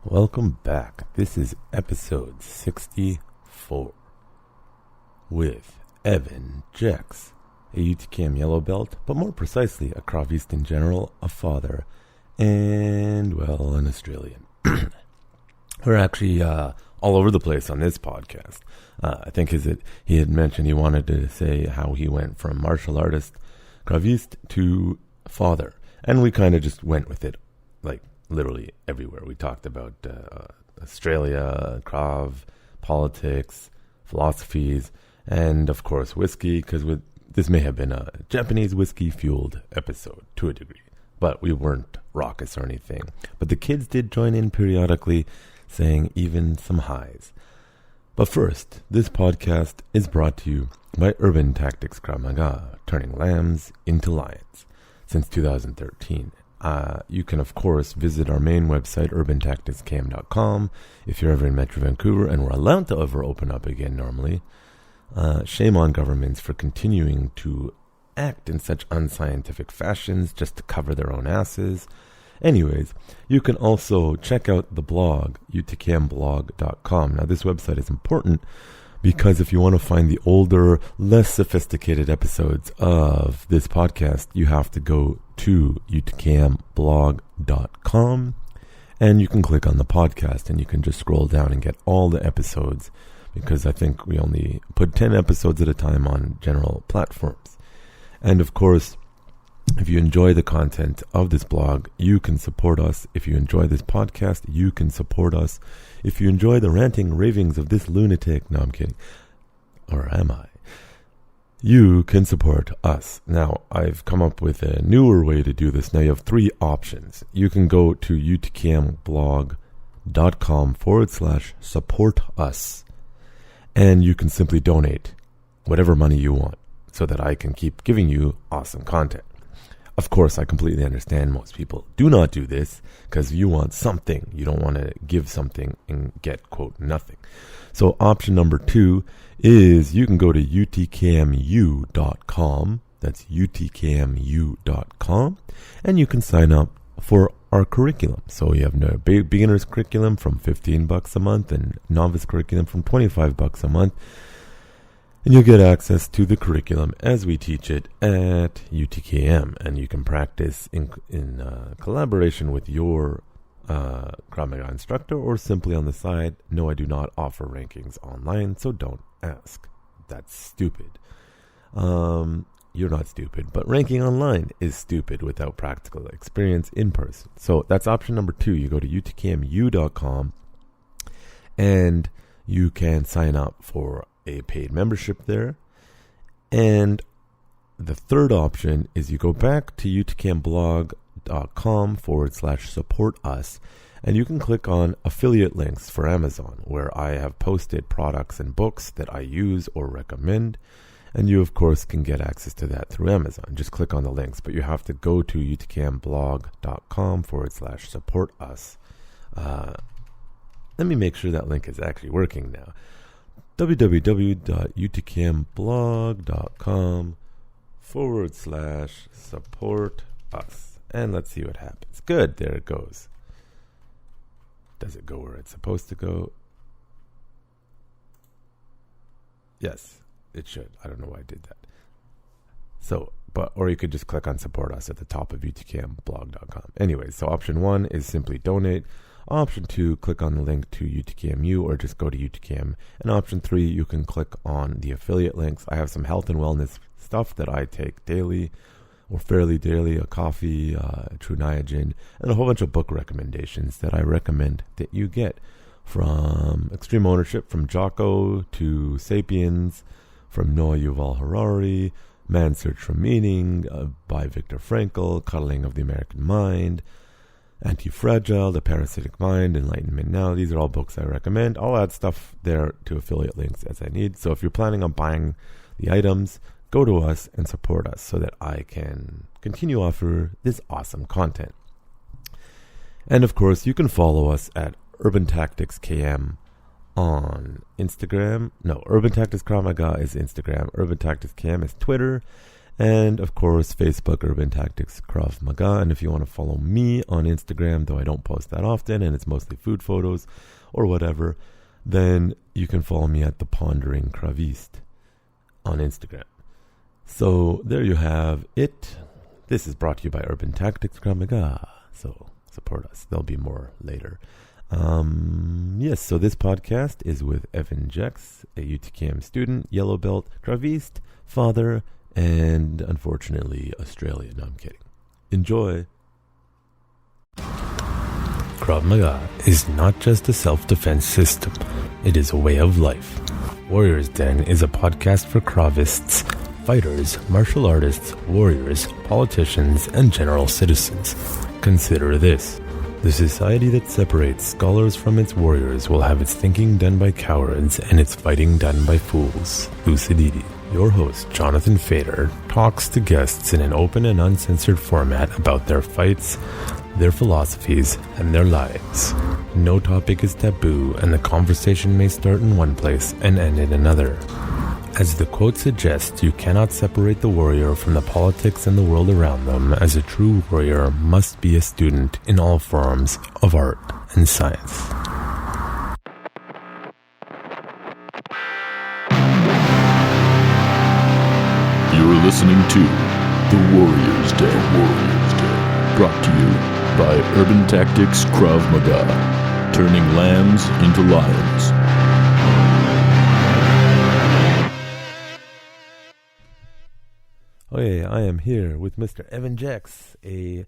Welcome back. This is episode 64 with Evan Jex, a UTKM yellow belt, but more precisely a Kravist in general, a father, and, well, an Australian. We're actually all over the place on this podcast. I think he had mentioned he wanted to say how he went from martial artist, Kravist, to father, and we kind of just went with it, like, literally everywhere. We talked about Australia, Krav, politics, philosophies, and of course whiskey, because this may have been a Japanese whiskey-fueled episode to a degree, but we weren't raucous or anything. But the kids did join in periodically, saying even some highs. But first, this podcast is brought to you by Urban Tactics Krav Maga, turning lambs into lions, since 2013. You can, of course, visit our main website, urbantacticskm.com, if you're ever in Metro Vancouver, and we're allowed to ever open up again normally. Shame on governments for continuing to act in such unscientific fashions just to cover their own asses. Anyways, you can also check out the blog, UTKMblog.com. Now, this website is important because if you want to find the older, less sophisticated episodes of this podcast, you have to go to UTKMblog.com, and you can click on the podcast and you can just scroll down and get all the episodes, because I think we only put 10 episodes at a time on general platforms. And of course, if you enjoy the content of this blog, you can support us. If you enjoy this podcast, you can support us. If you enjoy the ranting ravings of this lunatic, no, I'm kidding. Or am I? You can support us. Now, I've come up with a newer way to do this. Now, you have three options. You can go to utkmblog.com/support us, and you can simply donate whatever money you want so that I can keep giving you awesome content. Of course, I completely understand most people do not do this because you want something. You don't want to give something and get, quote, nothing. So option number 2 is you can go to utkmu.com. That's utkmu.com. And you can sign up for our curriculum. So you have no beginner's curriculum from $15 a month and novice curriculum from $25 a month. And you'll get access to the curriculum as we teach it at UTKM. And you can practice in collaboration with your Krav Maga instructor, or simply on the side. No, I do not offer rankings online, so don't ask. That's stupid. You're not stupid, but ranking online is stupid without practical experience in person. So that's option number 2. You go to utkmu.com and you can sign up for a paid membership there. And the third option is you go back to utkmblog.com/support us, and you can click on affiliate links for Amazon, where I have posted products and books that I use or recommend. And you, of course, can get access to that through Amazon. Just click on the links, but you have to go to utkmblog.com/support us. Let me make sure that link is actually working now. www.utkmblog.com/support us. And let's see what happens. Good, there it goes. Does it go where it's supposed to go? Yes, it should. I don't know why I did that. So, or you could just click on support us at the top of utkmblog.com. Anyway, so option 1 is simply donate. Option 2, click on the link to UTKMU, or just go to UTKM. And option 3, you can click on the affiliate links. I have some health and wellness stuff that I take daily or fairly daily, a coffee, True Niagen, and a whole bunch of book recommendations that I recommend that you get, from Extreme Ownership from Jocko to Sapiens from Noah Yuval Harari, Man's Search for Meaning by Viktor Frankl, Cuddling of the American Mind, Anti-Fragile, The Parasitic Mind, Enlightenment Now. These are all books I recommend. I'll add stuff there to affiliate links as I need. So if you're planning on buying the items, go to us and support us so that I can continue offer this awesome content. And of course, you can follow us at Urban Tactics KM on Instagram. No, Urban Tactics Krav Maga is Instagram. Urban Tactics KM is Twitter. And, of course, Facebook, Urban Tactics, Krav Maga. And if you want to follow me on Instagram, though I don't post that often, and it's mostly food photos or whatever, then you can follow me at the Pondering Kravist on Instagram. So there you have it. This is brought to you by Urban Tactics, Krav Maga. So support us. There'll be more later. Yes, so this podcast is with Evan Jex, a UTKM student, yellow belt, Kravist, father, and unfortunately Australian. No, I'm kidding. Enjoy. Krav Maga is not just a self-defense system. It is a way of life. Warriors Den is a podcast for Kravists, fighters, martial artists, warriors, politicians, and general citizens. Consider this. The society that separates scholars from its warriors will have its thinking done by cowards and its fighting done by fools. Lucidity. Your host, Jonathan Fader, talks to guests in an open and uncensored format about their fights, their philosophies, and their lives. No topic is taboo, and the conversation may start in one place and end in another. As the quote suggests, you cannot separate the warrior from the politics and the world around them, as a true warrior must be a student in all forms of art and science. You're listening to The Warriors Day, brought to you by Urban Tactics Krav Maga, turning lambs into lions. Oh yeah, I am here with Mr. Evan Jex, a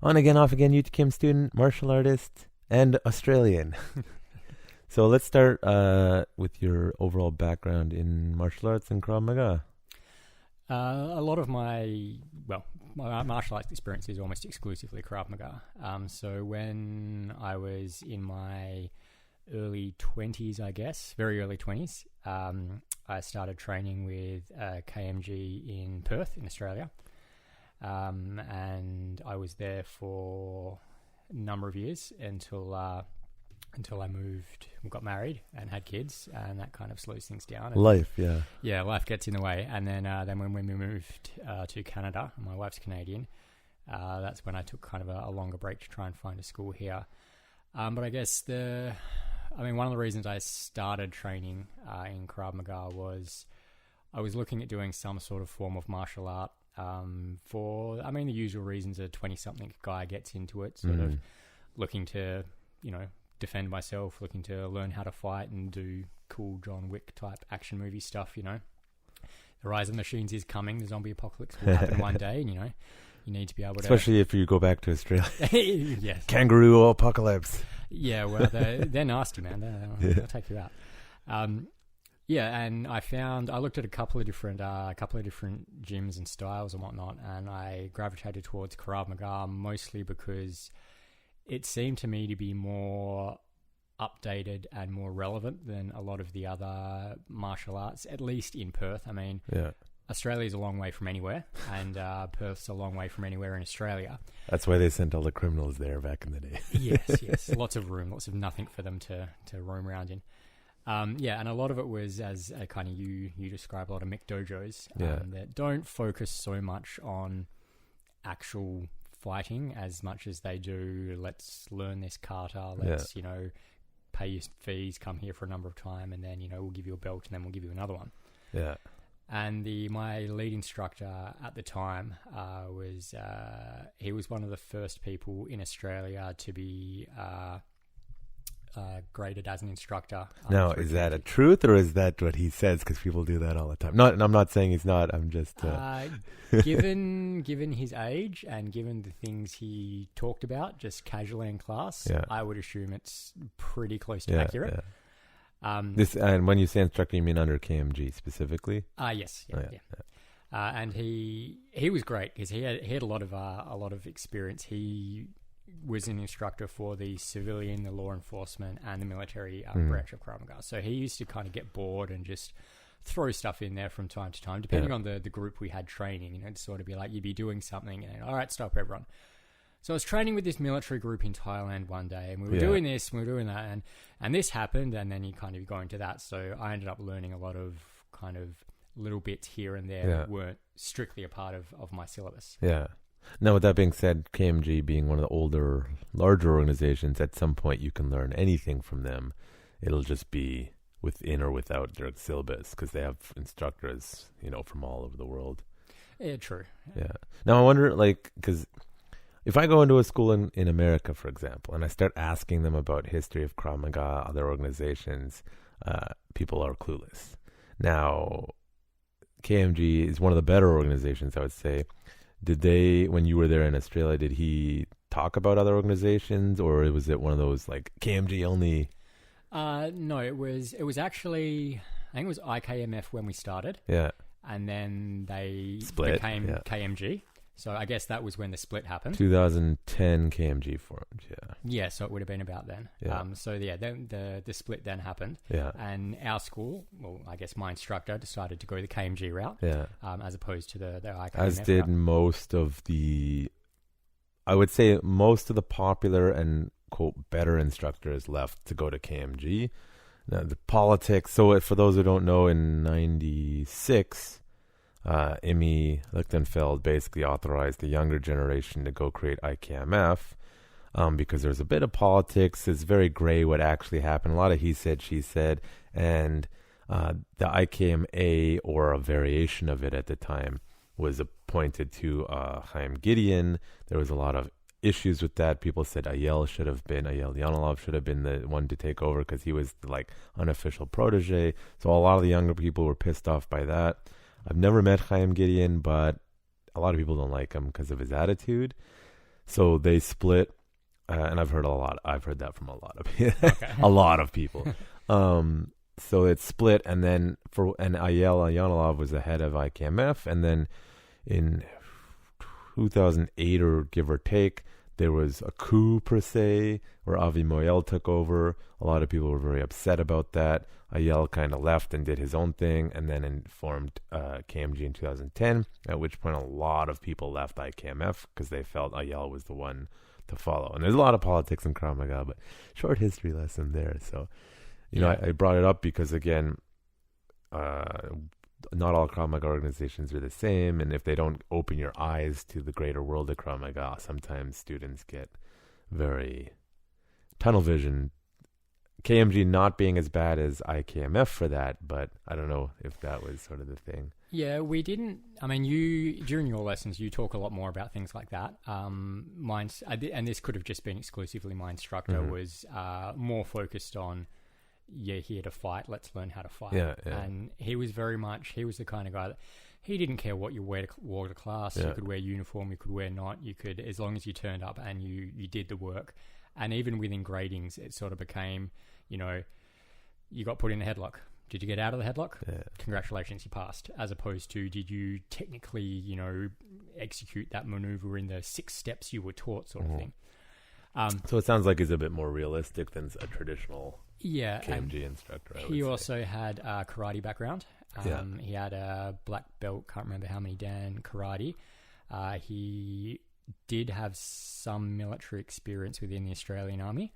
on-again, off-again UTKM student, martial artist, and Australian. So let's start with your overall background in martial arts and Krav Maga. A lot of my martial arts experience is almost exclusively Krav Maga. So when I was in my early 20s, I guess, very early 20s, I started training with KMG in Perth, in Australia. And I was there for a number of years until I moved, got married and had kids, and that kind of slows things down. And life, yeah. Yeah, life gets in the way. And then when we moved to Canada, my wife's Canadian, that's when I took kind of a longer break to try and find a school here. But I guess one of the reasons I started training in Krav Maga was I was looking at doing some sort of form of martial art for the usual reasons a 20-something guy gets into it, sort of looking to, defend myself, looking to learn how to fight and do cool John Wick type action movie stuff, The rise of machines is coming, the zombie apocalypse will happen one day, and, you need to be able to... Especially if you go back to Australia. Yes. Kangaroo apocalypse. Yeah, well, they're nasty, man. They'll take you out. And I looked at a couple of different gyms and styles and whatnot, and I gravitated towards Krav Maga mostly because it seemed to me to be more updated and more relevant than a lot of the other martial arts, at least in Perth. Australia's a long way from anywhere, and Perth's a long way from anywhere in Australia. That's why they sent all the criminals there back in the day. Yes. Lots of room, lots of nothing for them to roam around in. And a lot of it was, as kind of you describe, a lot of Mick dojos that don't focus so much on actual fighting as much as they do, let's learn this kata, let's, pay your fees, come here for a number of time, and then, we'll give you a belt, and then we'll give you another one. Yeah. And my lead instructor at the time he was one of the first people in Australia to be graded as an instructor. Now, is that a truth, or is that what he says? Because people do that all the time. I'm not saying he's not. I'm just given his age and given the things he talked about just casually in class, I would assume it's pretty close to accurate. Yeah. And when you say instructor, you mean under KMG specifically? Yes. And he was great because he had a lot of experience. He was an instructor for the civilian, the law enforcement, and the military branch of Krav Maga. So he used to kind of get bored and just throw stuff in there from time to time, depending on the group we had training. To sort of be like, you'd be doing something, and all right, stop, everyone. So I was training with this military group in Thailand one day, and we were doing this, and we were doing that, and this happened, and then you kind of go into that. So I ended up learning a lot of kind of little bits here and there that weren't strictly a part of my syllabus. Yeah. Now, with that being said, KMG being one of the older, larger organizations, at some point you can learn anything from them. It'll just be within or without their syllabus because they have instructors, from all over the world. Yeah, true. Yeah. Now, I wonder, because if I go into a school in America, for example, and I start asking them about history of Krav Maga, other organizations, people are clueless. Now, KMG is one of the better organizations, I would say. Did they, when you were there in Australia, did he talk about other organizations, or was it one of those KMG only? No, it was actually, I think it was IKMF when we started. Yeah. And then they became KMG. So I guess that was when the split happened. 2010 KMG formed, yeah. Yeah, so it would have been about then. Yeah. Then the split then happened. Yeah. And our school, well, I guess my instructor decided to go the KMG route. Yeah. As opposed to the IKMF As did route. most of the, I would say most of the popular and, quote, better instructors left to go to KMG. Now, the politics, so for those who don't know, in 96... Imi Lichtenfeld basically authorized the younger generation to go create IKMF because there's a bit of politics. It's very gray what actually happened. A lot of he said, she said. And the IKMA, or a variation of it at the time, was appointed to Chaim Gideon. There was a lot of issues with that. People said Ayel Yanalov should have been the one to take over because he was the unofficial protege. So a lot of the younger people were pissed off by that. I've never met Chaim Gideon, but a lot of people don't like him because of his attitude. So they split, and I've heard that from a lot of a lot of people. So it split, and then Ayel Yanalov was the head of IKMF, and then in 2008 or give or take, there was a coup per se where Avi Moel took over. A lot of people were very upset about that. Ayel kind of left and did his own thing, and then formed KMG in 2010, at which point a lot of people left IKMF because they felt Ayel was the one to follow. And there's a lot of politics in Krav Maga, but short history lesson there. So, I brought it up because, again, not all Krav Maga organizations are the same, and if they don't open your eyes to the greater world of Krav Maga, sometimes students get very tunnel vision. KMG not being as bad as IKMF for that, but I don't know if that was sort of the thing. Yeah, we didn't. I mean, during your lessons, you talk a lot more about things like that. And this could have just been exclusively my instructor was more focused on, you're here to fight, let's learn how to fight. Yeah. And he was the kind of guy that he didn't care what you wore to class. You could wear uniform, you could wear not, you could, as long as you turned up and you did the work. And even within gradings, it sort of became, you got put in a headlock. Did you get out of the headlock? Yeah. Congratulations, you passed. As opposed to, did you technically, execute that maneuver in the 6 steps you were taught, sort of thing. So it sounds like he's a bit more realistic than a traditional KMG instructor. He also had a karate background. He had a black belt, can't remember how many dan karate. He did have some military experience within the Australian Army.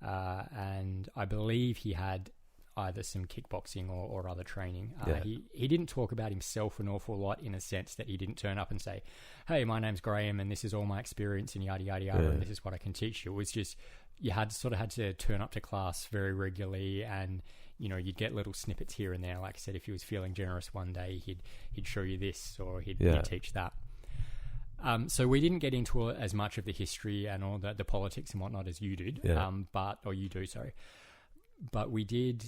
And I believe he had either some kickboxing or other training. He didn't talk about himself an awful lot, in a sense that he didn't turn up and say, hey, my name's Graham and this is all my experience and yada, yada, yada, and this is what I can teach you. It was just, you had to turn up to class very regularly, and you'd get little snippets here and there. Like I said, if he was feeling generous one day, he'd show you this, or he'd teach that. So we didn't get into as much of the history and all the politics and whatnot as you did, but we did.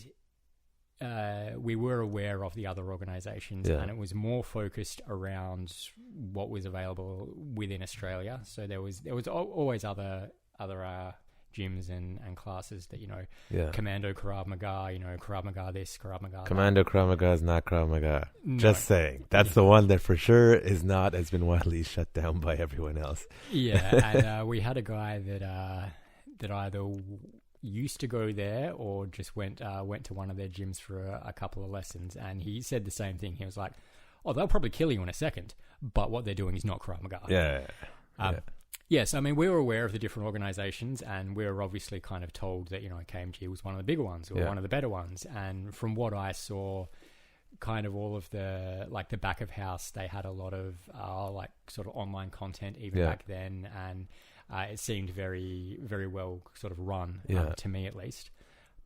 We were aware of the other organisations, and it was more focused around what was available within Australia. So there was always other gyms and classes that Commando Krav Maga, Krav Maga this, Krav Maga that. Commando Krav Maga is not Krav Maga. No. Just saying, that's the one that for sure has been widely shut down by everyone else. Yeah, and we had a guy that either used to go there or just went to one of their gyms for a couple of lessons, and he said the same thing. He was like, oh, they'll probably kill you in a second, but what they're doing is not Krav Maga. Yes, I mean, we were aware of the different organizations, and we were obviously kind of told that KMG was one of the bigger ones, or one of the better ones. And from what I saw, kind of all of the back of house, they had a lot of like sort of online content even back then, and it seemed very, very well sort of run to me at least.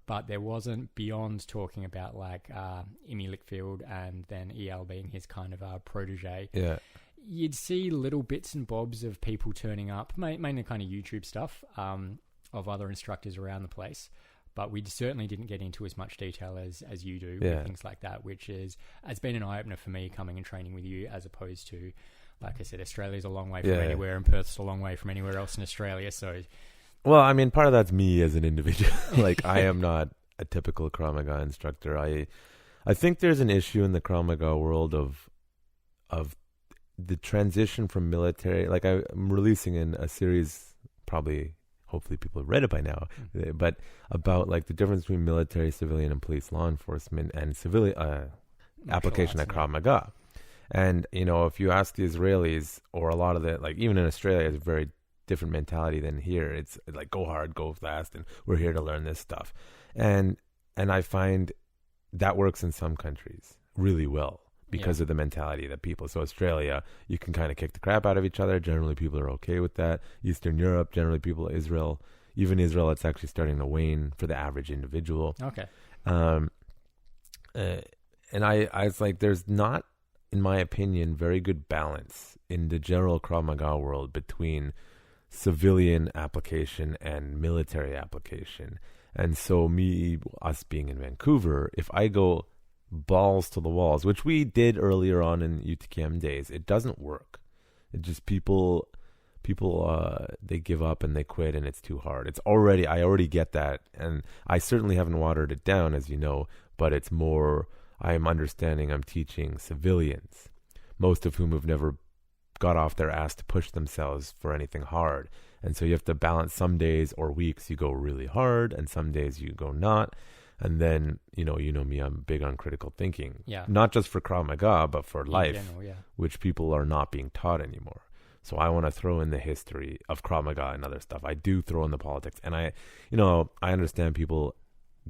But there wasn't, beyond talking about like Imi Lickfield and then EL being his kind of protege. Yeah. You'd see little bits and bobs of people turning up, mainly kind of YouTube stuff of other instructors around the place. But we certainly didn't get into as much detail as you do with things like that, which has been an eye-opener for me coming and training with you, as opposed to, like I said, Australia's a long way from anywhere, and Perth's a long way from anywhere else in Australia. So, well, I mean, part of that's me as an individual. Like, I am not a typical Krav Maga instructor. I think there's an issue in the Krav Maga world of the transition from military. Like, I'm releasing in a series, probably, hopefully people have read it by now, but about like the difference between military, civilian, and police law enforcement and civilian application of Krav Maga. And, you know, if you ask the Israelis, or a lot of the, like, even in Australia, it's a very different mentality than here. It's like, go hard, go fast, and we're here to learn this stuff. And I find that works in some countries really well, because of the mentality that people. So Australia, you can kind of kick the crap out of each other. Generally, people are okay with that. Eastern Europe, generally, Israel, it's actually starting to wane for the average individual. Okay. And I was like, there's not, in my opinion, very good balance in the general Krav Maga world between civilian application and military application. And so us being in Vancouver, if I go balls to the walls, which we did earlier on in UTKM days, it doesn't work. It just people they give up and they quit, and it's too hard. I already get that, and I certainly haven't watered it down, as you know, but it's more, I'm teaching civilians, most of whom have never got off their ass to push themselves for anything hard. And so you have to balance. Some days or weeks you go really hard, and some days you go not. And then, you know me, I'm big on critical thinking. Yeah. Not just for Krav Maga, but for life, general, which people are not being taught anymore. So I want to throw in the history of Krav Maga and other stuff. I do throw in the politics. And I understand people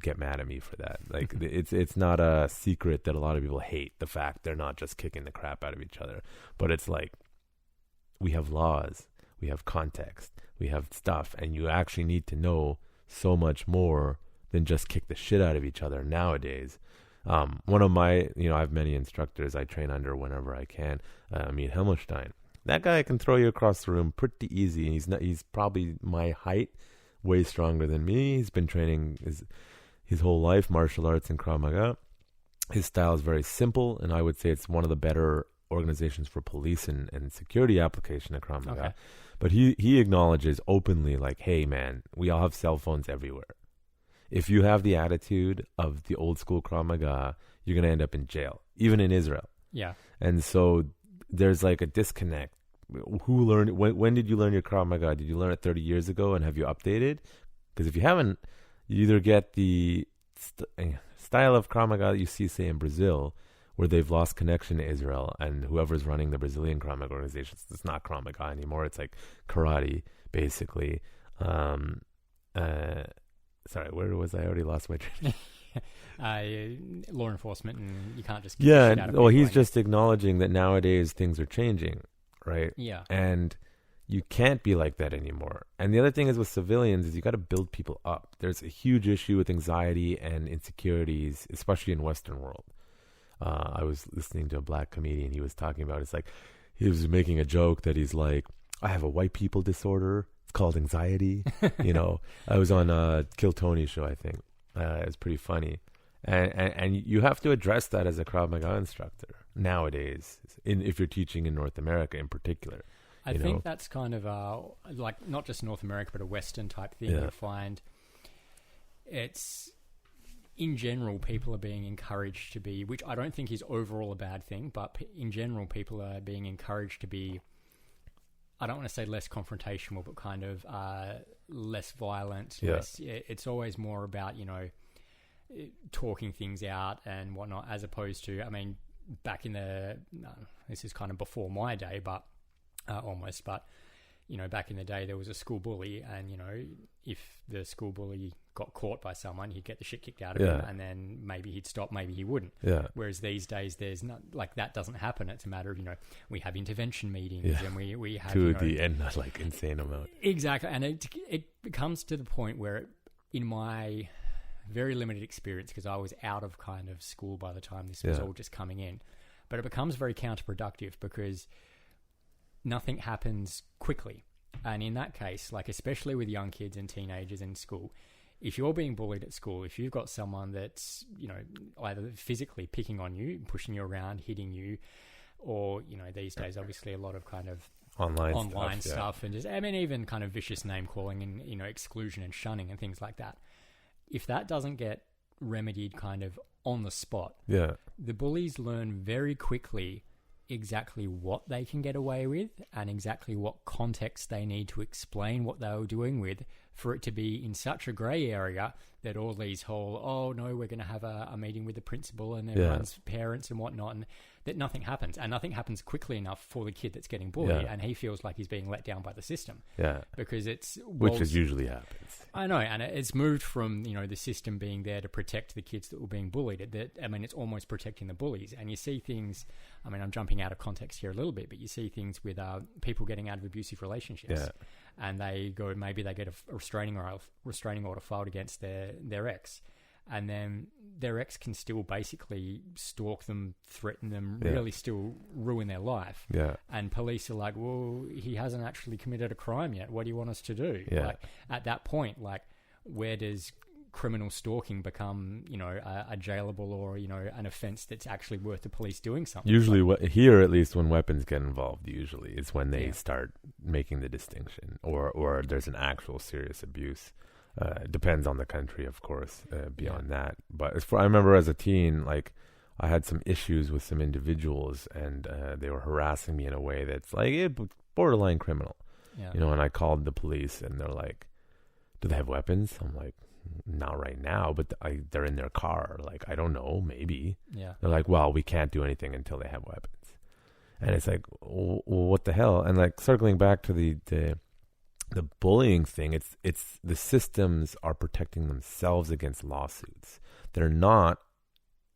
get mad at me for that. Like, it's not a secret that a lot of people hate the fact they're not just kicking the crap out of each other. But it's like, we have laws, we have context, we have stuff, and you actually need to know so much more than just kick the shit out of each other nowadays. One of my, I have many instructors I train under whenever I can. Meet Himmelstein. That guy can throw you across the room pretty easy. He's probably my height, way stronger than me. He's been training his whole life, martial arts and Krav Maga. His style is very simple, and I would say it's one of the better organizations for police and security application of Krav Maga. Okay. But he acknowledges openly, like, hey man, we all have cell phones everywhere. If you have the attitude of the old school Krav Maga, you're going to end up in jail, even in Israel. Yeah. And so there's like a disconnect. When did you learn your Krav Maga? Did you learn it 30 years ago, and have you updated? Because if you haven't, you either get the style of Krav Maga that you see, say, in Brazil, where they've lost connection to Israel, and whoever's running the Brazilian Krav Maga organizations, it's not Krav Maga anymore. It's like karate, basically. Sorry, where was I? I already lost my train. Law enforcement, and you can't just get shit out of people. He's just acknowledging that nowadays things are changing, right? Yeah. And you can't be like that anymore. And the other thing is with civilians is you got to build people up. There's a huge issue with anxiety and insecurities, especially in Western world. I was listening to a black comedian. He was talking about, it's like, he was making a joke that he's like, I have a white people disorder. It's called anxiety. I was on Kill Tony's show, I think. It was pretty funny. And you have to address that as a Krav Maga instructor nowadays, if you're teaching in North America in particular. I think that's kind of like not just North America, but a Western type thing. You find it's, in general, people are being encouraged to be, which I don't think is overall a bad thing, but in general, people are being encouraged to be, I don't want to say less confrontational, but kind of less violent. Yeah. It's always more about, talking things out and whatnot, as opposed to, I mean, back in this is kind of before my day, but almost, but, back in the day, there was a school bully, and, if the school bully got caught by someone, he'd get the shit kicked out of him, and then maybe he'd stop, maybe he wouldn't. Yeah. Whereas these days, there's not, like, that doesn't happen. It's a matter of, we have intervention meetings, and we have... To the end, like, insane amount. Exactly. And it comes to the point where, in my very limited experience, because I was out of kind of school by the time this was all just coming in, but it becomes very counterproductive because nothing happens quickly. And in that case, like, especially with young kids and teenagers in school, if you're being bullied at school, if you've got someone that's, either physically picking on you, pushing you around, hitting you, or, these days, obviously a lot of kind of online stuff and just, even kind of vicious name calling and, exclusion and shunning and things like that. If that doesn't get remedied kind of on the spot, the bullies learn very quickly exactly what they can get away with and exactly what context they need to explain what they were doing with for it to be in such a grey area that all these whole, oh no, we're going to have a meeting with the principal and everyone's parents and whatnot, and that nothing happens. And nothing happens quickly enough for the kid that's getting bullied, and he feels like he's being let down by the system. Yeah. Because which usually happens. I know, and it's moved from, the system being there to protect the kids that were being bullied. It's almost protecting the bullies. And you see things, I'm jumping out of context here a little bit, but you see things with people getting out of abusive relationships. Yeah. And maybe they get a restraining order filed against their ex. And then their ex can still basically stalk them, threaten them, really still ruin their life. Yeah. And police are like, well, he hasn't actually committed a crime yet. What do you want us to do? Yeah. Like, at that point, like, where does criminal stalking become, a jailable or, an offense that's actually worth the police doing something? Usually, here, at least, when weapons get involved, usually is when they start making the distinction or there's an actual serious abuse. Depends on the country, of course, beyond that. But I remember as a teen, like, I had some issues with some individuals, and they were harassing me in a way that's like borderline criminal. Yeah. And I called the police, and they're like, do they have weapons? I'm like, not right now, but they're in their car. Like, I don't know, maybe. Yeah. They're like, well, we can't do anything until they have weapons. And it's like, well, what the hell? And like, circling back to the bullying thing, it's the systems are protecting themselves against lawsuits. They're not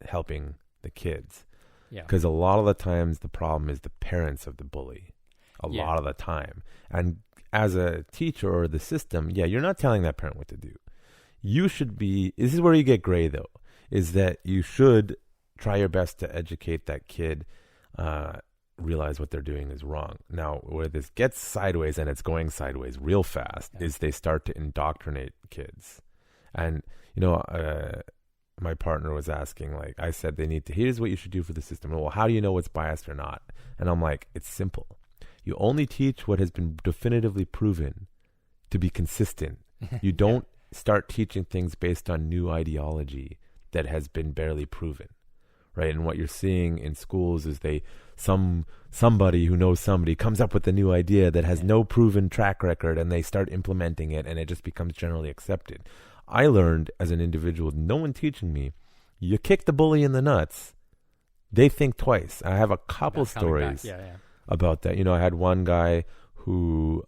helping the kids. Yeah. Because a lot of the times the problem is the parents of the bully. A lot of the time. And as a teacher or the system, you're not telling that parent what to do. You should be, this is where you get gray though, is that you should try your best to educate that kid, realize what they're doing is wrong. Now, where this gets sideways, and it's going sideways real fast, is they start to indoctrinate kids. And, my partner was asking, like, I said, here's what you should do for the system. Well, how do you know what's biased or not? And I'm like, it's simple. You only teach what has been definitively proven to be consistent. You don't start teaching things based on new ideology that has been barely proven. Right. And what you're seeing in schools is somebody who knows somebody comes up with a new idea that has no proven track record, and they start implementing it, and it just becomes generally accepted. I learned as an individual, no one teaching me, you kick the bully in the nuts, they think twice. I have a couple stories about that. I had one guy who,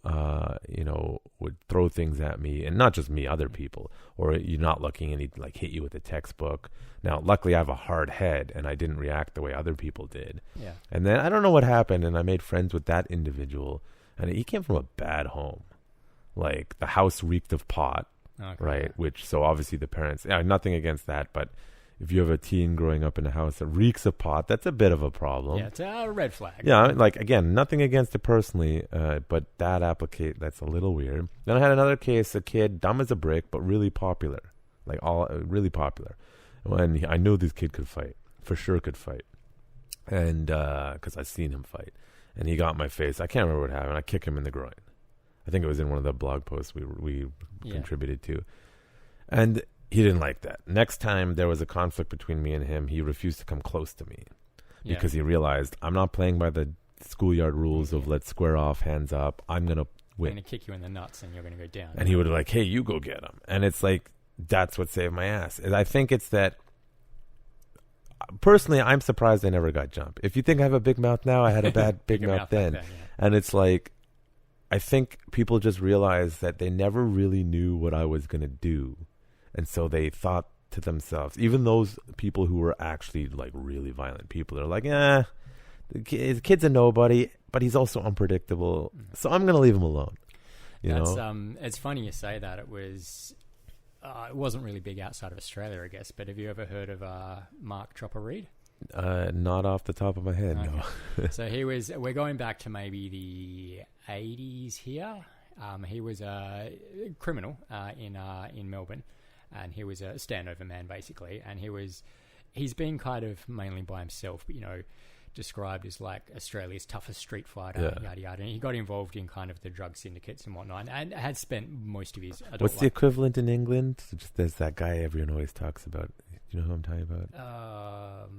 would throw things at me, and not just me, other people, or you're not looking and he'd like hit you with a textbook. Now, luckily I have a hard head and I didn't react the way other people did. Yeah. And then I don't know what happened, and I made friends with that individual, and he came from a bad home. Like, the house reeked of pot, right? Which, so obviously the parents, nothing against that, but if you have a teen growing up in a house that reeks of pot, that's a bit of a problem. Yeah, it's a red flag. Yeah, like, again, nothing against it personally, but that's a little weird. Then I had another case, a kid, dumb as a brick, but really popular. Like, really popular. And I knew this kid could fight. For sure could fight. And, because I've seen him fight. And he got in my face. I can't remember what happened. I kicked him in the groin. I think it was in one of the blog posts we contributed to. And he didn't like that. Next time there was a conflict between me and him, he refused to come close to me because he realized, I'm not playing by the schoolyard rules of let's square off, hands up. I'm going to win. I'm going to kick you in the nuts and you're going to go down. And he would be like, hey, you go get him. And it's like, that's what saved my ass. And I think it's that, personally, I'm surprised I never got jumped. If you think I have a big mouth now, I had a bad big mouth then. And it's like, I think people just realized that they never really knew what I was going to do. And so they thought to themselves, even those people who were actually like really violent people, they're like, the kid's a nobody, but he's also unpredictable. So I'm going to leave him alone. You know? It's funny you say that. It wasn't really big outside of Australia, I guess. But have you ever heard of Mark Chopper Reed? Not off the top of my head, okay. No. So we're going back to maybe the 80s here. He was a criminal in Melbourne, and he was a standover man basically. And he's been kind of mainly by himself, but described as like Australia's toughest street fighter, yada yada. And he got involved in kind of the drug syndicates and whatnot, and had spent most of his adult What's life. the equivalent in England? There's that guy everyone always talks about. Do you know who I'm talking about?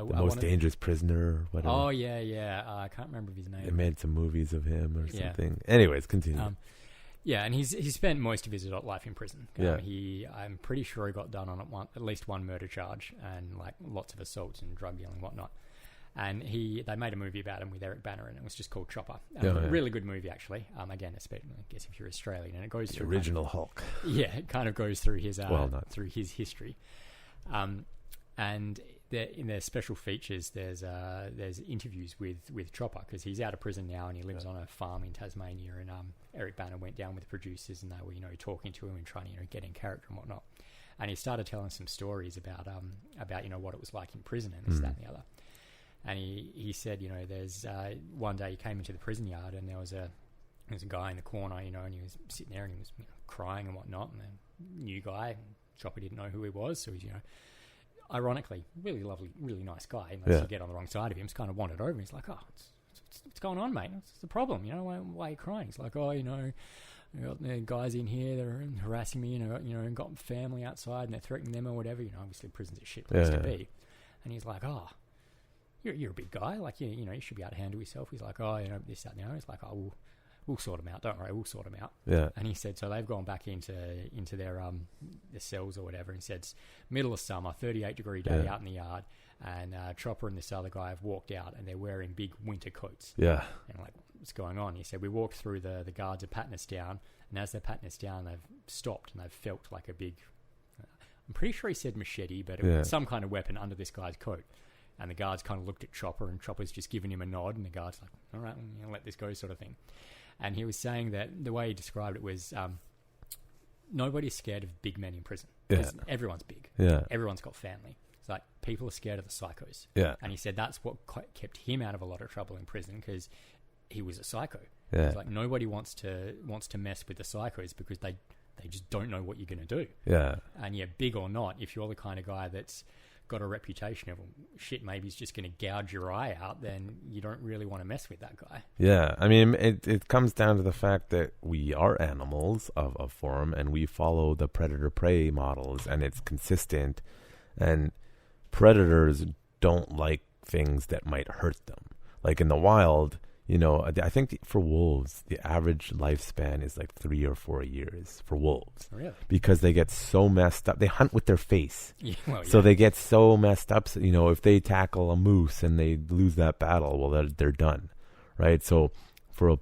The most dangerous prisoner or whatever. Oh, yeah. I can't remember his name. They made some movies of him or something. Anyways, continue. And he spent most of his adult life in prison. Yeah. I'm pretty sure he got done on at least one murder charge and like lots of assaults and drug dealing and whatnot. And they made a movie about him with Eric Banner, and it was just called Chopper. Really good movie, actually. Again, especially, I guess if you're Australian, and it goes through the original Hulk. Yeah, it kind of goes through his through his history. And in their special features, there's interviews with Chopper, because he's out of prison now and he lives on a farm in Tasmania. And Eric Banner went down with the producers, and they were talking to him and trying to get in character and whatnot. And he started telling some stories about what it was like in prison and this, that, and the other. And he said, there's one day he came into the prison yard, and there was a guy in the corner, and he was sitting there and he was crying and whatnot. And the new guy, Chopper didn't know who he was, so he's ironically really lovely, really nice guy. Unless you get on the wrong side of him, he's kind of wandered over. And he's like, what's going on, mate? What's the problem? Why are you crying? He's like, I got the guys in here that are harassing me, and got family outside, and they're threatening them or whatever. Obviously prison's a shit place to be. And he's like, You're a big guy, like you should be able to handle yourself. He's like, this, that, and the other. He's like, we'll sort them out. Don't worry, we'll sort them out. Yeah. And he said, so they've gone back into their cells or whatever. And he said, it's middle of summer, 38-degree day out in the yard, and Chopper and this other guy have walked out, and they're wearing big winter coats. Yeah. And like, what's going on? He said, we walked through the guards are patting us down, and as they're patting us down, they've stopped and they've felt like a big. I'm pretty sure he said machete, but it was some kind of weapon under this guy's coat. And the guards kind of looked at Chopper, and Chopper's just giving him a nod, and the guard's like, all right, let this go, sort of thing. And he was saying that the way he described it was nobody's scared of big men in prison. Because everyone's big. Yeah. Everyone's got family. It's like people are scared of the psychos. Yeah. And he said that's what kept him out of a lot of trouble in prison, because he was a psycho. Yeah. It's like nobody wants to mess with the psychos because they just don't know what you're going to do. Yeah. And big or not, if you're the kind of guy that's got a reputation of maybe he's just going to gouge your eye out, then you don't really want to mess with that guy. Yeah, I mean, it comes down to the fact that we are animals of form, and we follow the predator-prey models, and it's consistent, and predators don't like things that might hurt them. Like in the wild, I think for wolves, the average lifespan is like 3 or 4 years for wolves. Really? Because they get so messed up. They hunt with their face. Yeah, so they get so messed up. So, if they tackle a moose and they lose that battle, well, they're done, right? So for a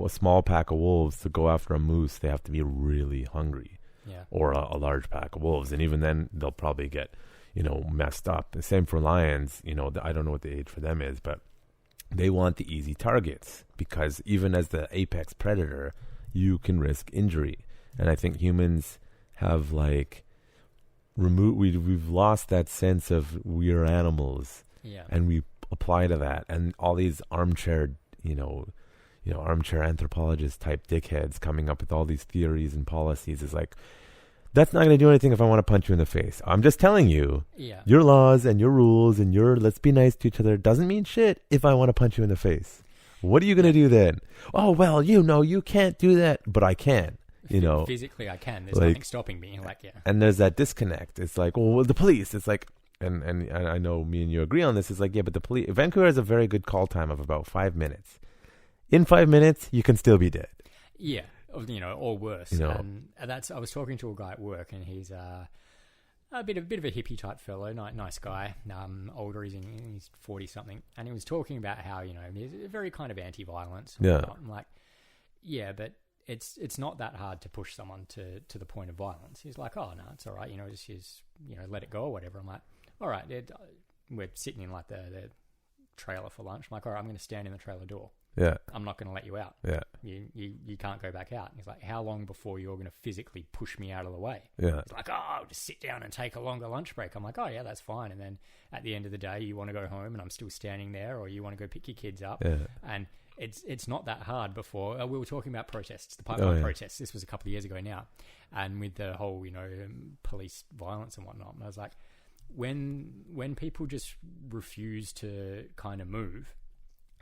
small pack of wolves to go after a moose, they have to be really hungry. Yeah. Or a large pack of wolves. And even then, they'll probably get, messed up. The same for lions. I don't know what the age for them is, but they want the easy targets, because even as the apex predator, you can risk injury. And I think humans have we've lost that sense of we are animals, and we apply to that. And all these armchair anthropologist type dickheads coming up with all these theories and policies is like, that's not going to do anything if I want to punch you in the face. I'm just telling you, your laws and your rules and your let's be nice to each other doesn't mean shit if I want to punch you in the face. What are you going to do then? Oh, well, you can't do that, but I can. Physically I can. There's nothing stopping me. And there's that disconnect. It's like, well, the police. It's like, and I know me and you agree on this. It's like, but the police. Vancouver has a very good call time of about 5 minutes. In 5 minutes, you can still be dead. Yeah. Or worse. And I was talking to a guy at work, and he's a bit of a hippie type fellow, nice guy, older, he's 40 something, and he was talking about how he's very kind of anti-violence. Yeah. I'm like, Yeah, but it's not that hard to push someone to the point of violence. He's like, oh, no, it's all right. Just let it go or whatever. I'm like, all right. We're sitting in like the trailer for lunch. I'm like, all right, I'm going to stand in the trailer door. Yeah. I'm not going to let you out. Yeah. You can't go back out. And he's like, how long before you're going to physically push me out of the way? Yeah. He's like, oh, just sit down and take a longer lunch break. I'm like, oh, yeah, that's fine. And then at the end of the day, you want to go home and I'm still standing there, or you want to go pick your kids up. Yeah. And it's not that hard before. We were talking about protests, the pipeline protests. This was a couple of years ago now. And with the whole, police violence and whatnot. And I was like, when people just refuse to kind of move,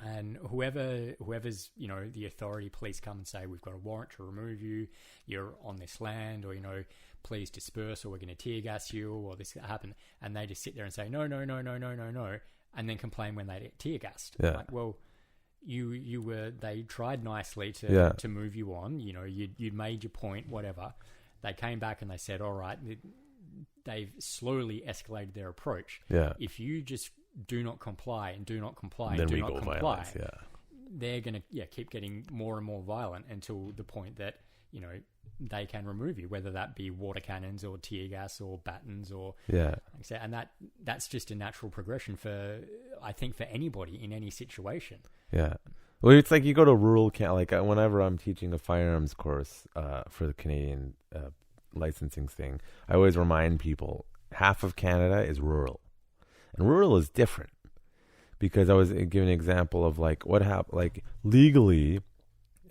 and whoever's, the authority, police come and say, we've got a warrant to remove you, you're on this land, or, please disperse, or we're going to tear gas you, or this happened. And they just sit there and say, no, and then complain when they get tear gassed. Yeah. Like, well, they tried nicely to move you on, you'd made your point, whatever. They came back and they said, all right, they've slowly escalated their approach. Yeah. If you just do not comply and do not comply then and do we not go comply, violence, they're going to keep getting more and more violent until the point that, they can remove you, whether that be water cannons or tear gas or batons or... Yeah. Like I said, and that's just a natural progression for anybody in any situation. Yeah. Well, it's like you go to rural whenever I'm teaching a firearms course for the Canadian licensing thing, I always remind people half of Canada is rural. And rural is different, because I was giving an example of what happened. Legally,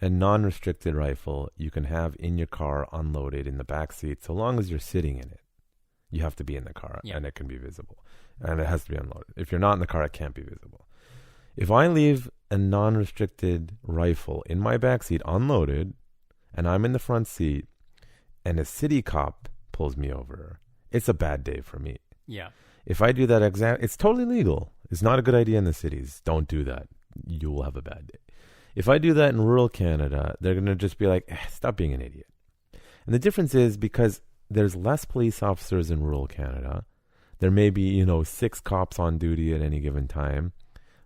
a non-restricted rifle you can have in your car unloaded in the back seat, so long as you're sitting in it. You have to be in the car, and it can be visible, and it has to be unloaded. If you're not in the car, it can't be visible. If I leave a non-restricted rifle in my back seat unloaded, and I'm in the front seat, and a city cop pulls me over, it's a bad day for me. Yeah. If I do that it's totally legal. It's not a good idea in the cities. Don't do that. You will have a bad day. If I do that in rural Canada, they're going to just be like, stop being an idiot. And the difference is because there's less police officers in rural Canada. There may be, 6 cops on duty at any given time,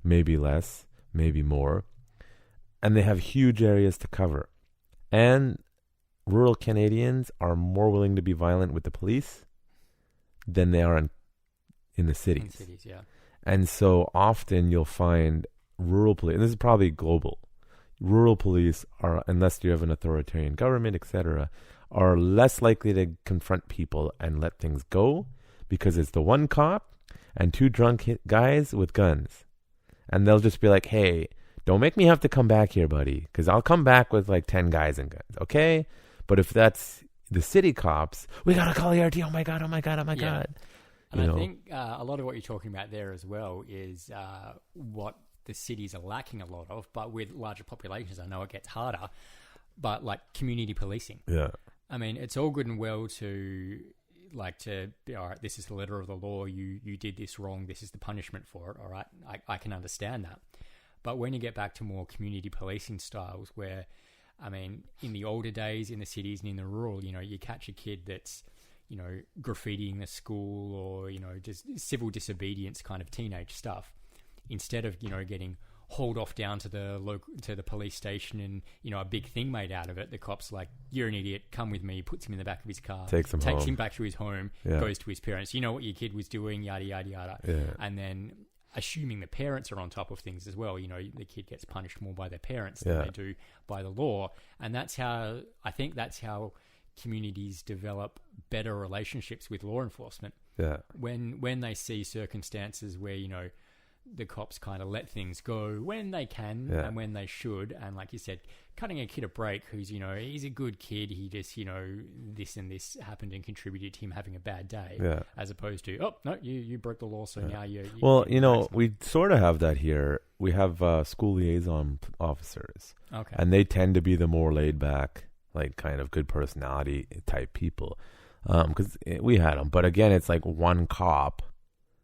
maybe less, maybe more. And they have huge areas to cover. And rural Canadians are more willing to be violent with the police than they are in the cities. In cities, yeah. And so often you'll find rural police, and this is probably global, rural police are, unless you have an authoritarian government, etc., are less likely to confront people and let things go, because it's the one cop and 2 drunk guys with guns. And they'll just be like, hey, don't make me have to come back here, buddy, because I'll come back with 10 guys and guns, okay? But if that's the city cops, we got to call the RT, oh my God. And I think a lot of what you're talking about there as well is what the cities are lacking a lot of, but with larger populations, I know it gets harder, but community policing. Yeah. I mean, it's all good and well to be, all right, this is the letter of the law, you did this wrong, this is the punishment for it, all right, I can understand that. But when you get back to more community policing styles where, I mean, in the older days, in the cities and in the rural, you catch a kid that's, graffitiing the school or, just civil disobedience kind of teenage stuff, instead of, getting hauled off down to the police station and, a big thing made out of it. The cop's like, you're an idiot, come with me, puts him in the back of his car, takes him back to his home, goes to his parents. You know what your kid was doing, yada, yada, yada. Yeah. And then assuming the parents are on top of things as well, the kid gets punished more by their parents than they do by the law. And that's how communities develop better relationships with law enforcement. Yeah. When they see circumstances where, the cops kind of let things go when they can and when they should. And like you said, cutting a kid a break who's, he's a good kid. He just, this and this happened and contributed to him having a bad day. Yeah. As opposed to, oh, no, you broke the law, so now you well, we sort of have that here. We have school liaison officers. Okay. And they tend to be the more laid back, kind of good personality type people. Because we had them. But again, it's one cop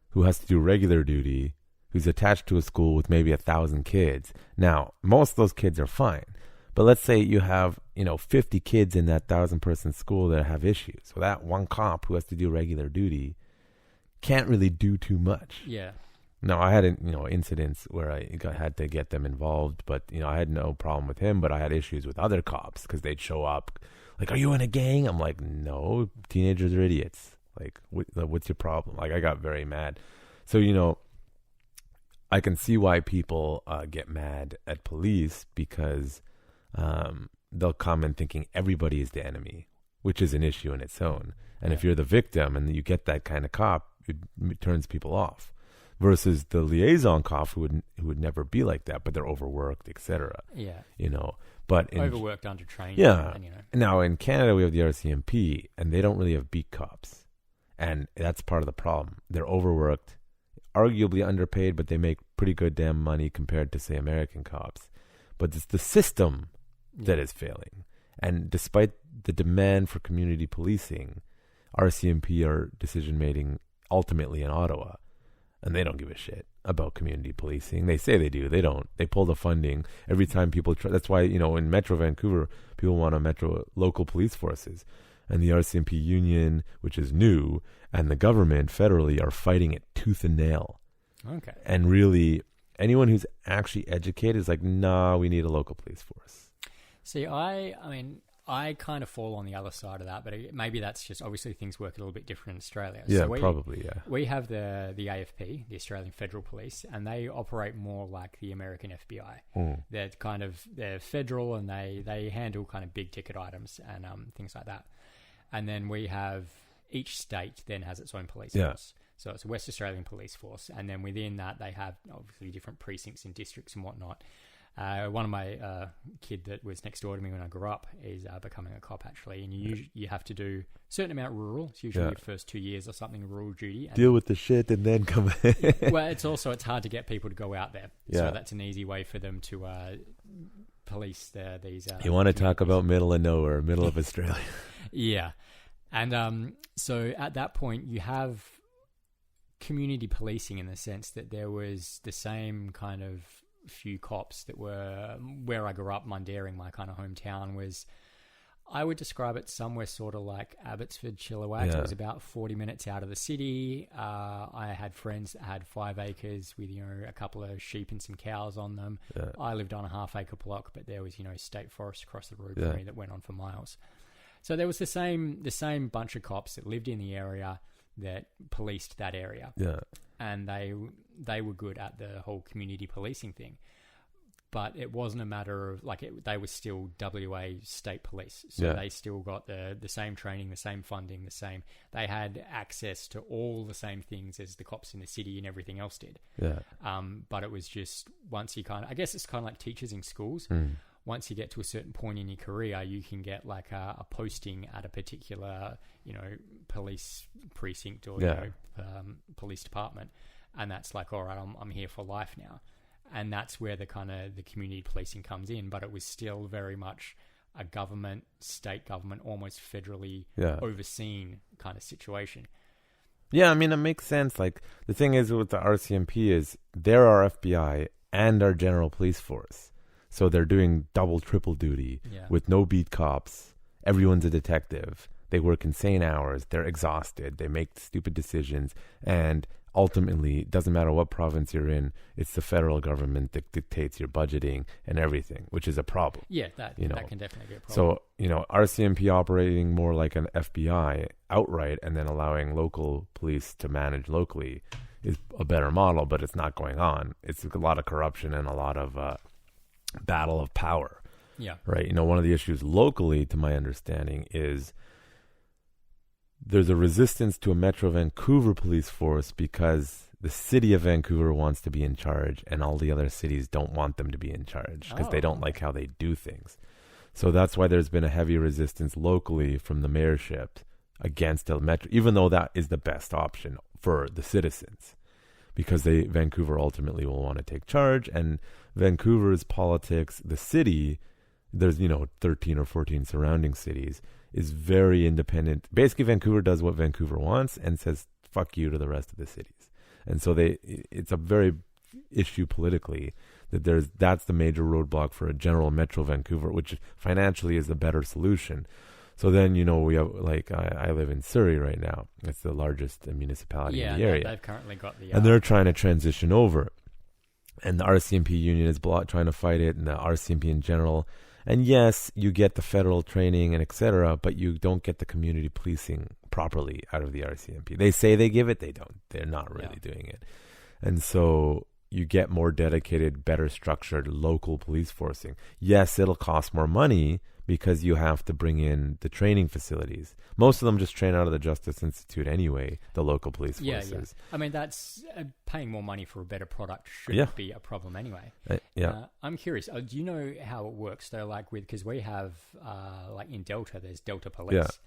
who has to do regular duty, who's attached to a school with maybe 1,000 kids. Now, most of those kids are fine. But let's say you have, 50 kids in that 1,000-person school that have issues. So that one cop who has to do regular duty can't really do too much. Yeah. No, I had incidents where had to get them involved, but I had no problem with him. But I had issues with other cops because they'd show up, like, "Are you in a gang?" I'm like, "No, teenagers are idiots. Like, what's your problem?" Like, I got very mad. So I can see why people get mad at police because they'll come in thinking everybody is the enemy, which is an issue in its own. And if you're the victim and you get that kind of cop, it turns people off. Versus the liaison cop who would never be like that, but they're overworked, etc. Yeah. But overworked, undertrained. Yeah. And, Now in Canada we have the RCMP, and they don't really have beat cops, and that's part of the problem. They're overworked, arguably underpaid, but they make pretty good damn money compared to, say, American cops. But it's the system that is failing. And despite the demand for community policing, RCMP are decision making ultimately in Ottawa. And they don't give a shit about community policing. They say they do. They don't. They pull the funding every time people try. That's why, in Metro Vancouver, people want local police forces. And the RCMP union, which is new, and the government federally are fighting it tooth and nail. Okay. And really, anyone who's actually educated is like, nah, we need a local police force. See, I kind of fall on the other side of that, but maybe that's just obviously things work a little bit different in Australia. Yeah, so probably, yeah. We have the AFP, the Australian Federal Police, and they operate more like the American FBI. They're federal, and they handle kind of big ticket items and things like that. And then we have each state then has its own police force. So it's a West Australian police force, and then within that they have obviously different precincts and districts and whatnot. One of my kid that was next door to me when I grew up is becoming a cop, actually, and you have to do a certain amount rural. It's usually your first 2 years or something, rural duty. And deal with the shit and then come well, it's hard to get people to go out there. So that's an easy way for them to police these. You want to talk about middle of nowhere, middle of Australia. Yeah. And so at that point, you have community policing in the sense that there was the same kind of few cops that were where I grew up. Mundaring, my kind of hometown, was, I would describe it somewhere sort of like Abbotsford, Chilliwack. It was about 40 minutes out of the city. I had friends that had 5 acres with a couple of sheep and some cows on them. I lived on a half-acre block, but there was state forest across the road from me that went on for miles. So there was the same bunch of cops that lived in the area that policed that area. Yeah. And they were good at the whole community policing thing. But it wasn't a matter of, they were still WA state police. So they still got the same training, the same funding, they had access to all the same things as the cops in the city and everything else did. Yeah. But it was just, once you I guess it's kind of like teachers in schools. Once you get to a certain point in your career, you can get a posting at a particular, police precinct or police department, and that's like, all right, I'm here for life now, and that's where the kind of the community policing comes in. But it was still very much a state government, almost federally overseen kind of situation. Yeah, it makes sense. Like, the thing is with the RCMP is they're our FBI and our general police force. So they're doing double, triple duty with no beat cops. Everyone's a detective. They work insane hours. They're exhausted. They make stupid decisions. And ultimately, it doesn't matter what province you're in, it's the federal government that dictates your budgeting and everything, which is a problem. Yeah, that can definitely be a problem. So, RCMP operating more like an FBI outright and then allowing local police to manage locally is a better model, but it's not going on. It's a lot of corruption and a lot of battle of power. Yeah. Right. One of the issues locally, to my understanding, is there's a resistance to a Metro Vancouver police force because the city of Vancouver wants to be in charge and all the other cities don't want them to be in charge because they don't like how they do things. So that's why there's been a heavy resistance locally from the mayorship against the Metro, even though that is the best option for the citizens, because Vancouver ultimately will want to take charge. And Vancouver's politics, the city, there's 13 or 14 surrounding cities, is very independent. Basically, Vancouver does what Vancouver wants and says fuck you to the rest of the cities. And so it's a very issue politically that's the major roadblock for a general Metro Vancouver, which financially is the better solution. So then, we have, like, I live in Surrey right now. It's the largest municipality in the area. They've currently got the... and they're trying to transition over. And the RCMP union is trying to fight it, and the RCMP in general. And yes, you get the federal training and et cetera, but you don't get the community policing properly out of the RCMP. They say they give it, they don't. They're not really doing it. And so you get more dedicated, better structured local police forcing. Yes, it'll cost more money because you have to bring in the training facilities. Most of them just train out of the Justice Institute anyway, the local police forces. Yeah. I mean, that's paying more money for a better product shouldn't be a problem anyway. I'm curious. Do you know how it works though? Like because we have like in Delta, there's Delta Police.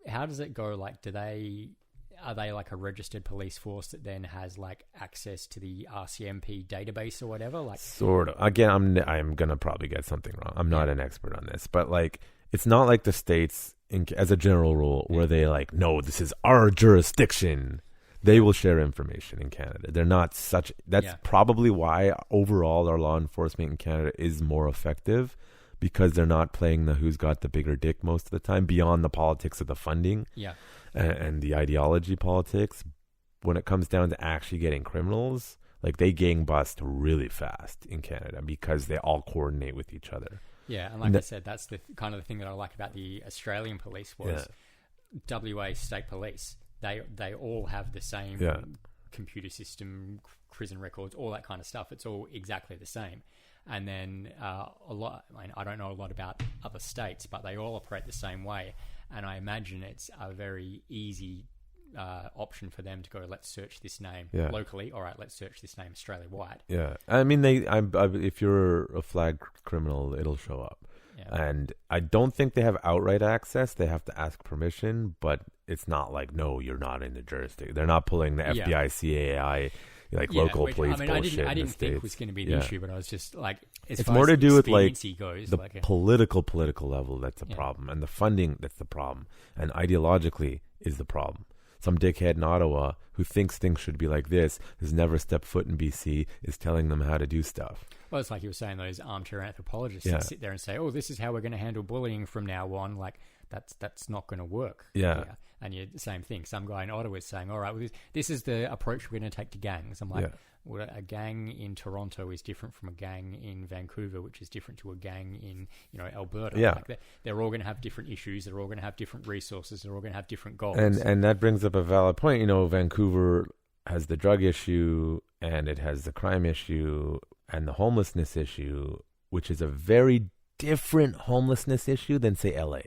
Yeah. How does it go? Like, are they like a registered police force that then has like access to the RCMP database or whatever? Like, sort of. Again, I'm gonna probably get something wrong. I'm not an expert on this, but like, it's not like the states, as a general rule, where they like, no, this is our jurisdiction. They will share information in Canada. They're not such. That's probably why overall our law enforcement in Canada is more effective. Because they're not playing the who's got the bigger dick most of the time, beyond the politics of the funding and the ideology politics. When it comes down to actually getting criminals, like they gang bust really fast in Canada because they all coordinate with each other. Yeah, and like I said, that's the kind of the thing that I like about the Australian police was WA State Police. They all have the same computer system, prison records, all that kind of stuff. It's all exactly the same. And then I don't know a lot about other states, but they all operate the same way. And I imagine it's a very easy option for them to go, let's search this name locally. All right, let's search this name Australia-wide. Yeah. I mean, if you're a flagged criminal, it'll show up. Yeah. And I don't think they have outright access. They have to ask permission, but it's not like, no, you're not in the jurisdiction. They're not pulling the FBI, CAI... local police bullshit. I didn't think was going to be the issue, but I was just like, it's more to do with like goes, the political level. That's a problem, and the funding. That's the problem, and ideologically is the problem. Some dickhead in Ottawa who thinks things should be like this, has never stepped foot in BC, is telling them how to do stuff. Well, it's like you were saying, those armchair anthropologists that sit there and say, "Oh, this is how we're going to handle bullying from now on." Like that's not going to work. Yeah. And you're the same thing. Some guy in Ottawa is saying, all right, well, this is the approach we're going to take to gangs. I'm like, well, a gang in Toronto is different from a gang in Vancouver, which is different to a gang in, Alberta. Yeah. Like they're all going to have different issues. They're all going to have different resources. They're all going to have different goals. And that brings up a valid point. Vancouver has the drug issue and it has the crime issue and the homelessness issue, which is a very different homelessness issue than, say, LA.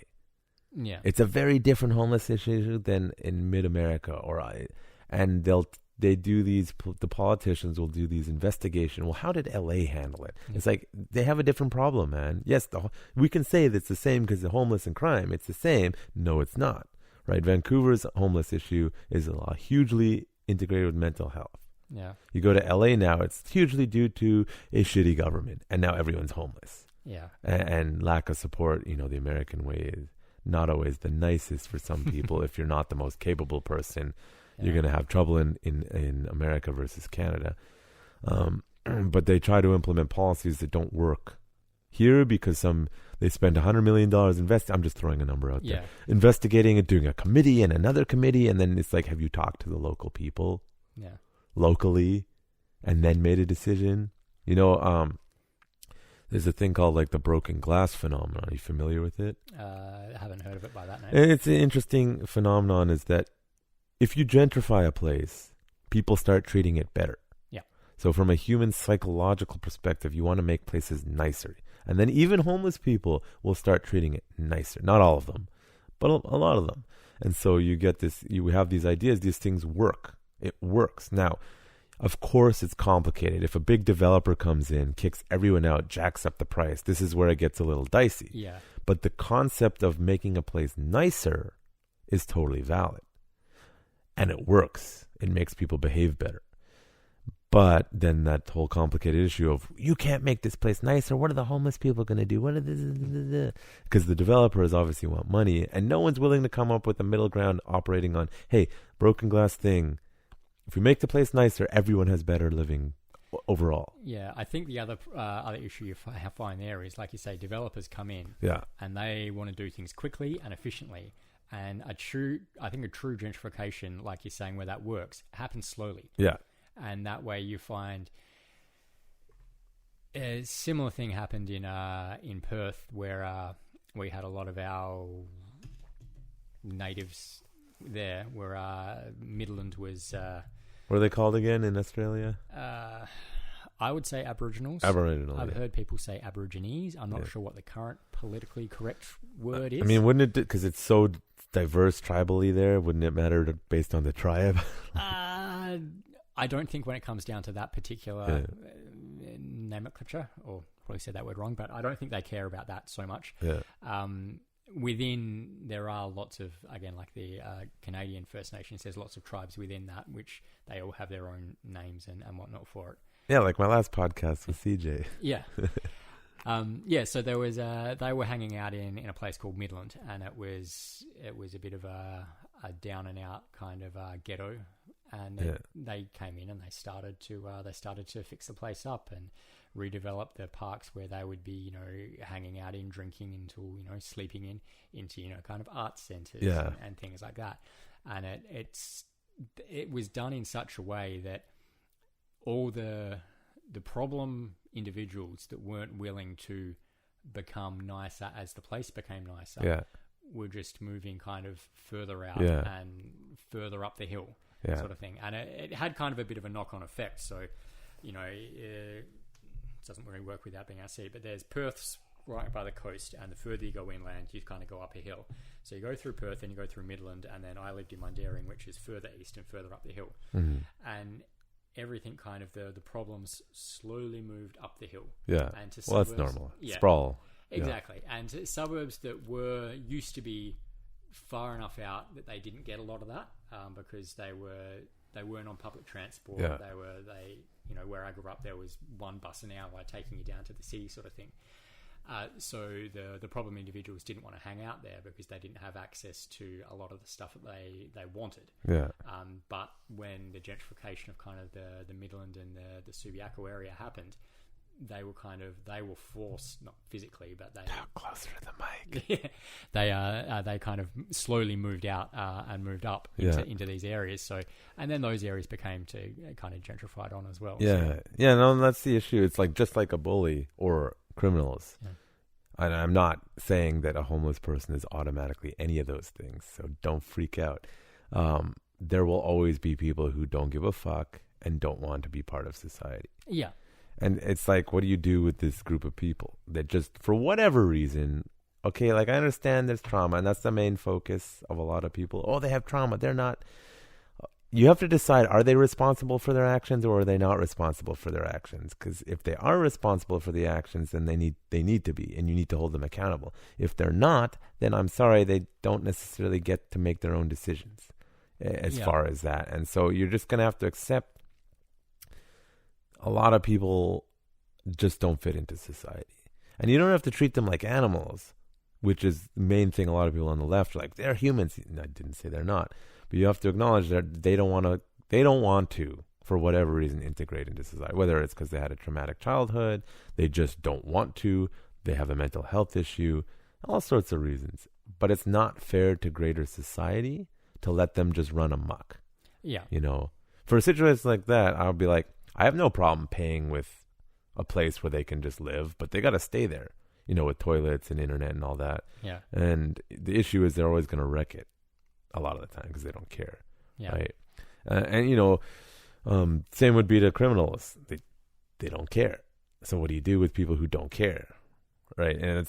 Yeah, it's a very different homeless issue than in mid-America, and they do these. The politicians will do these investigations. Well, how did LA handle it? Yeah. It's like they have a different problem, man. Yes, we can say that it's the same because the homeless and crime. It's the same. No, it's not. Right? Vancouver's homeless issue is hugely integrated with mental health. Yeah, you go to LA now; it's hugely due to a shitty government, and now everyone's homeless. Yeah, and lack of support. The American way is not always the nicest for some people. If you're not the most capable person, you're going to have trouble in America versus Canada. But they try to implement policies that don't work here because they spend $100 million I'm just throwing a number out there. Investigating it, doing a committee and another committee. And then it's like, have you talked to the local people locally and then made a decision? There's a thing called like the broken glass phenomenon. Are you familiar with it? I haven't heard of it by that name. It's an interesting phenomenon is that if you gentrify a place, people start treating it better. Yeah. So from a human psychological perspective, you want to make places nicer. And then even homeless people will start treating it nicer. Not all of them, but a lot of them. And so you have these ideas, these things work. It works. Now, of course, it's complicated. If a big developer comes in, kicks everyone out, jacks up the price, this is where it gets a little dicey. Yeah. But the concept of making a place nicer is totally valid. And it works. It makes people behave better. But then that whole complicated issue of, you can't make this place nicer. What are the homeless people going to do? Because the developers obviously want money, and no one's willing to come up with a middle ground operating on, hey, broken glass thing. If we make the place nicer, everyone has better living overall. Yeah, I think the other issue you find there is, like you say, developers come in and they want to do things quickly and efficiently. And I think a true gentrification, like you're saying, where that works, happens slowly. Yeah. And that way you find a similar thing happened in Perth, where we had a lot of our natives there, where Midland was... what are they called again in Australia? I would say Aboriginals. Aboriginal. I've heard people say Aborigines. I'm not sure what the current politically correct word is. I mean, wouldn't it, because it's so diverse tribally there, wouldn't it matter based on the tribe? I don't think when it comes down to that particular nomenclature, or probably said that word wrong, but I don't think they care about that so much. Yeah. Within, there are lots of, again, like the Canadian First Nations, there's lots of tribes within that, which they all have their own names and whatnot for it. Yeah, like my last podcast with CJ. Yeah. So there was they were hanging out in a place called Midland, and it was a bit of a down and out kind of ghetto, and they came in and they started to fix the place up and redevelop the parks where they would be, hanging out in, drinking until, sleeping into kind of art centers and things like that. And it was done in such a way that all the problem individuals that weren't willing to become nicer as the place became nicer were just moving kind of further out and further up the hill sort of thing. And it had kind of a bit of a knock-on effect. So, it doesn't really work without being out, but there's Perth's right by the coast, and the further you go inland, you kind of go up a hill. So you go through Perth, and you go through Midland, and then I lived in Mundaring, which is further east and further up the hill. Mm-hmm. And everything kind of the problems slowly moved up the hill. Yeah. And to suburbs, that's normal. Sprawl. Exactly. Yeah. And to suburbs that used to be far enough out that they didn't get a lot of that because they weren't on public transport. Yeah. Where I grew up, there was one bus an hour taking you down to the city sort of thing. So the problem individuals didn't want to hang out there because they didn't have access to a lot of the stuff that they wanted. Yeah. But when the gentrification of kind of the Midland and the Subiaco area happened, they were forced, not physically, but they closer to the mic. They kind of slowly moved out and moved up into these areas. So, and then those areas became to kind of gentrified on as well. Yeah, so. Yeah. No, that's the issue. It's like just like a bully or criminals. Yeah. And I'm not saying that a homeless person is automatically any of those things, so don't freak out. There will always be people who don't give a fuck and don't want to be part of society. Yeah. And it's like, what do you do with this group of people that just, for whatever reason, okay, like I understand there's trauma, and that's the main focus of a lot of people. Oh, they have trauma. They're not. You have to decide, are they responsible for their actions or are they not responsible for their actions? Because if they are responsible for the actions, then they need to be, and you need to hold them accountable. If they're not, then I'm sorry, they don't necessarily get to make their own decisions as far as that. And so you're just going to have to accept a lot of people just don't fit into society. And you don't have to treat them like animals, which is the main thing a lot of people on the left are like, they're humans. No, I didn't say they're not. But you have to acknowledge that they don't want to, for whatever reason, integrate into society. Whether it's because they had a traumatic childhood, they just don't want to, they have a mental health issue, all sorts of reasons. But it's not fair to greater society to let them just run amok. Yeah. For a situation like that, I'll be like, I have no problem paying with a place where they can just live, but they got to stay there, with toilets and internet and all that. Yeah. And the issue is they're always going to wreck it a lot of the time because they don't care. Yeah. Right. Same would be to criminals. They don't care. So what do you do with people who don't care? Right. And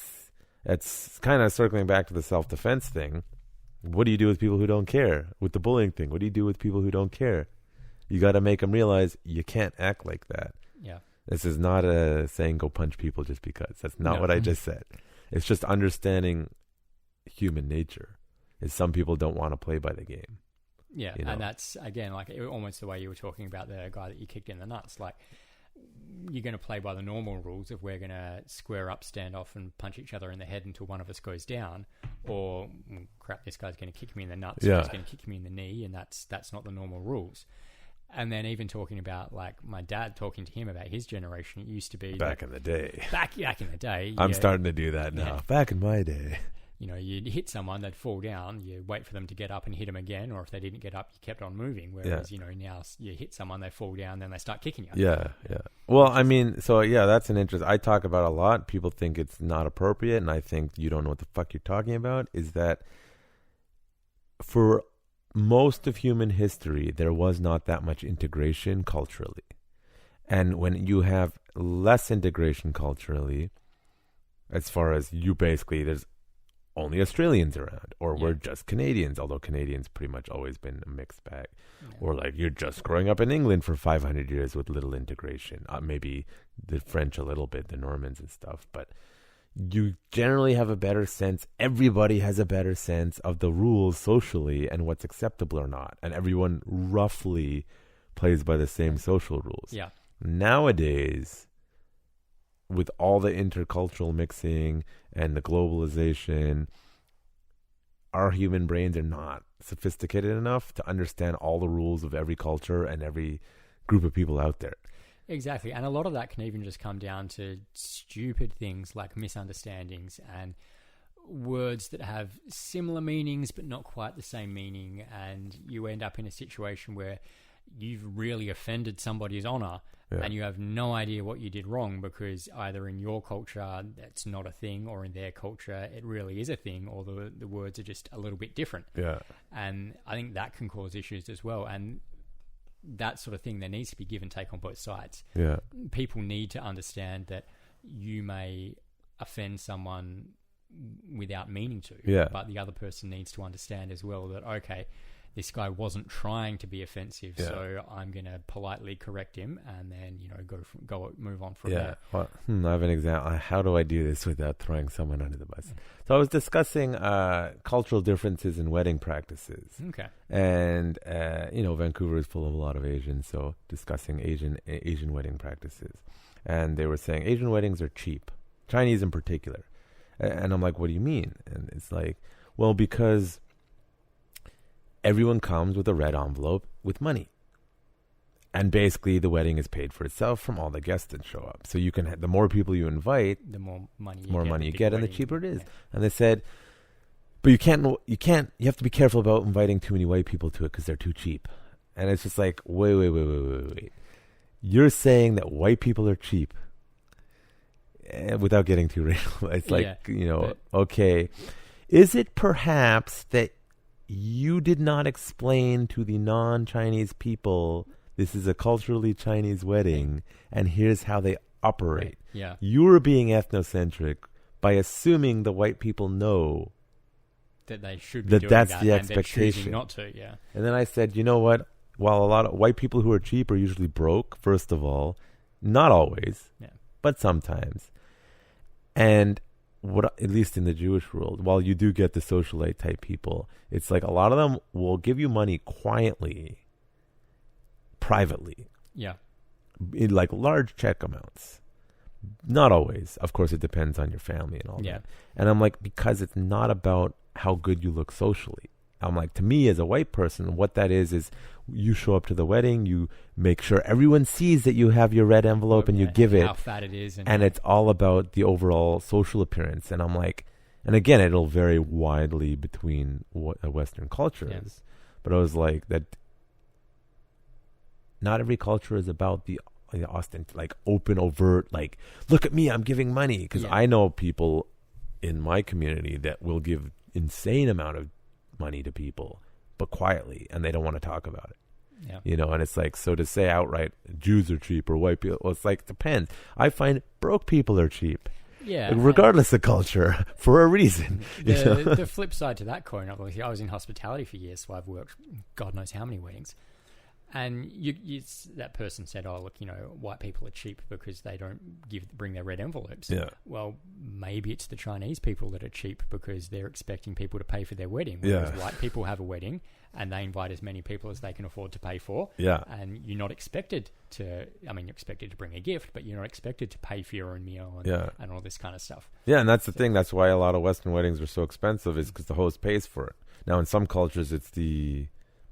it's kind of circling back to the self-defense thing. What do you do with people who don't care? With the bullying thing, what do you do with people who don't care? You got to make them realize you can't act like that. Yeah. This is not a saying go punch people just because. That's not what I just said. It's just understanding human nature. Is some people don't want to play by the game. Yeah, and that's, again, like almost the way you were talking about the guy that you kicked in the nuts. Like, you're going to play by the normal rules of we're going to square up, stand off, and punch each other in the head until one of us goes down. Or, crap, this guy's going to kick me in the nuts, or he's going to kick me in the knee, and that's not the normal rules. And then even talking about, like, my dad talking to him about his generation, it used to be... Back in the day. Back in the day. I'm starting to do that now. Yeah. Back in my day. You know, you'd hit someone, they'd fall down, you wait for them to get up and hit them again, or if they didn't get up, you kept on moving. Whereas, you know, now you hit someone, they fall down, then they start kicking you. Yeah. Well, I mean, so yeah, that's an interest. I talk about a lot. People think it's not appropriate, and I think you don't know what the fuck you're talking about, is that for most of human history, there was not that much integration culturally. And when you have less integration culturally, as far as you basically, there's only Australians around, or we're just Canadians, although Canadians pretty much always been a mixed bag. Yeah. Or like you're just growing up in England for 500 years with little integration. Maybe the French a little bit, the Normans and stuff, but you generally have a better sense. Everybody has a better sense of the rules socially and what's acceptable or not. And everyone roughly plays by the same social rules. Yeah. Nowadays, with all the intercultural mixing and the globalization, our human brains are not sophisticated enough to understand all the rules of every culture and every group of people out there. Exactly. And a lot of that can even just come down to stupid things like misunderstandings and words that have similar meanings but not quite the same meaning. And you end up in a situation where you've really offended somebody's honor. Yeah. And you have no idea what you did wrong because either in your culture that's not a thing, or in their culture it really is a thing, or the words are just a little bit different. Yeah. And I think that can cause issues as well. And that sort of thing, there needs to be give and take on both sides. Yeah. People need to understand that you may offend someone without meaning to. Yeah. But the other person needs to understand as well that, okay, this guy wasn't trying to be offensive, so I'm going to politely correct him and then, you know, move on from there. Well, I have an example. How do I do this without throwing someone under the bus? So I was discussing cultural differences in wedding practices. Okay. And, you know, Vancouver is full of a lot of Asians, so discussing Asian wedding practices. And they were saying Asian weddings are cheap, Chinese in particular. And I'm like, what do you mean? And it's like, well, because everyone comes with a red envelope with money. And basically the wedding is paid for itself from all the guests that show up. So you can, the more people you invite, the more money you get and the cheaper it is. Yeah. And they said, but you have to be careful about inviting too many white people to it because they're too cheap. And it's just like, wait. You're saying that white people are cheap without getting too racial. It's like, okay. Is it perhaps that you did not explain to the non-Chinese people this is a culturally Chinese wedding and here's how they operate? Right. Yeah. You were being ethnocentric by assuming the white people know that they should be doing that's that, the and expectation. Not to, yeah. And then I said, you know what? While a lot of white people who are cheap are usually broke, first of all, not always, but sometimes. And at least in the Jewish world, while you do get the socialite type people, it's like a lot of them will give you money quietly, privately. Yeah. In like large check amounts. Not always. Of course, it depends on your family and all that. And I'm like, because it's not about how good you look socially. I'm like, to me as a white person, what that is you show up to the wedding, you make sure everyone sees that you have your red envelope and you give it. How fat it is. And it's all about the overall social appearance. And I'm like, and again, it'll vary widely between what a Western culture is. But I was like, that not every culture is about the like open, overt, like, look at me, I'm giving money. Because I know people in my community that will give insane amount of money to people, but quietly, and they don't want to talk about it. Yeah. You know, and it's like, so to say outright Jews are cheap or white people, well, it's like, depends. I find broke people are cheap. Yeah. Like, regardless of culture, for a reason. The flip side to that coin, obviously, I was in hospitality for years, so I've worked God knows how many weddings. And that person said, oh, look, you know, white people are cheap because they don't bring their red envelopes. Yeah. Well, maybe it's the Chinese people that are cheap because they're expecting people to pay for their wedding. Whereas white people have a wedding and they invite as many people as they can afford to pay for. Yeah. And you're not expected to, you're expected to bring a gift, but you're not expected to pay for your own meal and all this kind of stuff. Yeah, and that's the thing. That's why a lot of Western weddings are so expensive, is because the host pays for it. Now, in some cultures, it's the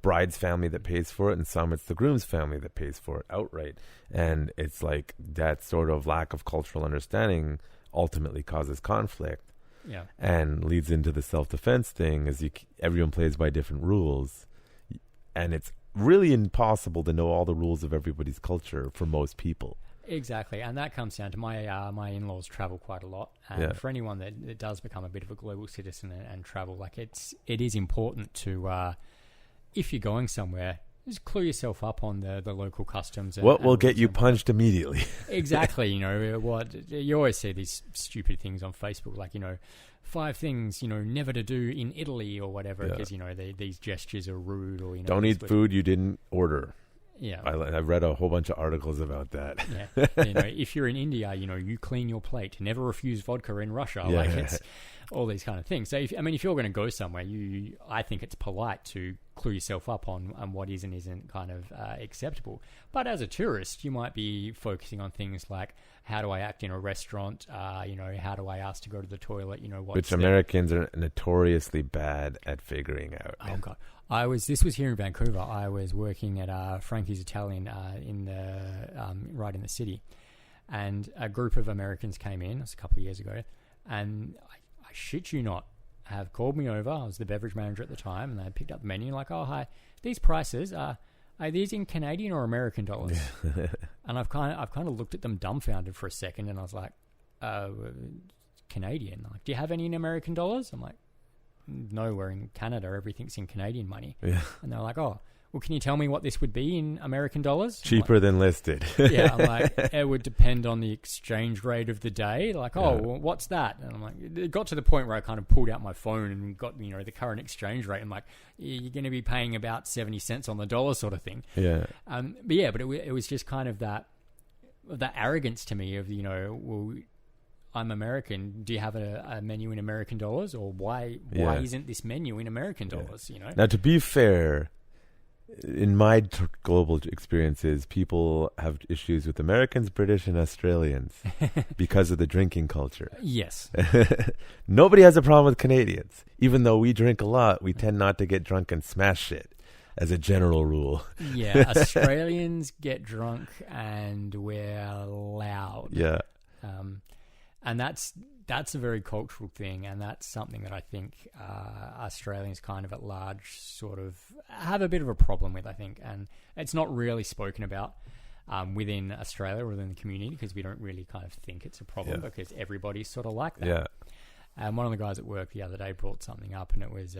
bride's family that pays for it, and some it's the groom's family that pays for it outright. And it's like that sort of lack of cultural understanding ultimately causes conflict. Yeah. And leads into the self-defense thing, is everyone plays by different rules, and it's really impossible to know all the rules of everybody's culture for most people. Exactly, and that comes down to my in-laws travel quite a lot, and for anyone that does become a bit of a global citizen and travel, like it is important to if you're going somewhere, just clue yourself up on the local customs. What will get you punched immediately? Exactly. What you always see these stupid things on Facebook, like 5 things never to do in Italy or whatever, because these gestures are rude, or don't eat food you didn't order. Yeah, I've read a whole bunch of articles about that. Yeah, if you're in India, you clean your plate. Never refuse vodka in Russia. Yeah. Like it's all these kind of things. So if you're going to go somewhere, I think it's polite to clue yourself up on what is and isn't kind of acceptable. But as a tourist, you might be focusing on things like, how do I act in a restaurant? How do I ask to go to the toilet? Which Americans are notoriously bad at figuring out. Oh God. This was here in Vancouver. I was working at Frankie's Italian right in the city, and a group of Americans came in. It was a couple of years ago, and I shit you not, have called me over. I was the beverage manager at the time, and they picked up the menu like, "Oh hi, these prices are these in Canadian or American dollars?" And I've kind of looked at them dumbfounded for a second, and I was like, "Canadian? Like, do you have any in American dollars?" I'm like, "No, we're in Canada. Everything's in Canadian money." Yeah. And they're like, "Oh, well, can you tell me what this would be in American dollars?" Cheaper than listed. Yeah, I'm like, it would depend on the exchange rate of the day. Like, well, what's that? And I'm like, it got to the point where I kind of pulled out my phone and got, the current exchange rate. I'm like, you're going to be paying about 70 cents on the dollar sort of thing. Yeah. But it was just kind of that arrogance to me of, well, I'm American. Do you have a menu in American dollars, or why isn't this menu in American dollars? Now, to be fair, in my global experiences, people have issues with Americans, British, and Australians because of the drinking culture. Yes. Nobody has a problem with Canadians. Even though we drink a lot, we tend not to get drunk and smash shit, as a general rule. Yeah, Australians get drunk and we're loud. Yeah. And that's a very cultural thing, and that's something that I think Australians kind of at large sort of have a bit of a problem with, I think. And it's not really spoken about within Australia, within the community, because we don't really kind of think it's a problem, because everybody's sort of like that. Yeah. And one of the guys at work the other day brought something up, and it was,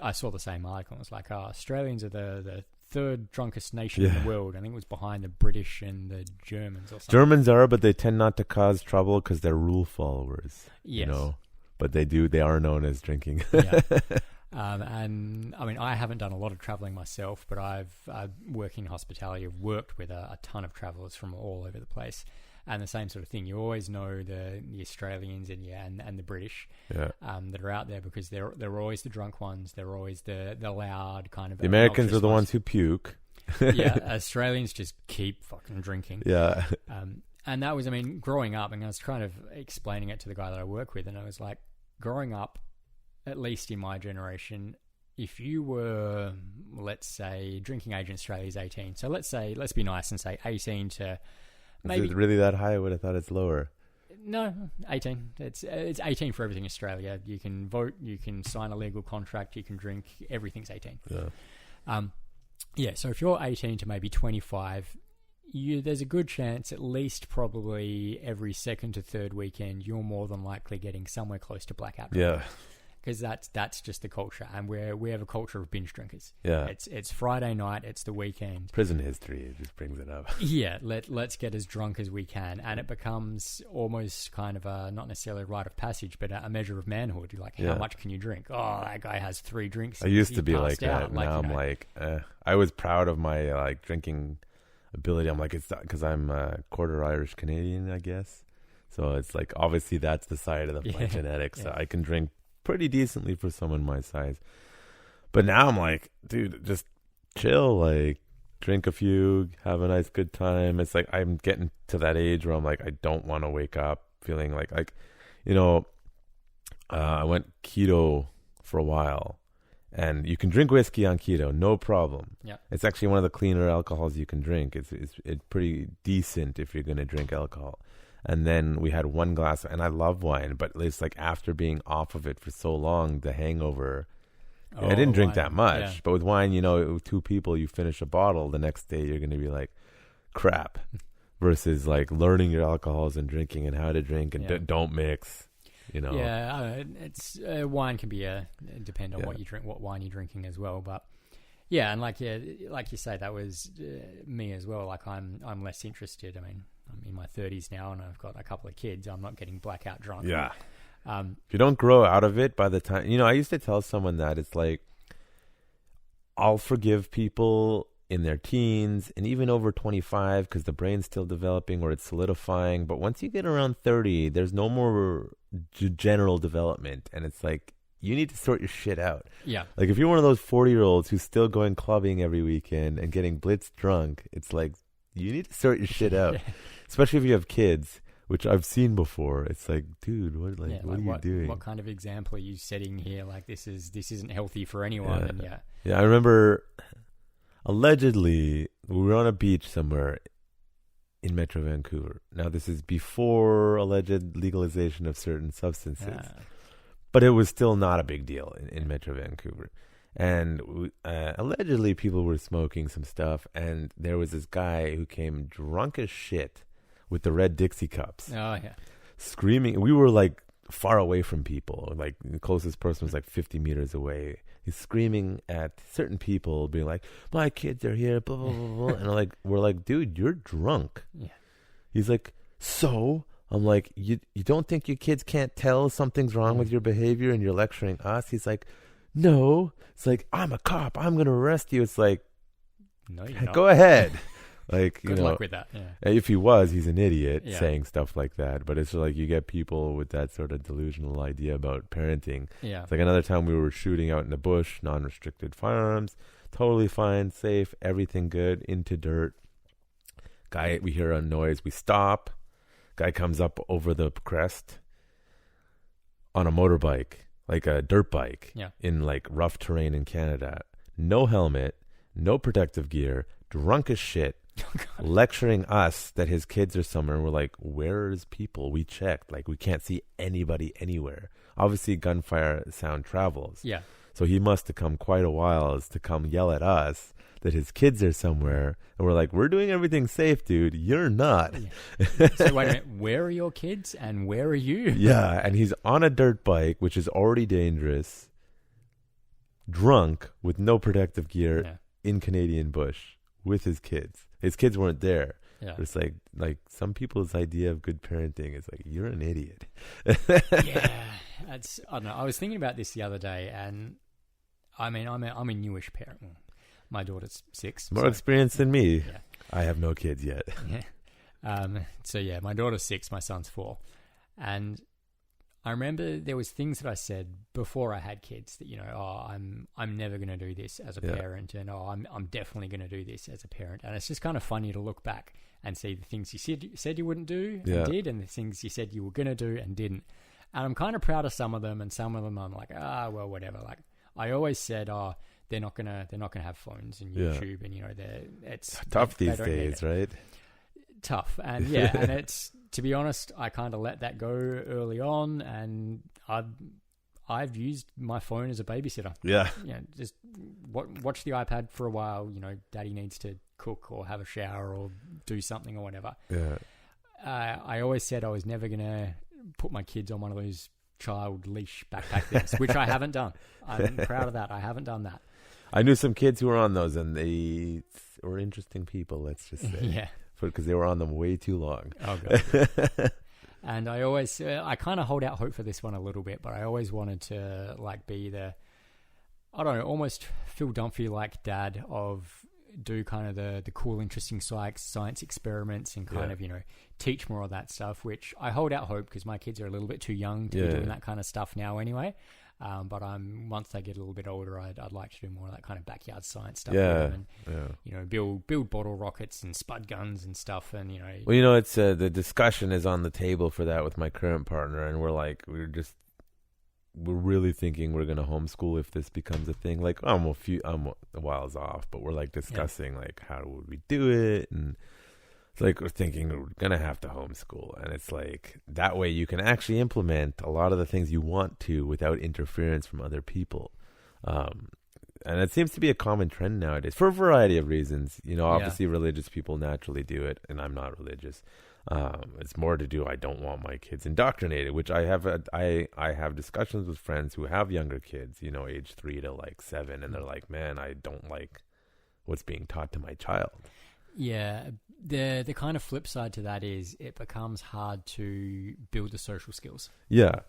I saw the same article, and it was like, Australians are the third drunkest nation in the world. I think it was behind the British and the Germans or something. Germans are, but they tend not to cause trouble because they're rule followers. Yes. But they are known as drinking. Yeah. And I haven't done a lot of traveling myself, but I've working in hospitality. I've worked with a ton of travelers from all over the place. And the same sort of thing. You always know the Australians and the British that are out there, because they're always the drunk ones. They're always the loud kind of. The Americans are the ones who puke. Yeah, Australians just keep fucking drinking. Yeah. And that was, growing up, and I was kind of explaining it to the guy that I work with, and I was like, growing up, at least in my generation, if you were, let's say, drinking age in Australia is 18. So let's be nice and say 18 to. Maybe. Is it really that high? I would have thought it's lower. No, 18. It's 18 for everything in Australia. You can vote, you can sign a legal contract, you can drink. Everything's 18. Yeah. So if you're 18 to maybe 25, there's a good chance, at least probably every second to third weekend, you're more than likely getting somewhere close to blackout drunk. Yeah. Because that's just the culture, and we have a culture of binge drinkers. Yeah, it's Friday night, it's the weekend. Prison history just brings it up. Yeah, let's get as drunk as we can, and it becomes almost kind of a, not necessarily a rite of passage, but a measure of manhood. You're like, how much can you drink? Oh, that guy has 3 drinks. I used to be like that. Now I'm like, I was proud of my drinking ability. I'm like, it's not because I'm quarter Irish Canadian, I guess. So it's like, obviously that's the side of my genetics. I can drink pretty decently for someone my size. But now I'm like, dude, just chill, like drink a few, have a nice good time. It's like I'm getting to that age where I'm like, I don't want to wake up feeling like I went keto for a while, And you can drink whiskey on keto, no problem. Yeah. It's actually one of the cleaner alcohols you can drink. It's pretty decent if you're going to drink alcohol. And then we had one glass, and I love wine, but it's like after being off of it for so long, the hangover. I didn't drink that much, but with wine, with two people, you finish a bottle. The next day, you're going to be like, crap. Versus like learning your alcohols and drinking and how to drink and don't mix. Yeah, it's wine can be depend on what you drink, what wine you're drinking as well. But yeah, and like you say, that was me as well. Like I'm less interested. I mean, I'm in my 30s now, and I've got a couple of kids. I'm not getting blackout drunk. Yeah. If you don't grow out of it by the time, I used to tell someone that it's like, I'll forgive people in their teens and even over 25 because the brain's still developing or it's solidifying. But once you get around 30, there's no more general development. And it's like, you need to sort your shit out. Yeah. Like if you're one of those 40-year-olds who's still going clubbing every weekend and getting blitz drunk, it's like, you need to sort your shit out. Especially if you have kids, which I've seen before. It's like, dude, what are you doing? What kind of example are you setting here? Like this isn't healthy for anyone. Yeah. And I remember allegedly we were on a beach somewhere in Metro Vancouver. Now this is before alleged legalization of certain substances, but it was still not a big deal in Metro Vancouver. And allegedly people were smoking some stuff, and there was this guy who came drunk as shit with the red Dixie cups. Oh, yeah. Screaming. We were like far away from people. Like the closest person was like 50 meters away. He's screaming at certain people, being like, my kids are here, blah, blah, blah, blah. And we're like, dude, you're drunk. Yeah. He's like, so? I'm like, you don't think your kids can't tell something's wrong with your behavior and you're lecturing us? He's like, no. It's like, I'm a cop. I'm going to arrest you. It's like, no, you're not. Go ahead. Like, good luck with that. Yeah. If he was, he's an idiot saying stuff like that. But it's like you get people with that sort of delusional idea about parenting. Yeah. It's like another time we were shooting out in the bush, non-restricted firearms, totally fine, safe, everything good, into dirt. Guy, we hear a noise, we stop. Guy comes up over the crest on a motorbike, like a dirt bike, in like rough terrain in Canada. No helmet, no protective gear, drunk as shit. Lecturing us that his kids are somewhere, and we're like, where's people? We checked, like we can't see anybody anywhere. Obviously gunfire sound travels, so he must have come quite a while to come yell at us that his kids are somewhere, and we're like, we're doing everything safe, dude, you're not. So wait a minute, where are your kids and where are you? And he's on a dirt bike, which is already dangerous, drunk with no protective gear in Canadian bush with his kids. His kids weren't there. Yeah. It's like some people's idea of good parenting is like, you're an idiot. I don't know. I was thinking about this the other day, and I mean, I'm a newish parent. My daughter's 6. More experience than me. Yeah. I have no kids yet. My daughter's 6, my son's 4. And I remember there was things that I said before I had kids that, I'm never going to do this as a parent, and I'm definitely going to do this as a parent. And it's just kind of funny to look back and see the things you said you wouldn't do and did, and the things you said you were going to do and didn't. And I'm kind of proud of some of them, and some of them I'm like, well, whatever. Like I always said, they're not gonna have phones and YouTube, and it's tough these days, right? Tough, and and it's, to be honest, I kind of let that go early on, and I've used my phone as a babysitter. Just watch the iPad for a while. Daddy needs to cook or have a shower or do something or whatever. I always said I was never gonna put my kids on one of those child leash backpack things, which I haven't done. I'm proud of that. I haven't done that. I knew some kids who were on those, and they were interesting people, let's just say. Because they were on them way too long. Oh, God. And I always, I kind of hold out hope for this one a little bit, but I always wanted to be the, I don't know, almost Phil Dunphy-like dad of do kind of the cool, interesting science experiments and kind of, teach more of that stuff, which I hold out hope because my kids are a little bit too young to be doing that kind of stuff now anyway. But once they get a little bit older, I'd like to do more of that kind of backyard science stuff. And, build bottle rockets and spud guns and stuff. And well, it's the discussion is on the table for that with my current partner, and we're just we're really thinking we're gonna homeschool if this becomes a thing. Like I'm a whiles off, but we're like discussing like how would we do it, and it's like we're thinking we're gonna have to homeschool, and it's like that way you can actually implement a lot of the things you want to without interference from other people. And it seems to be a common trend nowadays for a variety of reasons. You know, obviously religious people naturally do it, and I'm not religious. It's more to do, I don't want my kids indoctrinated, which I have discussions with friends who have younger kids, you know, age 3 to like 7, and they're like, man, I don't like what's being taught to my child. Yeah, the kind of flip side to that is it becomes hard to build the social skills. Yeah,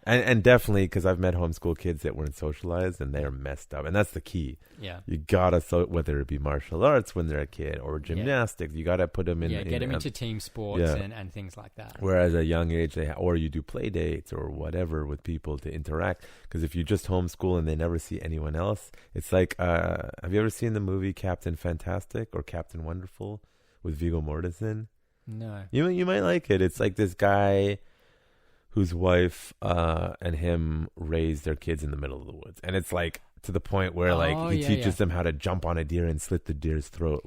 and definitely because I've met homeschool kids that weren't socialized and they're messed up, and that's the key. Yeah, you gotta whether it be martial arts when they're a kid or gymnastics, you gotta put them in. Yeah, get them into team sports and things like that. Whereas at a young age, or you do play dates or whatever with people to interact. Because if you just homeschool and they never see anyone else, it's like, have you ever seen the movie Captain Fantastic or Captain Wonderful with Viggo Mortensen? No. You might like it. It's like this guy whose wife and him raised their kids in the middle of the woods, and it's like to the point where he teaches them how to jump on a deer and slit the deer's throat,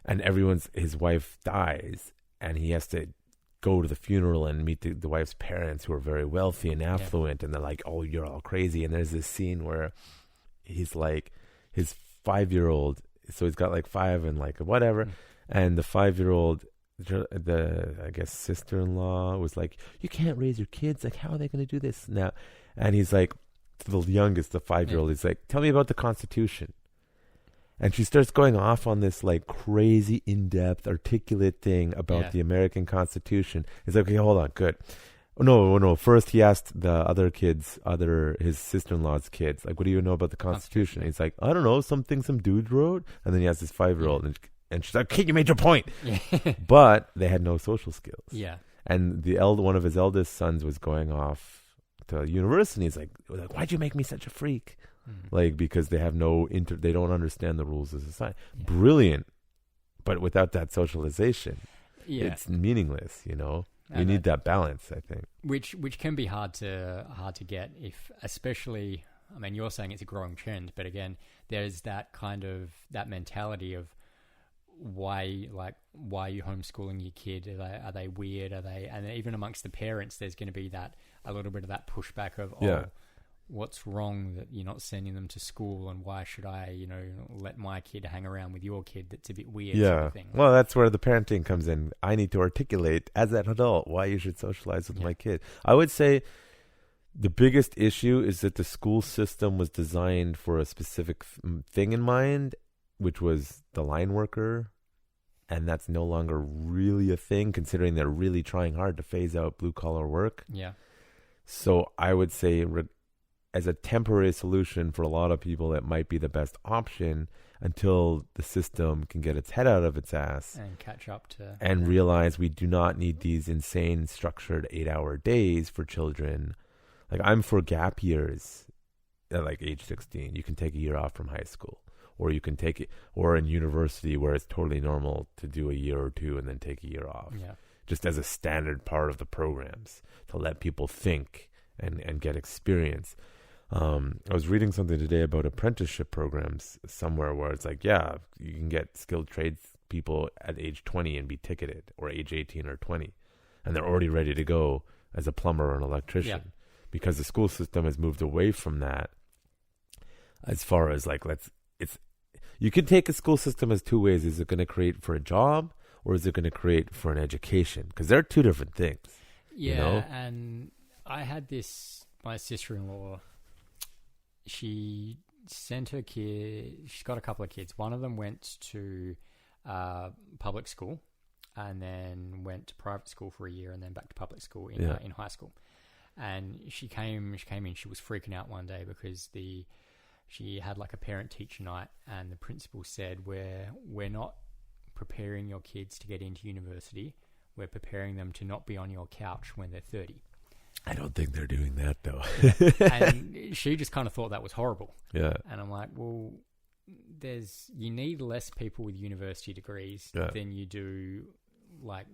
and his wife dies, and he has to go to the funeral and meet the wife's parents, who are very wealthy and affluent, and they're like, oh, you're all crazy. And there's this scene where he's like, his 5-year-old, so he's got like 5 and like whatever, and the 5-year-old, I guess sister-in-law was like, you can't raise your kids, like how are they going to do this now? And he's like, to the youngest, the 5-year-old, he's like, tell me about the Constitution. And she starts going off on this like crazy in-depth articulate thing about the American Constitution. He's like, okay, hold on, good. No. First he asked the other kids, his sister-in-law's kids, like, what do you know about the Constitution? He's like, I don't know, something some dude wrote. And then he asked his 5-year-old, and she's like, okay, you made your point. But they had no social skills. Yeah. And one of his eldest sons was going off to university. He's like, why'd you make me such a freak? Like, because they have they don't understand the rules of society. Yeah. Brilliant. But without that socialization, it's meaningless, you know? You need that balance, I think. Which can be hard to get, if especially, I mean, you're saying it's a growing trend, but again, there's that kind of, that mentality of why are you homeschooling your kid? Are they weird? And even amongst the parents, there's going to be a little bit of that pushback of, what's wrong that you're not sending them to school, and why should I, let my kid hang around with your kid that's a bit weird? Yeah. Sort of thing. Well, that's where the parenting comes in. I need to articulate as an adult why you should socialize with my kid. I would say the biggest issue is that the school system was designed for a specific thing in mind, which was the line worker. And that's no longer really a thing, considering they're really trying hard to phase out blue collar work. Yeah. So I would say, as a temporary solution for a lot of people, it might be the best option until the system can get its head out of its ass and catch up to and realize we do not need these insane structured 8-hour days for children. Like, I'm for gap years at like age 16. You can take a year off from high school, or you can take it, or in university where it's totally normal to do a year or two and then take a year off. Yeah. Just as a standard part of the programs to let people think and get experience. I was reading something today about apprenticeship programs somewhere where it's like, you can get skilled trades people at age 20 and be ticketed, or age 18 or 20, and they're already ready to go as a plumber or an electrician, because the school system has moved away from that. As far as like, you can take a school system as two ways. Is it going to create for a job, or is it going to create for an education? Because they're two different things. Yeah, you know? And I had my sister-in-law, she sent her kid, she's got a couple of kids. One of them went to public school, and then went to private school for a year, and then back to public school in high school. And she came in, she was freaking out one day because she had like a parent-teacher night, and the principal said, we're not preparing your kids to get into university, we're preparing them to not be on your couch when they're 30. I don't think they're doing that, though. And she just kind of thought that was horrible. Yeah. And I'm like, well, you need less people with university degrees than you do like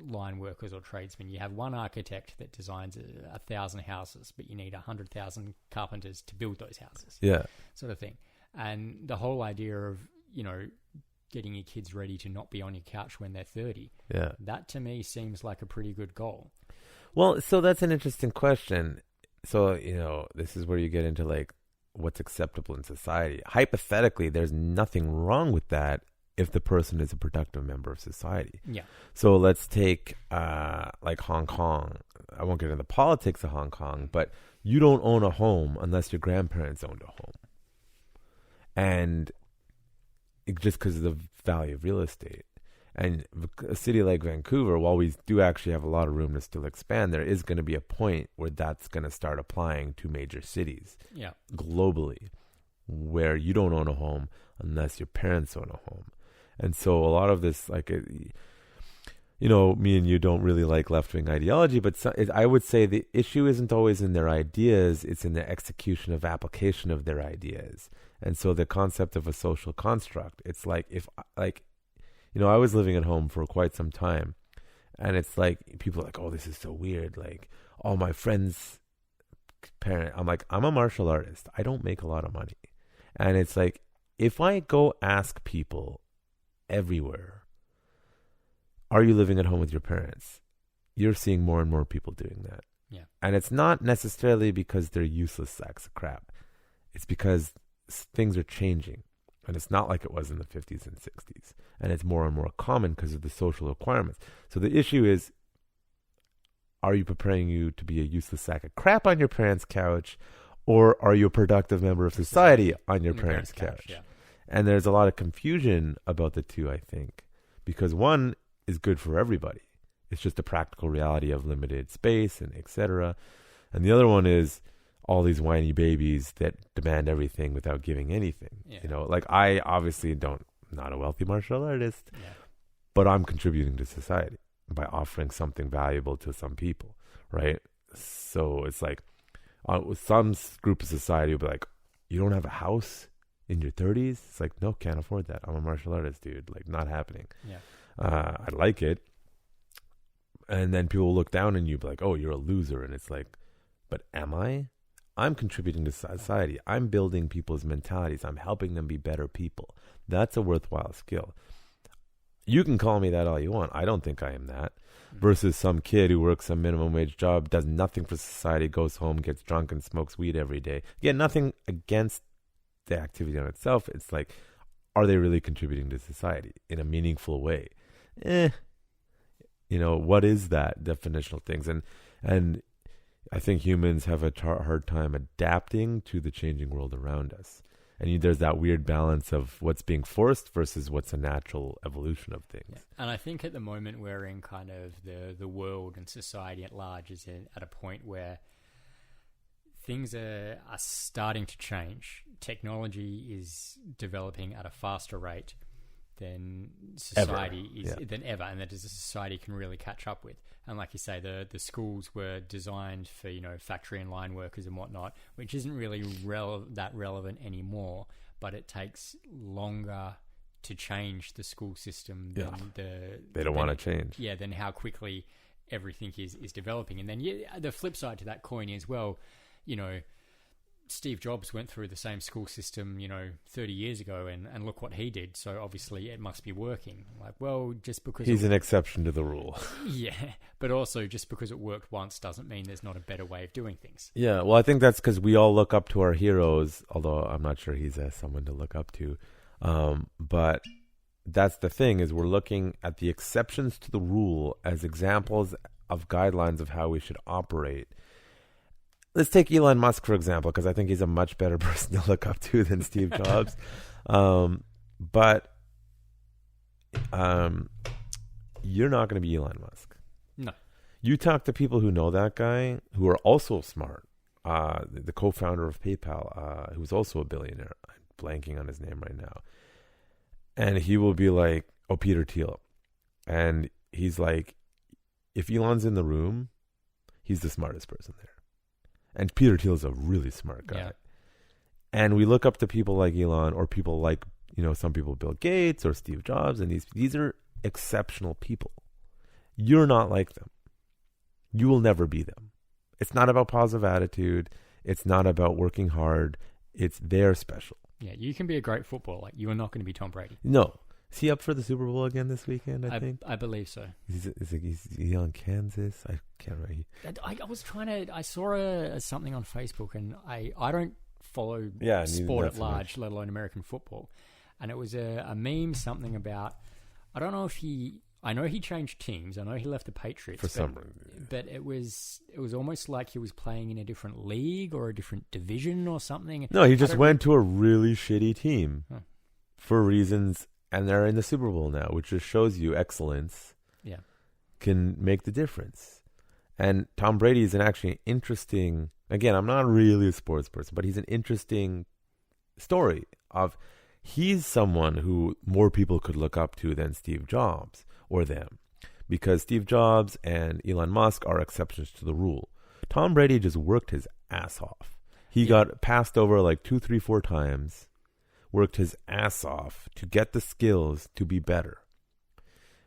line workers or tradesmen. You have one architect that designs 1,000 houses, but you need 100,000 carpenters to build those houses. Yeah. Sort of thing. And the whole idea of, getting your kids ready to not be on your couch when they're 30. Yeah. That to me seems like a pretty good goal. Well, so that's an interesting question. So, this is where you get into like what's acceptable in society. Hypothetically, there's nothing wrong with that if the person is a productive member of society. Yeah. So let's take like Hong Kong. I won't get into the politics of Hong Kong, but you don't own a home unless your grandparents owned a home. And just because of the value of real estate. And a city like Vancouver, while we do actually have a lot of room to still expand, there is going to be a point where that's going to start applying to major cities globally, where you don't own a home unless your parents own a home. And so a lot of this, like, me and you don't really like left-wing ideology, but I would say the issue isn't always in their ideas, it's in the execution of application of their ideas. And so the concept of a social construct, it's like I was living at home for quite some time, and it's like people are like, oh, this is so weird. Like all my friends' parents, I'm like, I'm a martial artist. I don't make a lot of money. And it's like, if I go ask people everywhere, are you living at home with your parents? You're seeing more and more people doing that. Yeah. And it's not necessarily because they're useless sacks of crap. It's because things are changing. And it's not like it was in the 50s and 60s. And it's more and more common because of the social requirements. So the issue is, are you preparing you to be a useless sack of crap on your parents' couch? Or are you a productive member of society on your parents' couch? Yeah. And there's a lot of confusion about the two, I think. Because one is good for everybody. It's just a practical reality of limited space and etc. And the other one is all these whiny babies that demand everything without giving anything. Yeah. Like I obviously not a wealthy martial artist, but I'm contributing to society by offering something valuable to some people, right? So it's like some group of society will be like, you don't have a house in your 30s? It's like, no, can't afford that. I'm a martial artist, dude. Like, not happening. Yeah. I like it. And then people will look down on you, be like, oh, you're a loser. And it's like, but am I? I'm contributing to society. I'm building people's mentalities. I'm helping them be better people. That's a worthwhile skill. You can call me that all you want. I don't think I am that. Versus some kid who works a minimum wage job, does nothing for society, goes home, gets drunk, and smokes weed every day. Again, nothing against the activity on itself. It's like, are they really contributing to society in a meaningful way? What is that definitional things? And I think humans have a hard time adapting to the changing world around us. And there's that weird balance of what's being forced versus what's a natural evolution of things. Yeah. And I think at the moment we're in kind of the world and society at large is at a point where things are starting to change. Technology is developing at a faster rate than society than ever, and that a society can really catch up with. And like you say, the schools were designed for factory and line workers and whatnot, which isn't really that relevant anymore. But it takes longer to change the school system than they don't want to change. Yeah, than how quickly everything is developing. And then the flip side to that coin is, well, Steve Jobs went through the same school system, 30 years ago, and look what he did. So obviously it must be working. Like, well, just because he's an exception to the rule. Yeah, but also just because it worked once doesn't mean there's not a better way of doing things. Yeah, well, I think that's because we all look up to our heroes, although I'm not sure he's someone to look up to. But that's the thing, is we're looking at the exceptions to the rule as examples of guidelines of how we should operate. Let's take Elon Musk, for example, because I think he's a much better person to look up to than Steve Jobs. But you're not going to be Elon Musk. No. You talk to people who know that guy, who are also smart. The co-founder of PayPal, who's also a billionaire. I'm blanking on his name right now. And he will be like, oh, Peter Thiel. And he's like, if Elon's in the room, he's the smartest person there. And Peter Thiel is a really smart guy. Yeah. And we look up to people like Elon, or people like, some people, Bill Gates or Steve Jobs, and these are exceptional people. You're not like them. You will never be them. It's not about positive attitude. It's not about working hard. It's they're special. Yeah, you can be a great footballer. You are not going to be Tom Brady. No. Is he up for the Super Bowl again this weekend, I think? I believe so. Is he on Kansas? I can't remember. I was trying to... I saw something on Facebook, and I don't follow Yeah, sport at large, let alone American football. And it was a meme, something about... I don't know if he... I know he changed teams. I know he left the Patriots. For some reason. But it was almost like he was playing in a different league or a different division or something. No, he just went to a really shitty team for reasons, and they're in the Super Bowl now, which just shows you excellence can make the difference. And Tom Brady is an actually interesting, again, I'm not really a sports person, but he's an interesting story of he's someone who more people could look up to than Steve Jobs or them, because Steve Jobs and Elon Musk are exceptions to the rule. Tom Brady just worked his ass off. He got passed over like 2, 3, 4 times, worked his ass off to get the skills to be better.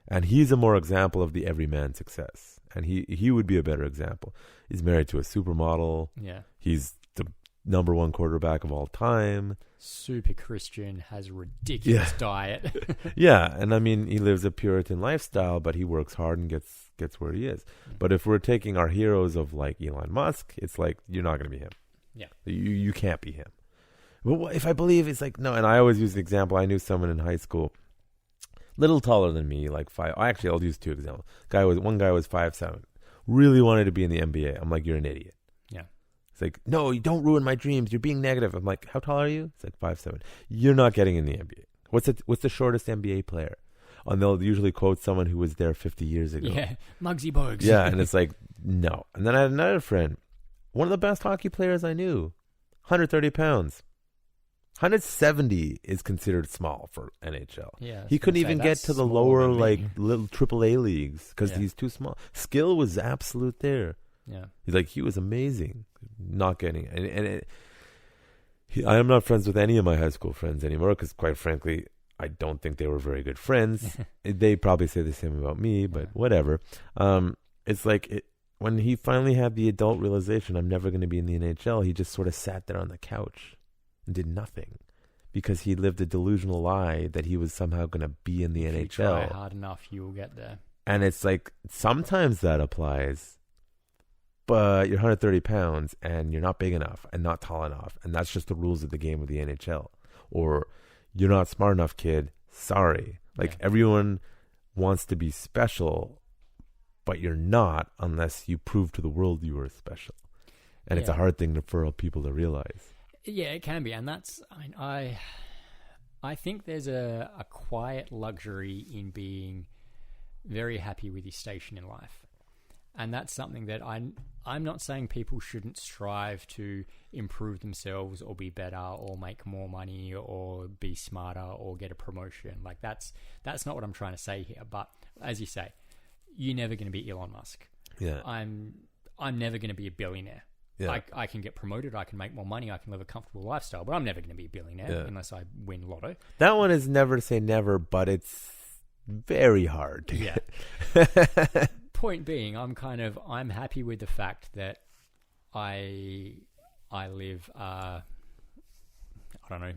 And he's a more example of the everyman success. And he would be a better example. He's married to a supermodel. Yeah. He's the number 1 quarterback of all time. Super Christian, has a ridiculous diet. Yeah, and I mean, he lives a Puritan lifestyle, but he works hard and gets where he is. But if we're taking our heroes of like Elon Musk, it's like, you're not going to be him. Yeah. You can't be him. But if I believe, it's like, no, and I always use the example, I knew someone in high school, little taller than me, like 5. Actually, I'll use 2 examples. One guy was 5'7", really wanted to be in the NBA. I'm like, you're an idiot. Yeah. It's like, no, you don't ruin my dreams. You're being negative. I'm like, how tall are you? It's like 5'7". You're not getting in the NBA. What's the shortest NBA player? And they'll usually quote someone who was there 50 years ago. Yeah, Muggsy Bogues. Yeah, and it's like, no. And then I had another friend, one of the best hockey players I knew, 130 pounds. 170 is considered small for NHL. Yeah, he couldn't even get to the lower, like, little AAA leagues because he's too small. Skill was absolute there. Yeah. He was amazing. Not getting I am not friends with any of my high school friends anymore because, quite frankly, I don't think they were very good friends. They probably say the same about me, but whatever. It's like when he finally had the adult realization, I'm never going to be in the NHL, he just sort of sat there on the couch and did nothing because he lived a delusional lie that he was somehow going to be in the NHL. If you try hard enough, you will get there. And it's like, sometimes that applies, but you're 130 pounds and you're not big enough and not tall enough. And that's just the rules of the game of the NHL. Or you're not smart enough, kid. Sorry. Everyone wants to be special, but you're not unless you prove to the world you are special. And it's a hard thing for people to realize. Yeah, it can be. And that's, I think there's a quiet luxury in being very happy with your station in life. And that's something that I'm not saying people shouldn't strive to improve themselves or be better or make more money or be smarter or get a promotion. Like that's not what I'm trying to say here. But as you say, you're never going to be Elon Musk. Yeah. I'm never going to be a billionaire. Yeah. I can get promoted, I can make more money, I can live a comfortable lifestyle, but I'm never going to be a billionaire unless I win lotto. That one is never to say never, but it's very hard to get. Point being, I'm happy with the fact that I live I don't know,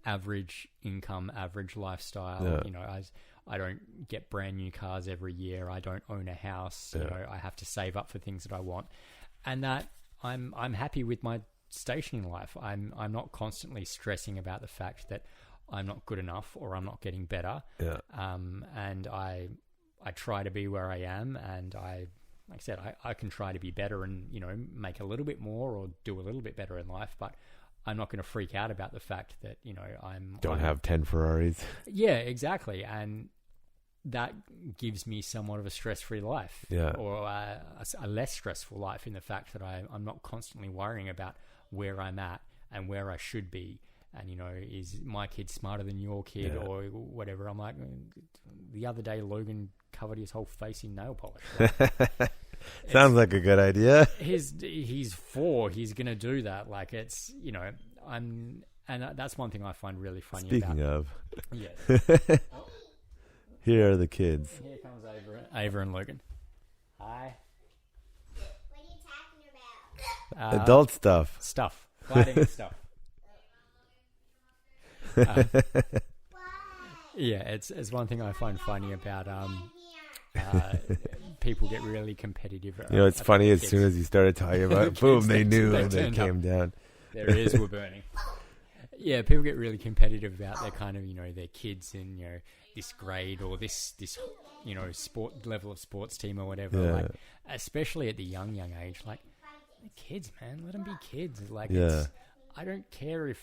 average income, average lifestyle. Yeah. You know, I don't get brand new cars every year. I don't own a house. Yeah. You know, I have to save up for things that I want, and that I'm happy with my station in life. I'm not constantly stressing about the fact that I'm not good enough or I'm not getting better. Yeah. And I try to be where I am, and like I said, I can try to be better and, you know, make a little bit more or do a little bit better in life, but I'm not going to freak out about the fact that, you know, I'm have 10 Ferraris. Yeah, exactly. And that gives me somewhat of a stress-free life, or a less stressful life, in the fact that I'm not constantly worrying about where I'm at and where I should be. And, you know, is my kid smarter than your kid or whatever? I'm like, the other day, Logan covered his whole face in nail polish. Right? Sounds like a good idea. He's 4. He's going to do that. Like, it's, you know, and that's one thing I find really funny. Speaking about. Yes. Here are the kids. Here comes Ava and Logan. Hi. What are you talking about? Adult stuff. Stuff. Fighting stuff. Yeah, it's one thing I find funny about people get really competitive. You know, it's funny, as soon as you started talking about it, boom, they knew and they came down. Their ears were burning. Yeah, people get really competitive about their kind of, their kids in, this grade or this sport level of sports team or whatever. Yeah. Like, especially at the young age, like, they're kids, man, let them be kids. Like, Yeah. I don't care if,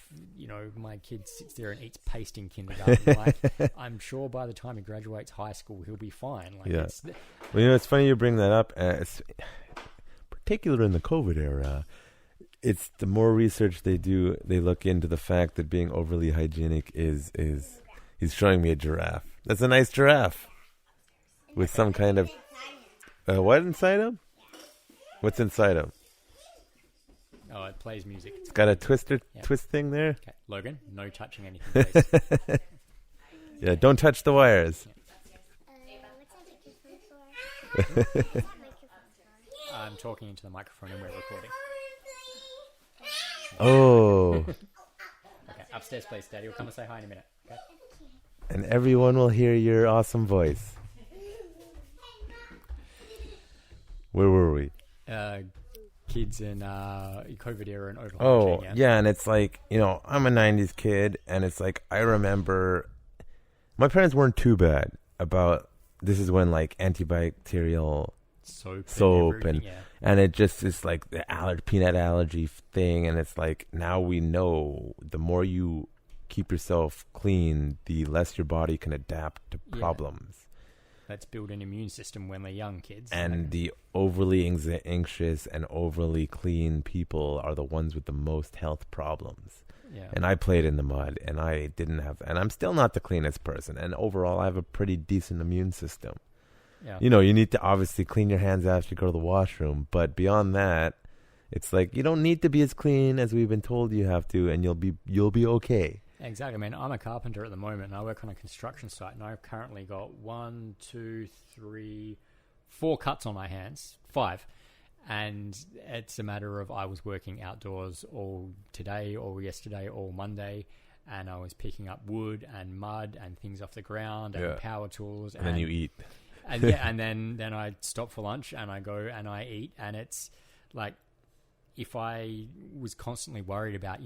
my kid sits there and eats paste in kindergarten. Like, I'm sure by the time he graduates high school, he'll be fine. Like, Yeah. Well, it's funny you bring that up. It's particular in the COVID era. It's the more research they do, they look into the fact that being overly hygienic is he's showing me a giraffe. That's a nice giraffe with some kind of what inside him? What's inside him? Oh, it plays music. It's got a twist thing there. Okay, Logan, no touching anything, please. Yeah, don't touch the wires. What's that microphone for? I'm talking into the microphone and we're recording. Oh, Okay, upstairs, please. Daddy will come and say hi in a minute. Okay. and everyone will hear your awesome voice. Where were we? Kids in COVID era and over. Oh, yeah, and it's like, I'm a 90s kid, and it's like, I remember my parents weren't too bad about, this is when, like, antibacterial soap and it just is like the peanut allergy thing, and it's like, now we know the more you keep yourself clean, the less your body can adapt to problems. Let's build an immune system when they're young kids. And the overly anxious and overly clean people are the ones with the most health problems. Yeah. And I played in the mud, and and I'm still not the cleanest person, and overall I have a pretty decent immune system. Yeah. You need to obviously clean your hands after you go to the washroom, but beyond that, it's like you don't need to be as clean as we've been told you have to, and you'll be okay. Exactly. I mean, I'm a carpenter at the moment, and I work on a construction site, and I've currently got 4 cuts on my hands, 5, and it's a matter of I was working outdoors all today, all yesterday, all Monday, and I was picking up wood and mud and things off the ground and power tools, and then you eat. And and then I stop for lunch and I go and I eat, and it's like, if I was constantly worried about,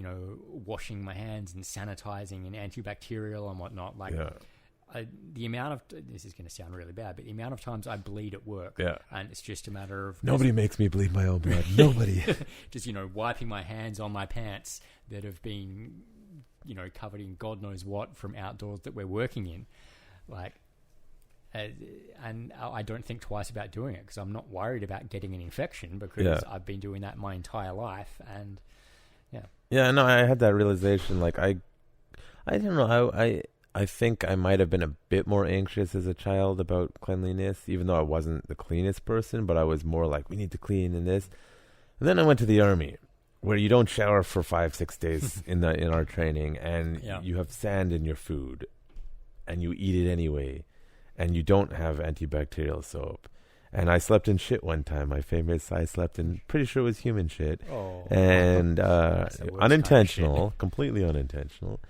washing my hands and sanitizing and antibacterial and whatnot, like the amount of, this is going to sound really bad, but the amount of times I bleed at work, and it's just a matter of nobody makes me bleed my own blood. Nobody. Just wiping my hands on my pants that have been covered in God knows what from outdoors that we're working in, like. And I don't think twice about doing it because I'm not worried about getting an infection because I've been doing that my entire life. And no, I had that realization. Like I don't know. I think I might have been a bit more anxious as a child about cleanliness, even though I wasn't the cleanest person. But I was more like, we need to clean in this. And then I went to the army, where you don't shower for 5-6 days in our training, and you have sand in your food, and you eat it anyway. And you don't have antibacterial soap. And I slept in shit one time. I slept in, pretty sure it was human shit. Oh. And unintentional, completely unintentional.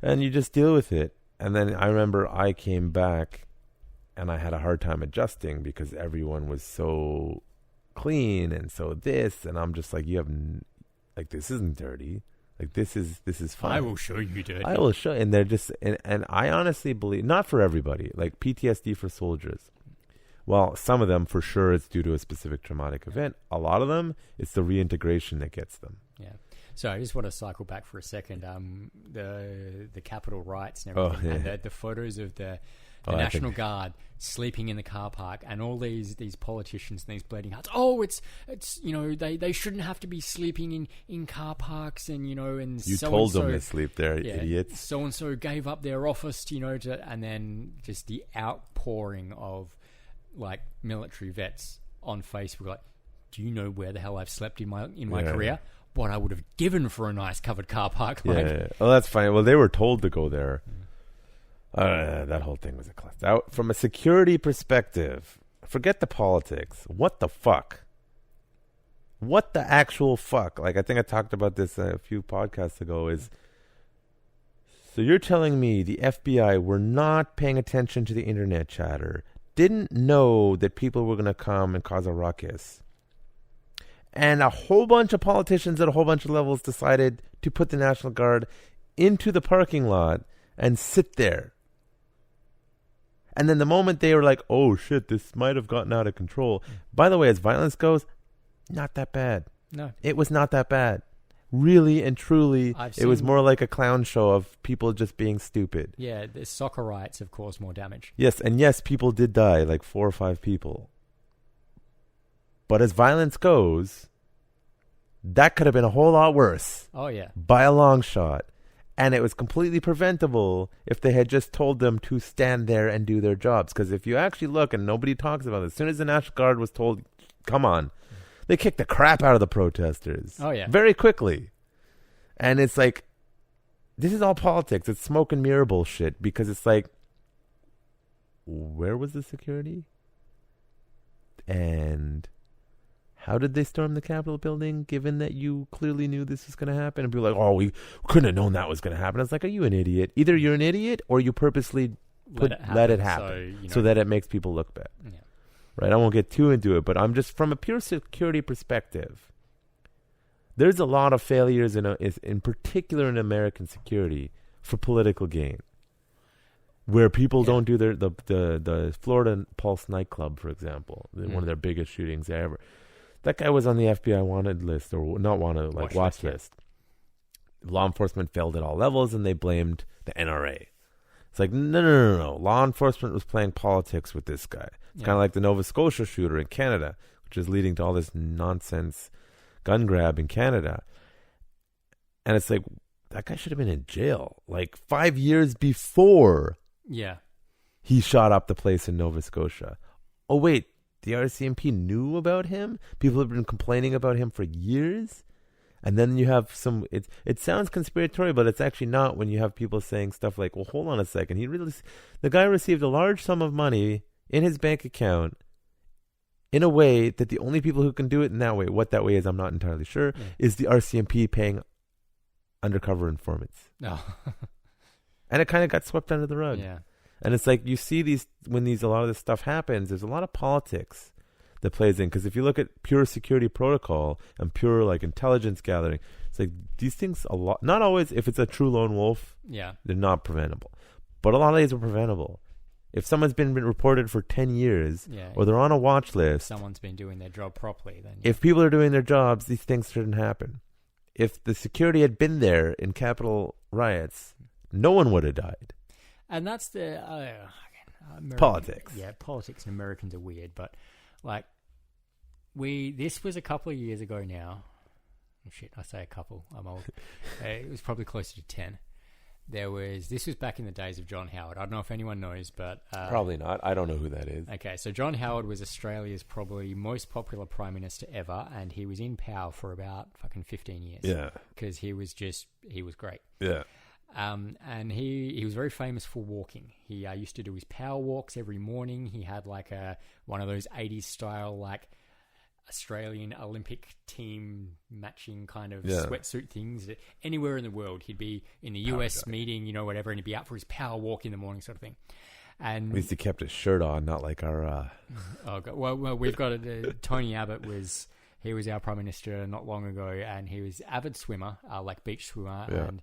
And you just deal with it. And then I remember I came back and I had a hard time adjusting because everyone was so clean and so this. And I'm just like, this isn't dirty. Like, this is fine. I will show you dirty. I will show. And they're just, and I honestly believe, not for everybody, like PTSD for soldiers. Well, some of them for sure it's due to a specific traumatic event. A lot of them, it's the reintegration that gets them. Yeah. So I just want to cycle back for a second. The Capitol riots and everything, and the photos of the National Guard sleeping in the car park, and all these politicians and these bleeding hearts. Oh, it's they shouldn't have to be sleeping in car parks, and and you told them to sleep there, idiots. So and so gave up their office, and then just the outpouring of like military vets on Facebook, like, do you know where the hell I've slept in my career? What I would have given for a nice covered car park. Well, that's fine. Well, they were told to go there. That whole thing was a cluster. From a security perspective, forget the politics. What the fuck? What the actual fuck? Like, I think I talked about this a few podcasts ago is, so you're telling me the FBI were not paying attention to the internet chatter, didn't know that people were going to come and cause a ruckus, and a whole bunch of politicians at a whole bunch of levels decided to put the National Guard into the parking lot and sit there. And then the moment they were like, oh shit, this might have gotten out of control. By the way, as violence goes, not that bad. No. It was not that bad. Really and truly, it was more like a clown show of people just being stupid. Yeah, the soccer riots have caused more damage. Yes, and yes, people did die, like 4 or 5 people. But as violence goes, that could have been a whole lot worse. Oh, yeah. By a long shot. And it was completely preventable if they had just told them to stand there and do their jobs. Because if you actually look, and nobody talks about it, as soon as the National Guard was told, come on, they kicked the crap out of the protesters. Oh, yeah. Very quickly. And it's like, this is all politics. It's smoke and mirror bullshit. Because it's like, where was the security? And how did they storm the Capitol building, given that you clearly knew this was going to happen? And people are like, oh, we couldn't have known that was going to happen. It's like, are you an idiot? Either you're an idiot or you purposely let it happen so that it makes people look bad. Yeah. Right? I won't get too into it, but I'm just, from a pure security perspective, there's a lot of failures, in particular in American security, for political gain. Where people don't do the Florida Pulse nightclub, for example, one of their biggest shootings ever. That guy was on the FBI wanted list, or not wanted, like watch list. Law enforcement failed at all levels, and they blamed the NRA. It's like, no. Law enforcement was playing politics with this guy. It's kind of like the Nova Scotia shooter in Canada, which is leading to all this nonsense gun grab in Canada. And it's like, that guy should have been in jail like 5 years before he shot up the place in Nova Scotia. Oh, wait, the RCMP knew about him? People have been complaining about him for years? And then you have some, it sounds conspiratorial, but it's actually not, when you have people saying stuff like, well, hold on a second. The guy received a large sum of money in his bank account in a way that the only people who can do it in that way, what that way is, I'm not entirely sure, is the RCMP paying undercover informants. No. And it kind of got swept under the rug. Yeah. And it's like, you see when a lot of this stuff happens, there's a lot of politics that plays in. Because if you look at pure security protocol and pure like intelligence gathering, it's like these things not always, if it's a true lone wolf, they're not preventable. But a lot of these are preventable. If someone's been reported for 10 years or they're on a watch list, someone's been doing their job properly, then if people are doing their jobs, these things shouldn't happen. If the security had been there in Capitol riots, no one would have died. And that's the politics. Yeah, politics and Americans are weird, but like this was a couple of years ago now. Oh, shit, I say a couple. I'm old. It was probably closer to 10. This was back in the days of John Howard. I don't know if anyone knows, but probably not. I don't know who that is. Okay, so John Howard was Australia's probably most popular prime minister ever, and he was in power for about fucking 15 years. Yeah, because he was great. Yeah. And he was very famous for walking. He used to do his power walks every morning. He had like one of those 80s style like Australian Olympic team matching kind of sweatsuit things. Anywhere in the world, he'd be in the US meeting, whatever, and he'd be out for his power walk in the morning, sort of thing. And at least he kept his shirt on, not like our. Oh God. Well, we've got Tony Abbott he was our prime minister not long ago, and he was avid swimmer, like beach swimmer, and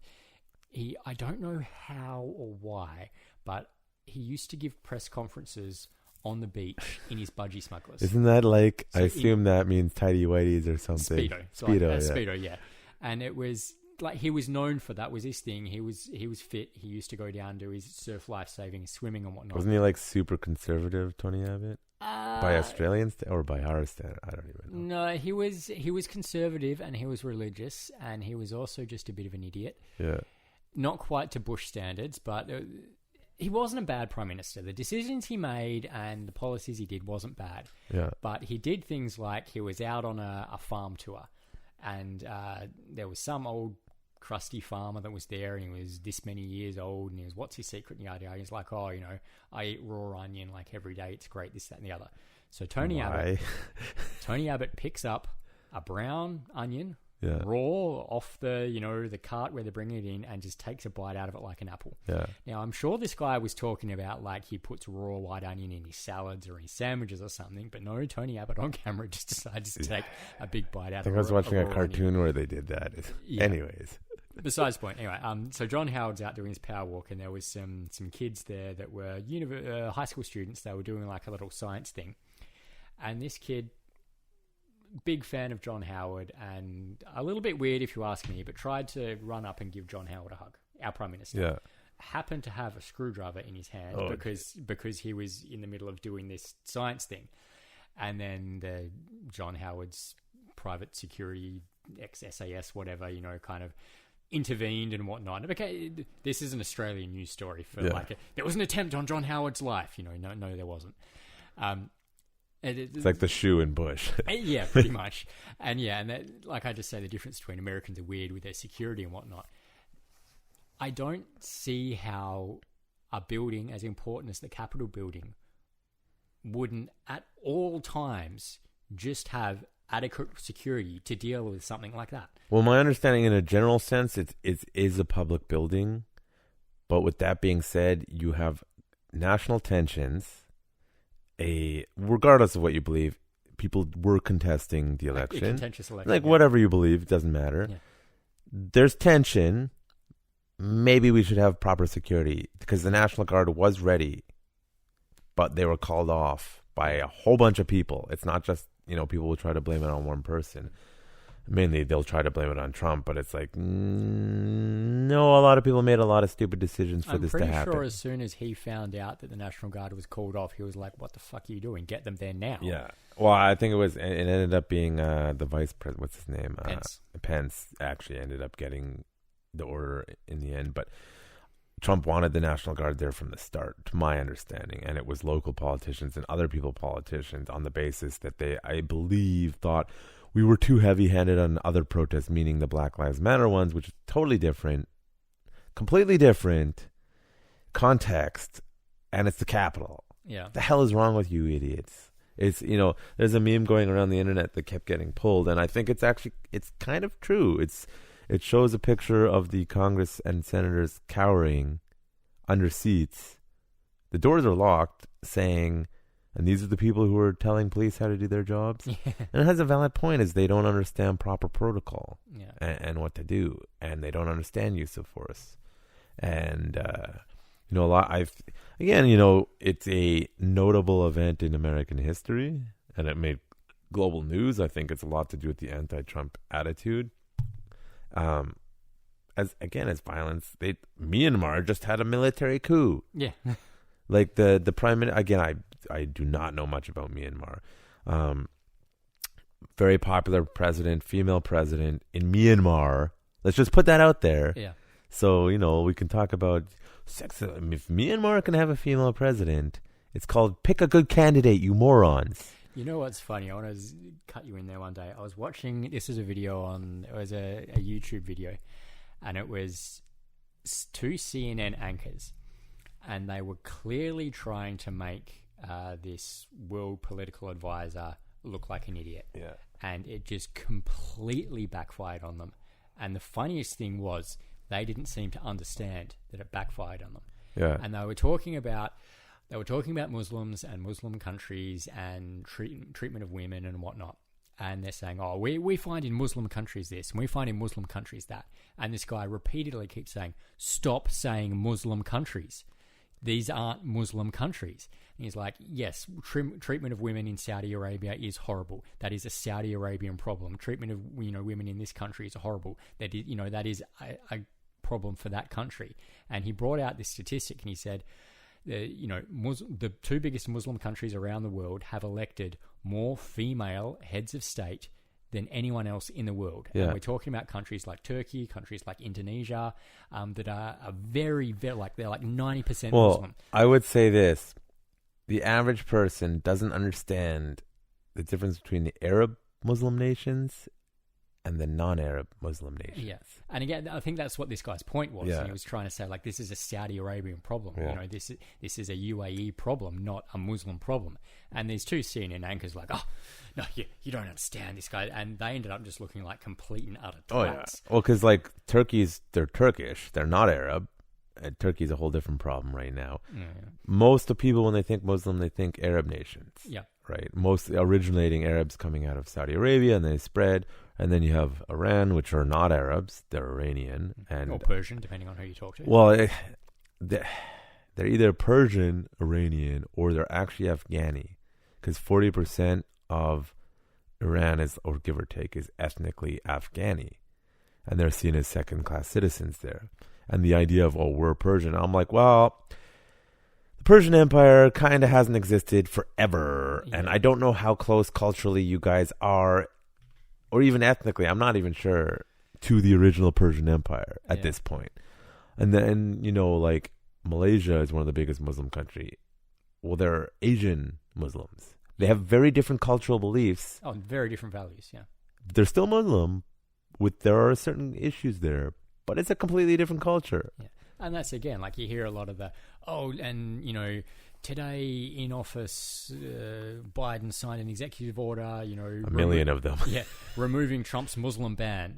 I don't know how or why, but he used to give press conferences on the beach in his budgie smugglers. Isn't that like, I assume that means tidy whities or something? Speedo, yeah. And it was like, he was known for that, was his thing. He was fit. He used to go down, do his surf life saving, swimming and whatnot. Wasn't he like super conservative, Tony Abbott? By Australian or by our standard? I don't even know. No, he was conservative, and he was religious, and he was also just a bit of an idiot. Yeah. Not quite to Bush standards, but he wasn't a bad prime minister. The decisions he made and the policies he did wasn't bad. Yeah. But he did things like he was out on a farm tour, and there was some old crusty farmer that was there, and he was this many years old, and he was, what's his secret? And yada yada. He's like, oh, you know, I eat raw onion like every day. It's great. This, that, and the other. So Tony Abbott picks up a brown onion, raw off the, you know, the cart where they're bringing it in, and just takes a bite out of it like an apple. Yeah. Now, I'm sure this guy was talking about like he puts raw white onion in his salads or his sandwiches or something, but no, Tony Abbott on camera just decides to take a big bite out of it. I think I was watching a cartoon onion. where they did that. Yeah. Anyways. Besides the point. Anyway, so John Howard's out doing his power walk, and there was some kids there that were high school students. They were doing like a little science thing. And this kid, big fan of John Howard, and a little bit weird if you ask me, but tried to run up and give John Howard a hug, our Prime Minister. Yeah. Happened to have a screwdriver in his hand because he was in the middle of doing this science thing. And then John Howard's private security, ex-SAS, whatever, you know, kind of intervened and whatnot. Okay, this is an Australian news story for there was an attempt on John Howard's life. You know, no, there wasn't. It's like the shoe in Bush. Yeah, pretty much. And that, like I just say, the difference between Americans are weird with their security and whatnot. I don't see how a building as important as the Capitol building wouldn't at all times just have adequate security to deal with something like that. Well, my understanding in a general sense, it is a public building. But with that being said, you have national tensions. Regardless of what you believe, people were contesting the election. A contentious election. Like, whatever you believe, it doesn't matter. Yeah. There's tension. Maybe we should have proper security, because the National Guard was ready, but they were called off by a whole bunch of people. It's not just, you know, people will try to blame it on one person. Mainly, they'll try to blame it on Trump, but it's like, no, a lot of people made a lot of stupid decisions for this to happen. I'm pretty sure as soon as he found out that the National Guard was called off, he was like, what the fuck are you doing? Get them there now. Yeah. Well, I think it ended up being the vice president, what's his name? Pence. Pence actually ended up getting the order in the end, but Trump wanted the National Guard there from the start, to my understanding, and it was local politicians and other politicians on the basis that they, I believe, thought we were too heavy-handed on other protests, meaning the Black Lives Matter ones, which is totally different, completely different context, and it's the Capitol. Yeah. The hell is wrong with you idiots? It's, you know, there's a meme going around the internet that kept getting pulled, and I think it's kind of true. It shows a picture of the Congress and senators cowering under seats. The doors are locked, saying, and these are the people who are telling police how to do their jobs. Yeah. And it has a valid point, is they don't understand proper protocol and what to do, and they don't understand use of force. And, you know, it's a notable event in American history, and it made global news. I think it's a lot to do with the anti-Trump attitude. As violence, Myanmar just had a military coup. Yeah. Like the prime minister, again, I do not know much about Myanmar. Very popular president, female president in Myanmar. Let's just put that out there. Yeah. So, you know, we can talk about sex. If Myanmar can have a female president, it's called pick a good candidate, you morons. You know what's funny? I want to cut you in there one day. I was watching, this is a YouTube video, and it was two CNN anchors, and they were clearly trying to make this world political advisor look like an idiot. Yeah. And it just completely backfired on them. And the funniest thing was they didn't seem to understand that it backfired on them. Yeah. And they were talking about Muslims and Muslim countries and treatment of women and whatnot. And they're saying, oh, we find in Muslim countries this, and we find in Muslim countries that. And this guy repeatedly keeps saying, stop saying Muslim countries. These aren't Muslim countries. And he's like, yes, treatment of women in Saudi Arabia is horrible. That is a Saudi Arabian problem. Treatment of women in this country is horrible. That is a problem for that country. And he brought out this statistic, and he said, the two biggest Muslim countries around the world have elected more female heads of state than anyone else in the world. Yeah. And we're talking about countries like Turkey, countries like Indonesia, that are very, very, they're like 90% Muslim. I would say this. The average person doesn't understand the difference between the Arab Muslim nations and the non-Arab Muslim nations. Yeah. And again, I think that's what this guy's point was. Yeah. And he was trying to say, like, this is a Saudi Arabian problem. Yeah. You know, this is a UAE problem, not a Muslim problem. And these two CNN anchors like, oh, no, you don't understand this guy. And they ended up just looking like complete and utter twats. Oh, yeah. Well, because, like, they're Turkish. They're not Arab. And Turkey's a whole different problem right now. Yeah. Most of people, when they think Muslim, they think Arab nations. Yeah. Right? Most originating Arabs coming out of Saudi Arabia, and they spread. And then you have Iran, which are not Arabs. They're Iranian. Or Persian, depending on who you talk to. Well, they're either Persian, Iranian, or they're actually Afghani. Because 40% of Iran is, or give or take, is ethnically Afghani. And they're seen as second-class citizens there. And the idea of, we're Persian. I'm like, well, the Persian Empire kind of hasn't existed forever. Yeah. And I don't know how close culturally you guys are, or even ethnically. I'm not even sure, to the original Persian Empire at this point. And then, like, Malaysia is one of the biggest Muslim countries. Well, they're Asian Muslims. They have very different cultural beliefs. Oh, very different values, yeah. They're still Muslim. There are certain issues there. But it's a completely different culture. Yeah. And that's, again, like you hear a lot of the, today in office, Biden signed an executive order, a million of them. Yeah, removing Trump's Muslim ban.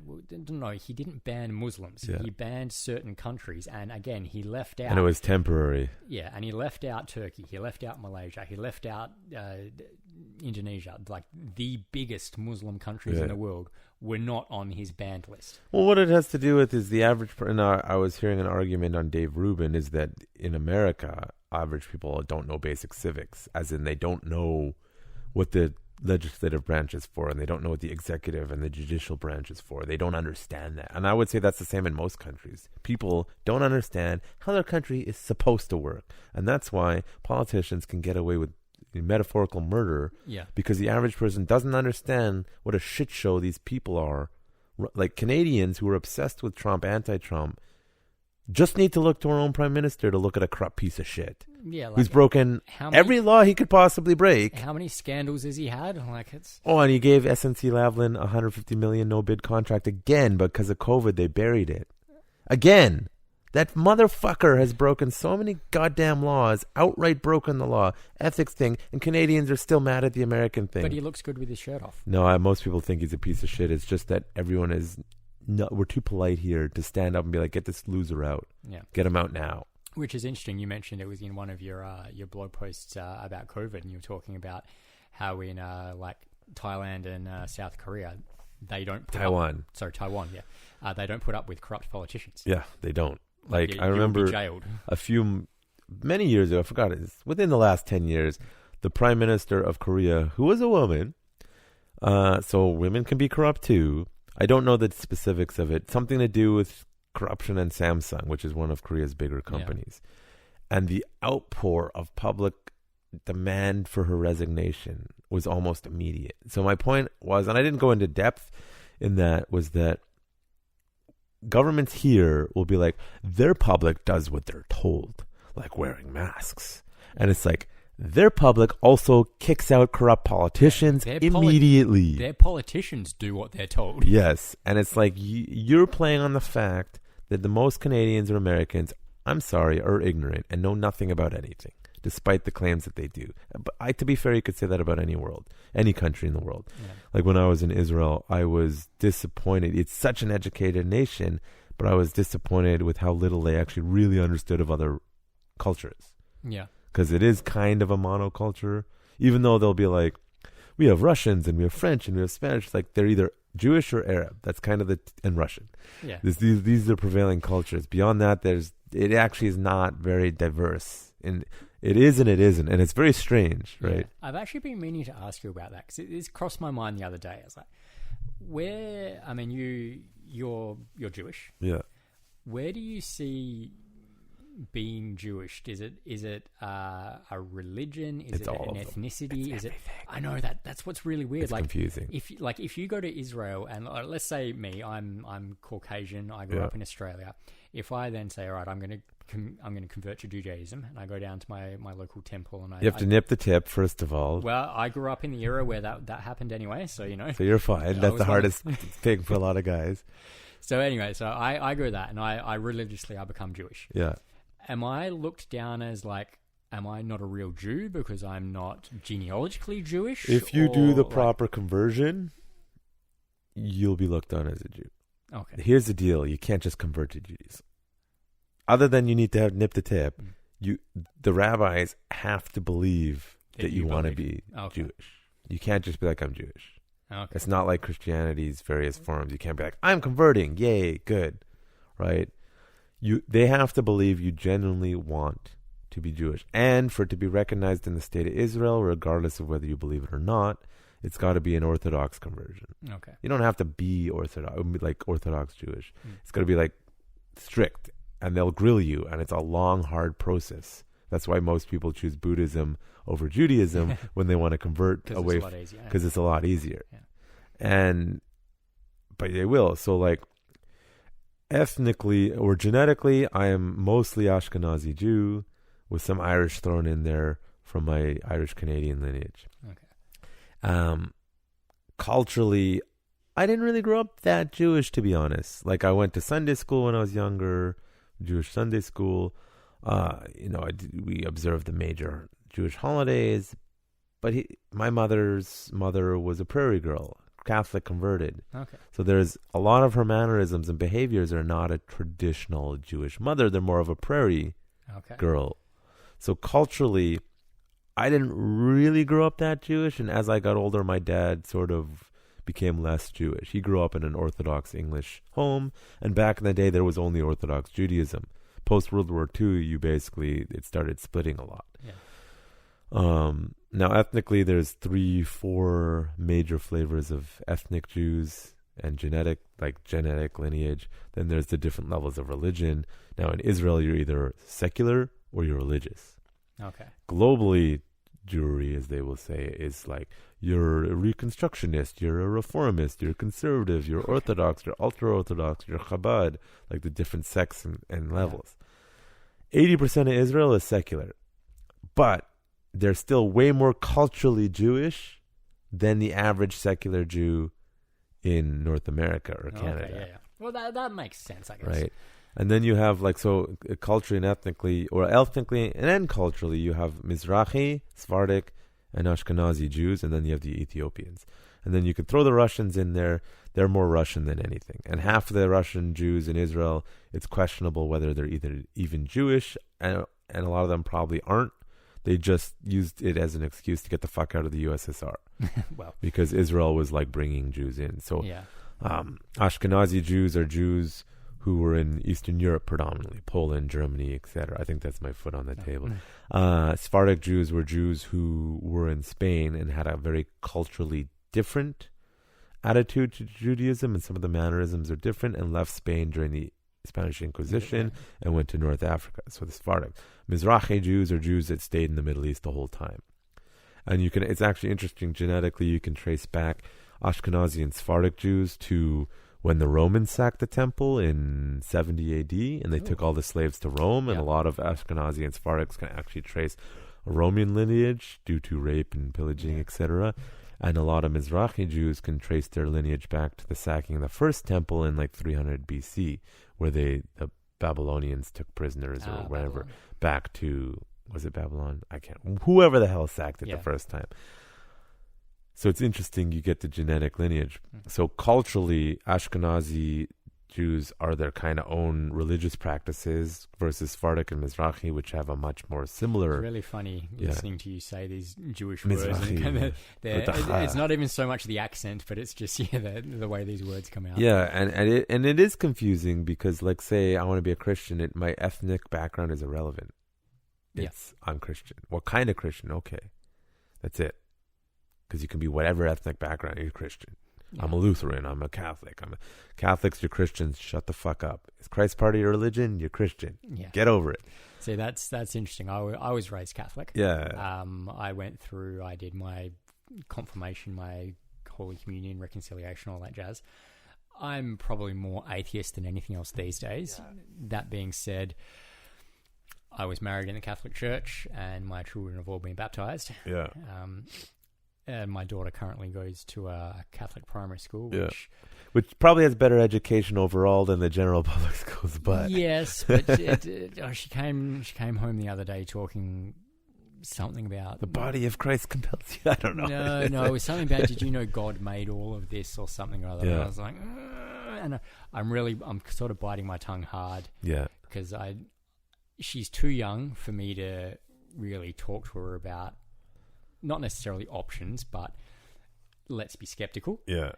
No, he didn't ban Muslims. Yeah. He banned certain countries. And again, he left out... And it was temporary. Yeah, and he left out Turkey. He left out Malaysia. He left out Indonesia. Like the biggest Muslim countries in the world were not on his banned list. Well, what it has to do with is the average... I was hearing an argument on Dave Rubin is that in America, average people don't know basic civics, as in they don't know what the legislative branch is for, and they don't know what the executive and the judicial branch is for. They don't understand that. And I would say that's the same in most countries. People don't understand how their country is supposed to work. And that's why politicians can get away with metaphorical murder, because the average person doesn't understand what a shit show these people are. Like Canadians who are obsessed with Trump, anti-Trump, just need to look to our own prime minister to look at a corrupt piece of shit. Yeah, like who's broken every law he could possibly break. How many scandals has he had? And he gave SNC-Lavalin a $150 million no-bid contract again, but because of COVID, they buried it. Again. That motherfucker has broken so many goddamn laws, outright broken the law, ethics thing, and Canadians are still mad at the American thing. But he looks good with his shirt off. No, most people think he's a piece of shit. It's just that everyone is... No, we're too polite here to stand up and be like, get this loser out. Yeah. Get him out now. Which is interesting. You mentioned it was in one of your blog posts about COVID, and you were talking about how in Thailand and South Korea, they don't put Taiwan. Taiwan, yeah. They don't put up with corrupt politicians. Yeah, they don't. I remember many years ago, I forgot, it's within the last 10 years, the Prime Minister of Korea, who was a woman, so women can be corrupt too. I don't know the specifics of it. Something to do with corruption and Samsung, which is one of Korea's bigger companies. Yeah. And the outpour of public demand for her resignation was almost immediate. So my point was, and I didn't go into depth in that, was that governments here will be like, their public does what they're told, like wearing masks. And it's like, their public also kicks out corrupt politicians immediately. Their politicians do what they're told. Yes. And it's like, you're playing on the fact that the most Canadians or Americans, I'm sorry, are ignorant and know nothing about anything, despite the claims that they do. But to be fair, you could say that about any country in the world. Yeah. Like when I was in Israel, I was disappointed. It's such an educated nation, but I was disappointed with how little they actually really understood of other cultures. Yeah. Because it is kind of a monoculture, even though they'll be like, we have Russians and we have French and we have Spanish. Like they're either Jewish or Arab. That's kind of and Russian. Yeah. These are prevailing cultures. Beyond that, it actually is not very diverse. And it is and it isn't. And it's very strange, right? Yeah. I've actually been meaning to ask you about that because it's crossed my mind the other day. I was like, you're Jewish. Yeah. Where do you see being Jewish? Is it a religion? Is It's it all an of them. ethnicity? It's Is it? everything. I know that's what's really weird. It's like confusing. if you go to Israel and let's say me, I'm Caucasian. I grew Yeah. up in Australia. If I then say, all right, I'm going to convert to Judaism, and I go down to my local temple, and You have to nip the tip, first of all. well, I grew up in the era where that happened anyway, so So you're fine. I That's was the fine. hardest thing for a lot of guys. So anyway, so I go that, and I religiously I become Jewish. Yeah. Am I looked down as like, am I not a real Jew because I'm not genealogically Jewish? If you do Or, the like- proper conversion, you'll be looked on as a Jew. okay, Here's the deal: you can't just convert to Judaism. Other than you need to have nip the tip, the rabbis have to believe that you want to be Okay. Jewish. You can't just be like, I'm Jewish. okay, It's not like Christianity's various forms. You can't be like, I'm converting. Yay, good. Right? They have to believe you genuinely want to be Jewish. And for it to be recognized in the state of Israel, regardless of whether you believe it or not, it's got to be an Orthodox conversion. okay, You don't have to be Orthodox Jewish. It's got to be like strict, and they'll grill you, and it's a long, hard process. That's why most people choose Buddhism over Judaism when they want to convert because away, it's a lot easier. because it's a lot easier. Yeah. But they will. So like ethnically or genetically, I am mostly Ashkenazi Jew with some Irish thrown in there from my Irish Canadian lineage. Okay. Culturally, I didn't really grow up that Jewish, to be honest. Like I went to Sunday school when I was younger, Jewish Sunday school. We observed the major Jewish holidays, but my mother's mother was a prairie girl, Catholic converted. Okay. So there's a lot of her mannerisms and behaviors are not a traditional Jewish mother. They're more of a prairie Okay. girl. So culturally, I didn't really grow up that Jewish. And as I got older, my dad sort of became less Jewish. He grew up in an Orthodox English home. And back in the day, there was only Orthodox Judaism. Post-World War II, it started splitting a lot. Yeah. Now, ethnically, there's 3-4 major flavors of ethnic Jews and genetic lineage. Then there's the different levels of religion. Now, in Israel, you're either secular or you're religious. Okay. Globally, Jewry, as they will say, is like you're a Reconstructionist, you're a Reformist, you're conservative, you're Orthodox, you're ultra-Orthodox, you're Chabad, like the different sects and levels. 80% of Israel is secular, but they're still way more culturally Jewish than the average secular Jew in North America or Canada. Okay, yeah. Well, that makes sense, I guess. Right. And then you have culturally and ethnically and culturally, you have Mizrahi, Sephardic, and Ashkenazi Jews, and then you have the Ethiopians. And then you can throw the Russians in there. They're more Russian than anything. And half of the Russian Jews in Israel, it's questionable whether they're even Jewish, and a lot of them probably aren't. They just used it as an excuse to get the fuck out of the USSR. Well, because Israel was like bringing Jews in. So yeah. Ashkenazi Jews are Jews who were in Eastern Europe predominantly, Poland, Germany, etc. I think that's my foot on the table. Sephardic Jews were Jews who were in Spain and had a very culturally different attitude to Judaism, and some of the mannerisms are different, and left Spain during the Spanish Inquisition and went to North Africa. So the Sephardic. Mizrahi Jews are Jews that stayed in the Middle East the whole time. And it's actually interesting, genetically, you can trace back Ashkenazi and Sephardic Jews to when the Romans sacked the temple in 70 AD, and they took all the slaves to Rome, and a lot of Ashkenazi and Sephardics can actually trace a Roman lineage due to rape and pillaging, etc. And a lot of Mizrahi Jews can trace their lineage back to the sacking of the first temple in 300 BC, where the Babylonians took prisoners or whatever Babylon. back to, was it Babylon? Whoever the hell sacked it the first time. So it's interesting, you get the genetic lineage. So culturally, Ashkenazi Jews are their kind of own religious practices versus Sephardic and Mizrahi, which have a much more similar... It's really funny listening to you say these Jewish Mizrahi, words. It's not even so much the accent, but it's just the way these words come out. Yeah, and it is confusing because, say, I want to be a Christian, my ethnic background is irrelevant. I'm Christian. What kind of Christian? Okay. That's it. Because you can be whatever ethnic background, you're Christian. I'm a Lutheran. I'm a Catholic. Catholics, you're Christians. Shut the fuck up. Is Christ part of your religion? You're Christian. Yeah. Get over it. See, that's interesting. I was raised Catholic. Yeah. I did my confirmation, my Holy Communion, reconciliation, all that jazz. I'm probably more atheist than anything else these days. Yeah. That being said, I was married in the Catholic Church, and my children have all been baptized. Yeah. And my daughter currently goes to a Catholic primary school, which probably has better education overall than the general public schools. But yes, but she came home the other day talking something about the body of Christ compels you. I don't know. No, it was something about, did you know God made all of this or something or other? Yeah. And I was like, and I'm sort of biting my tongue hard. Yeah, because she's too young for me to really talk to her about not necessarily options, but let's be skeptical. Yeah,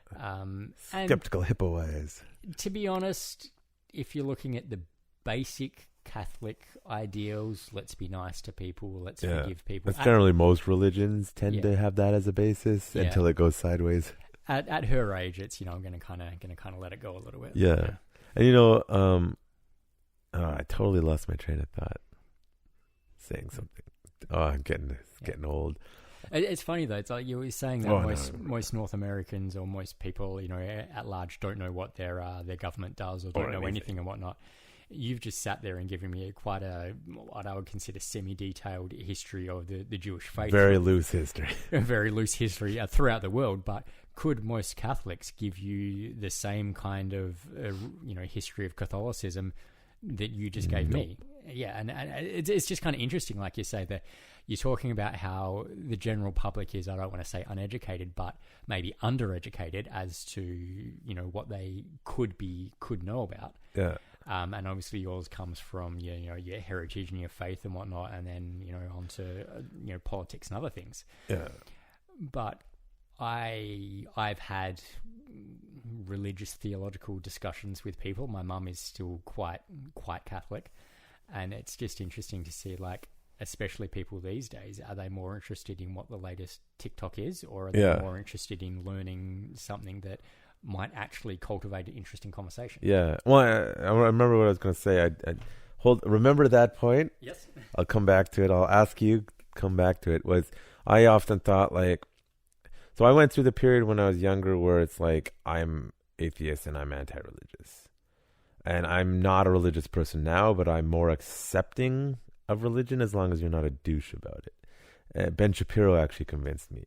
skeptical hippo eyes. To be honest, if you're looking at the basic Catholic ideals, let's be nice to people, let's forgive people. That's generally most religions tend to have that as a basis until it goes sideways. At her age, it's, I'm going to kind of let it go a little bit. Yeah. And I totally lost my train of thought. Saying something. Oh, I'm getting old. It's funny though. It's like you were saying that most North Americans or most people, at large, don't know what their government does or don't know anything and whatnot. You've just sat there and given me quite what I would consider semi-detailed history of the Jewish faith. Very loose history. Very loose history throughout the world. But could most Catholics give you the same kind of history of Catholicism that you just gave me? Yeah, and it's just kind of interesting, like you say, that you're talking about how the general public is, I don't want to say uneducated, but maybe undereducated as to what they could know about. Yeah. And obviously yours comes from your heritage and your faith and whatnot, and then onto politics and other things. Yeah. But I've had religious theological discussions with people. My mum is still quite Catholic, and it's just interesting to see, like, especially people these days, are they more interested in what the latest TikTok is, or are they more interested in learning something that might actually cultivate an interesting conversation? Yeah. Well, I remember what I was going to say. Remember that point? Yes. I'll come back to it. I'll ask you, come back to it. I often thought, so I went through the period when I was younger where it's like, I'm atheist and I'm anti-religious. And I'm not a religious person now, but I'm more accepting of religion as long as you're not a douche about it. Ben Shapiro actually convinced me.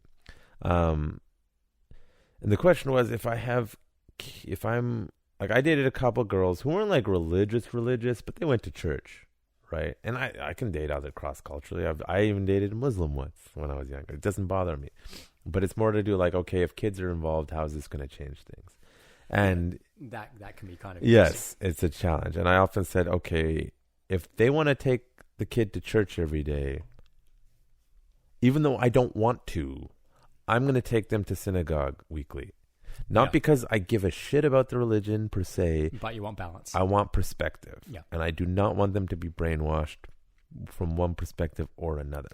And the question was, I dated a couple girls who weren't religious, but they went to church, right? And I can date other cross-culturally. I even dated a Muslim once when I was younger. It doesn't bother me. But it's more to do okay, if kids are involved, how is this going to change things? And that can be kind of yes, it's a challenge. And I often said, okay, if they want to take the kid to church every day, even though I don't want to, I'm going to take them to synagogue weekly. Not because I give a shit about the religion per se. But you want balance. I want perspective. Yeah. And I do not want them to be brainwashed from one perspective or another.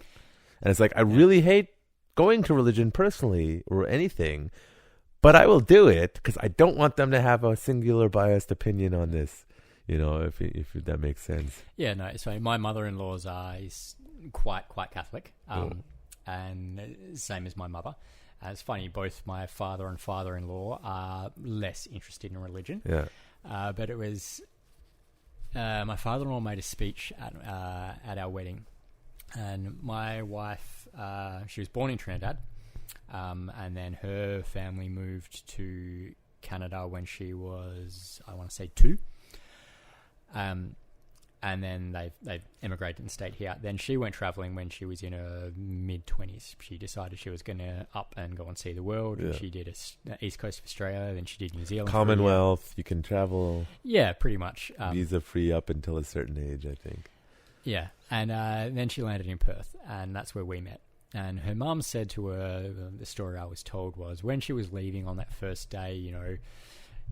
And it's I really hate going to religion personally or anything, but I will do it because I don't want them to have a singular biased opinion on this, if that makes sense. Yeah, no, so my mother-in-law's is quite Catholic, and same as my mother. It's funny, both my father and father-in-law are less interested in religion. Yeah. But it was my father-in-law made a speech at our wedding, and my wife, she was born in Trinidad, and then her family moved to Canada when she was, I want to say, 2. And then they've emigrated and stayed here. Then she went traveling when she was in her mid-20s. She decided she was going to up and go and see the world. Yeah. And she did East Coast of Australia. Then she did New Zealand. Commonwealth, you can travel. Yeah, pretty much. Visa-free up until a certain age, I think. Yeah, and then she landed in Perth, and that's where we met. And her mum said to her, the story I was told was, when she was leaving on that first day,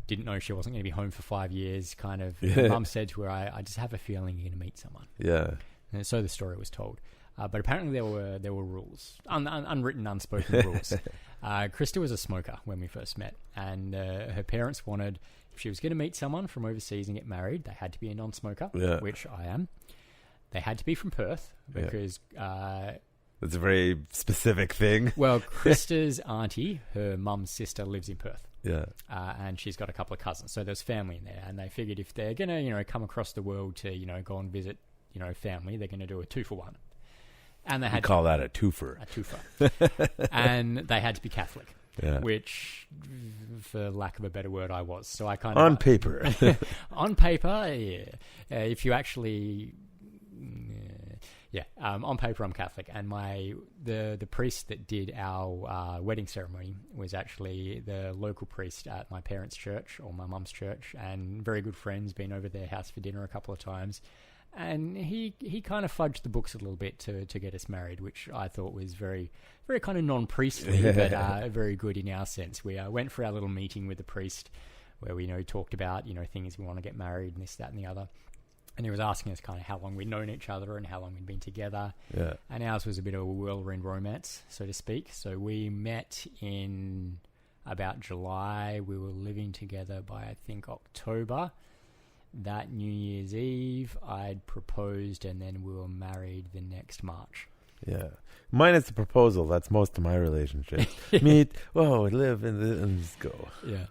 didn't know she wasn't going to be home for 5 years, her mum said to her, I just have a feeling you're going to meet someone. Yeah. And so the story was told. But apparently there were rules, unwritten, unspoken rules. Krista was a smoker when we first met, and her parents wanted, if she was going to meet someone from overseas and get married, they had to be a non-smoker, which I am. They had to be from Perth because... That's a very specific thing. Well, Krista's auntie, her mum's sister, lives in Perth. Yeah. And she's got a couple of cousins, so there's family in there. And they figured if they're going to, come across the world to, go and visit, family, they're going to do a 2-for-1. And they had call that a twofer. A twofer. And they had to be Catholic, which, for lack of a better word, I was. So I kind of... On paper. On paper, yeah. If you actually... on paper I'm Catholic, and the priest that did our wedding ceremony was actually the local priest at my parents' church, or my mum's church, and very good friends, been over their house for dinner a couple of times. And he kind of fudged the books a little bit to get us married, which I thought was very, very kind of non-priestly, but very good in our sense. We went for our little meeting with the priest where we talked about, things we want to get married and this, that, and the other. And he was asking us kind of how long we'd known each other and how long we'd been together. Yeah. And ours was a bit of a whirlwind romance, so to speak. So we met in about July. We were living together by, I think, October. That New Year's Eve, I'd proposed, and then we were married the next March. Yeah. Mine is the proposal. That's most of my relationships. Meet, live, and just go. Yeah.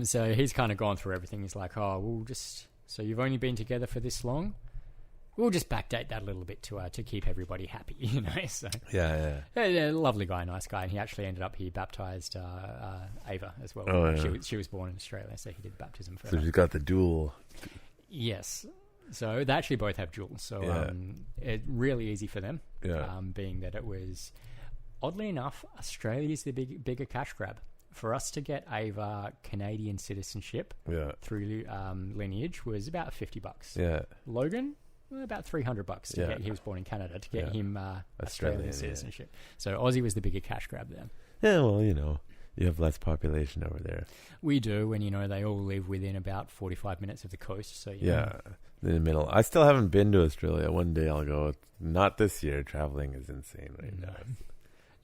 So he's kind of gone through everything. He's like, so you've only been together for this long? We'll just backdate that a little bit to keep everybody happy, So yeah, lovely guy, nice guy, and he actually ended up, he baptized Ava as well. Oh, yeah. She was born in Australia, so he did the baptism for her. So she's got the dual. Yes. So they actually both have duals, so it's really easy for them. Yeah. Being that it was, oddly enough, Australia is the bigger cash grab. For us to get Ava Canadian citizenship through lineage was about $50. Yeah. Logan, about $300 to get. He was born in Canada, to get him Australian citizenship. So Aussie was the bigger cash grab there. Yeah, well, you have less population over there. We do, and they all live within about 45 minutes of the coast. So in the middle. I still haven't been to Australia. One day I'll go. Not this year. Traveling is insane right now.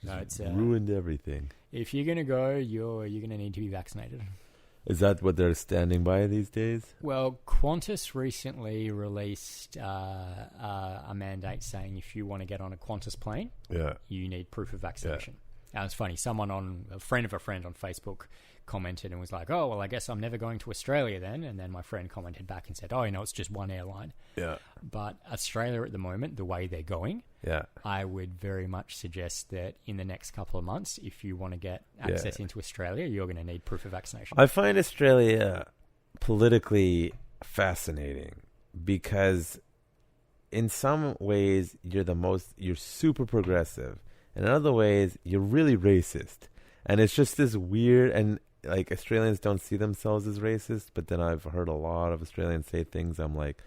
No, it's ruined everything. If you're gonna go, you're gonna need to be vaccinated. Is that what they're standing by these days? Well, Qantas recently released a mandate saying if you want to get on a Qantas plane, you need proof of vaccination. And it's funny, a friend of a friend on Facebook commented and was like, "Oh, well, I guess I'm never going to Australia then." And then my friend commented back and said, "Oh, it's just one airline." Yeah. But Australia at the moment, the way they're going, I would very much suggest that in the next couple of months, if you want to get access into Australia, you're going to need proof of vaccination. I find Australia politically fascinating because in some ways you're super progressive, and in other ways you're really racist. And it's just this weird, and like Australians don't see themselves as racist, but then I've heard a lot of Australians say things I'm like,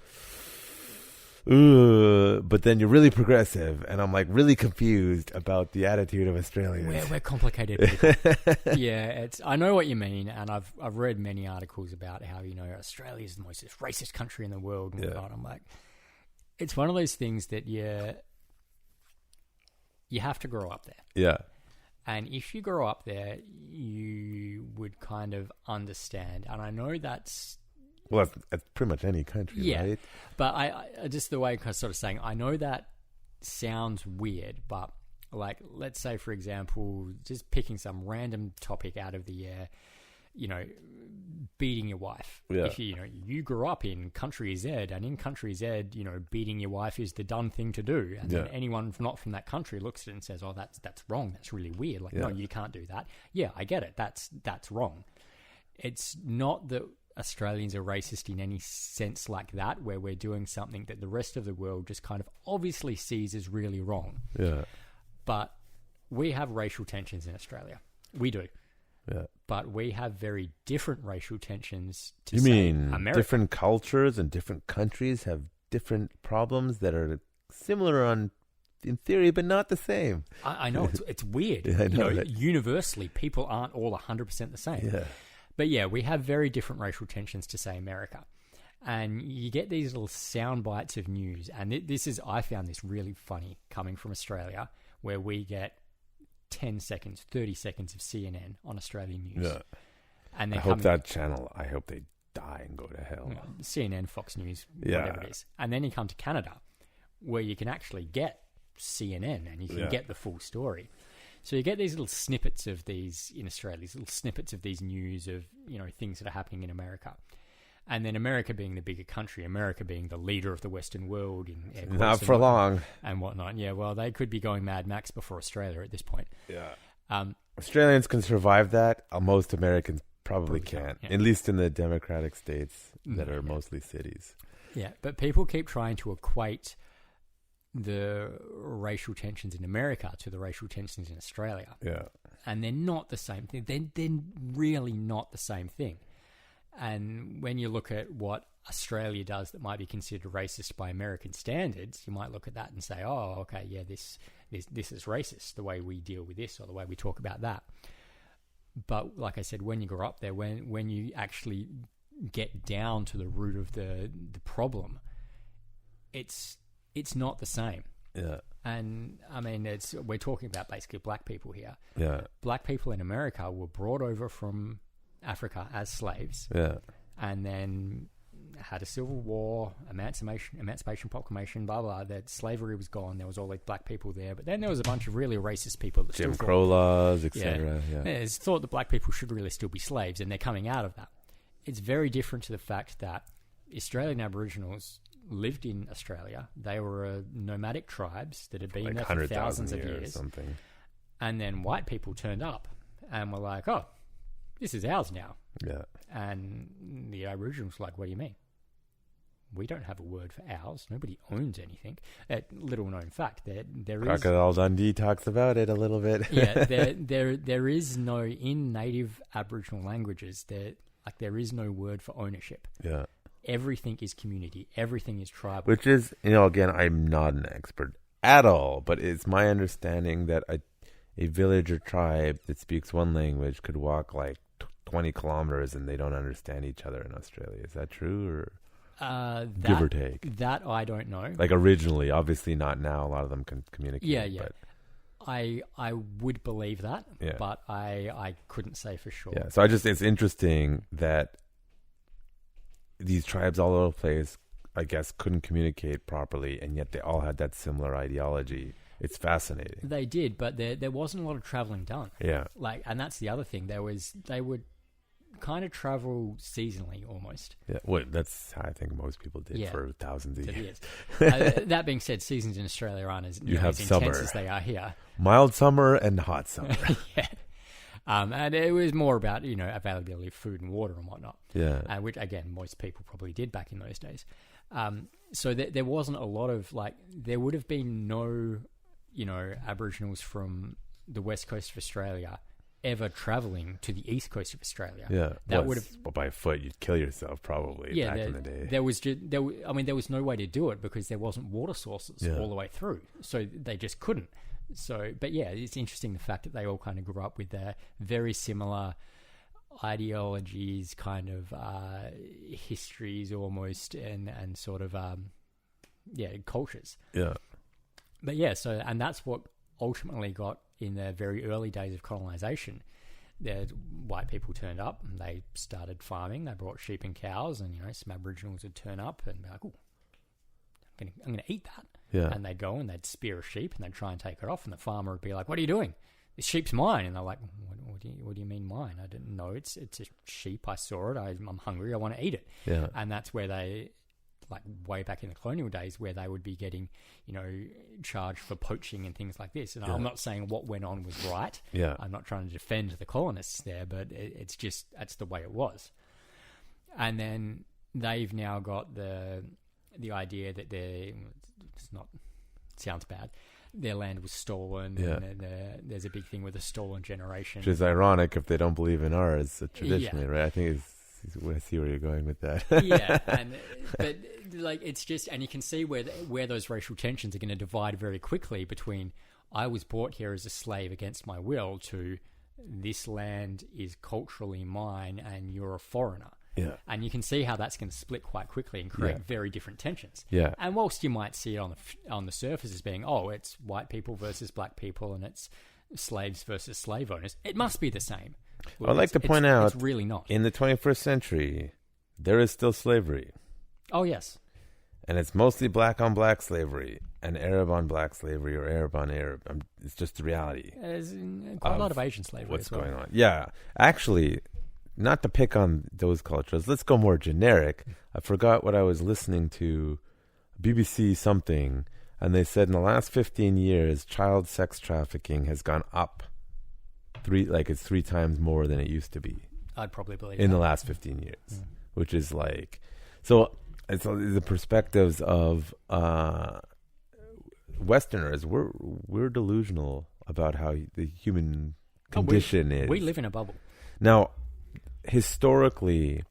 ugh, but then you're really progressive, and I'm like really confused about the attitude of Australians. We're complicated people. I know what you mean, and I've read many articles about how Australia is the most racist country in the world, and whatnot. I'm like, it's one of those things that you have to grow up there. Yeah. And if you grow up there, you would kind of understand. And I know that's... Well, that's pretty much any country, right? But I just the way I'm sort of saying, I know that sounds weird, but like, let's say, for example, just picking some random topic out of the air, beating your wife. Yeah. If you grew up in country Z, and in country Z, beating your wife is the done thing to do. And then anyone not from that country looks at it and says, "Oh, that's wrong. That's really weird. Like, no, you can't do that." Yeah, I get it. That's wrong. It's not that Australians are racist in any sense like that, where we're doing something that the rest of the world just kind of obviously sees as really wrong. Yeah. But we have racial tensions in Australia. We do. Yeah. But we have very different racial tensions to America. Different cultures and different countries have different problems that are similar in theory, but not the same. I know. It's weird. I know universally, people aren't all 100% the same. Yeah. But we have very different racial tensions to, say, America. And you get these little sound bites of news. And I found this really funny coming from Australia, where we get 10 seconds, 30 seconds of CNN on Australian news. Yeah. And I hope that channel, I hope they die and go to hell. CNN, Fox News, whatever it is. And then you come to Canada, where you can actually get CNN and you can get the full story. So you get these little snippets of these in Australia, these little snippets of these news of, things that are happening in America. And then America being the bigger country, America being the leader of the Western world. Not for long. And whatnot. Yeah, well, they could be going Mad Max before Australia at this point. Yeah. Australians can survive that. Most Americans probably can't. Yeah. At least in the democratic states that are mostly cities. Yeah, but people keep trying to equate the racial tensions in America to the racial tensions in Australia. Yeah. And they're not the same thing. They're really not the same thing. And when you look at what Australia does that might be considered racist by American standards, you might look at that and say, oh, okay, yeah, this is racist, the way we deal with this or the way we talk about that. But like I said, when you grow up there, when you actually get down to the root of the problem, it's not the same. Yeah. And I mean, we're talking about basically black people here. Yeah. Black people in America were brought over from Africa as slaves. Yeah. And then had a civil war, emancipation proclamation, blah, blah, that slavery was gone. There was all these black people there. But then there was a bunch of really racist people that Jim Crow laws, etc. It's thought that black people should really still be slaves, and they're coming out of that. It's very different to the fact that Australian Aboriginals lived in Australia. They were nomadic tribes that had been there for thousands of years. Something. And then white people turned up and were like, oh, this is ours now. Yeah. And the Aboriginals were like, what do you mean? We don't have a word for ours. Nobody owns anything. Little known fact, there is... Crocodile Dundee talks about it a little bit. there is no, in native Aboriginal languages, there is no word for ownership. Yeah. Everything is community. Everything is tribal. Which is, again, I'm not an expert at all, but it's my understanding that a village or tribe that speaks one language could walk like 20 kilometers and they don't understand each other in Australia. Is that true, or give or take? That I don't know. Like originally, obviously not now. A lot of them can communicate. Yeah. But I would believe that, but I couldn't say for sure. Yeah, so it's interesting that these tribes all over the place, I guess, couldn't communicate properly, and yet they all had that similar ideology. It's fascinating. They did, but there wasn't a lot of traveling done. Yeah. And that's the other thing. They would kind of travel seasonally almost. Yeah, well, that's how I think most people did for thousands of years. That being said, seasons in Australia aren't as intense as they are here. Mild summer and hot summer. Yeah. And it was more about, availability of food and water and whatnot. Yeah. Which, again, most people probably did back in those days. So there wasn't a lot of, there would have been no, Aboriginals from the west coast of Australia ever traveling to the east coast of Australia. Yeah. That would have... by foot, you'd kill yourself probably back in the day. There was no way to do it because there wasn't water sources all the way through. So they just couldn't. So, but yeah, it's interesting the fact that they all kind of grew up with their very similar ideologies, kind of histories almost, and sort of cultures. Yeah. But yeah, and that's what ultimately got in the very early days of colonization. The white people turned up and they started farming. They brought sheep and cows, and some Aboriginals would turn up and be like, "Oh, I'm going to eat that." Yeah. And they'd go and they'd spear a sheep and they'd try and take it off, and the farmer would be like, "What are you doing? This sheep's mine." And they're like, what do you mean mine? I didn't know. It's a sheep. I saw it. I'm hungry. I want to eat it. Yeah. And that's where they, way back in the colonial days, where they would be getting, charged for poaching and things like this. And I'm not saying what went on was right. Yeah. I'm not trying to defend the colonists there, but that's the way it was. And then they've now got the idea that sounds bad. Their land was stolen, and there's a big thing with the stolen generation. Which is ironic if they don't believe in ours traditionally, right? I think I see where you're going with that. Yeah, but it's just, and you can see where those racial tensions are going to divide very quickly between I was brought here as a slave against my will to this land is culturally mine and you're a foreigner. Yeah. And you can see how that's going to split quite quickly and create very different tensions. Yeah. And whilst you might see it on the surface as being, oh, it's white people versus black people and it's slaves versus slave owners, it must be the same. Well, I'd like to point out, it's really not. In the 21st century, there is still slavery. Oh, yes. And it's mostly black on black slavery and Arab on black slavery or Arab on Arab. It's just the reality. There's quite a lot of Asian slavery. What's as well. going on? Yeah. Actually, not to pick on those cultures, let's go more generic. I forgot what I was listening to, BBC something, and they said in the last 15 years, child sex trafficking has gone up. It's 3 times more than it used to be. I'd probably believe in that. the last 15 years, which is like, so it's the perspectives of Westerners. We're delusional about how the human condition is. We live in a bubble. Now, historically,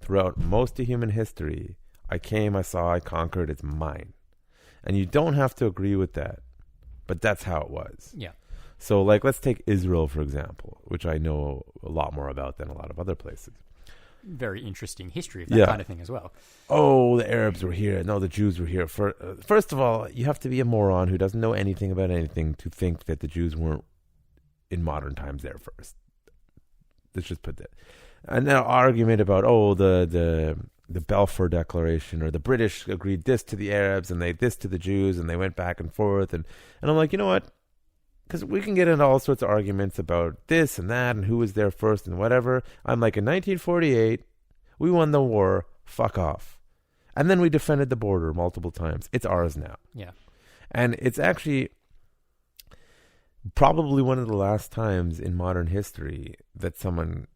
throughout most of human history, I came, I saw, I conquered, it's mine. And you don't have to agree with that, but that's how it was. Yeah. So, like, let's take Israel, for example, which I know a lot more about than a lot of other places. Very interesting history of that kind of thing as well. Oh, the Arabs were here. No, the Jews were here. First of all, you have to be a moron who doesn't know anything about anything to think that the Jews weren't in modern times there first. Let's just put that. And now argument about, the Balfour Declaration, or the British agreed this to the Arabs and they this to the Jews, and they went back and forth. And I'm like, you know what? Because we can get into all sorts of arguments about this and that and who was there first and whatever. I'm like, in 1948, we won the war. Fuck off. And then we defended the border multiple times. It's ours now. Yeah. And it's actually probably one of the last times in modern history that someone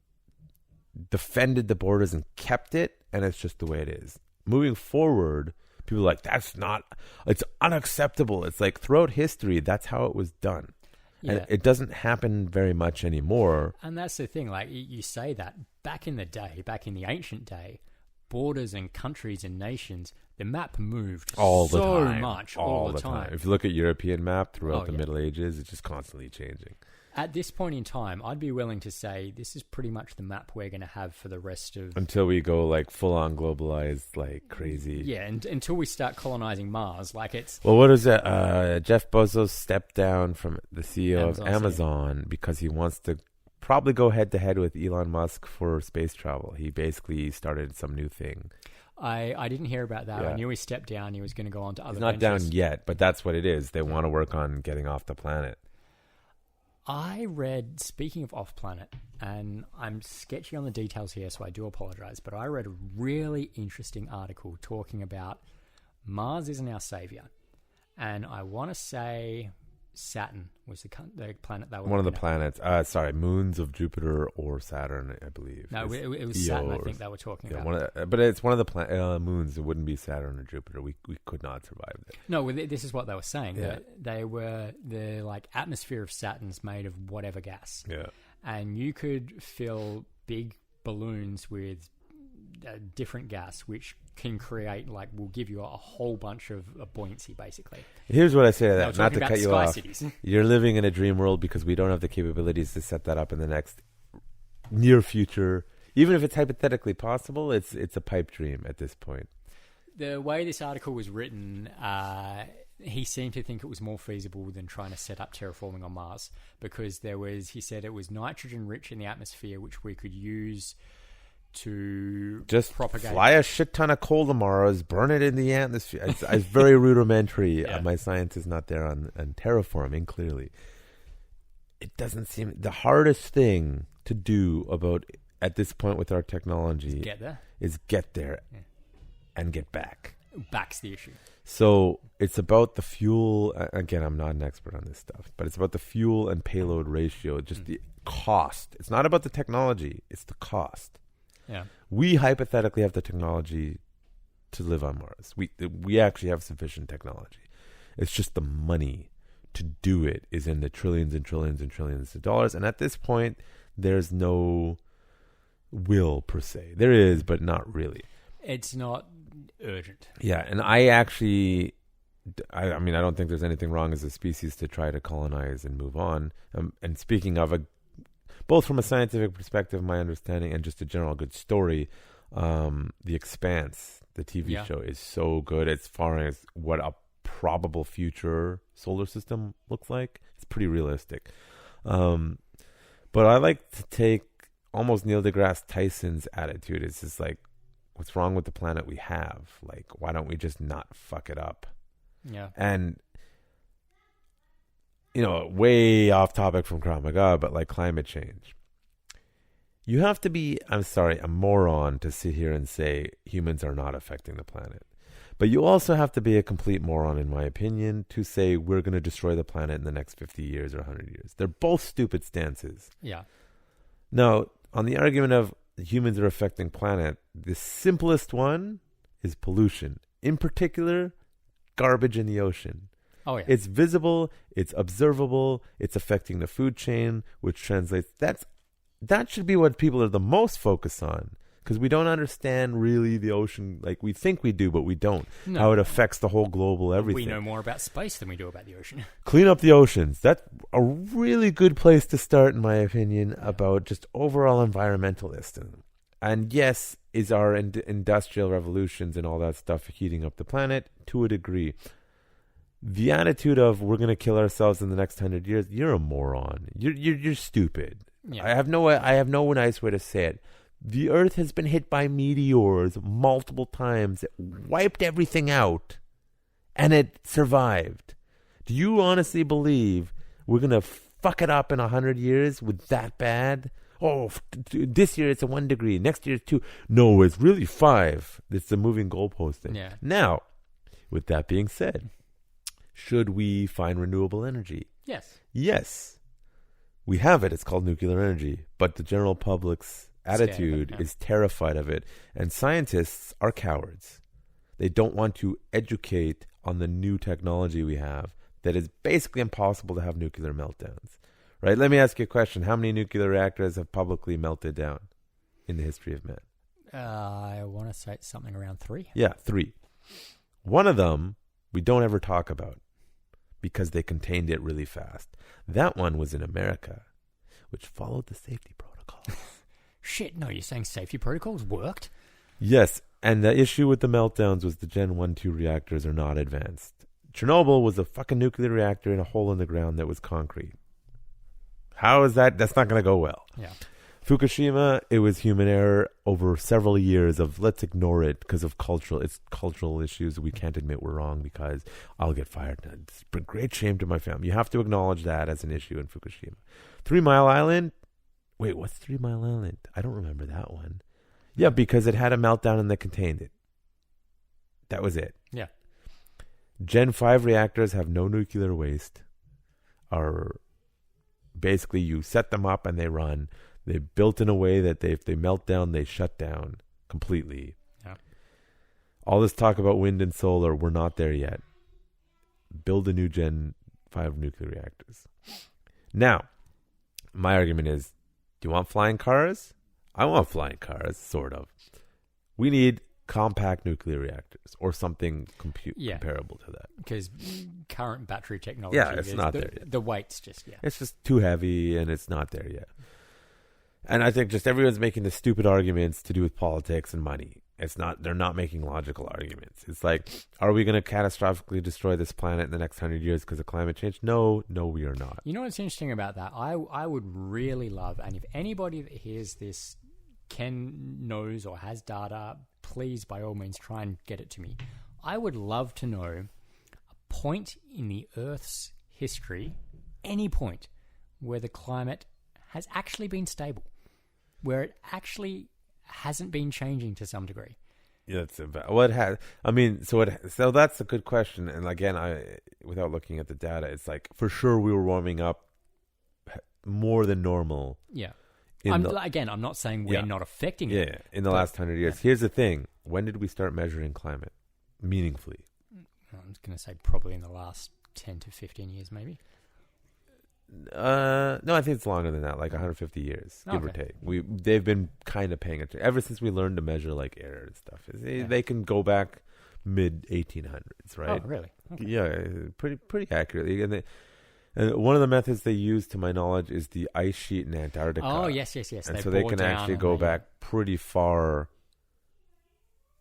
defended the borders and kept it, and it's just the way it is. Moving forward, people are like, it's unacceptable. It's like throughout history, that's how it was done. Yeah. And it doesn't happen very much anymore. And that's the thing, like you say that back in the ancient day, borders and countries and nations, the map moved all the time. If you look at European map throughout the Middle Ages, it's just constantly changing. At this point in time, I'd be willing to say this is pretty much the map we're going to have for the rest of... Until we go like full-on globalized, like crazy. Yeah, and until we start colonizing Mars, like it's... Well, what is that? Jeff Bezos stepped down from the CEO of Amazon because he wants to probably go head-to-head with Elon Musk for space travel. He basically started some new thing. I didn't hear about that. Yeah. I knew he stepped down. He was going to go on to other He's not ventures. Down yet, but that's what it is. They want to work on getting off the planet. I read, speaking of off-planet, and I'm sketchy on the details here, so I do apologize, but I read a really interesting article talking about Mars isn't our savior. And I want to say Saturn was the planet that was... One of the planets. Moons of Jupiter or Saturn, I believe. No, it was Saturn, I think they were talking about. But it's one of the moons. It wouldn't be Saturn or Jupiter. We could not survive there. No, this is what they were saying. Yeah. The like atmosphere of Saturn's made of whatever gas. Yeah. And you could fill big balloons with different gas, which can create, will give you a whole bunch of buoyancy, basically. Here's what I say to that, not to cut you off. Cities. You're living in a dream world because we don't have the capabilities to set that up in the next near future. Even if it's hypothetically possible, it's a pipe dream at this point. The way this article was written, he seemed to think it was more feasible than trying to set up terraforming on Mars, because he said it was nitrogen rich in the atmosphere, which we could use to just propagate. Fly a shit ton of coal to Mars, burn it in the atmosphere. It's very rudimentary. Yeah. My science is not there on terraforming, clearly. It doesn't seem... The hardest thing to do at this point with our technology is get there and get back. Back's the issue. So it's about the fuel... Again, I'm not an expert on this stuff, but it's about the fuel and payload ratio, just the cost. It's not about the technology, it's the cost. Yeah, we hypothetically have the technology to live on Mars. We actually have sufficient technology. It's just the money to do it is in the trillions and trillions and trillions of dollars. And at this point, there's no will per se. There is, but not really. It's not urgent. Yeah, and I don't think there's anything wrong as a species to try to colonize and move on. And speaking of both from a scientific perspective, my understanding, and just a general good story, The Expanse, the TV show, is so good as far as what a probable future solar system looks like. It's pretty realistic. But I like to take almost Neil deGrasse Tyson's attitude. It's just like, what's wrong with the planet we have? Like, why don't we just not fuck it up? Yeah. And, way off topic from Krav Maga, but like climate change. You have to be, a moron to sit here and say humans are not affecting the planet. But you also have to be a complete moron, in my opinion, to say we're going to destroy the planet in the next 50 years or 100 years. They're both stupid stances. Yeah. Now, on the argument of humans are affecting planet, the simplest one is pollution. In particular, garbage in the ocean. Oh, yeah. It's visible, it's observable, it's affecting the food chain, which translates... That should be what people are the most focused on. Because we don't understand really the ocean like we think we do, but we don't. No. How it affects the whole global everything. We know more about space than we do about the ocean. Clean up the oceans. That's a really good place to start, in my opinion, about just overall environmentalism. And yes, is our industrial revolutions and all that stuff heating up the planet? To a degree. The attitude of we're going to kill ourselves in the next 100 years, you're a moron. You're stupid. Yeah. I have no nice way to say it. The Earth has been hit by meteors multiple times. It wiped everything out, and it survived. Do you honestly believe we're going to fuck it up in 100 years with that bad? Oh, this year it's a 1 degree. Next year it's 2. No, it's really 5. It's the moving goalpost thing. Yeah. Now, with that being said, should we find renewable energy? Yes. Yes. We have it. It's called nuclear energy. But the general public's attitude is terrified of it. And scientists are cowards. They don't want to educate on the new technology we have that is basically impossible to have nuclear meltdowns. Right? Let me ask you a question. How many nuclear reactors have publicly melted down in the history of man? I want to say it's something around 3. Yeah, 3. One of them we don't ever talk about because they contained it really fast. That one was in America, which followed the safety protocol. Shit, no, you're saying safety protocols worked? Yes, and the issue with the meltdowns was the Gen 1-2 reactors are not advanced. Chernobyl was a fucking nuclear reactor in a hole in the ground that was concrete. How is that? That's not going to go well. Yeah. Fukushima, it was human error over several years of let's ignore it because of cultural issues. We can't admit we're wrong because I'll get fired. It's a great shame to my family. You have to acknowledge that as an issue in Fukushima. 3 Mile Island. Wait, what's 3 Mile Island? I don't remember that one. Yeah, because it had a meltdown and they contained it. That was it. Yeah. Gen 5 reactors have no nuclear waste. Are basically you set them up and they run. They're built in a way that if they melt down, they shut down completely. Yeah. All this talk about wind and solar, we're not there yet. Build a new Gen 5 nuclear reactors. Now, my argument is, do you want flying cars? I want flying cars, sort of. We need compact nuclear reactors or something comparable to that. Because current battery technology, it's not there yet. The weight's just, It's just too heavy and it's not there yet. And I think just everyone's making the stupid arguments to do with politics and money. They're not making logical arguments. It's like, are we going to catastrophically destroy this planet in the next 100 years because of climate change? No, we are not. You know what's interesting about that? I would really love, and if anybody that hears this knows or has data, please by all means try and get it to me. I would love to know a point in the Earth's history, any point, where the climate has actually been stable, where it actually hasn't been changing to some degree. Yeah, so that's a good question. And again, without looking at the data, it's like for sure we were warming up more than normal. Yeah. I'm not saying we're not affecting it. Yeah, in the last 100 years. Here's the thing. When did we start measuring climate meaningfully? I'm going to say probably in the last 10 to 15 years, maybe. No, I think it's longer than that, like 150 years, give or take. They've been kind of paying attention ever since we learned to measure like air and stuff. They can go back mid 1800s, right? Oh, really? Okay. Yeah, pretty accurately. And one of the methods they use, to my knowledge, is the ice sheet in Antarctica. Oh, yes. And so they can actually go back pretty far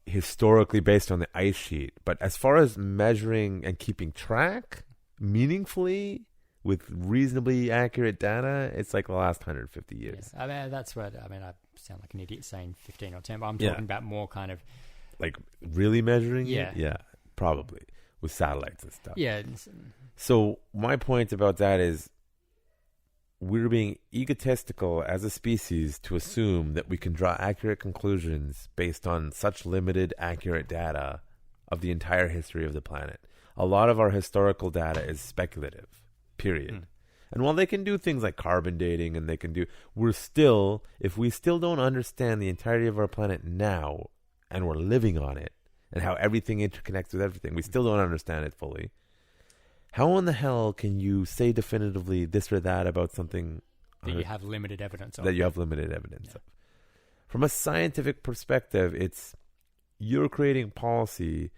historically based on the ice sheet. But as far as measuring and keeping track meaningfully with reasonably accurate data, it's like the last 150 years. Yeah. I mean, that's what I mean. I sound like an idiot saying 15 or 10, but I'm talking about more kind of like really measuring Yeah. it? Yeah, probably with satellites and stuff. yeah. So my point about that is we're being egotistical as a species to assume that we can draw accurate conclusions based on such limited accurate data of the entire history of the planet. A lot of our historical data is speculative, period. And while they can do things like carbon dating and if we still don't understand the entirety of our planet now and we're living on it and how everything interconnects with everything, we still don't understand it fully. How in the hell can you say definitively this or that about something That you have limited evidence of. that you have limited evidence of? From a scientific perspective, you're creating policy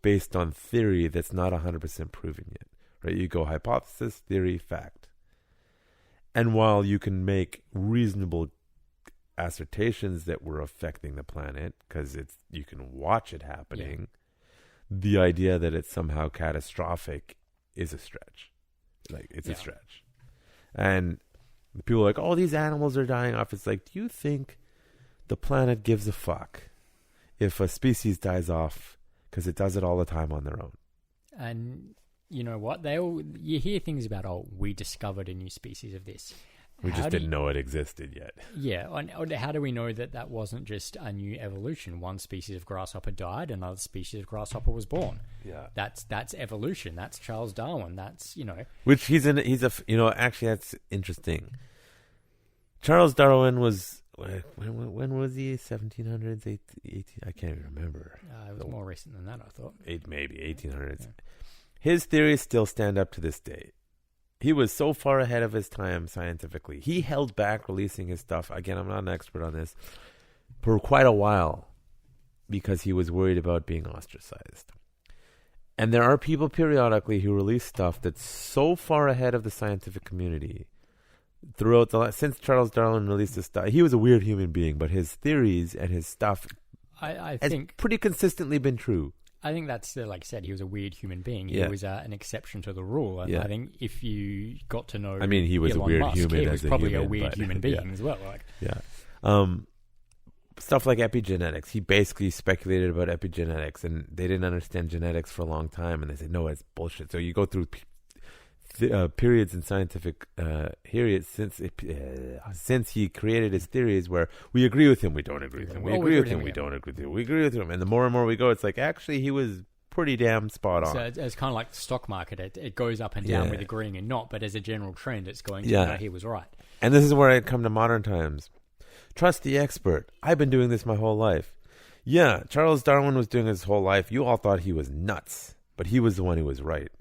based on theory that's not 100% proven yet, right? You go hypothesis, theory, fact. And while you can make reasonable assertions that we're affecting the planet because you can watch it happening, the idea that it's somehow catastrophic is a stretch. Like, it's a stretch. And people are like, oh, these animals are dying off. It's like, do you think the planet gives a fuck if a species dies off because it does it all the time on their own? And you know what? You hear things about, we discovered a new species of this. We just didn't know it existed yet. Yeah. And how do we know that wasn't just a new evolution? One species of grasshopper died, another species of grasshopper was born. Yeah. That's evolution. That's Charles Darwin. That's, Which actually that's interesting. Charles Darwin was, when was he? 1700s, 18, I can't even remember. it was more recent than that, I thought. Maybe 1800s. Yeah. His theories still stand up to this day. He was so far ahead of his time scientifically. He held back releasing his stuff. Again, I'm not an expert on this. For quite a while because he was worried about being ostracized. And there are people periodically who release stuff that's so far ahead of the scientific community. Since Charles Darwin released his stuff, he was a weird human being, but his theories and his stuff I has think pretty consistently been true. I think that's, like I said, he was a weird human being. Yeah. He was an exception to the rule. And I think if you got to know he was Elon a weird Musk, human he was probably a human, weird human being as well. Stuff like epigenetics. He basically speculated about epigenetics, and they didn't understand genetics for a long time, and they said, no, it's bullshit. So you go through periods in scientific periods since he created his theories where we agree with him, we don't agree with him, we agree with him, we don't agree with him, we agree with him, and the more and more we go, it's like actually he was pretty damn spot on. So it's kind of like the stock market. It goes up and down with agreeing and not, but as a general trend, it's going to he was right. And this is where I come to modern times. Trust the expert. I've been doing this my whole life. Yeah, Charles Darwin was doing this his whole life. You all thought he was nuts, but he was the one who was right.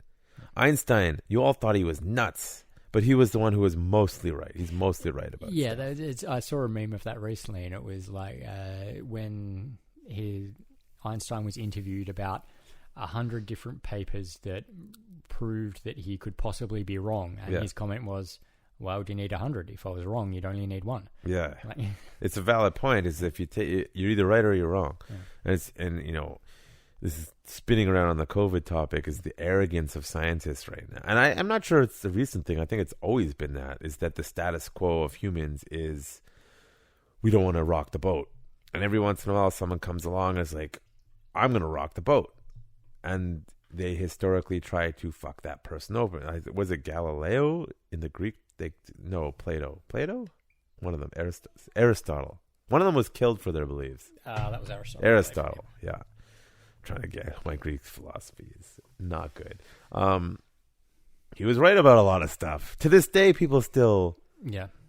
Einstein, you all thought he was nuts, but he was the one who was mostly right. He's mostly right about stuff. I saw a meme of that recently, and it was like when Einstein was interviewed about 100 different papers that proved that he could possibly be wrong, and his comment was, "Why would you need 100? If I was wrong, you'd only need one." Yeah, it's a valid point. Is if you're either right or you're wrong, this is spinning around on the COVID topic is the arrogance of scientists right now. And I'm not sure it's a recent thing. I think it's always been that, is that the status quo of humans is we don't want to rock the boat. And every once in a while someone comes along and is like, I'm going to rock the boat. And they historically try to fuck that person over. Was it Galileo in the Greek? Plato. Plato? One of them. Aristotle. One of them was killed for their beliefs. That was Aristotle. Aristotle, yeah. Trying to get my Greek philosophy is not good. He was right about a lot of stuff. To this day, people still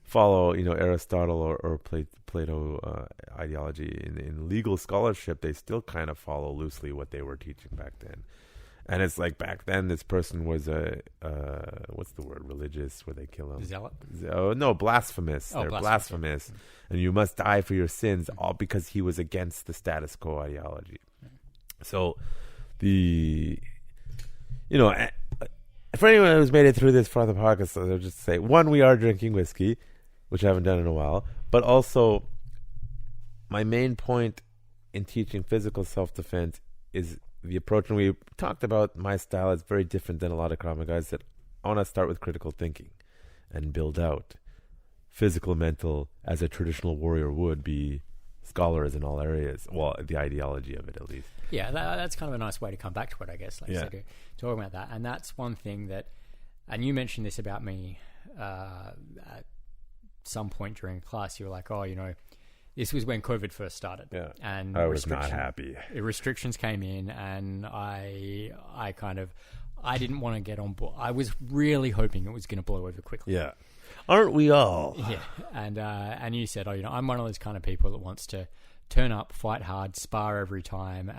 follow, Aristotle or Plato ideology in legal scholarship. They still kind of follow loosely what they were teaching back then. And it's like back then, this person was what's the word? Religious, where they kill him. Zealot? Oh no, blasphemous. They're blasphemous, and you must die for your sins, all because he was against the status quo ideology. So, for anyone who's made it through this part of the podcast, I'll just say, one, we are drinking whiskey, which I haven't done in a while, but also my main point in teaching physical self-defense is the approach, and we talked about my style is very different than a lot of Krav Maga guys, that I want to start with critical thinking and build out. Physical, mental, as a traditional warrior would be scholars in all areas. Well, the ideology of it, at least. Yeah, that's kind of a nice way to come back to it, I guess. Like, so talking about that. And that's one thing that, and you mentioned this about me at some point during class. You were like, oh, you know, this was when COVID first started. Yeah. And I was not happy. Restrictions came in, and I didn't want to get on board. I was really hoping it was going to blow over quickly. Yeah. Aren't we all? Yeah. And you said, oh, you know, I'm one of those kind of people that wants to turn up, fight hard, spar every time,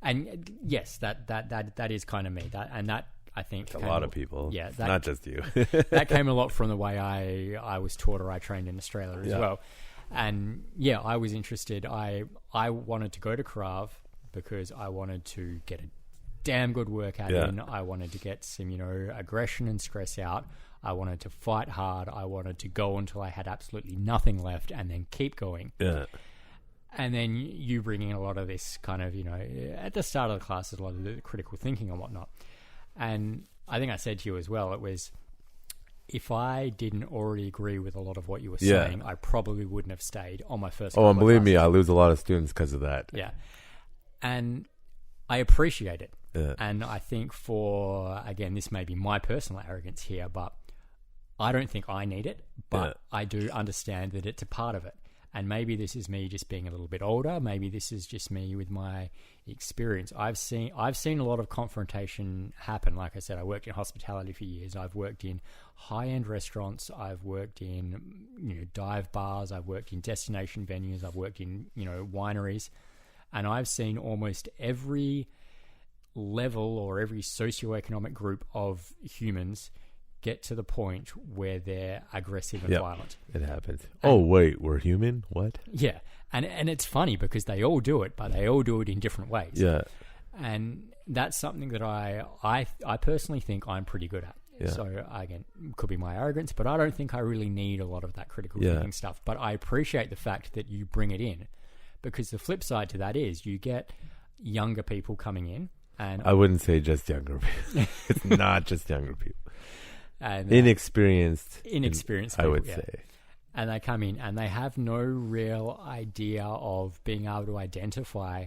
and yes, that is kind of me. That I think a lot of people. Yeah, not just you. That came a lot from the way I was taught or I trained in Australia as well. And yeah, I was interested. I wanted to go to Krav because I wanted to get a damn good workout in. I wanted to get some, you know, aggression and stress out. I wanted to fight hard. I wanted to go until I had absolutely nothing left and then keep going. Yeah. And then you bring in a lot of this kind of, you know, at the start of the class, there's a lot of the critical thinking and whatnot. And I think I said to you as well, it was, if I didn't already agree with a lot of what you were saying, I probably wouldn't have stayed on my first. Oh, and believe me, I lose a lot of students because of that. Yeah. And I appreciate it. Yeah. And I think again, this may be my personal arrogance here, but I don't think I need it, but I do understand that it's a part of it. And maybe this is me just being a little bit older. Maybe this is just me with my experience. I've seen a lot of confrontation happen. Like I said, I worked in hospitality for years. I've worked in high-end restaurants. I've worked in, you know, dive bars. I've worked in destination venues. I've worked in, you know, wineries. And I've seen almost every level or every socioeconomic group of humans get to the point where they're aggressive and violent. It happens. Wait, we're human? What? Yeah. And it's funny because they all do it, but they all do it in different ways. Yeah. And that's something that I personally think I'm pretty good at. Yeah. So again, could be my arrogance, but I don't think I really need a lot of that critical thinking stuff. But I appreciate the fact that you bring it in, because the flip side to that is you get younger people coming in. And I wouldn't say just younger people. It's not just younger people. And inexperienced, people, I would say. And they come in and they have no real idea of being able to identify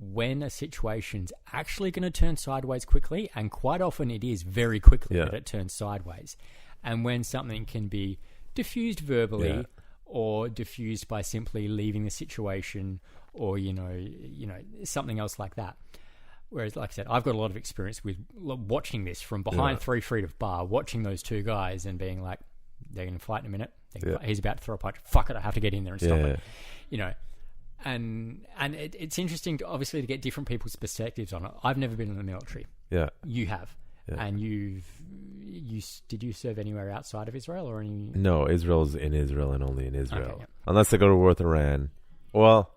when a situation's actually going to turn sideways quickly, and quite often it is very quickly that it turns sideways, and when something can be diffused verbally or diffused by simply leaving the situation, or you know something else like that. Whereas, like I said, I've got a lot of experience with watching this from behind 3 feet of bar, watching those two guys and being like, they're going to fight in a minute. He's about to throw a punch. Fuck it, I have to get in there and stop it. You know, and it's interesting, obviously, to get different people's perspectives on it. I've never been in the military. Yeah. You have. Yeah. And did you serve anywhere outside of Israel or any? No, Israel's in Israel and only in Israel. Okay, unless they go to war with Iran. Well,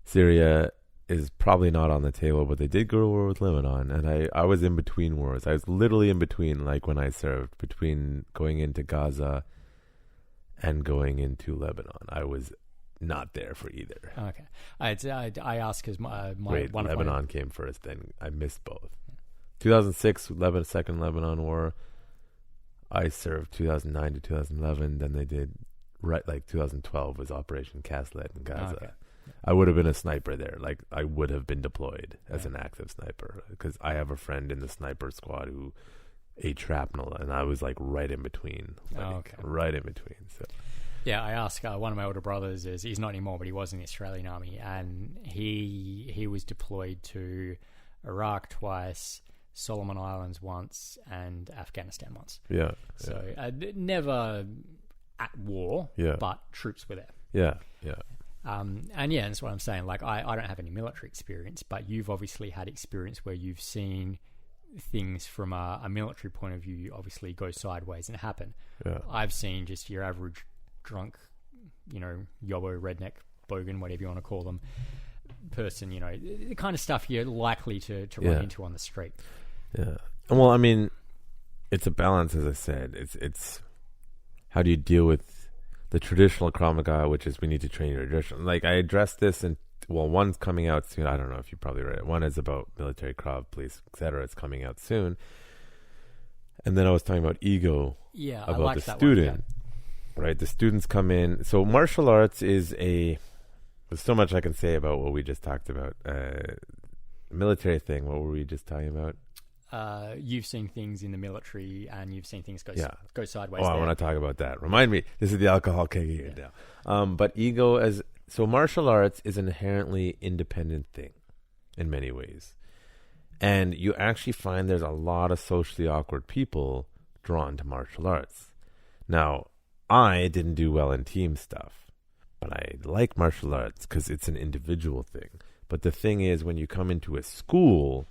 Syria is probably not on the table, but they did go to war with Lebanon, and I was in between wars. I was literally in between, like when I served, between going into Gaza and going into Lebanon. I was not there for either. Okay. I asked because Lebanon came first, then I missed both. 2006, Second Lebanon War. I served 2009 to 2011. Then they did, 2012 was Operation Castlet in Gaza. Okay. I would have been a sniper there. Like, I would have been deployed as an active sniper, because I have a friend in the sniper squad who ate shrapnel, and I was like right in between. Right in between. So. Yeah, I asked one of my older brothers, he's not anymore, but he was in the Australian Army, and he was deployed to Iraq twice, Solomon Islands once, and Afghanistan once. Yeah. So never at war, but troops were there. Yeah, yeah. And that's what I'm saying. Like, I don't have any military experience, but you've obviously had experience where you've seen things from a military point of view obviously go sideways and happen. Yeah. I've seen just your average drunk, yobbo, redneck, bogan, whatever you want to call them, person, the kind of stuff you're likely to run into on the street. Yeah. Well, I mean, it's a balance, as I said. It's how do you deal with the traditional Krav Maga, which is we need to train your tradition. Like, I addressed this in one's coming out soon. I don't know if you probably read it. One is about military, Krav, police, etc. It's coming out soon. And then I was talking about ego, Yeah, I about like the that student, one, right? The students come in. So martial arts is there's so much I can say about what we just talked about. Military thing, what were we just talking about? You've seen things in the military and you've seen things go sideways. I want to talk about that. Remind me. This is the alcohol keg here now. But ego so martial arts is an inherently independent thing in many ways. And you actually find there's a lot of socially awkward people drawn to martial arts. Now, I didn't do well in team stuff, but I like martial arts because it's an individual thing. But the thing is, when you come into a school,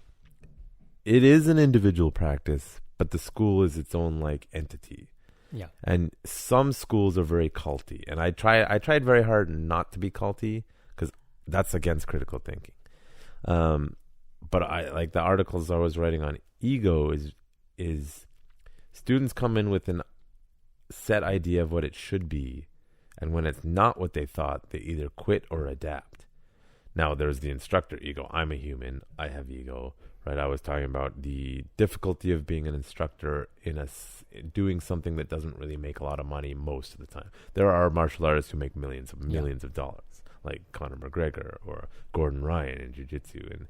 it is an individual practice, but the school is its own like entity. Yeah. And some schools are very culty. And I tried very hard not to be culty because that's against critical thinking. But I like the articles I was writing on ego is students come in with an set idea of what it should be. And when it's not what they thought, they either quit or adapt. Now there's the instructor ego. I'm a human. I have ego. Right, I was talking about the difficulty of being an instructor in doing something that doesn't really make a lot of money most of the time. There are martial artists who make millions of dollars, like Conor McGregor or Gordon Ryan in jiu-jitsu,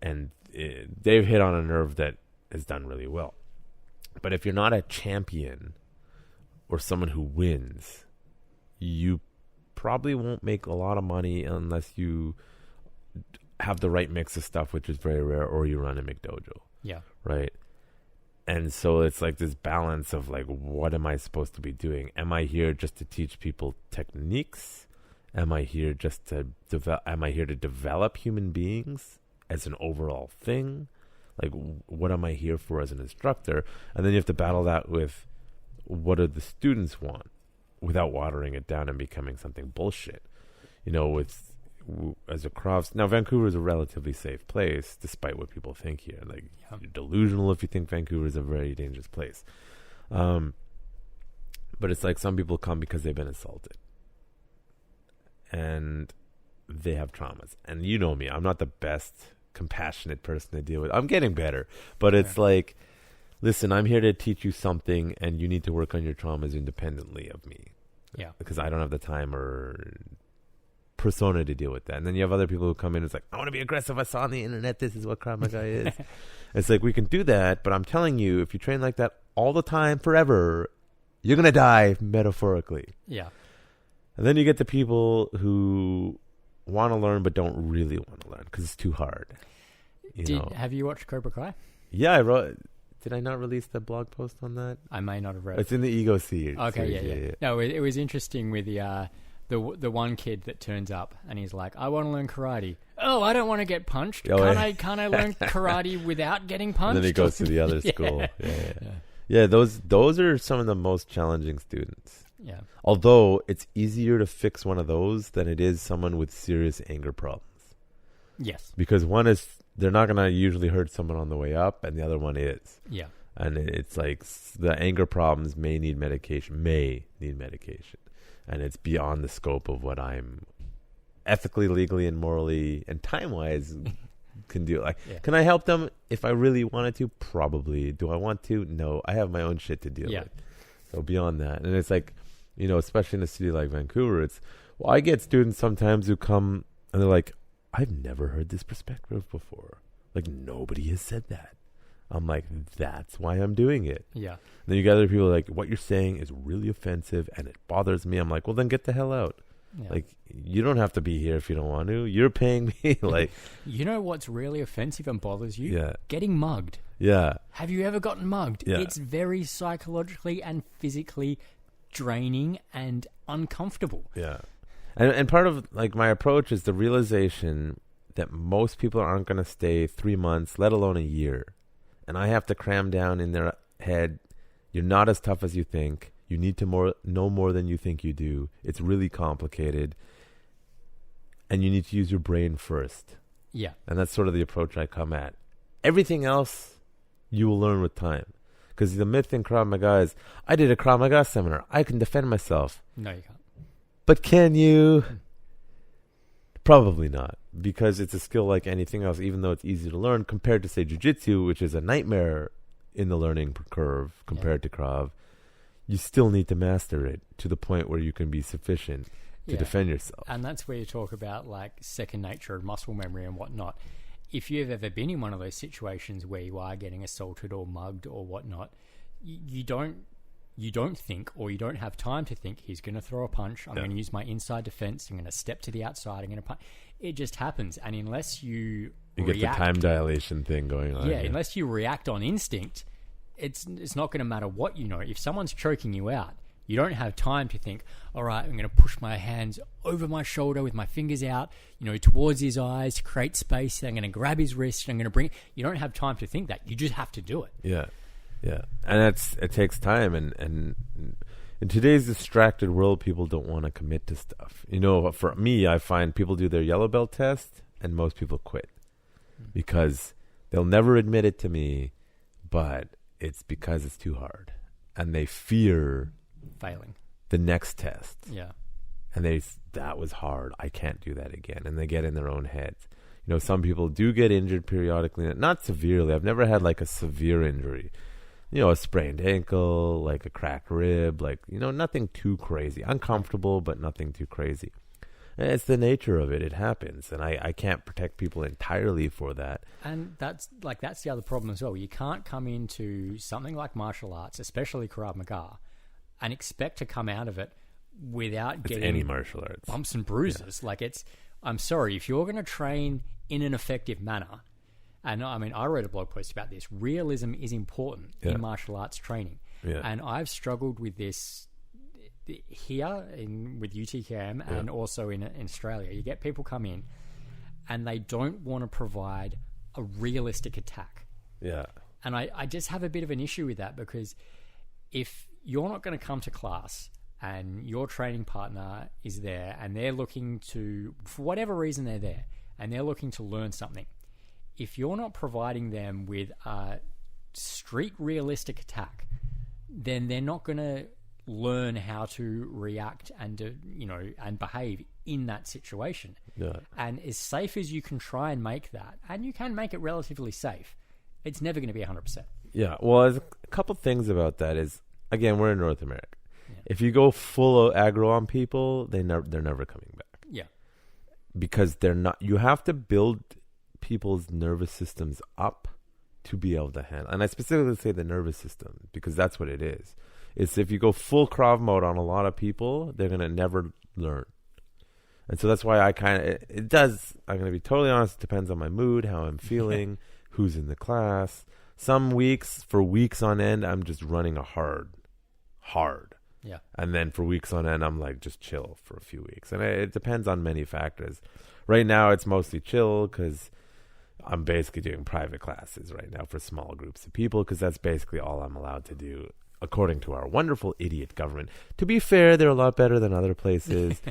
and they've hit on a nerve that has done really well. But if you're not a champion or someone who wins, you probably won't make a lot of money unless you have the right mix of stuff, which is very rare, or you run a McDojo. Yeah. Right. And so it's like this balance of like, what am I supposed to be doing? Am I here just to teach people techniques? Am I here just to develop human beings as an overall thing? Like, what am I here for as an instructor? And then you have to battle that with what do the students want without watering it down and becoming something bullshit. As a Kravist, now Vancouver is a relatively safe place, despite what people think here. Like, you're delusional if you think Vancouver is a very dangerous place. But it's like some people come because they've been assaulted, and they have traumas. And you know me, I'm not the best compassionate person to deal with. I'm getting better, but it's like, listen, I'm here to teach you something, and you need to work on your traumas independently of me. Yeah, because I don't have the time or persona to deal with that. And then you have other people who come in and it's like, I want to be aggressive. I saw on the internet this is what Krav Maga is. It's like, we can do that, but I'm telling you, if you train like that all the time forever, you're going to die metaphorically. Yeah. And then you get the people who want to learn but don't really want to learn because it's too hard. Have you watched Cobra Kai? Yeah, I wrote. Did I not release the blog post on that? I may not have read It's in the Ego series. Okay, yeah. No, it was interesting with the one kid that turns up and he's like, I want to learn karate. Oh, I don't want to get punched. Can't I learn karate without getting punched? And then he goes to the other school. Yeah, those are some of the most challenging students. Yeah. Although it's easier to fix one of those than it is someone with serious anger problems. Yes. Because one is, they're not going to usually hurt someone on the way up, and the other one is. Yeah. And it's like the anger problems may need medication. And it's beyond the scope of what I'm ethically, legally, and morally, and time-wise can do. Like, Can I help them if I really wanted to? Probably. Do I want to? No. I have my own shit to deal with. So beyond that. And it's like, especially in a city like Vancouver, I get students sometimes who come and they're like, I've never heard this perspective before. Like, nobody has said that. I'm like, that's why I'm doing it. Yeah. And then you got other people like, what you're saying is really offensive and it bothers me. I'm like, well, then get the hell out. Yeah. Like, you don't have to be here if you don't want to. You're paying me. Like, you know what's really offensive and bothers you? Yeah. Getting mugged. Yeah. Have you ever gotten mugged? Yeah. It's very psychologically and physically draining and uncomfortable. Yeah. And part of like my approach is the realization that most people aren't going to stay 3 months, let alone a year. And I have to cram down in their head, you're not as tough as you think. You need to know more than you think you do. It's really complicated. And you need to use your brain first. Yeah. And that's sort of the approach I come at. Everything else, you will learn with time. Because the myth in Krav Maga is, I did a Krav Maga seminar. I can defend myself. No, you can't. But can you? Probably not, because it's a skill like anything else, even though it's easy to learn compared to, say, jiu-jitsu, which is a nightmare in the learning curve compared to Krav. You still need to master it to the point where you can be sufficient to defend yourself. And that's where you talk about like second nature and muscle memory and whatnot. If you've ever been in one of those situations where you are getting assaulted or mugged or whatnot, you don't think, or you don't have time to think, he's going to throw a punch, I'm going to use my inside defense, I'm going to step to the outside, I'm going to punch. It just happens. And unless you get the time dilation thing going on. Yeah, unless you react on instinct, it's not going to matter what you know. If someone's choking you out, you don't have time to think, all right, I'm going to push my hands over my shoulder with my fingers out, towards his eyes to create space. I'm going to grab his wrist. I'm going to bring... You don't have time to think that. You just have to do it. Yeah. Yeah. And it takes time. And in today's distracted world, people don't want to commit to stuff. For me, I find people do their yellow belt test and most people quit because they'll never admit it to me, but it's because it's too hard. And they fear... failing the next test. Yeah. And that was hard. I can't do that again. And they get in their own heads. Some people do get injured periodically, not severely. I've never had like a severe injury. A sprained ankle, like a cracked rib, nothing too crazy. Uncomfortable, but nothing too crazy. And it's the nature of it. It happens. And I can't protect people entirely for that. And that's the other problem as well. You can't come into something like martial arts, especially Krav Maga, and expect to come out of it without getting any martial arts bumps and bruises. Yeah. I'm sorry, if you're going to train in an effective manner, and I wrote a blog post about this, realism is important in martial arts training. Yeah. And I've struggled with this here with UTKM and also in Australia. You get people come in and they don't want to provide a realistic attack. Yeah. And I just have a bit of an issue with that, because if you're not going to come to class and your training partner is there and they're looking to, for whatever reason they're there, and they're looking to learn something, if you're not providing them with a street realistic attack, then they're not going to learn how to react and and behave in that situation. Yeah. And as safe as you can try and make that, and you can make it relatively safe, it's never going to be 100%. Yeah. Well, there's a couple things about that is, again, we're in North America. Yeah. If you go full aggro on people, they're never coming back. Yeah. Because they're not. You have to build people's nervous systems up to be able to handle. And I specifically say the nervous system because that's what it is. It's if you go full Krav mode on a lot of people, they're gonna never learn. And so that's why I it does. I'm gonna be totally honest. It depends on my mood, how I'm feeling, who's in the class. Some weeks, for weeks on end, I'm just running a hard. Yeah. And then for weeks on end, I'm like just chill for a few weeks. And it depends on many factors. Right now, it's mostly chill because I'm basically doing private classes right now for small groups of people because that's basically all I'm allowed to do, according to our wonderful idiot government. To be fair, they're a lot better than other places,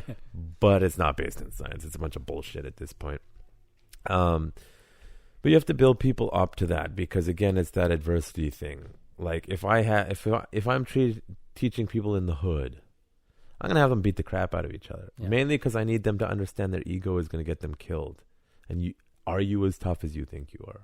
but it's not based in science. It's a bunch of bullshit at this point. But you have to build people up to that because, again, it's that adversity thing. Like if I'm teaching people in the hood, I'm gonna have them beat the crap out of each other. Yeah. Mainly because I need them to understand their ego is gonna get them killed. And are you as tough as you think you are?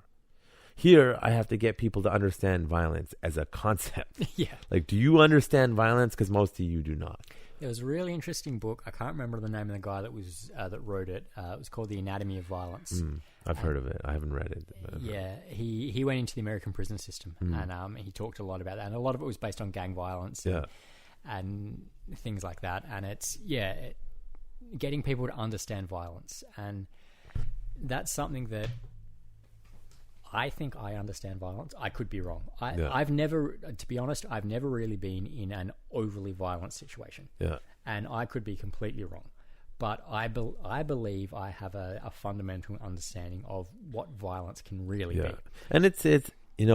Here, I have to get people to understand violence as a concept. Yeah. Like, do you understand violence? Because most of you do not. There was a really interesting book. I can't remember the name of the guy that wrote it. It was called The Anatomy of Violence. I've heard of it. I haven't read it. Yeah, he went into the American prison system and he talked a lot about that. And a lot of it was based on gang violence and things like that. And it's, getting people to understand violence. And that's something that I think I understand violence. I could be wrong. I've never, to be honest, I've never really been in an overly violent situation. Yeah. And I could be completely wrong. But I believe I have a fundamental understanding of what violence can really be. And it's I don't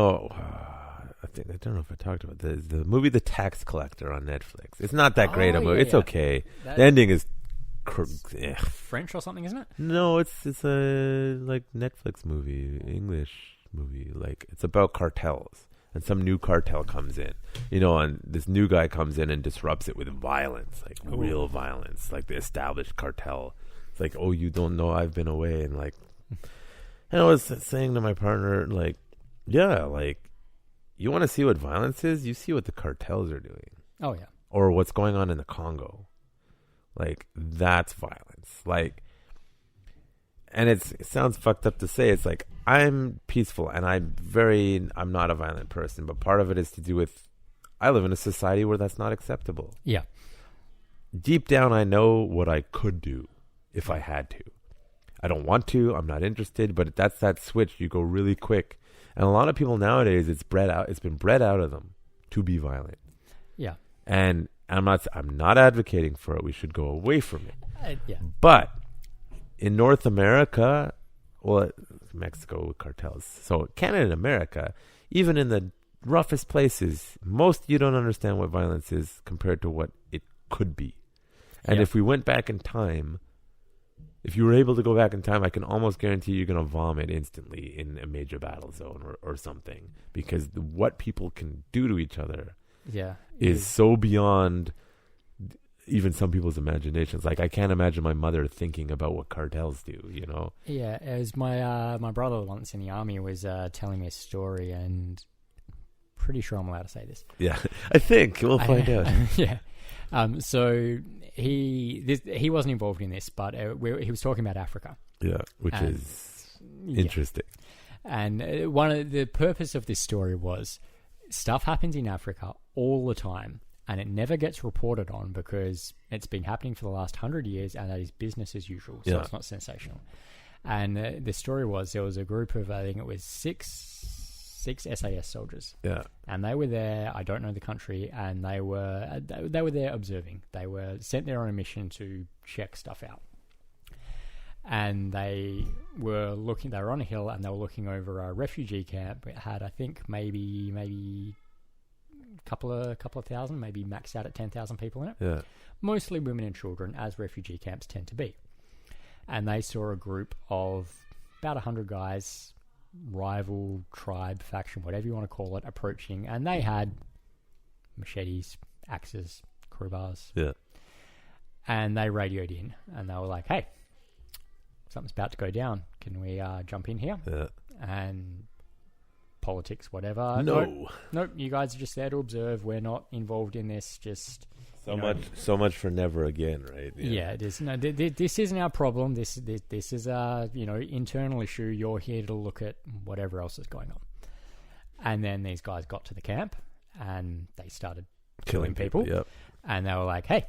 know if I talked about the movie The Tax Collector on Netflix. It's not that great a movie. It's okay. The ending is French or something, isn't it? No, it's a like Netflix movie, English movie. Like it's about cartels, and some new cartel comes in, and this new guy comes in and disrupts it with violence, like real violence, like the established cartel It's like, oh, you don't know I've been away. And like, and I was saying to my partner, like, yeah, like, you want to see what violence is? You see what the cartels are doing. Oh, yeah. Or what's going on in the Congo. Like, that's violence. Like, and it sounds fucked up to say. It's like, I'm peaceful and I'm not a violent person. But part of it is to do with, I live in a society where that's not acceptable. Yeah. Deep down, I know what I could do if I had to. I don't want to. I'm not interested. But that's that switch. You go really quick. And a lot of people nowadays, it's been bred out of them to be violent. Yeah. And I'm not advocating for it. We should go away from it. Yeah. But in North America, well, Mexico with cartels. So Canada and America, even in the roughest places, you don't understand what violence is compared to what it could be. And if we went back in time, if you were able to go back in time, I can almost guarantee you're going to vomit instantly in a major battle zone or something, because what people can do to each other is so beyond even some people's imaginations. Like, I can't imagine my mother thinking about what cartels do, you know? Yeah, it was my brother once in the army was telling me a story, and pretty sure I'm allowed to say this. Yeah, I think we'll find out. Yeah. So he wasn't involved in this, but he was talking about Africa. Yeah, which is interesting. And one of the purpose of this story was stuff happens in Africa all the time, and it never gets reported on because it's been happening for the last 100 years, and that is business as usual. So it's not sensational. And the story was there was a group of, I think it was six SAS soldiers. Yeah. And they were there, I don't know the country, and they were there observing. They were sent there on a mission to check stuff out. And they were on a hill, and they were looking over a refugee camp. It had, I think, maybe a couple of thousand, maybe maxed out at 10,000 people in it. Yeah. Mostly women and children, as refugee camps tend to be. And they saw a group of about 100 guys, rival, tribe, faction, whatever you want to call it, approaching, and they had machetes, axes, crowbars. Yeah. And they radioed in, and they were like, hey, something's about to go down. Can we jump in here? Yeah. And politics, whatever. Nope, you guys are just there to observe. We're not involved in this. Just so much for never again, right? Yeah, it is. No, this isn't our problem. This is a internal issue. You're here to look at whatever else is going on. And then these guys got to the camp and they started killing people. Yep. And they were like, "Hey,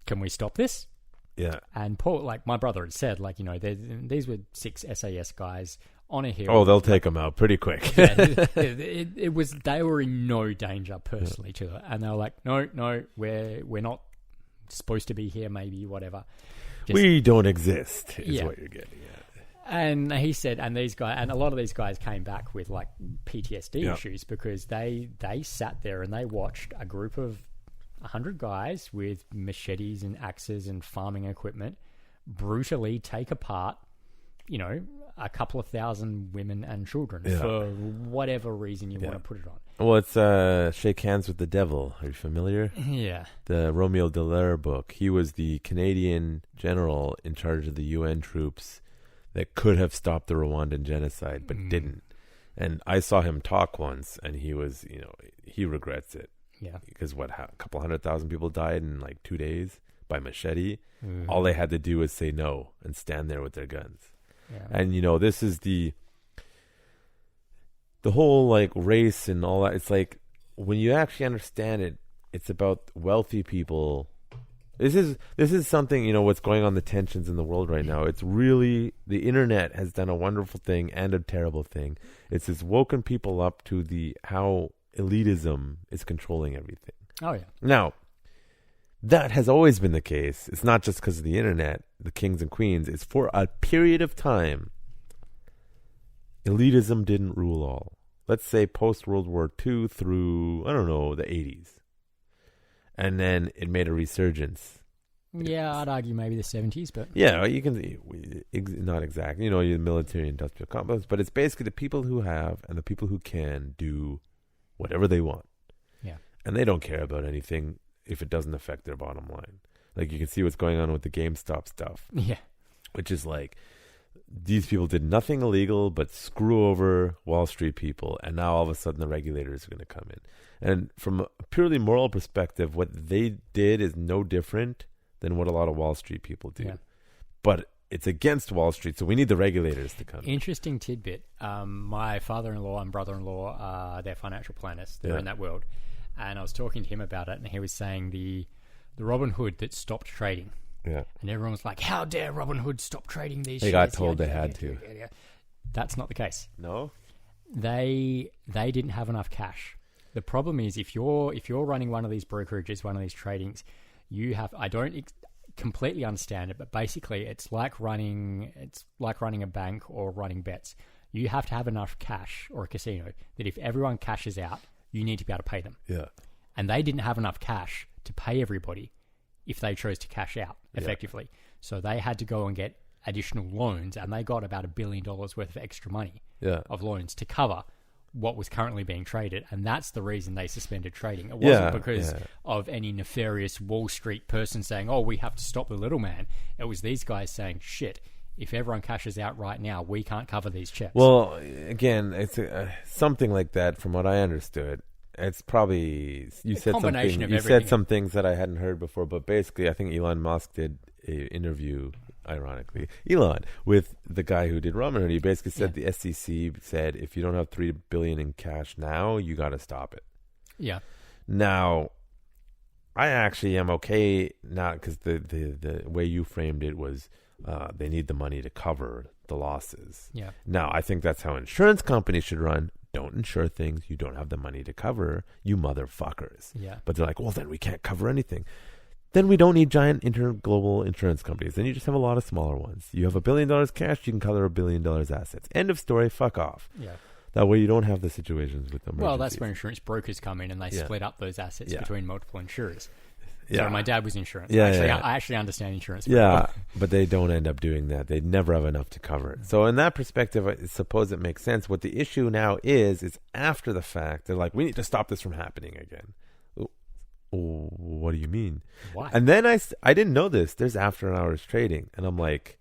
can we stop this?" Yeah. And Paul, like my brother had said, like these were 6 SAS guys on a hill. Oh, they'll take them out pretty quick. Yeah, it was. They were in no danger personally to it, and they were like, "No, we're not supposed to be here. Maybe whatever. We don't exist." Is what you're getting at. And he said, and a lot of these guys came back with like PTSD issues because they sat there and they watched a group of 100 guys with machetes and axes and farming equipment brutally take apart, a couple of thousand women and children for whatever reason you want to put it on. Well, it's Shake Hands with the Devil. Are you familiar? Yeah. The Romeo Dallaire book. He was the Canadian general in charge of the UN troops that could have stopped the Rwandan genocide, but didn't. And I saw him talk once, and he was, he regrets it. Yeah. Because a couple 100,000 people died in like 2 days by machete. All they had to do was say no and stand there with their guns. Yeah. And this is the whole like race and all that. It's like when you actually understand it, it's about wealthy people. This is something, what's going on, the tensions in the world right now. It's really, the internet has done a wonderful thing and a terrible thing. It's woken people up to how elitism is controlling everything. Oh yeah. Now, that has always been the case. It's not just because of the internet, the kings and queens. It's for a period of time. Elitism didn't rule all. Let's say post-World War II through, I don't know, the 80s. And then it made a resurgence. Yeah, I'd argue maybe the 70s, but... Yeah, you can... Not exactly. Your military-industrial complex. But it's basically the people who have and the people who can do whatever they want. Yeah. And they don't care about anything if it doesn't affect their bottom line. Like, you can see what's going on with the GameStop stuff, Yeah. which is like, these people did nothing illegal but screw over Wall Street people, and now all of a sudden the regulators are going to come in. And from a purely moral perspective, what they did is no different than what a lot of Wall Street people do. Yeah. But it's against Wall Street, so we need the regulators to come in. Interesting tidbit. My father-in-law and brother-in-law, they're financial planners. They're Yeah. in that world. And I was talking to him about it, and he was saying the Robin Hood that stopped trading. Yeah. And everyone was like, how dare Robin Hood stop trading these They shares? got told they had to. That's not the case. No? They didn't have enough cash. The problem is if you're running one of these brokerages, one of these tradings, you have, I don't completely understand it, but basically it's like running a bank or running bets. You have to have enough cash, or a casino, that if everyone cashes out, you need to be able to pay them. Yeah. And they didn't have enough cash to pay everybody if they chose to cash out effectively. Yeah. So they had to go and get additional loans, and they got about $1 billion worth of extra money of loans to cover what was currently being traded. And that's the reason they suspended trading. It wasn't because of any nefarious Wall Street person saying, oh, we have to stop the little man. It was these guys saying, shit, if everyone cashes out right now, we can't cover these checks. Well, again, it's something like that from what I understood. It's probably you said some things that I hadn't heard before, but basically, I think Elon Musk did an interview, ironically, with the guy who did Robinhood. He basically said the SEC said if you don't have $3 billion in cash now, you got to stop it. Yeah. Now, I actually am okay now because the way you framed it was they need the money to cover the losses. Yeah. Now, I think that's how insurance companies should run. Don't insure things you don't have the money to cover, you motherfuckers. Yeah. But they're like, well, then we can't cover anything. Then we don't need giant global insurance companies. Then you just have a lot of smaller ones. You have $1 billion cash, you can cover $1 billion assets. End of story, fuck off. Yeah. That way you don't have the situations with them. Well, that's where insurance brokers come in and they split up those assets between multiple insurers. So my dad was insurance. I actually understand insurance. Yeah, but they don't end up doing that. They never have enough to cover it. So in that perspective, I suppose it makes sense. What the issue now is after the fact, they're like, we need to stop this from happening again. What do you mean? Why? And then I didn't know this. There's after hours trading. And I'm like,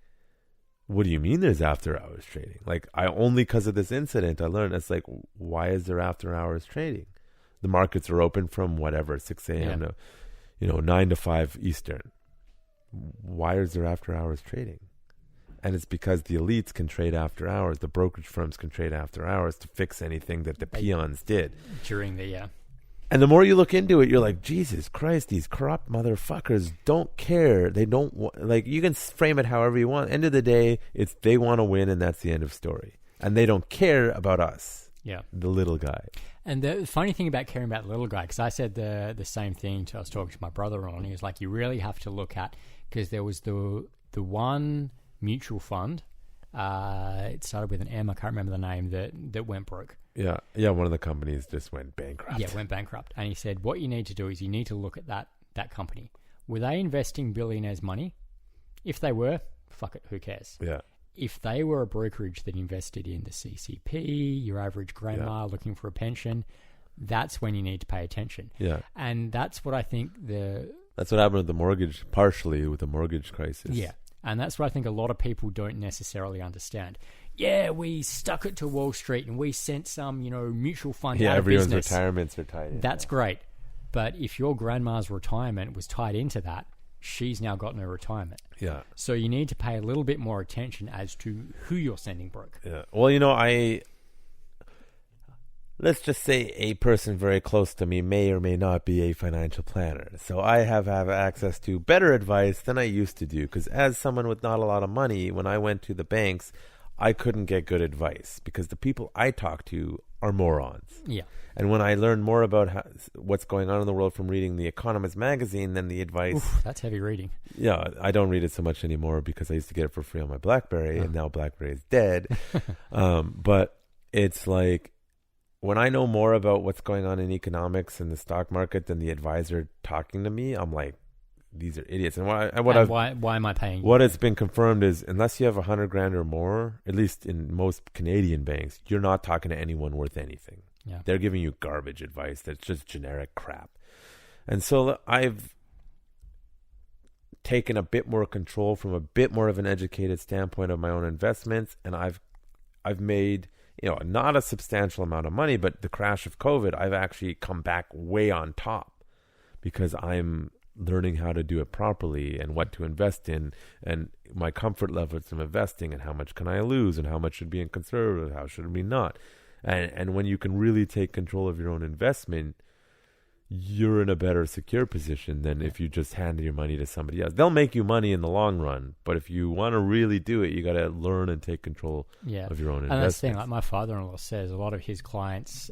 what do you mean there's after hours trading? Like, only because of this incident, I learned. It's like, why is there after hours trading? The markets are open from 6 a.m. to 9 to 5 Eastern. Why is there after hours trading? And it's because the elites can trade after hours. The brokerage firms can trade after hours to fix anything that the peons did. During the, And the more you look into it, you're like, Jesus Christ, these corrupt motherfuckers don't care. They don't you can frame it however you want. End of the day, it's they want to win, and that's the end of story. And they don't care about us. Yeah. The little guy. And the funny thing about caring about the little guy, because I said the same thing I was talking to my brother-in-law, and he was like, you really have to look at, because there was the one mutual fund, it started with an M, I can't remember the name, that went broke. Yeah, one of the companies just went bankrupt. Yeah, went bankrupt. And he said, what you need to do is you need to look at that company. Were they investing billionaires' money? If they were, fuck it, who cares? Yeah. If they were a brokerage that invested in the CCP, your average grandma looking for a pension, that's when you need to pay attention. Yeah. And that's what I think that's what happened with the mortgage, partially with the mortgage crisis. Yeah. And that's what I think a lot of people don't necessarily understand. Yeah, we stuck it to Wall Street and we sent some, mutual fund out of business. Everyone's retirements are tied in. That's great. But if your grandma's retirement was tied into that, she's now got no retirement. Yeah. So you need to pay a little bit more attention as to who you're sending broke. Yeah. Well, let's just say a person very close to me may or may not be a financial planner. So I have access to better advice than I used to do. Because as someone with not a lot of money, when I went to the banks, I couldn't get good advice because the people I talk to are morons. Yeah. And when I learned more about what's going on in the world from reading The Economist magazine, then the advice... Oof, that's heavy reading. Yeah, I don't read it so much anymore because I used to get it for free on my BlackBerry, and now BlackBerry is dead. But it's like, when I know more about what's going on in economics and the stock market than the advisor talking to me, I'm like, these are idiots. And why am I paying you? What has been confirmed is, unless you have $100,000 or more, at least in most Canadian banks, you're not talking to anyone worth anything. Yeah. They're giving you garbage advice that's just generic crap. And so I've taken a bit more control from a bit more of an educated standpoint of my own investments, and I've made, not a substantial amount of money, but the crash of COVID, I've actually come back way on top because I'm learning how to do it properly and what to invest in and my comfort levels from investing and how much can I lose and how much should be in conservative, how should it be not. And when you can really take control of your own investment, you're in a better secure position than if you just hand your money to somebody else. They'll make you money in the long run, but if you want to really do it, you got to learn and take control of your own investment. And that's the thing, like my father-in-law says, a lot of his clients,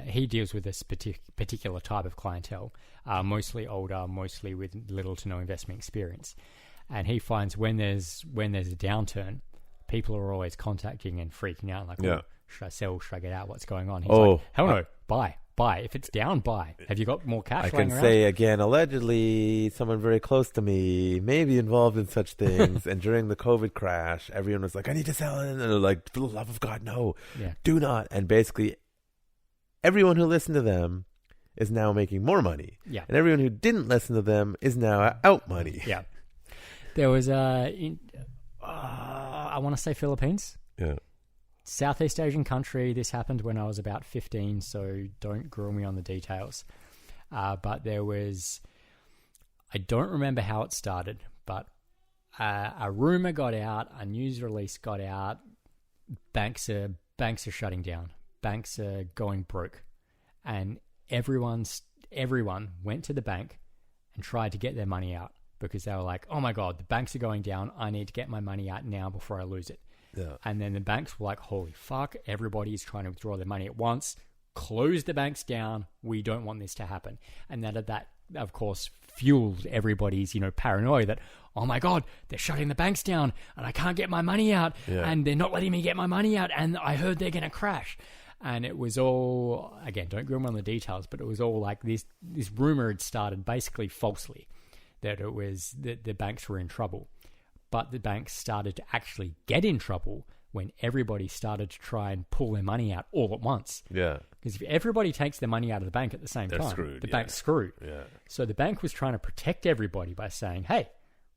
he deals with this particular type of clientele, mostly older, mostly with little to no investment experience. And he finds when there's a downturn, people are always contacting and freaking out, like, should I sell? Should I get out? What's going on? He's like, hell no, buy. If it's down, buy. Have you got more cash I laying can around? say again, allegedly, someone very close to me may be involved in such things. And during the COVID crash, everyone was like, I need to sell it. And they're like, for the love of God, no, do not. And basically, everyone who listened to them is now making more money. Yeah. And everyone who didn't listen to them is now out money. Yeah. There was, I want to say Philippines. Yeah. Southeast Asian country. This happened when I was about 15, so don't grill me on the details. But there was, I don't remember how it started, but a rumor got out, a news release got out. Banks are shutting down. Banks are going broke, and everyone went to the bank and tried to get their money out because they were like, "Oh my God, the banks are going down. I need to get my money out now before I lose it." Yeah. And then the banks were like, holy fuck, everybody's trying to withdraw their money at once. Close the banks down. We don't want this to happen. And that of course, fueled everybody's, paranoia that, oh my God, they're shutting the banks down and I can't get my money out and they're not letting me get my money out and I heard they're going to crash. And it was all, again, don't go on the details, but it was all like this rumor had started basically falsely that it was that the banks were in trouble. But the banks started to actually get in trouble when everybody started to try and pull their money out all at once. Yeah. Because if everybody takes their money out of the bank at the same time, screwed, the bank's screwed. Yeah. So the bank was trying to protect everybody by saying, hey,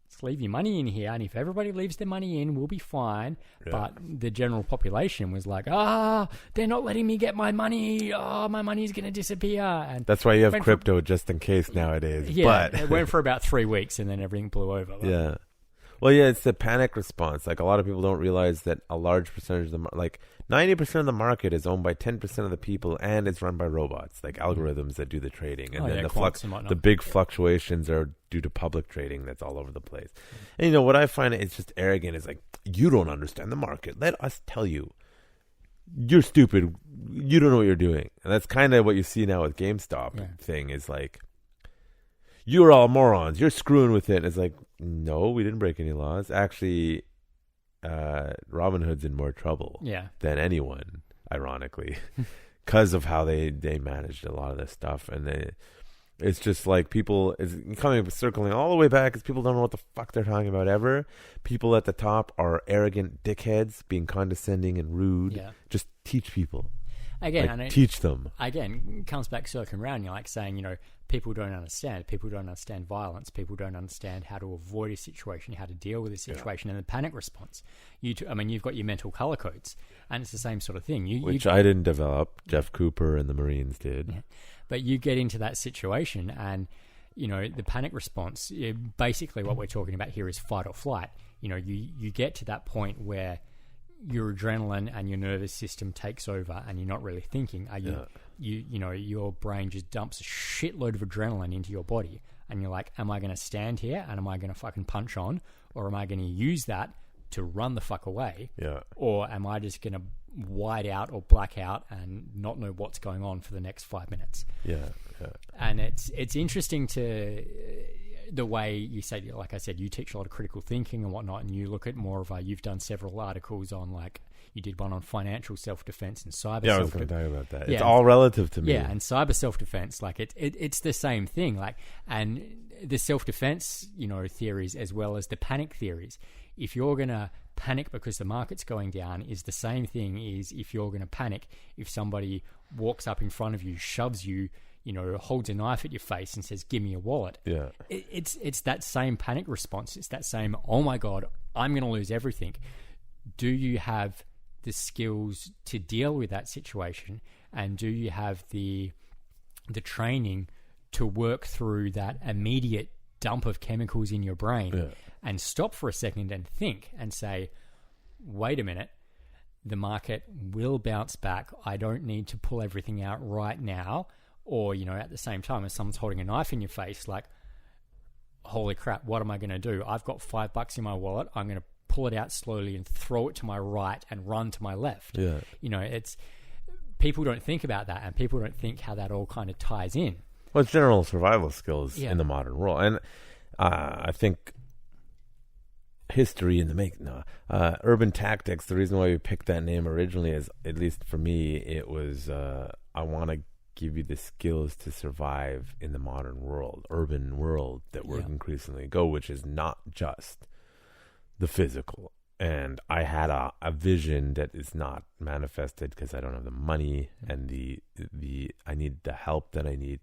let's leave your money in here, and if everybody leaves their money in, we'll be fine. Yeah. But the general population was like, they're not letting me get my money. Oh, my money's going to disappear. And that's why you have crypto just in case nowadays. Yeah, but it went for about 3 weeks, and then everything blew over. Yeah. Well, yeah, it's the panic response. Like, a lot of people don't realize that a large percentage of the 90% of the market is owned by 10% of the people, and it's run by robots, like algorithms that do the trading. And then the big fluctuations are due to public trading that's all over the place. And, what I find it's just arrogant is like, you don't understand the market. Let us tell you. You're stupid. You don't know what you're doing. And that's kind of what you see now with GameStop thing is like, you're all morons. You're screwing with it. And it's like, no, we didn't break any laws. Actually, Robinhood's in more trouble than anyone, ironically, because of how they managed a lot of this stuff. And it's just like people is circling all the way back because people don't know what the fuck they're talking about ever. People at the top are arrogant dickheads, being condescending and rude. Yeah. Just teach people. Again, teach them. Again, it comes back circling around. You're like saying, people don't understand. People don't understand violence. People don't understand how to avoid a situation, how to deal with a situation, and the panic response. You've got your mental color codes, and it's the same sort of thing. Which I didn't develop. Jeff Cooper and the Marines did. Yeah. But you get into that situation, and the panic response. Basically, what we're talking about here is fight or flight. You get to that point where your adrenaline and your nervous system takes over and you're not really thinking. Your brain just dumps a shitload of adrenaline into your body and you're like, am I going to stand here and am I going to fucking punch on, or am I going to use that to run the fuck away? Yeah. Or am I just going to white out or black out and not know what's going on for the next 5 minutes? Yeah. And it's interesting to the way you say, like I said, you teach a lot of critical thinking and whatnot, and you look at more of you've done several articles on, like, you did one on financial self-defense and cyber self-defense. Yeah, I was going to talk about that. It's all relative to me. Yeah, and cyber self-defense, like, it's the same thing. Like, and the self-defense, theories as well as the panic theories. If you're going to panic because the market's going down, is the same thing as if you're going to panic if somebody walks up in front of you, shoves you, holds a knife at your face and says, "Give me your wallet." Yeah. It's that same panic response. It's that same, "Oh my God, I'm going to lose everything." Do you have the skills to deal with that situation, and do you have the training to work through that immediate dump of chemicals in your brain and stop for a second and think and say, "Wait a minute, the market will bounce back. I don't need to pull everything out right now." Or, at the same time, as someone's holding a knife in your face, like, holy crap, what am I going to do? I've got $5 in my wallet. I'm going to pull it out slowly and throw it to my right and run to my left. Yeah. It's people don't think about that, and people don't think how that all kind of ties in. Well, it's general survival skills in the modern world. And I think history in the making. Urban Tactics, the reason why we picked that name originally is, at least for me, it was I want to give you the skills to survive in the modern world, urban world that we're increasingly go, which is not just the physical. And I had a vision that is not manifested because I don't have the money and the I need the help that I need,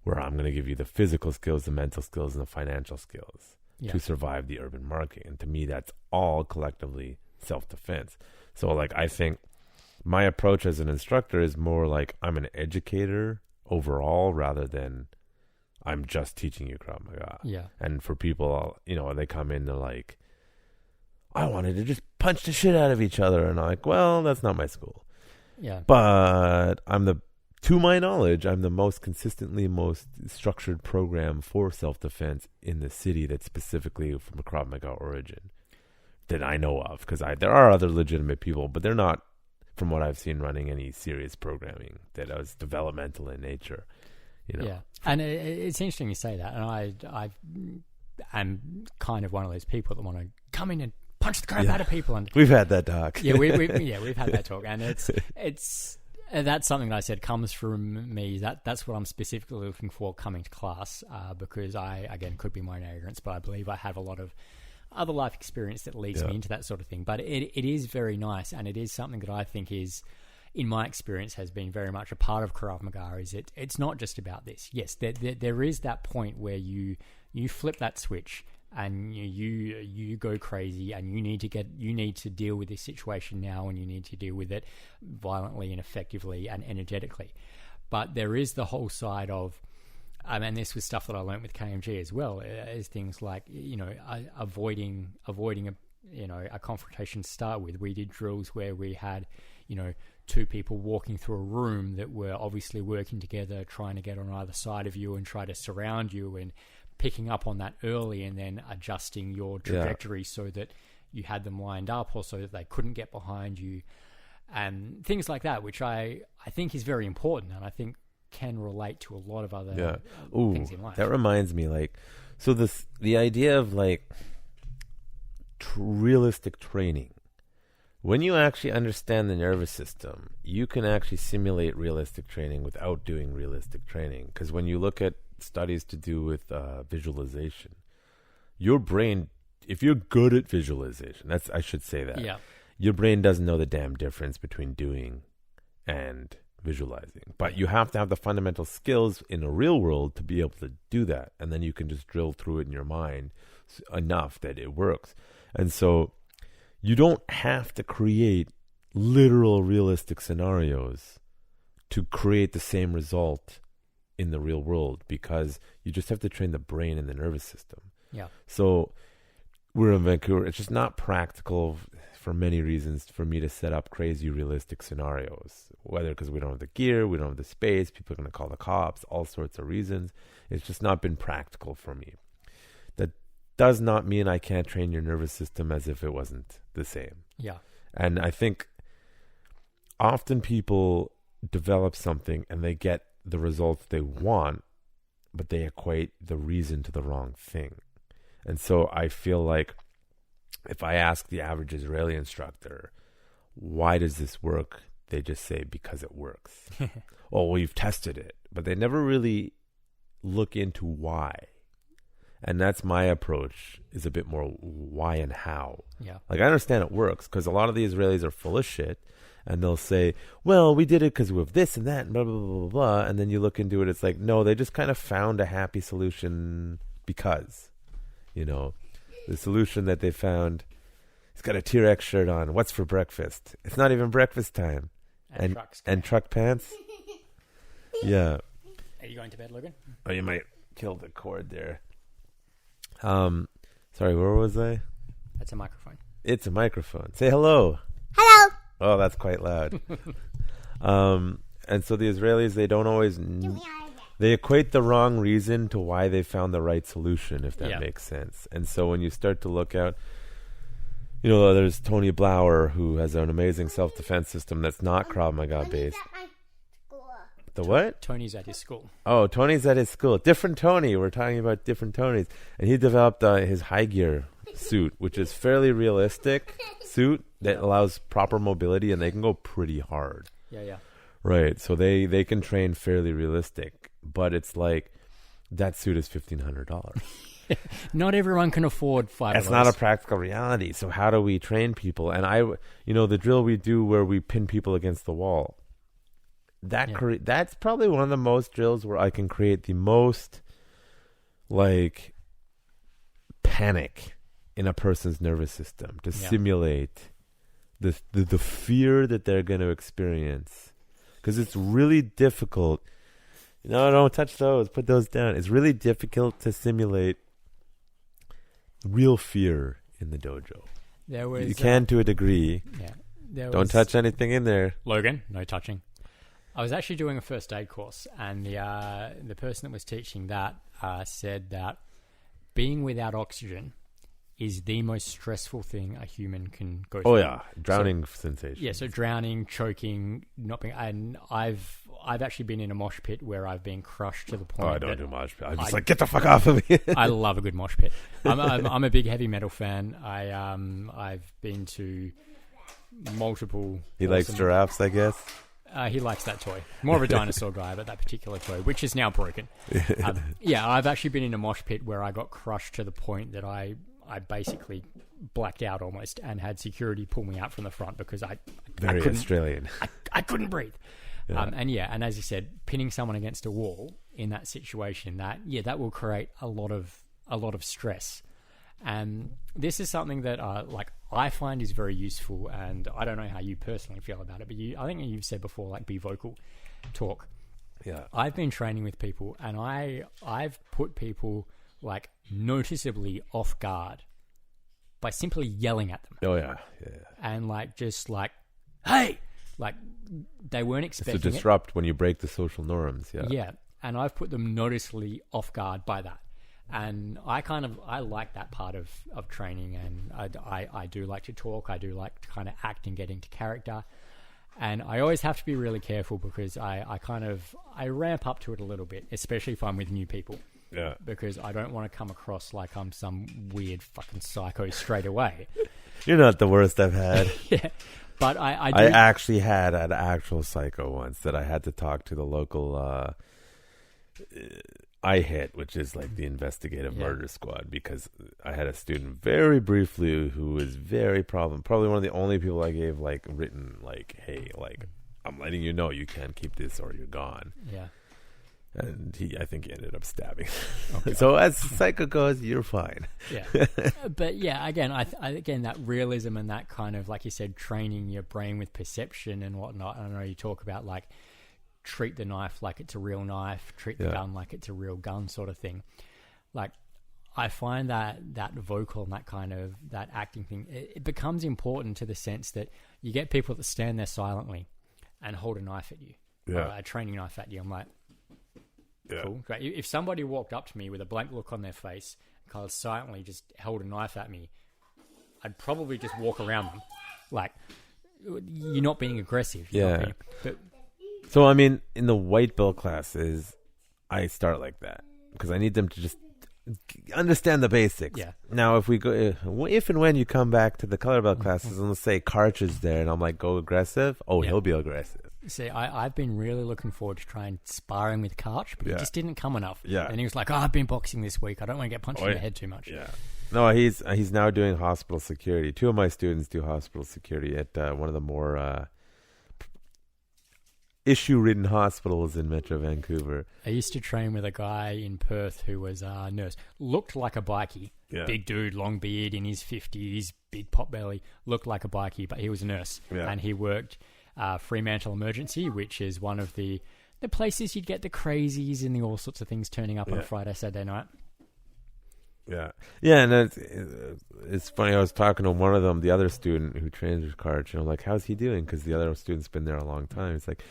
where I'm going to give you the physical skills, the mental skills, and the financial skills to survive the urban market. And to me, that's all collectively self-defense. So, like, I think my approach as an instructor is more like I'm an educator overall rather than I'm just teaching you Krav Maga. Yeah. And for people, they come in, they're like, "I wanted to just punch the shit out of each other." And I'm like, well, that's not my school. Yeah. But to my knowledge, I'm the most structured program for self-defense in the city that's specifically from a Krav Maga origin that I know of. Because there are other legitimate people, but they're not, from what I've seen, running any serious programming that was developmental in nature. Yeah. And it's interesting you say that. And I'm kind of one of those people that want to come in and punch the crap out of people. And we've had that talk. we've had that talk, and it's that's something that I said comes from me. That's what I'm specifically looking for coming to class, because I, again, could be my own ignorance, but I believe I have a lot of other life experience that leads me into that sort of thing. But it is very nice, and it is something that I think is, in my experience, has been very much a part of Krav Maga. Is it's not just about this. Yes, there is that point where you flip that switch and you go crazy, and you need to deal with this situation now, and you need to deal with it violently and effectively and energetically. But there is the whole side of, and this was stuff that I learned with KMG as well, is things like, avoiding a confrontation to start with. We did drills where we had, two people walking through a room that were obviously working together, trying to get on either side of you and try to surround you, and picking up on that early and then adjusting your trajectory so that you had them lined up, or so that they couldn't get behind you, and things like that, which I think is very important, and I think can relate to a lot of other things in life. That reminds me, so the idea of realistic training. When you actually understand the nervous system, you can actually simulate realistic training without doing realistic training. Because when you look at studies to do with visualization, your brain, if you're good at visualization, I should say that. Yeah. Your brain doesn't know the damn difference between doing and visualizing. But you have to have the fundamental skills in the real world to be able to do that. And then you can just drill through it in your mind enough that it works. And so you don't have to create literal realistic scenarios to create the same result in the real world, because you just have to train the brain and the nervous system. Yeah. So we're in Vancouver. It's just not practical for many reasons for me to set up crazy realistic scenarios, whether because we don't have the gear, we don't have the space, people are going to call the cops, all sorts of reasons. It's just not been practical for me. That does not mean I can't train your nervous system as if it wasn't the same. Yeah. And I think often people develop something and they get the results they want, but they equate the reason to the wrong thing. And so I feel like if I ask the average Israeli instructor, why does this work? They just say, because it works. Oh, we've tested it. But they never really look into why. And that's my approach, is a bit more why and how. Yeah. I understand it works because a lot of the Israelis are full of shit And they'll say, well, we did it because we have this and that, and blah, blah, blah, blah, blah. And then you look into it, it's like, no, they just kind of found a happy solution because, the solution that they found, he's got a T-Rex shirt on. What's for breakfast? It's not even breakfast time. And truck pants. Yeah. Are you going to bed, Logan? Oh, you might kill the cord there. Sorry, where was I? That's a microphone. It's a microphone. Say hello. Hello. Oh, that's quite loud. And so the Israelis, they don't always... They equate the wrong reason to why they found the right solution, if that makes sense. And so when you start to look out... there's Tony Blauer, who has an amazing self-defense system that's not Krav Maga based. The what? Tony's at his school. Oh, Tony's at his school. Different Tony. We're talking about different Tonys. And he developed his high gear suit, which is fairly realistic suit that allows proper mobility, and they can go pretty hard. Yeah. Right. So they can train fairly realistic, but it's like that suit is $1,500. Not everyone can afford $5. It's not a practical reality. So how do we train people? And the drill we do where we pin people against the wall. That's probably one of the most drills where I can create the most panic in a person's nervous system to simulate the fear that they're going to experience, because it's really difficult. No, don't touch those. Put those down. It's really difficult to simulate real fear in the dojo. You can to a degree. Yeah. Don't touch anything in there. Logan, no touching. I was actually doing a first aid course, and the person that was teaching that said that being without oxygen is the most stressful thing a human can go through. Oh yeah, drowning sensation. Yeah, so drowning, choking, not being. And I've actually been in a mosh pit where I've been crushed to the point. Oh, I don't do mosh pit. I'm just get the fuck off of me. I love a good mosh pit. I'm a big heavy metal fan. I've been to multiple. He likes giraffes, I guess. He likes that toy. More of a dinosaur guy, but that particular toy, which is now broken. I've actually been in a mosh pit where I got crushed to the point that I basically blacked out almost and had security pull me out from the front because I couldn't, Australian. I couldn't breathe. Yeah. And as you said, pinning someone against a wall in that situation, that will create a lot of stress. And this is something that I find is very useful, and I don't know how you personally feel about it, but I think you've said before, be vocal, talk. Yeah. I've been training with people, and I've put people noticeably off guard by simply yelling at them. Oh yeah. And hey, they weren't expecting it. It's a disrupt when you break the social norms. Yeah. And I've put them noticeably off guard by that. And I like that part of training, and I do like to talk. I do like to kind of act and get into character, and I always have to be really careful because I ramp up to it a little bit, especially if I'm with new people. Yeah. Because I don't want to come across like I'm some weird fucking psycho straight away. You're not the worst I've had. Yeah. But I actually had an actual psycho once that I had to talk to the local IHIT, which is the investigative murder squad, because I had a student very briefly who was probably one of the only people I gave written hey, I'm letting you know you can't keep this or you're gone. Yeah. And I think he ended up stabbing. Okay. So as psycho goes, you're fine. Yeah. But yeah, again, again, that realism and that kind of, like you said, training your brain with perception and whatnot. I know you talk about treat the knife like it's a real knife, treat the gun like it's a real gun sort of thing. I find that vocal and that kind of, that acting thing, it becomes important to the sense that you get people that stand there silently and hold a knife at you. Yeah. Or a training knife at you. I'm like, cool, great. If somebody walked up to me with a blank look on their face, kind of silently just held a knife at me, I'd probably just walk around them. You're not being aggressive. So, in the white belt classes, I start like that because I need them to just understand the basics. Yeah. Now, if and when you come back to the color belt classes, and let's say Karch is there, and I'm go aggressive, he'll be aggressive. See, I've been really looking forward to trying sparring with Karch, but he just didn't come enough. Yeah. And he was like, I've been boxing this week. I don't want to get punched in the head too much. Yeah. No, he's now doing hospital security. Two of my students do hospital security at one of the more issue-ridden hospitals in Metro Vancouver. I used to train with a guy in Perth who was a nurse. Looked like a bikie. Yeah. Big dude, long beard, in his 50s, big pot belly. Looked like a bikie, but he was a nurse. Yeah. And he worked Fremantle Emergency, which is one of the places you'd get the crazies and the all sorts of things turning up on a Friday, Saturday night. Yeah. Yeah, and it's funny. I was talking to one of them, the other student who trains with Karch, and I'm like, how's he doing? Because the other student's been there a long time. It's like,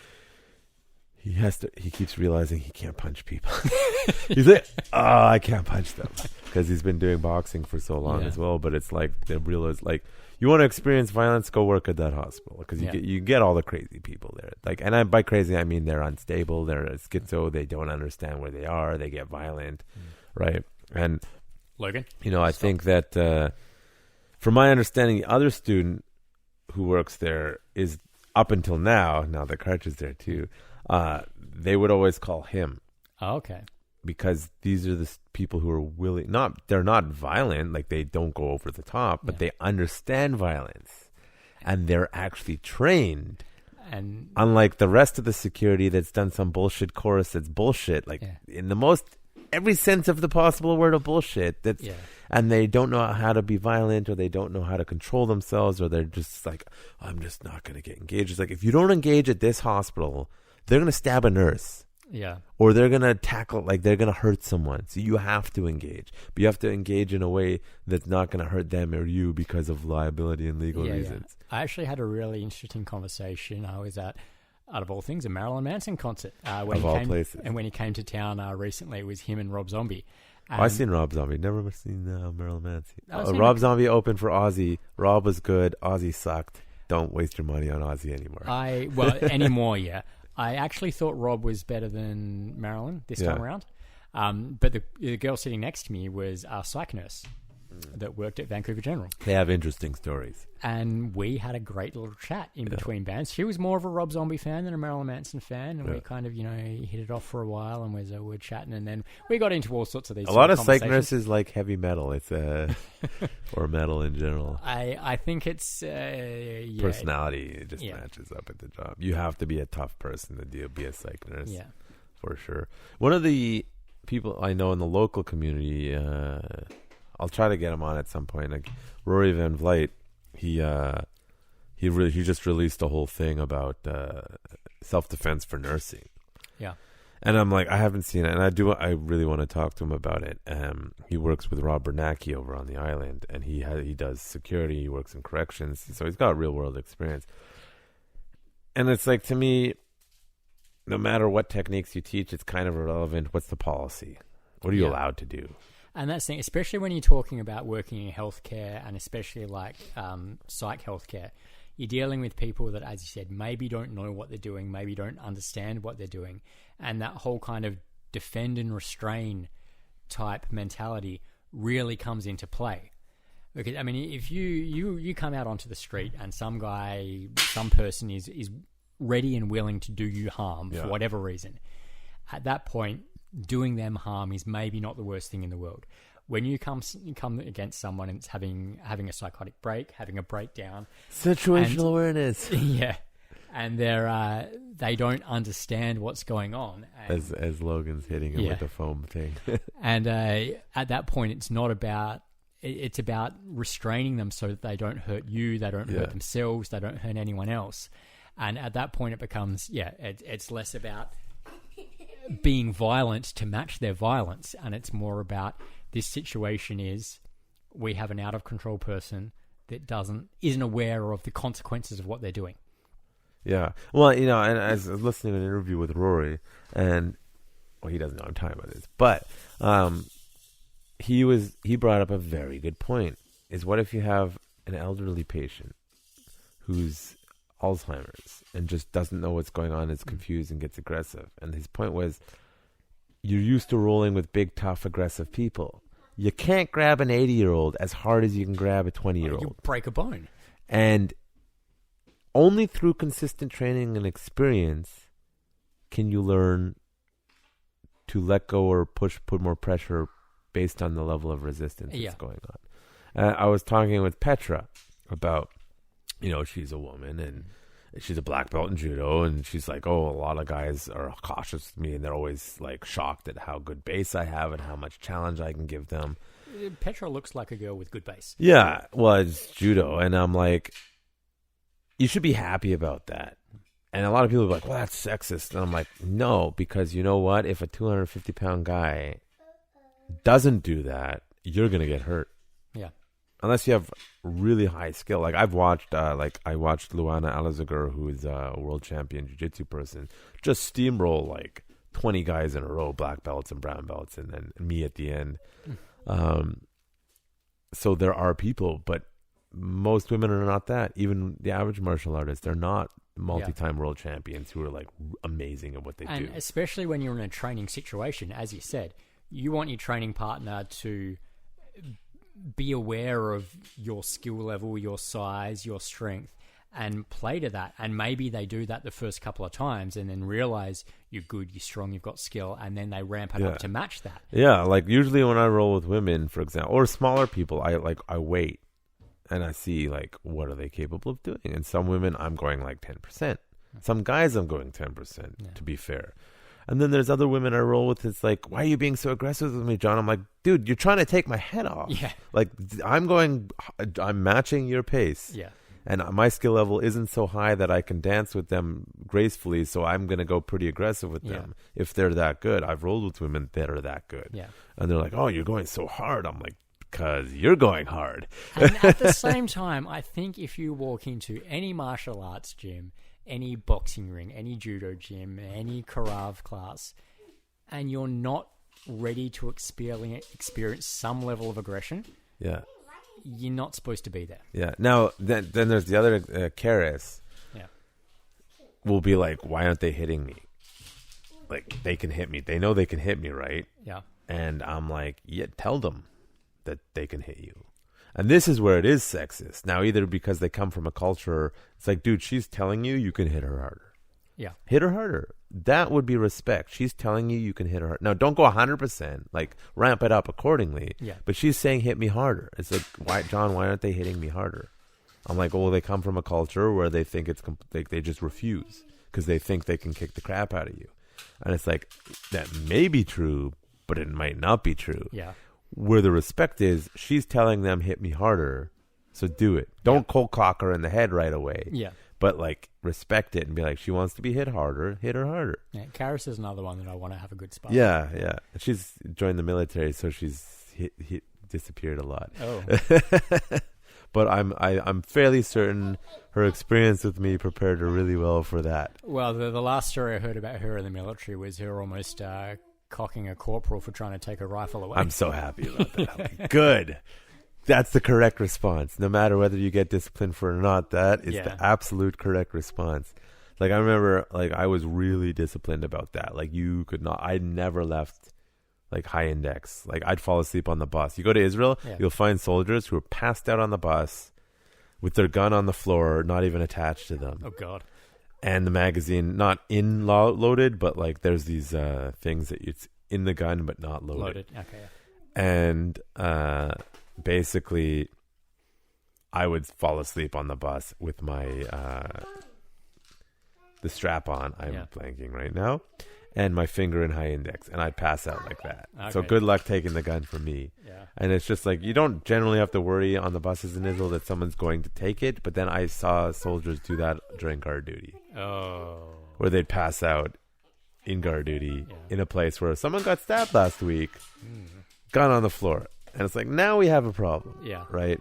he keeps realizing he can't punch people. He's like, oh, I can't punch them. Because he's been doing boxing for so long as well. But it's like, they realize, like, you want to experience violence, go work at that hospital. Because you get all the crazy people there. Like, and by crazy, I mean they're unstable, they're schizo, they don't understand where they are, they get violent, right? And Logan? I think that from my understanding, the other student who works there is, up until now that Karch is there too, they would always call him. Oh, okay. Because these are the people who are willing, they're not violent, like they don't go over the top, but they understand violence. And they're actually trained. And unlike the rest of the security that's done some bullshit course that's bullshit, like in the most, every sense of the possible word of bullshit. And they don't know how to be violent, or they don't know how to control themselves, or they're just like, I'm just not going to get engaged. It's like, if you don't engage at this hospital, they're going to stab a nurse. Yeah. Or they're going to tackle, like they're going to hurt someone. So you have to engage. But you have to engage in a way that's not going to hurt them or you because of liability and legal reasons. Yeah. I actually had a really interesting conversation. I was at, out of all things, a Marilyn Manson concert. Places. And when he came to town recently, it was him and Rob Zombie. I've seen Rob Zombie. Never seen Marilyn Manson. Rob Zombie opened for Ozzy. Rob was good. Ozzy sucked. Don't waste your money on Ozzy anymore. Anymore, yeah. I actually thought Rob was better than Marilyn this time around. But the girl sitting next to me was a psych nurse that worked at Vancouver General. They have interesting stories. And we had a great little chat in between bands. She was more of a Rob Zombie fan than a Marilyn Manson fan. And we kind of, hit it off for a while and we're chatting. And then we got into all sorts of these. A lot of psych nurses like heavy metal. It's or metal in general. I think it's personality. It just matches up at the job. You have to be a tough person to be a psych nurse. Yeah, for sure. One of the people I know in the local community, I'll try to get him on at some point. Like Rory Van Vliet, he just released a whole thing about self-defense for nursing. Yeah. And I'm like, I haven't seen it, and I really want to talk to him about it. He works with Rob Bernacki over on the island, and he does security. He works in corrections, so he's got real world experience. And it's like, to me, no matter what techniques you teach, it's kind of irrelevant. What's the policy? What are you allowed to do? And that's the thing, especially when you're talking about working in healthcare, and especially like psych healthcare. You're dealing with people that, as you said, maybe don't know what they're doing, maybe don't understand what they're doing. And that whole kind of defend and restrain type mentality really comes into play. Because, I mean, if you come out onto the street and some person is ready and willing to do you harm for whatever reason, at that point, doing them harm is maybe not the worst thing in the world. When you come against someone and it's having a psychotic break, having a breakdown, situational awareness, and they don't understand what's going on, as Logan's hitting him with the foam thing, and at that point, it's about restraining them so that they don't hurt you, they don't hurt themselves, they don't hurt anyone else, and at that point, it becomes it's less about being violent to match their violence, and it's more about this situation is we have an out of control person that isn't aware of the consequences of what they're doing. Yeah. Well, and I was listening to an interview with Rory, and he doesn't know I'm talking about this, but he brought up a very good point. Is what if you have an elderly patient who's Alzheimer's and just doesn't know what's going on, is confused and gets aggressive. And his point was, you're used to rolling with big, tough, aggressive people. You can't grab an 80-year-old as hard as you can grab a 20-year-old. You break a bone. And only through consistent training and experience can you learn to let go or put more pressure based on the level of resistance that's going on. I was talking with Petra about, she's a woman, she's a black belt in judo, and she's like, oh, a lot of guys are cautious with me, and they're always like shocked at how good base I have and how much challenge I can give them. Petra looks like a girl with good base. Yeah, well, it's judo, and I'm like, you should be happy about that. And a lot of people are like, well, that's sexist. And I'm like, no, because you know what? If a 250-pound guy doesn't do that, you're going to get hurt. Yeah. Unless you have really high skill. Like I watched Luana Alazagur, who is a world champion jiu-jitsu person, just steamroll like 20 guys in a row, black belts and brown belts, and then me at the end. So there are people, but most women are not that. Even the average martial artist, they're not multi-time world champions who are like amazing at what they do. And especially when you're in a training situation, as you said, you want your training partner to be aware of your skill level, your size, your strength, and play to that. And maybe they do that the first couple of times and then realize you're good, you're strong, you've got skill, and then they ramp it up to match that. Yeah, like usually when I roll with women, for example, or smaller people, I wait and I see like what are they capable of doing. And some women I'm going like 10%. Some guys I'm going 10%, to be fair. And then there's other women I roll with. It's like, why are you being so aggressive with me, John? I'm like, dude, you're trying to take my head off. Yeah. Like, I'm matching your pace. Yeah. And my skill level isn't so high that I can dance with them gracefully, so I'm going to go pretty aggressive with them if they're that good. I've rolled with women that are that good. Yeah. And they're like, oh, you're going so hard. I'm like, because you're going hard. And at the same time, I think if you walk into any martial arts gym, any boxing ring, any judo gym, any Kravist class, and you're not ready to experience some level of aggression, you're not supposed to be there. Yeah. Now, then there's the other Kravist. Yeah. Will be like, why aren't they hitting me? Like, they can hit me. They know they can hit me, right? Yeah. And I'm like, yeah, tell them that they can hit you. And this is where it is sexist. Now, either because they come from a culture, it's like, dude, she's telling you can hit her harder. Yeah. Hit her harder. That would be respect. She's telling you can hit her harder. Now, don't go 100%. Like, ramp it up accordingly. Yeah. But she's saying hit me harder. It's like, why aren't they hitting me harder? I'm like, well, they come from a culture where they think they just refuse because they think they can kick the crap out of you. And it's like, that may be true, but it might not be true. Yeah. Where the respect is, she's telling them hit me harder, so do it. Don't cold cock her in the head right away. Yeah. But like respect it and be like, she wants to be hit harder, hit her harder. Yeah, Kravist is another one that I want to have a good spot. Yeah, yeah. She's joined the military, so she's disappeared a lot. Oh. But I'm fairly certain her experience with me prepared her really well for that. Well, the last story I heard about her in the military was her almost cocking a corporal for trying to take a rifle away. I'm so happy about that. Like, good. That's the correct response. No matter whether you get disciplined for it or not, that is the absolute correct response. Like, I remember, like, I was really disciplined about that. Like, you could not, I never left, like, high index. Like, I'd fall asleep on the bus. You go to Israel, you'll find soldiers who are passed out on the bus with their gun on the floor, not even attached to them. Oh, God. And the magazine, not loaded, but, like, there's these things that it's in the gun, but not loaded. Okay. And, basically, I would fall asleep on the bus with my the strap on. I'm blanking right now, and my finger in high index, and I'd pass out like that. Okay. So good luck taking the gun from me. Yeah. And it's just like, you don't generally have to worry on the buses in Israel that someone's going to take it. But then I saw soldiers do that during guard duty. Oh. Where they'd pass out in guard duty in a place where someone got stabbed last week, gun on the floor. And it's like, now we have a problem. Yeah. Right?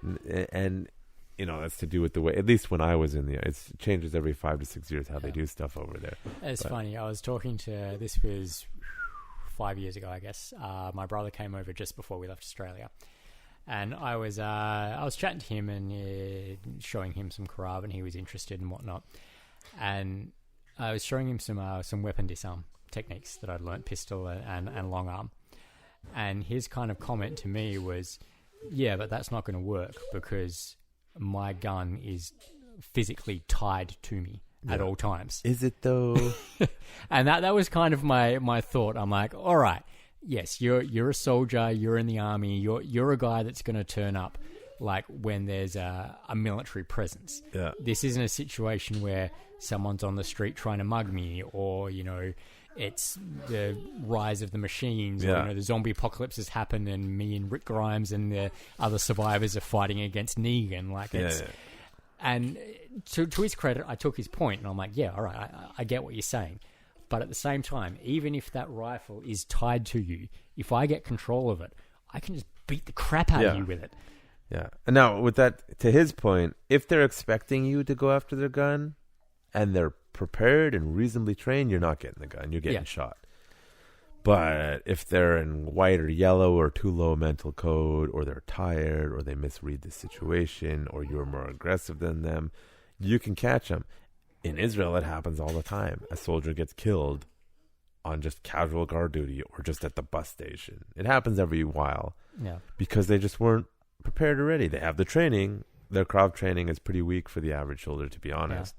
And you know, that's to do with the way, at least when I was in the, it changes every 5 to 6 years how they do stuff over there. It's funny. I was talking to, this was 5 years ago, I guess. My brother came over just before we left Australia. And I was chatting to him and showing him some Kravist, and he was interested and whatnot. And I was showing him some weapon disarm techniques that I'd learnt, pistol and long arm. And his kind of comment to me was, yeah, but that's not going to work because my gun is physically tied to me at all times. Is it though? And that was kind of my thought. I'm like, all right, yes, you're a soldier, you're in the army, you're a guy that's going to turn up. like when there's a military presence. Yeah. This isn't a situation where someone's on the street trying to mug me, or, you know, it's the rise of the machines, or, you know, the zombie apocalypse has happened and me and Rick Grimes and the other survivors are fighting against Negan. Like, it's... And to his credit, I took his point, and I'm like, yeah, all right, I get what you're saying. But at the same time, even if that rifle is tied to you, if I get control of it, I can just beat the crap out of you with it. Yeah. And now, with that, to his point, if they're expecting you to go after their gun and they're prepared and reasonably trained, you're not getting the gun. You're getting shot. But if they're in white or yellow or too low mental code, or they're tired, or they misread the situation, or you're more aggressive than them, you can catch them. In Israel, it happens all the time. A soldier gets killed on just casual guard duty or just at the bus station. It happens every while because they just weren't prepared or ready. They have the training. Their Krav training is pretty weak for the average soldier, to be honest.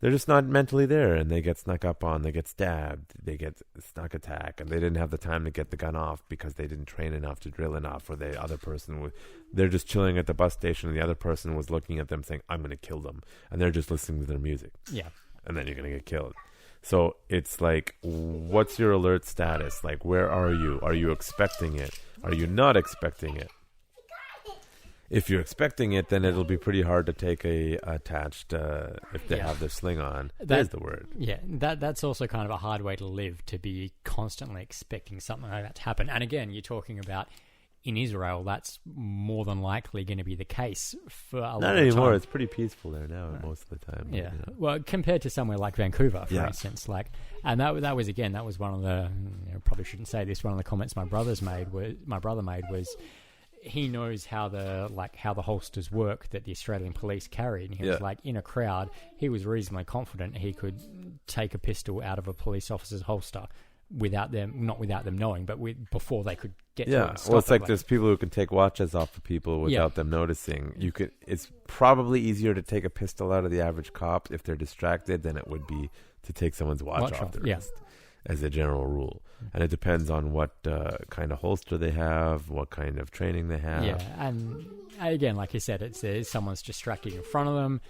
They're just not mentally there, and they get snuck up on, they get stabbed, they get snuck attack, and they didn't have the time to get the gun off because they didn't train enough to drill enough, or the other person they're just chilling at the bus station, and the other person was looking at them saying, I'm going to kill them, and they're just listening to their music. Yeah. And then you're going to get killed. So it's like, what's your alert status? Like, where are you? Are you expecting it? Are you not expecting it? If you're expecting it, then it'll be pretty hard to take attached if they have their sling on. There's the word. Yeah, that's also kind of a hard way to live, to be constantly expecting something like that to happen. And again, you're talking about in Israel, that's more than likely going to be the case for a lot of time. Not anymore. It's pretty peaceful there now most of the time. Yeah. Well, compared to somewhere like Vancouver, for instance, and that was one of the, probably shouldn't say this, one of the comments my brother made was. He knows how the holsters work that the Australian police carry, and he was like, in a crowd, he was reasonably confident he could take a pistol out of a police officer's holster not without them knowing, but before they could get to it. Yeah, well, it's like there's people who can take watches off of people without them noticing. It's probably easier to take a pistol out of the average cop if they're distracted than it would be to take someone's watch off their wrist. As a general rule. And it depends on what kind of holster they have, what kind of training they have. Yeah, and again, like you said, it's someone's distracting in front of them,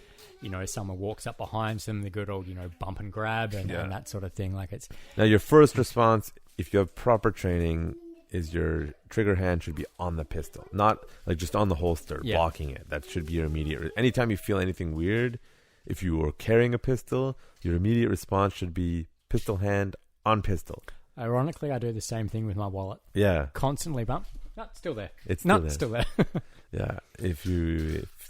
someone walks up behind them, the good old, bump and grab and that sort of thing. Like, it's... Now, your first response, if you have proper training, is your trigger hand should be on the pistol. Not like just on the holster, blocking it. That should be your immediate... Anytime you feel anything weird, if you are carrying a pistol, your immediate response should be pistol hand on pistol. Ironically, I do the same thing with my wallet. Yeah. Constantly bump. No, it's still there. It's still there. Yeah. If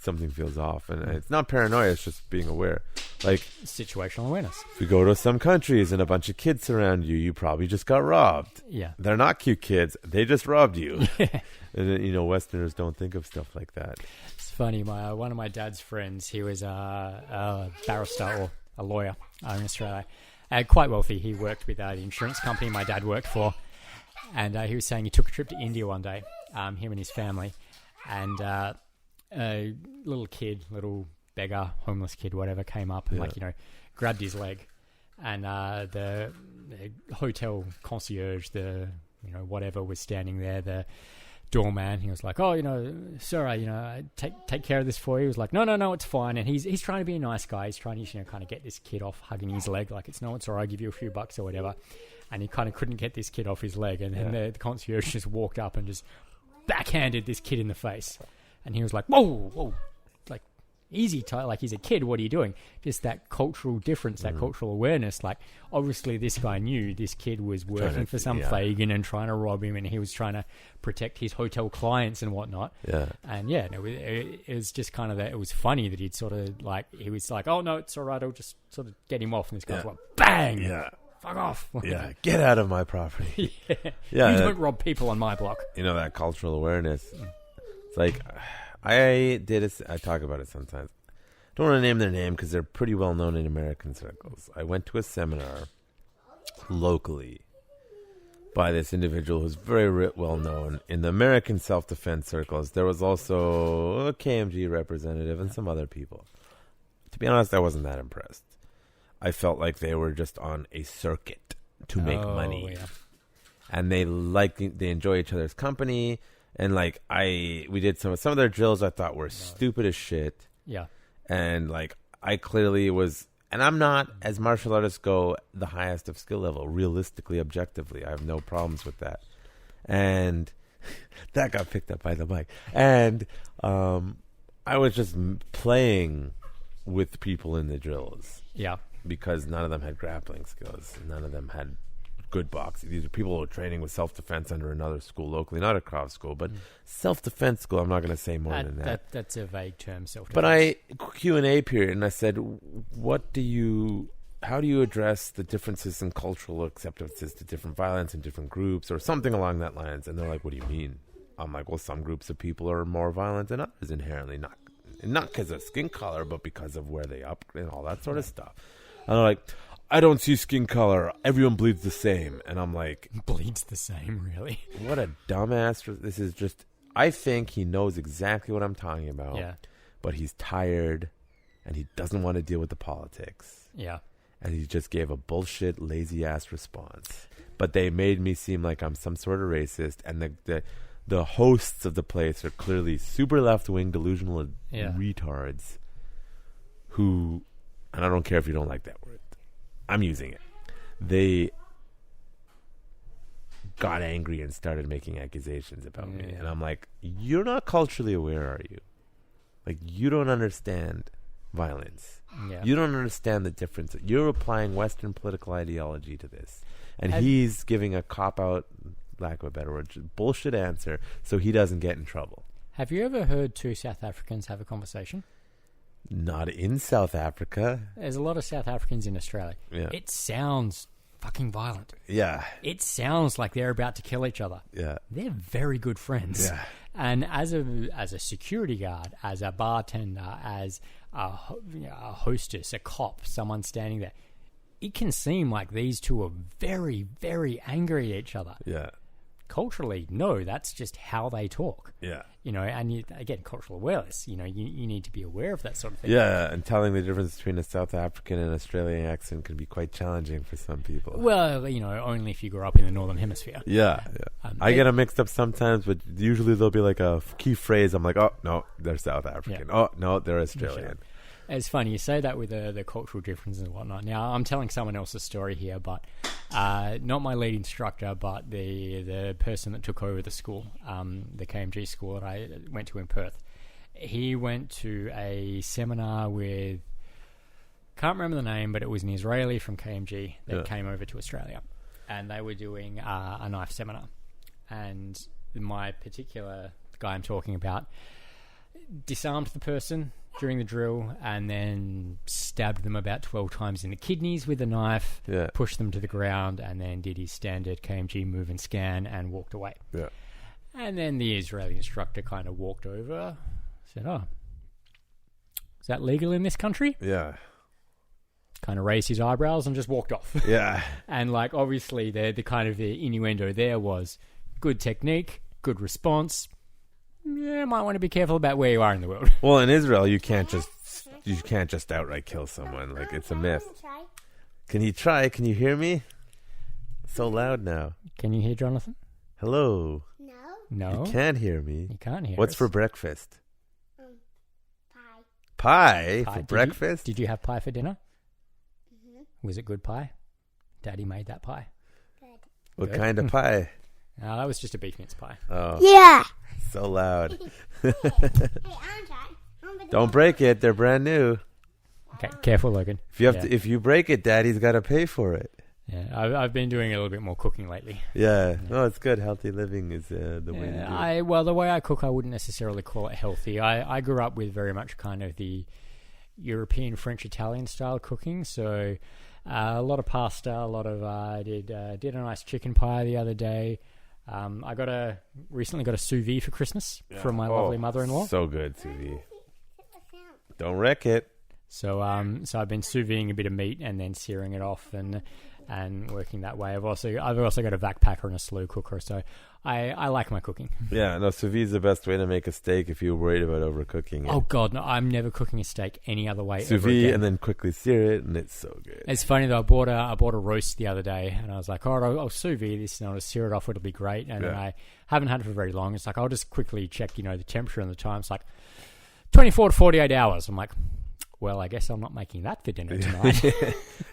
something feels off, and it's not paranoia, it's just being aware. Like situational awareness. If you go to some countries and a bunch of kids surround you, you probably just got robbed. Yeah. They're not cute kids. They just robbed you. Yeah. And Westerners don't think of stuff like that. It's funny. One of my dad's friends, he was a barrister or a lawyer in Australia. Quite wealthy. He worked with the insurance company my dad worked for, and he was saying he took a trip to India one day, him and his family, and a little beggar, homeless kid, whatever, came up and grabbed his leg, and the hotel concierge, whatever, was standing there, the doorman. He was like, sir, take care of this for you. He was like, no, it's fine. And he's trying to be a nice guy. He's trying to, kind of get this kid off hugging his leg. Like, it's all right. I'll give you a few bucks or whatever. And he kind of couldn't get this kid off his leg. And then the concierge just walked up and just backhanded this kid in the face. And he was like, whoa, like, easy, like, he's a kid. What are you doing? Just that cultural difference, that cultural awareness. Like, obviously this guy knew this kid was working for some Fagin and trying to rob him, and he was trying to protect his hotel clients and whatnot. Yeah. And it was just kind of that. It was funny that he'd sort of he was like, oh no, it's all right, I'll just sort of get him off. And this guy's like, bang! Yeah. Fuck off. Yeah. Get out of my property. You don't rob people on my block. That cultural awareness. It's like, I talk about it sometimes. Don't want to name their name because they're pretty well known in American circles. I went to a seminar locally by this individual who's very well known in the American self-defense circles. There was also a KMG representative and some other people. To be honest, I wasn't that impressed. I felt like they were just on a circuit to make money. Yeah. And they enjoy each other's company. And like we did some of their drills I thought were stupid as shit. Yeah. And like I clearly was, and I'm not, as martial artists go, the highest of skill level, realistically, objectively. I have no problems with that. And that got picked up by the mic. And I was just playing with people in the drills. Yeah. Because none of them had grappling skills. None of them had good boxing. These are people who are training with self-defense under another school locally, not a Krav school, but self-defense school. I'm not going to say more than that. That's a vague term, self-defense. But Q&A period, and I said, how do you address the differences in cultural acceptances to different violence in different groups, or something along that lines? And they're like, what do you mean? I'm like, well, some groups of people are more violent than others inherently, not because of skin color, but because of where they up and all that sort of stuff. And they're like, I don't see skin color. Everyone bleeds the same. And I'm like... Bleeds the same, really? What a dumbass. This is just... I think he knows exactly what I'm talking about. Yeah. But he's tired, and he doesn't want to deal with the politics. Yeah. And he just gave a bullshit, lazy-ass response. But they made me seem like I'm some sort of racist, and the hosts of the place are clearly super left-wing, delusional retards who... And I don't care if you don't like that word. I'm using it. They got angry and started making accusations about me. And I'm like, you're not culturally aware, are you? Like, you don't understand violence. Yeah. You don't understand the difference. You're applying Western political ideology to this. And he's giving a cop-out, lack of a better word, bullshit answer so he doesn't get in trouble. Have you ever heard two South Africans have a conversation? Not in South Africa. There's a lot of South Africans in Australia. Yeah. It sounds fucking violent. Yeah. It sounds like they're about to kill each other. Yeah. They're very good friends. Yeah. And as a security guard, as a bartender, as a hostess, a cop, someone standing there, it can seem like these two are very, very angry at each other. Yeah. Culturally, no, that's just how they talk. Yeah. And again, cultural awareness, you need to be aware of that sort of thing. Yeah, and telling the difference between a South African and Australian accent can be quite challenging for some people. Well, only if you grew up in the Northern Hemisphere. Yeah. I get them mixed up sometimes, but usually there'll be like a key phrase. I'm like, oh, no, they're South African. Yeah. Oh, no, they're Australian. Sure. It's funny, you say that with the cultural differences and whatnot. Now, I'm telling someone else's story here, but not my lead instructor, but the person that took over the school, the KMG school that I went to in Perth. He went to a seminar with, can't remember the name, but it was an Israeli from KMG that came over to Australia. And they were doing a knife seminar. And my particular guy I'm talking about disarmed the person during the drill and then stabbed them about 12 times in the kidneys with a knife, pushed them to the ground, and then did his standard KMG move and scan and walked away. Yeah. And then the Israeli instructor kind of walked over, said, oh, is that legal in this country? Yeah. Kind of raised his eyebrows and just walked off. Yeah. And like, obviously the kind of the innuendo there was good technique, good response. Yeah, might want to be careful about where you are in the world. Well, in Israel, you can't just outright kill someone. Like, it's a myth. Can he try? Can you hear me? So loud now. Can you hear Jonathan? Hello. No. You can't hear me. You can't hear What's us. for breakfast? Pie. Pie for breakfast? Did you have pie for dinner? Mm-hmm. Was it good pie? Daddy made that pie. Good. What kind of pie? No, that was just a beef mince pie. Oh. Yeah. So loud. Hey, I'm trying. Don't break it. They're brand new. Okay, careful, Logan. If you break it, Daddy's got to pay for it. Yeah, I've been doing a little bit more cooking lately. Yeah. No, it's good. Healthy living is the way to do it. Well, the way I cook, I wouldn't necessarily call it healthy. I grew up with very much kind of the European, French, Italian style cooking. So a lot of pasta, a lot of I did a nice chicken pie the other day. I recently got a sous vide for Christmas from my lovely mother-in-law. So good, sous vide. Don't wreck it. So I've been sous videing a bit of meat and then searing it off and working that way. I've also got a vac packer and a slow cooker, so I like my cooking. Yeah, no, sous vide is the best way to make a steak if you're worried about overcooking it. Oh God, no! I'm never cooking a steak any other way. Sous ever vide again. and then quickly sear it, and it's so good. It's funny though. I bought a roast the other day, and I was like, "All right, I'll sous vide this, and I'll just sear it off. It'll be great." And then I haven't had it for very long. It's like I'll just quickly check, the temperature and the time. It's like 24 to 48 hours. I'm like, well, I guess I'm not making that for dinner tonight.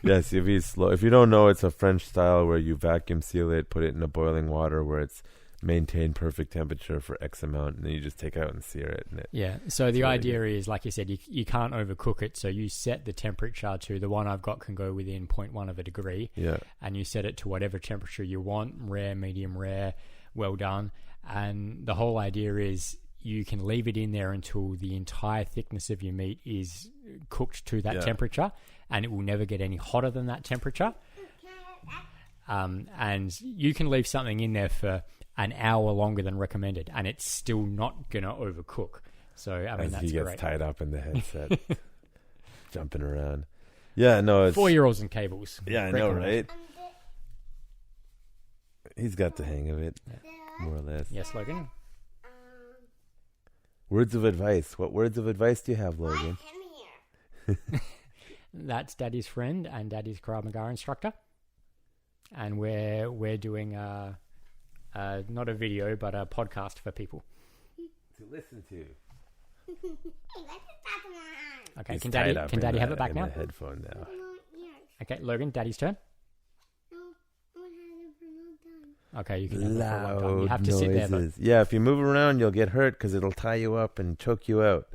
Yeah, sous vide is slow. If you don't know, it's a French style where you vacuum seal it, put it in a boiling water where it's maintain perfect temperature for X amount, and then you just take out and sear it. So the idea is, like you said, you can't overcook it. So you set the temperature to the one I've got can go within 0.1 of a degree. Yeah. And you set it to whatever temperature you want, rare, medium rare, well done. And the whole idea is you can leave it in there until the entire thickness of your meat is cooked to that temperature, and it will never get any hotter than that temperature. And you can leave something in there for an hour longer than recommended, and it's still not going to overcook. So, I mean, as that's he gets great. tied up in the headset, jumping around. Yeah, no, it's 4-year-olds and cables. Yeah, I Great know, combination. right? He's got the hang of it, more or less. Yes, Logan? Words of advice. What words of advice do you have, Logan? That's Daddy's friend and Daddy's Krav Maga instructor. And we're doing not a video, but a podcast for people. To listen to. Okay, He's can tied Daddy up can in Daddy the- have it back in now? the headphone now. Okay, Logan, Daddy's turn. Okay, you can have it for a long time. You Loud have to sit there, though. noises. Yeah, if you move around, you'll get hurt because it'll tie you up and choke you out.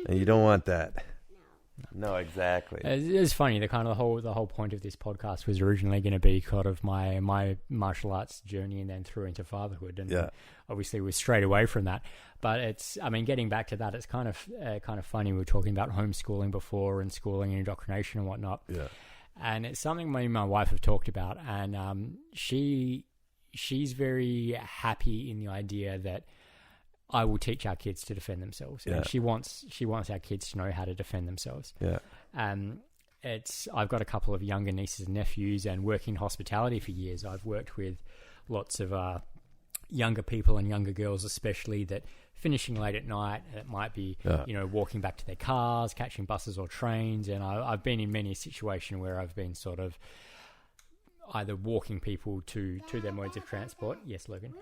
And you don't want that. No, exactly. It's funny. The whole point of this podcast was originally going to be kind of my martial arts journey, and then through into fatherhood, and obviously we're straight away from that. But getting back to that, it's kind of funny. We were talking about homeschooling before, and schooling and indoctrination and whatnot. Yeah, and it's something me and my wife have talked about, and she's very happy in the idea that I will teach our kids to defend themselves. Yeah. And she wants our kids to know how to defend themselves. Yeah. I've got a couple of younger nieces and nephews, and working in hospitality for years, I've worked with lots of younger people and younger girls, especially, that finishing late at night, it might be walking back to their cars, catching buses or trains, and I've been in many a situation where I've been sort of either walking people to their modes of transport. Yes, Logan,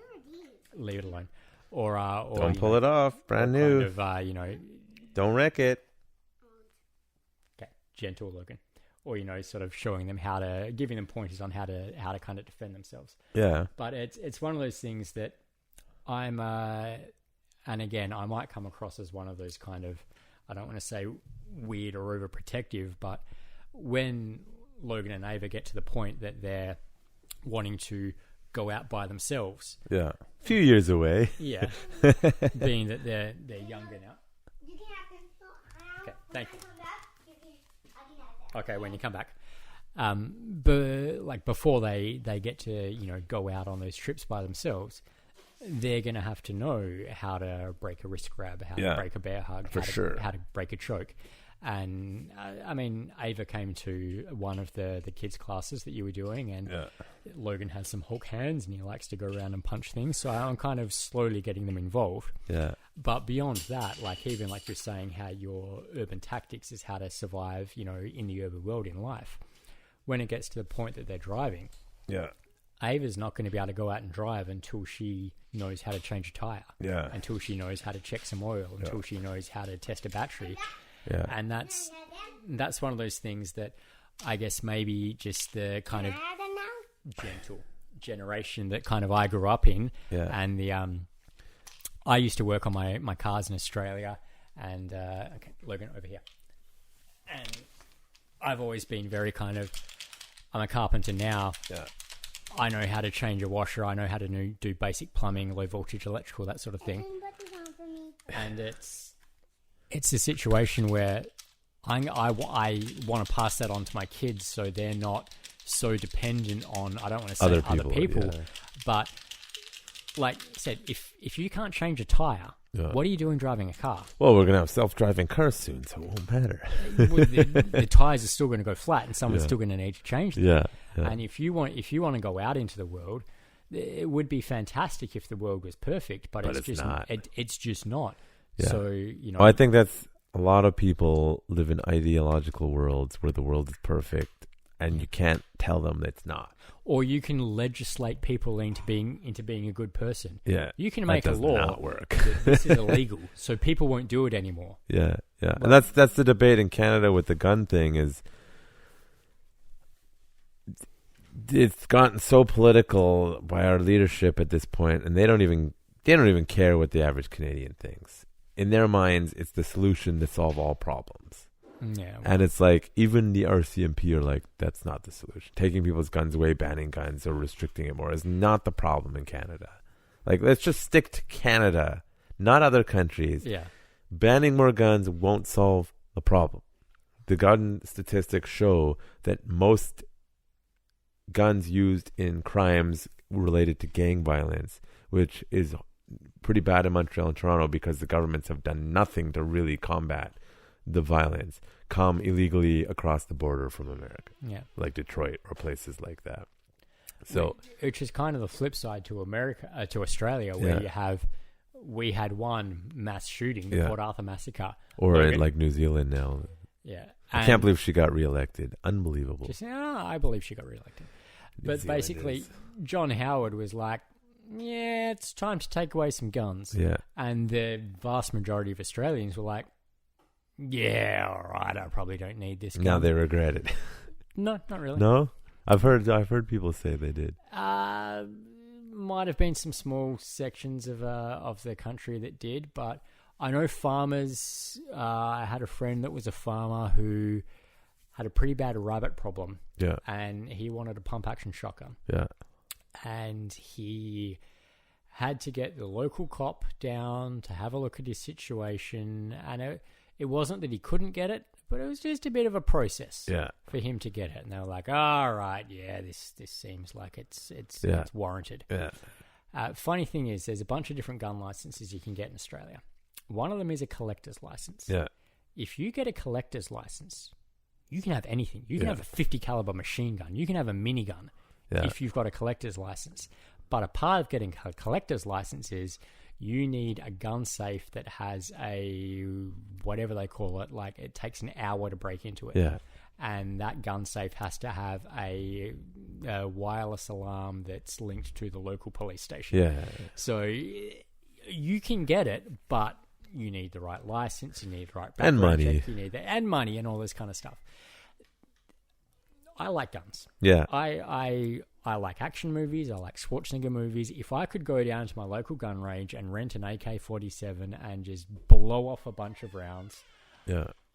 leave it alone. Or don't pull it off. Brand new. Kind of, don't wreck it. Okay, gentle, Logan. Or sort of showing them giving them pointers on how to kind of defend themselves. Yeah. But it's one of those things that I'm, and again, I might come across as one of those kind of, I don't want to say weird or overprotective, but when Logan and Ava get to the point that they're wanting to go out by themselves. Yeah. A few years away. Yeah. Being that they're younger now. Okay, thank you. Okay, when you come back. But like before they get to, go out on those trips by themselves, they're going to have to know how to break a wrist grab, how to break a bear hug, how to break a choke. And Ava came to one of the kids' classes that you were doing, and Logan has some hook hands and he likes to go around and punch things. So I'm kind of slowly getting them involved. Yeah. But beyond that, even like you're saying, how your urban tactics is how to survive, in the urban world in life. When it gets to the point that they're driving, Ava's not going to be able to go out and drive until she knows how to change a tire. Yeah. Until she knows how to check some oil. Until she knows how to test a battery. Yeah. And that's one of those things that I guess maybe just the kind of gentle generation that kind of I grew up in. Yeah. And the I used to work on my cars in Australia, and okay, Logan, over here. And I've always been very kind of, I'm a carpenter now. Yeah. I know how to change a washer. I know how to do basic plumbing, low voltage electrical, that sort of thing. And it's a situation where I want to pass that on to my kids, so they're not so dependent on, I don't want to say other people but like I said, if you can't change a tire, what are you doing driving a car? Well, we're going to have self-driving cars soon, so it won't matter. Well, the tires are still going to go flat, and someone's still going to need to change them. Yeah. And if you want to go out into the world, it would be fantastic if the world was perfect, but it's just not. It's just not. Yeah. So, you know, Well, I think that's a lot of people live in ideological worlds where the world is perfect, and you can't tell them it's not. or you can legislate people into being a good person. Yeah, You can make a does law not work. that this is illegal, so people won't do it anymore. Yeah, and that's the debate in Canada with the gun thing. Is it's gotten so political by our leadership at this point, and they don't even care what the average Canadian thinks. In their minds, it's the solution to solve all problems. Yeah, And it's like, even the RCMP are like, that's not the solution. Taking people's guns away, banning guns, or restricting it more is not the problem in Canada. Like, let's just stick to Canada, not other countries. yeah, Banning more guns won't solve the problem. The gun statistics show that most guns used in crimes related to gang violence, which is pretty bad in Montreal and Toronto because the governments have done nothing to really combat the violence, come illegally across the border from America, yeah. like Detroit or places like that. So, which is kind of the flip side to America, to Australia, where we had one mass shooting, the Port Arthur massacre, or in like New Zealand now. Yeah, I can't believe she got reelected. Unbelievable. I believe she got reelected. But basically, John Howard was like, yeah, it's time to take away some guns. Yeah. And the vast majority of Australians were like, yeah, all right, I probably don't need this gun. Now they regret it. No, not really. No? I've heard people say they did. Might have been some small sections of the country that did, but I know farmers. I had a friend that was a farmer who had a pretty bad rabbit problem. Yeah. And he wanted a pump action shotgun. Yeah. And he had to get the local cop down to have a look at his situation. And it wasn't that he couldn't get it, but it was just a bit of a process for him to get it. And they were like, all right, yeah, this seems like it's warranted. Yeah. Funny thing is, there's a bunch of different gun licenses you can get in Australia. One of them is a collector's license. Yeah. If you get a collector's license, you can have anything. You can have a 50 caliber machine gun. You can have a minigun if you've got a collector's license. But a part of getting a collector's license is you need a gun safe that has a, whatever they call it, like it takes an hour to break into it. Yeah. And that gun safe has to have a wireless alarm that's linked to the local police station. Yeah. So you can get it, but you need the right license, you need the right and money, check, you need and money and all this kind of stuff. I like guns. Yeah. I like action movies. I like Schwarzenegger movies. If I could go down to my local gun range and rent an AK-47 and just blow off a bunch of rounds,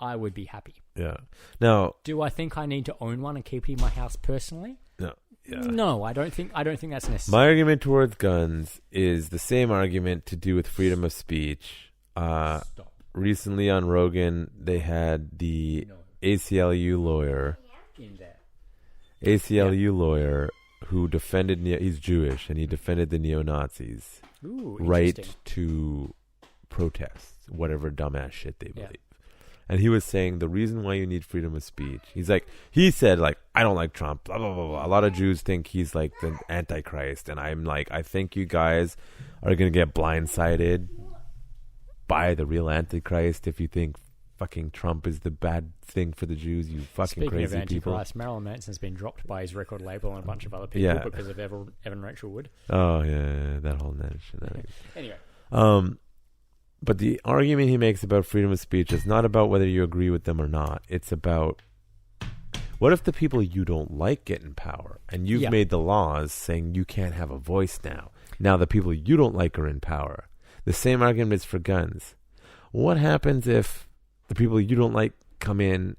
I would be happy. Yeah. Now, do I think I need to own one and keep it in my house personally? No. Yeah. No, I don't think that's necessary. My argument towards guns is the same argument to do with freedom of speech. Stop. Recently on Rogan, they had the ACLU lawyer. In there. ACLU lawyer who defended, he's Jewish, and he defended the neo-Nazis' right to protest whatever dumbass shit they believe. And he was saying the reason why you need freedom of speech, he said, I don't like Trump, blah, blah, blah, blah. A lot of Jews think he's like the Antichrist, and I'm like, I think you guys are going to get blindsided by the real Antichrist if you think fucking Trump is the bad thing for the Jews, you fucking Speaking crazy of Antichrist, people. Marilyn Manson's been dropped by his record label and a bunch of other people because of Evan Rachel Wood. Oh, yeah, that whole shenanigans. Anyway. But the argument he makes about freedom of speech is not about whether you agree with them or not. It's about, what if the people you don't like get in power and you've made the laws saying you can't have a voice now? Now the people you don't like are in power. The same argument is for guns. What happens if the people you don't like come in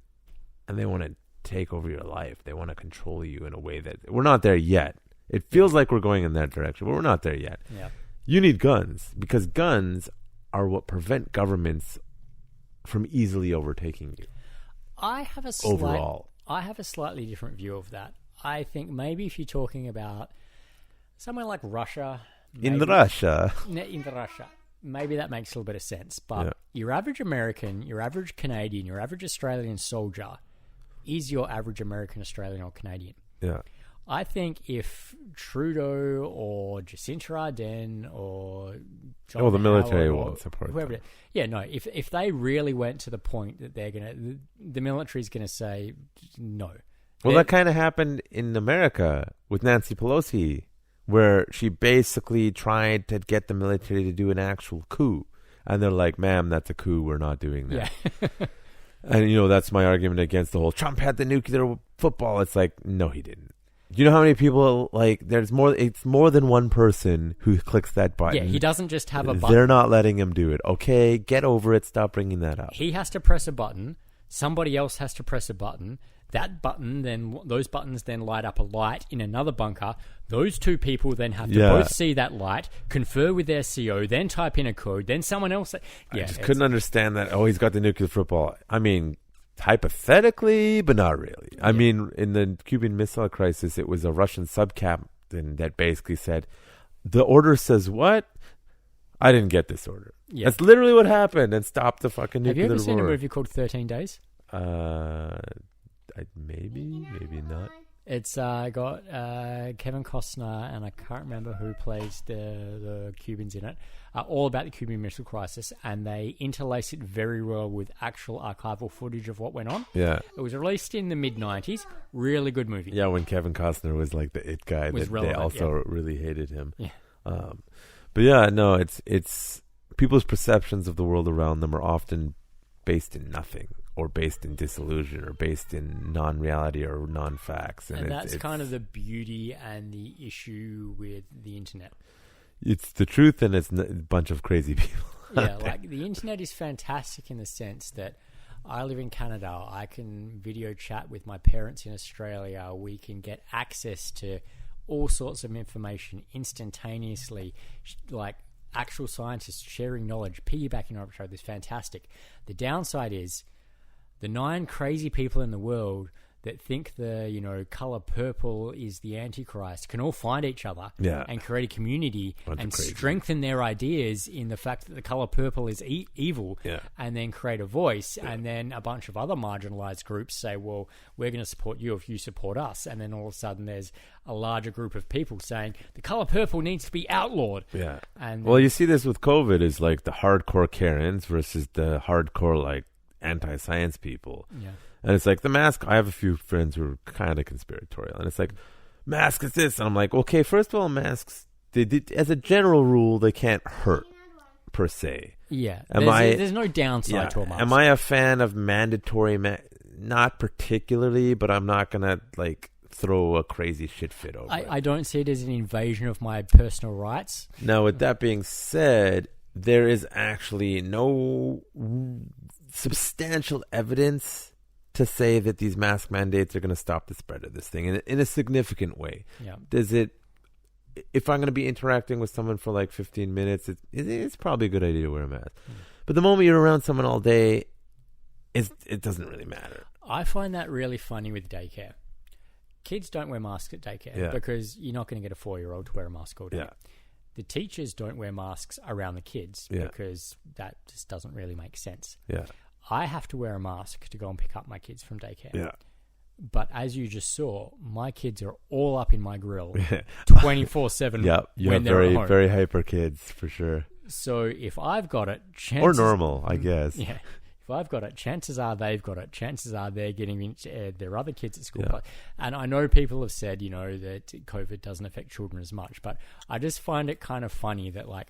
and they want to take over your life? They want to control you in a way that we're not there yet. It feels like we're going in that direction, but we're not there yet. Yeah. You need guns because guns are what prevent governments from easily overtaking you. I have a slightly different view of that. I think maybe if you're talking about somewhere like Russia, In Russia, maybe that makes a little bit of sense. But your average American, your average Canadian, your average Australian soldier is your average American, Australian, or Canadian. Yeah. I think if Trudeau or Jacinta Ardern or John the military Howard or won't support whoever, them. if they really went to the point that the military's gonna say no. Well, that kind of happened in America with Nancy Pelosi, where she basically tried to get the military to do an actual coup. And they're like, ma'am, that's a coup. We're not doing that. Yeah. And, that's my argument against the whole Trump had the nuclear football. It's like, no, he didn't. You know how many people, it's more than one person who clicks that button. Yeah, he doesn't just have a button. They're not letting him do it. Okay, get over it. Stop bringing that up. He has to press a button. Somebody else has to press a button. That button, those buttons then light up a light in another bunker. Those two people then have to both see that light, confer with their CO, then type in a code, then someone else. I just couldn't understand that. Oh, he's got the nuclear football. I mean, hypothetically, but not really. I mean, in the Cuban Missile Crisis, it was a Russian subcaptain that basically said, the order says what? I didn't get this order. Yeah. That's literally what happened, and stopped the fucking nuclear war. Have you ever seen a movie called 13 Days? Maybe not. It's got Kevin Costner, and I can't remember who plays the Cubans in it. All about the Cuban Missile Crisis, and they interlace it very well with actual archival footage of what went on. Yeah, it was released in the mid-90s. Really good movie. Yeah, when Kevin Costner was like the it guy, they also really hated him. Yeah, but yeah, no, it's people's perceptions of the world around them are often based in nothing, or based in disillusion, or based in non-reality or non-facts. And that's kind of the beauty and the issue with the internet. It's the truth, and it's a bunch of crazy people. Yeah, like the internet is fantastic in the sense that I live in Canada. I can video chat with my parents in Australia. We can get access to all sorts of information instantaneously, like actual scientists sharing knowledge, piggybacking on each other is fantastic. The downside is the 9 crazy people in the world that think the color purple is the Antichrist can all find each other and create a community and strengthen their ideas in the fact that the color purple is evil, and then create a voice, and then a bunch of other marginalized groups say, well, we're going to support you if you support us, and then all of a sudden there's a larger group of people saying the color purple needs to be outlawed. Yeah. And well, you see this with COVID is like the hardcore Karens versus the hardcore like anti-science people. Yeah. And it's like the mask. I have a few friends who are kind of conspiratorial, and it's like, mask is this, and I'm like, okay, first of all, masks, as a general rule, they can't hurt per se. Yeah, there's no downside to a mask. Am I a fan of mandatory? Not particularly, but I'm not gonna like throw a crazy shit fit over it. I don't see it as an invasion of my personal rights. Now, with that being said, there is actually no substantial evidence to say that these mask mandates are going to stop the spread of this thing in a significant way. Yeah. Does it? If I'm going to be interacting with someone for like 15 minutes, it's probably a good idea to wear a mask. But the moment you're around someone all day, it doesn't really matter. I find that really funny with daycare. Kids don't wear masks at daycare because you're not going to get a 4-year-old to wear a mask all day. Yeah. The teachers don't wear masks around the kids because that just doesn't really make sense. Yeah. I have to wear a mask to go and pick up my kids from daycare. Yeah. But as you just saw, my kids are all up in my grill 24/7. Yeah, you when have very, they're at home. very hyper kids for sure. So if I've got it, or normal, I guess. Yeah. If I've got it, chances are they've got it. Chances are they're getting their other kids at school. Yeah. And I know people have said, that COVID doesn't affect children as much, but I just find it kind of funny that like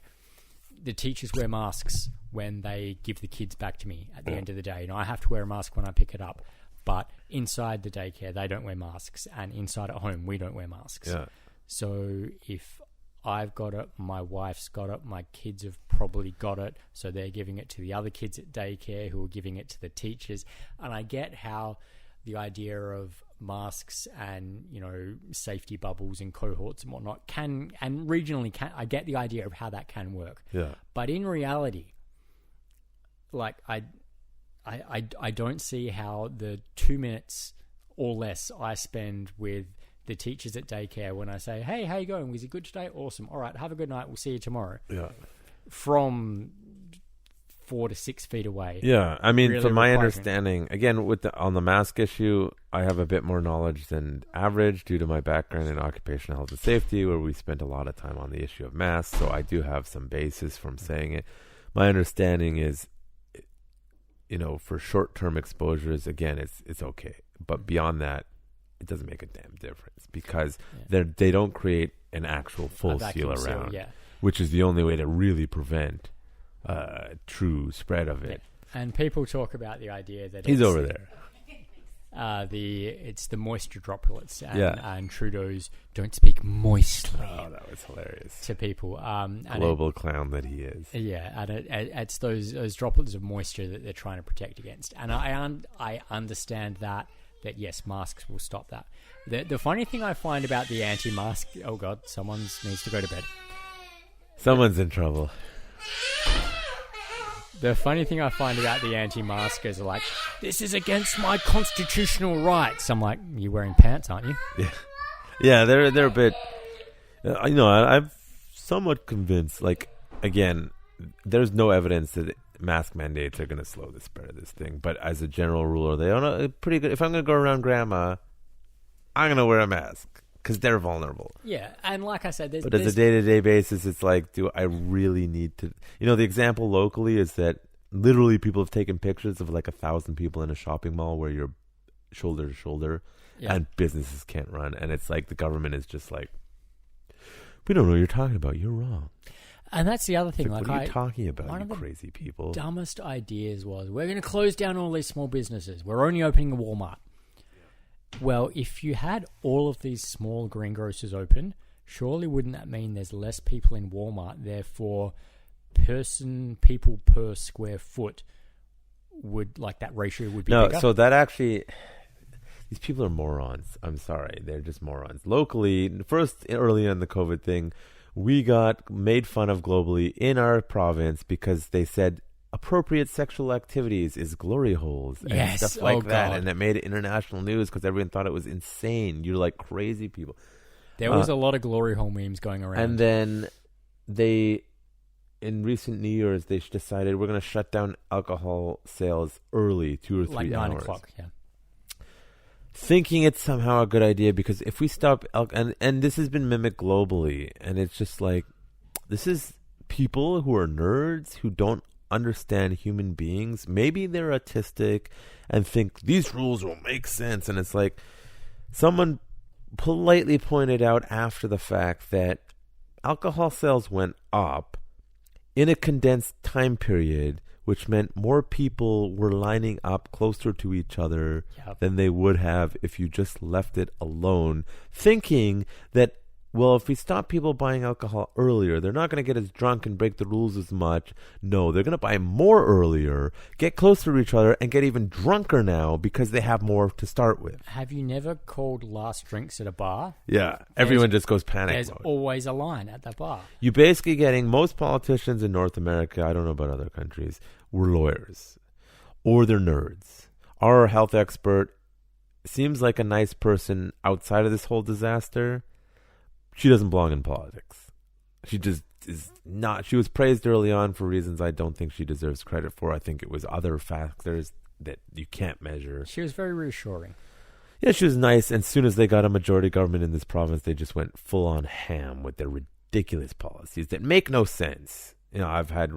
the teachers wear masks when they give the kids back to me at the end of the day. I have to wear a mask when I pick it up, but inside the daycare they don't wear masks, and inside at home we don't wear masks. Yeah. So if I've got it, my wife's got it, my kids have probably got it, so they're giving it to the other kids at daycare who are giving it to the teachers. And I get how the idea of masks and, safety bubbles and cohorts and whatnot can, and regionally can, I get the idea of how that can work. Yeah. But in reality, like I don't see how the 2 minutes or less I spend with the teachers at daycare when I say, hey, how you going? Was it good today? Awesome. All right, have a good night. We'll see you tomorrow. Yeah. From 4 to 6 feet away. Yeah. I mean, really from my understanding, again, on the mask issue, I have a bit more knowledge than average due to my background in occupational health and safety, where we spent a lot of time on the issue of masks. So I do have some basis from saying it. My understanding is, for short-term exposures, again, it's okay. But beyond that, it doesn't make a damn difference because they don't create an actual full seal around, which is the only way to really prevent true spread of it. Yeah. And people talk about the idea that he's over there. It's the moisture droplets and Trudeau's "don't speak moistly." Oh, that was hilarious to people. Global clown that he is. Yeah, and it's those droplets of moisture that they're trying to protect against. And I understand that yes, masks will stop that. The funny thing I find about the anti-mask, oh god, someone needs to go to bed. Someone's in trouble. The funny thing I find about the anti-maskers are like, this is against my constitutional rights. I'm like, you're wearing pants, aren't you? Yeah, they're a bit. I'm somewhat convinced. Like, again, there's no evidence that mask mandates are going to slow the spread of this thing. But as a general rule, they are pretty good. If I'm going to go around grandma, I'm going to wear a mask because they're vulnerable. Yeah, and like I said, but as a day-to-day basis, it's like, do I really need to? The example locally is that literally people have taken pictures of like 1,000 people in a shopping mall where you're shoulder to shoulder, and businesses can't run, and it's like the government is just like, we don't know what you're talking about. You're wrong. And that's the other thing. Like, what are you talking about, you crazy people? Dumbest ideas was, we're going to close down all these small businesses. We're only opening a Walmart. Well, if you had all of these small greengrocers open, surely wouldn't that mean there's less people in Walmart? Therefore, people per square foot that ratio would be bigger? No, so that actually, these people are morons. I'm sorry. They're just morons. Locally, first, early in the COVID thing, we got made fun of globally in our province because they said appropriate sexual activities is glory holes and stuff like that. God. And it made it international news because everyone thought it was insane. You're like crazy people. There was a lot of glory hole memes going around. And then in recent New Year's, they decided we're going to shut down alcohol sales early, 2 or 3 like hours. 9 o'clock, yeah. Thinking it's somehow a good idea because if we stop, and this has been mimicked globally, and it's just like, this is people who are nerds who don't understand human beings. Maybe they're autistic and think these rules will make sense. And it's like someone politely pointed out after the fact that alcohol sales went up in a condensed time period, which meant more people were lining up closer to each other than they would have if you just left it alone, thinking that, well, if we stop people buying alcohol earlier, they're not going to get as drunk and break the rules as much. No, they're going to buy more earlier, get closer to each other, and get even drunker now because they have more to start with. Have you never called last drinks at a bar? Yeah, everyone just goes panic There's mode. Always a line at the bar. You're basically getting most politicians in North America, I don't know about other countries, were lawyers or they're nerds. Our health expert seems like a nice person outside of this whole disaster. She doesn't belong in politics. She just is not. She was praised early on for reasons I don't think she deserves credit for. I think it was other factors that you can't measure. She was very reassuring. Yeah, she was nice. And as soon as they got a majority government in this province, they just went full on ham with their ridiculous policies that make no sense. I've had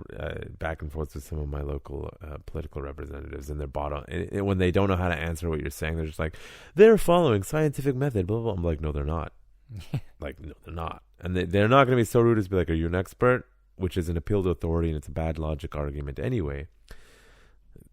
back and forth with some of my local political representatives, and they're bottom. When they don't know how to answer what you're saying, they're just like, they're following scientific method, blah, blah, blah. I'm like, no, they're not. Like, no, they're not. And they're not going to be so rude as to be like, are you an expert? Which is an appeal to authority, and it's a bad logic argument anyway.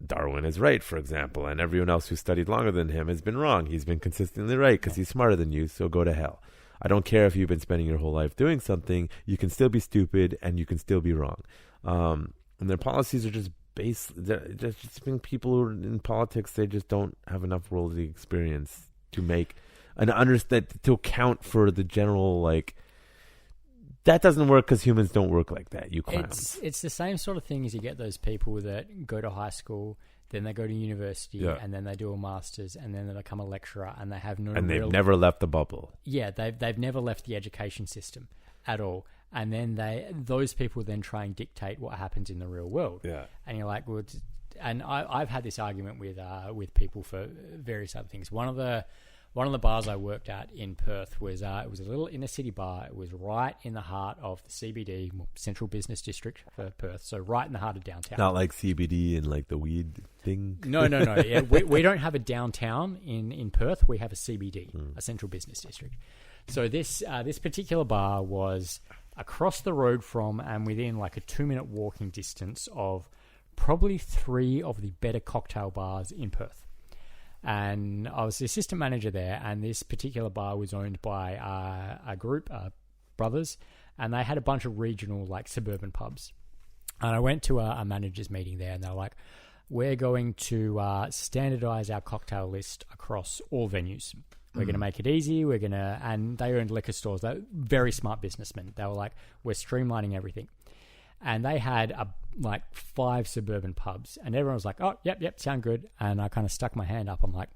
Darwin is right, for example, and everyone else who studied longer than him has been wrong. He's been consistently right because he's smarter than you, so go to hell. I don't care if you've been spending your whole life doing something. You can still be stupid, and you can still be wrong. And their policies are just they're just being people who are in politics. They just don't have enough worldly experience to make and understand to account for the general, like, that doesn't work because humans don't work like that, you clowns. It's the same sort of thing as you get those people that go to high school, then they go to university, and then they do a master's, and then they become a lecturer, and they have they've never left the bubble. Yeah, they've never left the education system at all. And then those people then try and dictate what happens in the real world. Yeah. And you're like, well, and I've had this argument with people for various other things. One of the bars I worked at in Perth was it was a little inner city bar. It was right in the heart of the CBD, Central Business District for Perth, so right in the heart of downtown. Not like CBD and like the weed thing. No. Yeah, we don't have a downtown in Perth. We have a CBD, a Central Business District. So this particular bar was across the road from and within like a 2-minute walking distance of probably 3 of the better cocktail bars in Perth. And I was the assistant manager there, and this particular bar was owned by a group, brothers, and they had a bunch of regional, like, suburban pubs. And I went to a manager's meeting there, and they were like, we're going to standardize our cocktail list across all venues. We're going to make it easy. And they owned liquor stores. They're very smart businessmen. They were like, we're streamlining everything. And they had 5 suburban pubs, and everyone was like, "Oh, yep, sound good." And I kind of stuck my hand up. I'm like,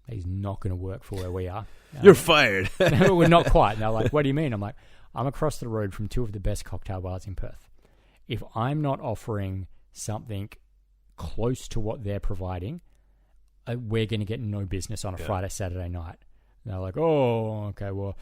"He's not going to work for where we are." You're fired. We're not quite. And they're like, "What do you mean?" I'm like, "I'm across the road from 2 of the best cocktail bars in Perth. If I'm not offering something close to what they're providing, we're going to get no business on a Friday, Saturday night." And they're like, "Oh, okay, well."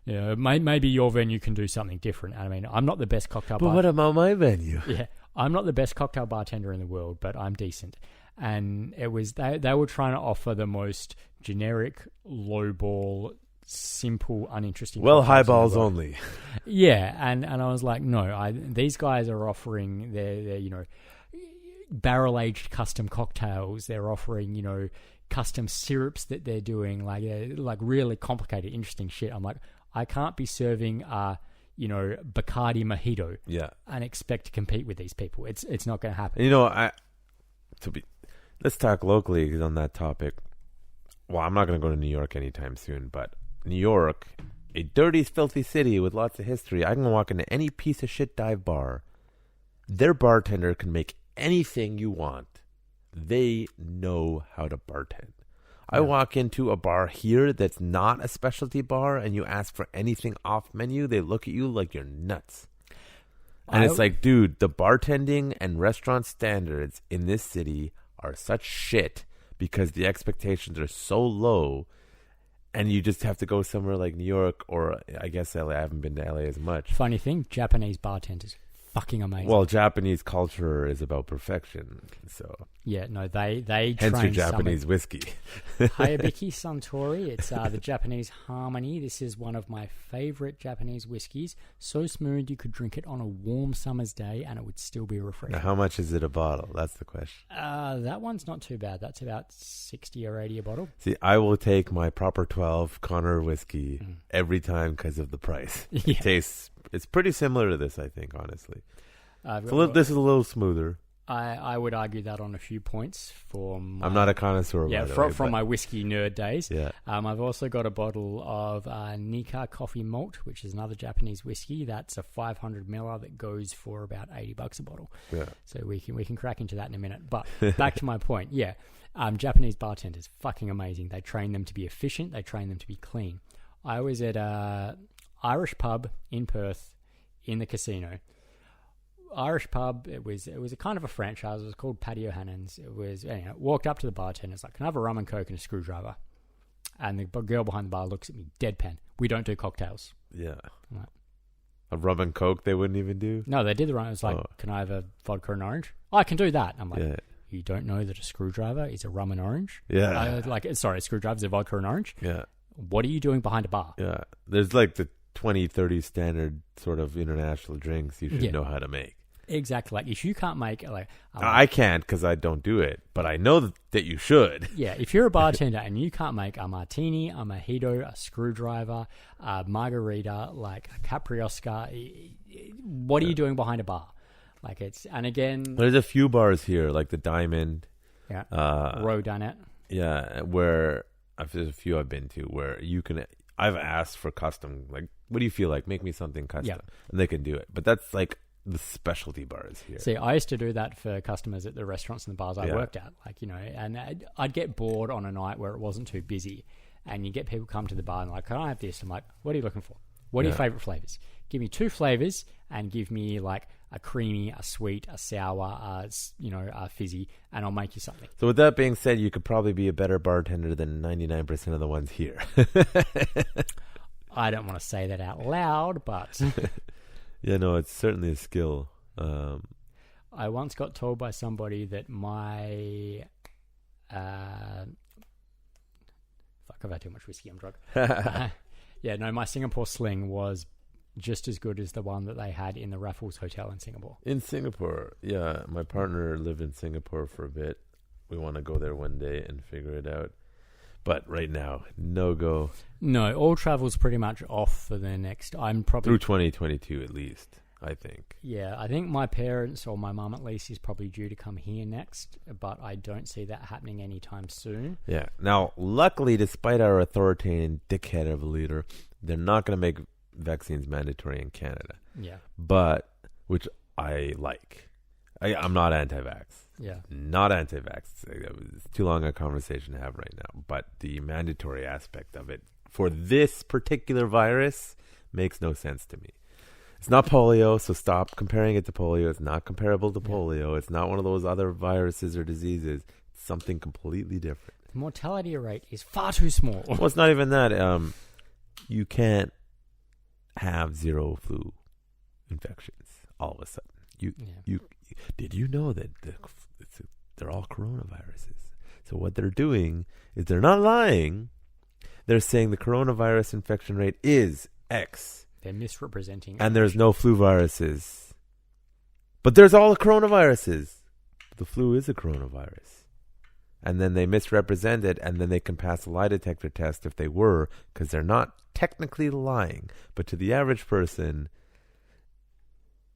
Yeah, maybe your venue can do something different. I mean, I'm not the best cocktail But what about my venue? Yeah, I'm not the best cocktail bartender in the world, but I'm decent. And it was they were trying to offer the most generic, lowball, simple, uninteresting. Well, highballs only. Yeah, and I was like, no, these guys are offering their barrel aged custom cocktails. They're offering custom syrups that they're doing, like really complicated, interesting shit. I'm like, I can't be serving Bacardi mojito and expect to compete with these people. It's not going to happen. Let's talk locally on that topic. Well, I'm not going to go to New York anytime soon, but New York, a dirty, filthy city with lots of history. I can walk into any piece of shit dive bar. Their bartender can make anything you want. They know how to bartend. I walk into a bar here that's not a specialty bar, and you ask for anything off menu, they look at you like you're nuts. And it's like, dude, the bartending and restaurant standards in this city are such shit because the expectations are so low, and you just have to go somewhere like New York or I guess LA. I haven't been to LA as much. Funny thing, Japanese bartenders. Fucking amazing. Well, Japanese culture is about perfection, so yeah, no, they hence train your Japanese whiskey. Hayabiki Suntory. It's the Japanese Harmony. This is one of my favorite Japanese whiskeys. So smooth you could drink it on a warm summer's day and it would still be refreshing. Now, how much is it a bottle? That's the question. That one's not too bad. That's about 60 or 80 a bottle. See, I will take my proper 12 Connor whiskey every time because of the price. Yeah. It tastes. It's pretty similar to this, I think, honestly. This is a little smoother. I would argue that on a few points. I'm not a connoisseur. Yeah, by the way, from my whiskey nerd days. Yeah. I've also got a bottle of Nikka Coffee Malt, which is another Japanese whiskey. That's a 500 ml that goes for about $80 a bottle. Yeah. So we can crack into that in a minute. But back to my point. Yeah, Japanese bartenders, fucking amazing. They train them to be efficient. They train them to be clean. I was at a Irish pub in Perth in the casino. Irish pub, it was a kind of a franchise. It was called Patio Hannon's. It was, walked up to the bartender. It's like, can I have a rum and coke and a screwdriver? And the girl behind the bar looks at me, deadpan. We don't do cocktails. Yeah. I'm like, a rum and coke they wouldn't even do? No, they did the rum. It was like, can I have a vodka and orange? Oh, I can do that. I'm like, yeah. You don't know that a screwdriver is a rum and orange? Yeah. A screwdriver is a vodka and orange? Yeah. What are you doing behind a bar? Yeah. There's like the 20, 30 standard sort of international drinks you should know how to make. Exactly. Like, if you can't make I can't because I don't do it, but I know that you should. Yeah, if you're a bartender and you can't make a martini, a mojito, a screwdriver, a margarita, like a Capriosca, what are you doing behind a bar? Like, and again, there's a few bars here, like the Diamond, Rodanet. Yeah, where there's a few I've been to where you can. I've asked for custom. Like, what do you feel like? Make me something custom, and they can do it. But that's like the specialty bars here. See, I used to do that for customers at the restaurants and the bars I worked at. Like, and I'd get bored on a night where it wasn't too busy, and you get people come to the bar and like, can I have this? I'm like, what are you looking for? What are your favorite flavors? Give me 2 flavors and give me like a creamy, a sweet, a sour, a fizzy, and I'll make you something. So with that being said, you could probably be a better bartender than 99% of the ones here. I don't want to say that out loud, but... Yeah, no, it's certainly a skill. I once got told by somebody that my... fuck, I've had too much whiskey, I'm drunk. My Singapore sling was just as good as the one that they had in the Raffles Hotel in Singapore. In Singapore, yeah. My partner lived in Singapore for a bit. We want to go there one day and figure it out. But right now, no go. No, all travel's pretty much off for the next... I'm probably... Through 2022 at least, I think. Yeah, I think my parents, or my mum at least, is probably due to come here next, but I don't see that happening anytime soon. Yeah. Now, luckily, despite our authoritarian dickhead of a leader, they're not going to make vaccines mandatory in Canada. Yeah. But, which I like. I'm not anti-vax. Yeah. Not anti-vax. It's too long a conversation to have right now. But the mandatory aspect of it for this particular virus makes no sense to me. It's not polio, so stop comparing it to polio. It's not comparable to polio. It's not one of those other viruses or diseases. It's something completely different. The mortality rate is far too small. Well, it's not even that. You can't have 0 flu infections all of a sudden. Did you know that they're all coronaviruses? So what they're doing is they're not lying. They're saying the coronavirus infection rate is X. They're misrepresenting. And there's no flu viruses. But there's all the coronaviruses. The flu is a coronavirus. And then they misrepresent it, and then they can pass a lie detector test if they were, because they're not technically lying. But to the average person,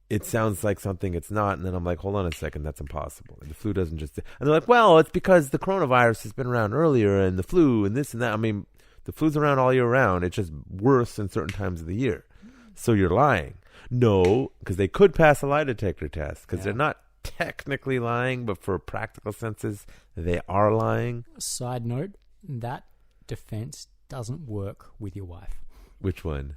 it sounds like something it's not. And then I'm like, hold on a second, that's impossible. And the flu doesn't just... And they're like, well, it's because the coronavirus has been around earlier, and the flu, and this and that. I mean, the flu's around all year round. It's just worse in certain times of the year. So you're lying. No, because they could pass a lie detector test, because they're not technically lying, but for practical senses, they are lying. Side note, that defense doesn't work with your wife. Which one?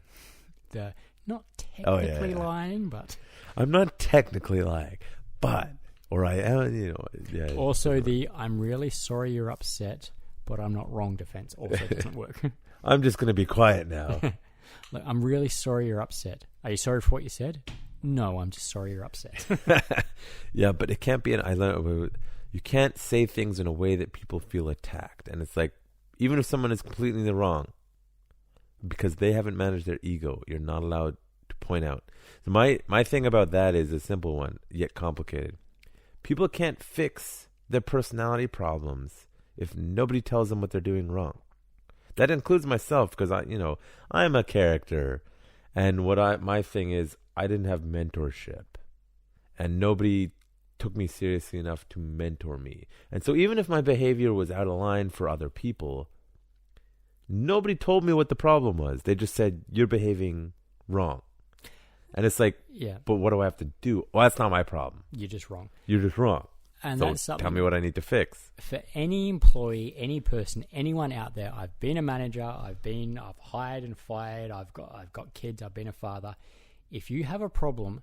The not technically lying, but... I'm not technically lying, but... Or I am, Also, the I'm really sorry you're upset, but I'm not wrong defense also doesn't work. I'm just going to be quiet now. Look, I'm really sorry you're upset. Are you sorry for what you said? No, I'm just sorry you're upset. Yeah, but it can't be you can't say things in a way that people feel attacked. And it's like, even if someone is completely in the wrong, because they haven't managed their ego, you're not allowed to point out. So my thing about that is a simple one, yet complicated. People can't fix their personality problems if nobody tells them what they're doing wrong. That includes myself, because I'm a character, and my thing is I didn't have mentorship, and nobody took me seriously enough to mentor me. And so even if my behavior was out of line for other people, nobody told me what the problem was. They just said, you're behaving wrong. And it's like, but what do I have to do? Well, that's not my problem. You're just wrong. You're just wrong. And so that's something, tell me what I need to fix. For any employee, any person, anyone out there, I've been a manager, I've hired and fired, I've got kids, I've been a father. If you have a problem,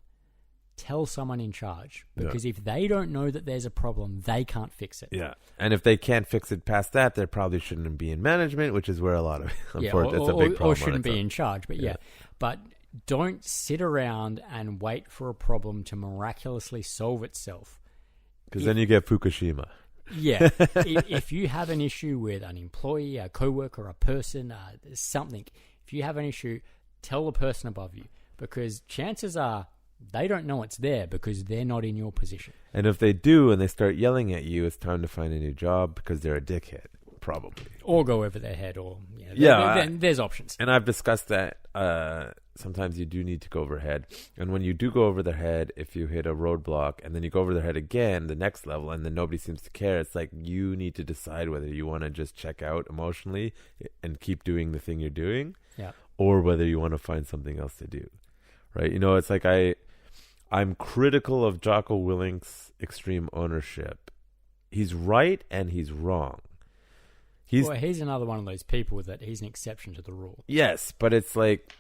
tell someone in charge, because if they don't know that there's a problem, they can't fix it. Yeah. And if they can't fix it past that, they probably shouldn't be in management, which is where a lot of it's a big problem. Or shouldn't be in charge, but But don't sit around and wait for a problem to miraculously solve itself. Because then you get Fukushima. Yeah. If you have an issue with an employee, a coworker, a person, something, if you have an issue, tell the person above you, because chances are they don't know it's there because they're not in your position. And if they do and they start yelling at you, it's time to find a new job because they're a dickhead, probably. Or go over their head, or there's options. And I've discussed that. Sometimes you do need to go overhead. And when you do go over their head, if you hit a roadblock and then you go over their head again, the next level, and then nobody seems to care, it's like you need to decide whether you want to just check out emotionally and keep doing the thing you're doing, or whether you want to find something else to do. Right? It's like I'm critical of Jocko Willink's extreme ownership. He's right and he's wrong. He's another one of those people that he's an exception to the rule. Yes, but it's like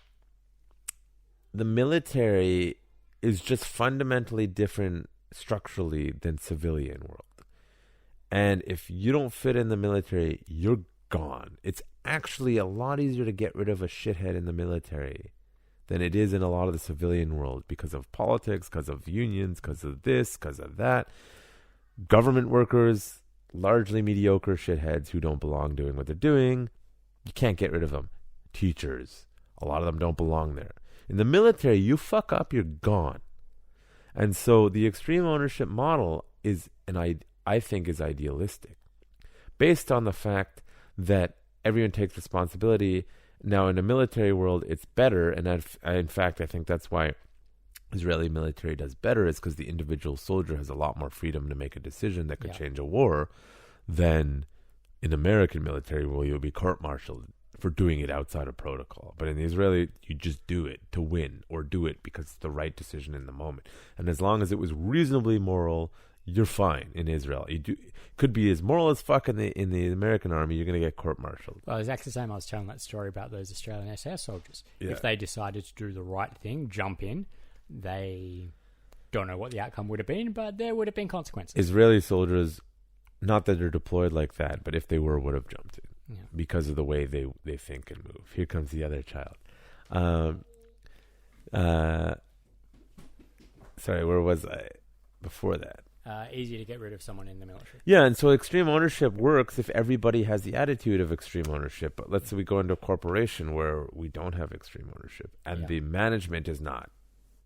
the military is just fundamentally different structurally than civilian world. And if you don't fit in the military, you're gone. It's actually a lot easier to get rid of a shithead in the military than it is in a lot of the civilian world because of politics, because of unions, because of this, because of that. Government workers, largely mediocre shitheads who don't belong doing what they're doing. You can't get rid of them. Teachers, a lot of them don't belong there. In the military, you fuck up, you're gone. And so the extreme ownership model is I think is idealistic, based on the fact that everyone takes responsibility. Now, in a military world, it's better, and in fact, I think that's why Israeli military does better, is because the individual soldier has a lot more freedom to make a decision that could change a war than in American military, where you'll be court-martialed for doing it outside of protocol. But in the Israeli, you just do it to win, or do it because it's the right decision in the moment. And as long as it was reasonably moral, you're fine in Israel. Could be as moral as fuck in the American army. You're going to get court-martialed. Well, exactly the same. I was telling that story about those Australian SAS soldiers. Yeah. If they decided to do the right thing, jump in, they don't know what the outcome would have been, but there would have been consequences. Israeli soldiers, not that they're deployed like that, but if they were, would have jumped in because of the way they think and move. Here comes the other child. Sorry, where was I before that? Easy to get rid of someone in the military. Yeah, and so extreme ownership works if everybody has the attitude of extreme ownership. But let's say we go into a corporation where we don't have extreme ownership, and the management is not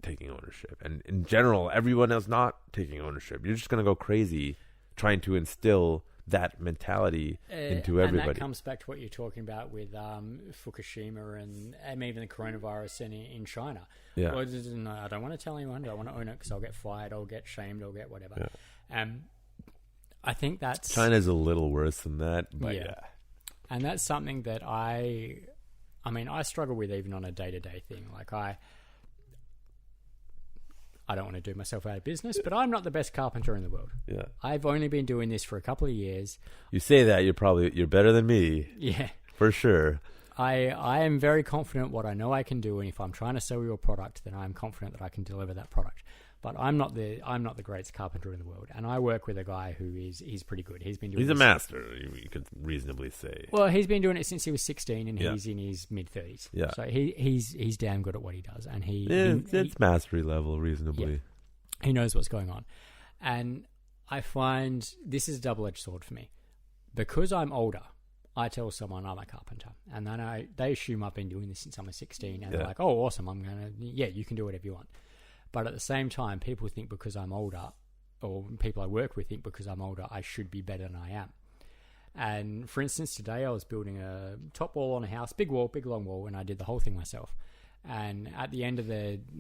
taking ownership. And in general, everyone is not taking ownership. You're just going to go crazy trying to instill that mentality into everybody. And that comes back to what you're talking about with Fukushima and even the coronavirus in China. Yeah. Well, no, I don't want to tell anyone. I don't want to own it because I'll get fired, I'll get shamed, I'll get whatever. Yeah. I think that's... China's a little worse than that, but yeah. And that's something that I struggle with even on a day-to-day thing. Like I don't want to do myself out of business, but I'm not the best carpenter in the world. Yeah. I've only been doing this for a couple of years. You say that, you're better than me. Yeah. For sure. I am very confident what I know I can do, and if I'm trying to sell you a product, then I'm confident that I can deliver that product. But I'm not the greatest carpenter in the world, and I work with a guy he's pretty good. He's a master, you could reasonably say. Well, he's been doing it since he was 16, and he's in his mid-30s. Yeah. So he's damn good at what he does, and it's mastery level reasonably. Yeah, he knows what's going on, and I find this is a double-edged sword for me because I'm older. I tell someone I'm a carpenter, and then they assume I've been doing this since I was 16, and they're like, "Oh, awesome! You can do whatever you want." But at the same time, people think because I'm older, or people I work with think because I'm older, I should be better than I am. And for instance, today I was building a top wall on a house, big long wall, and I did the whole thing myself. And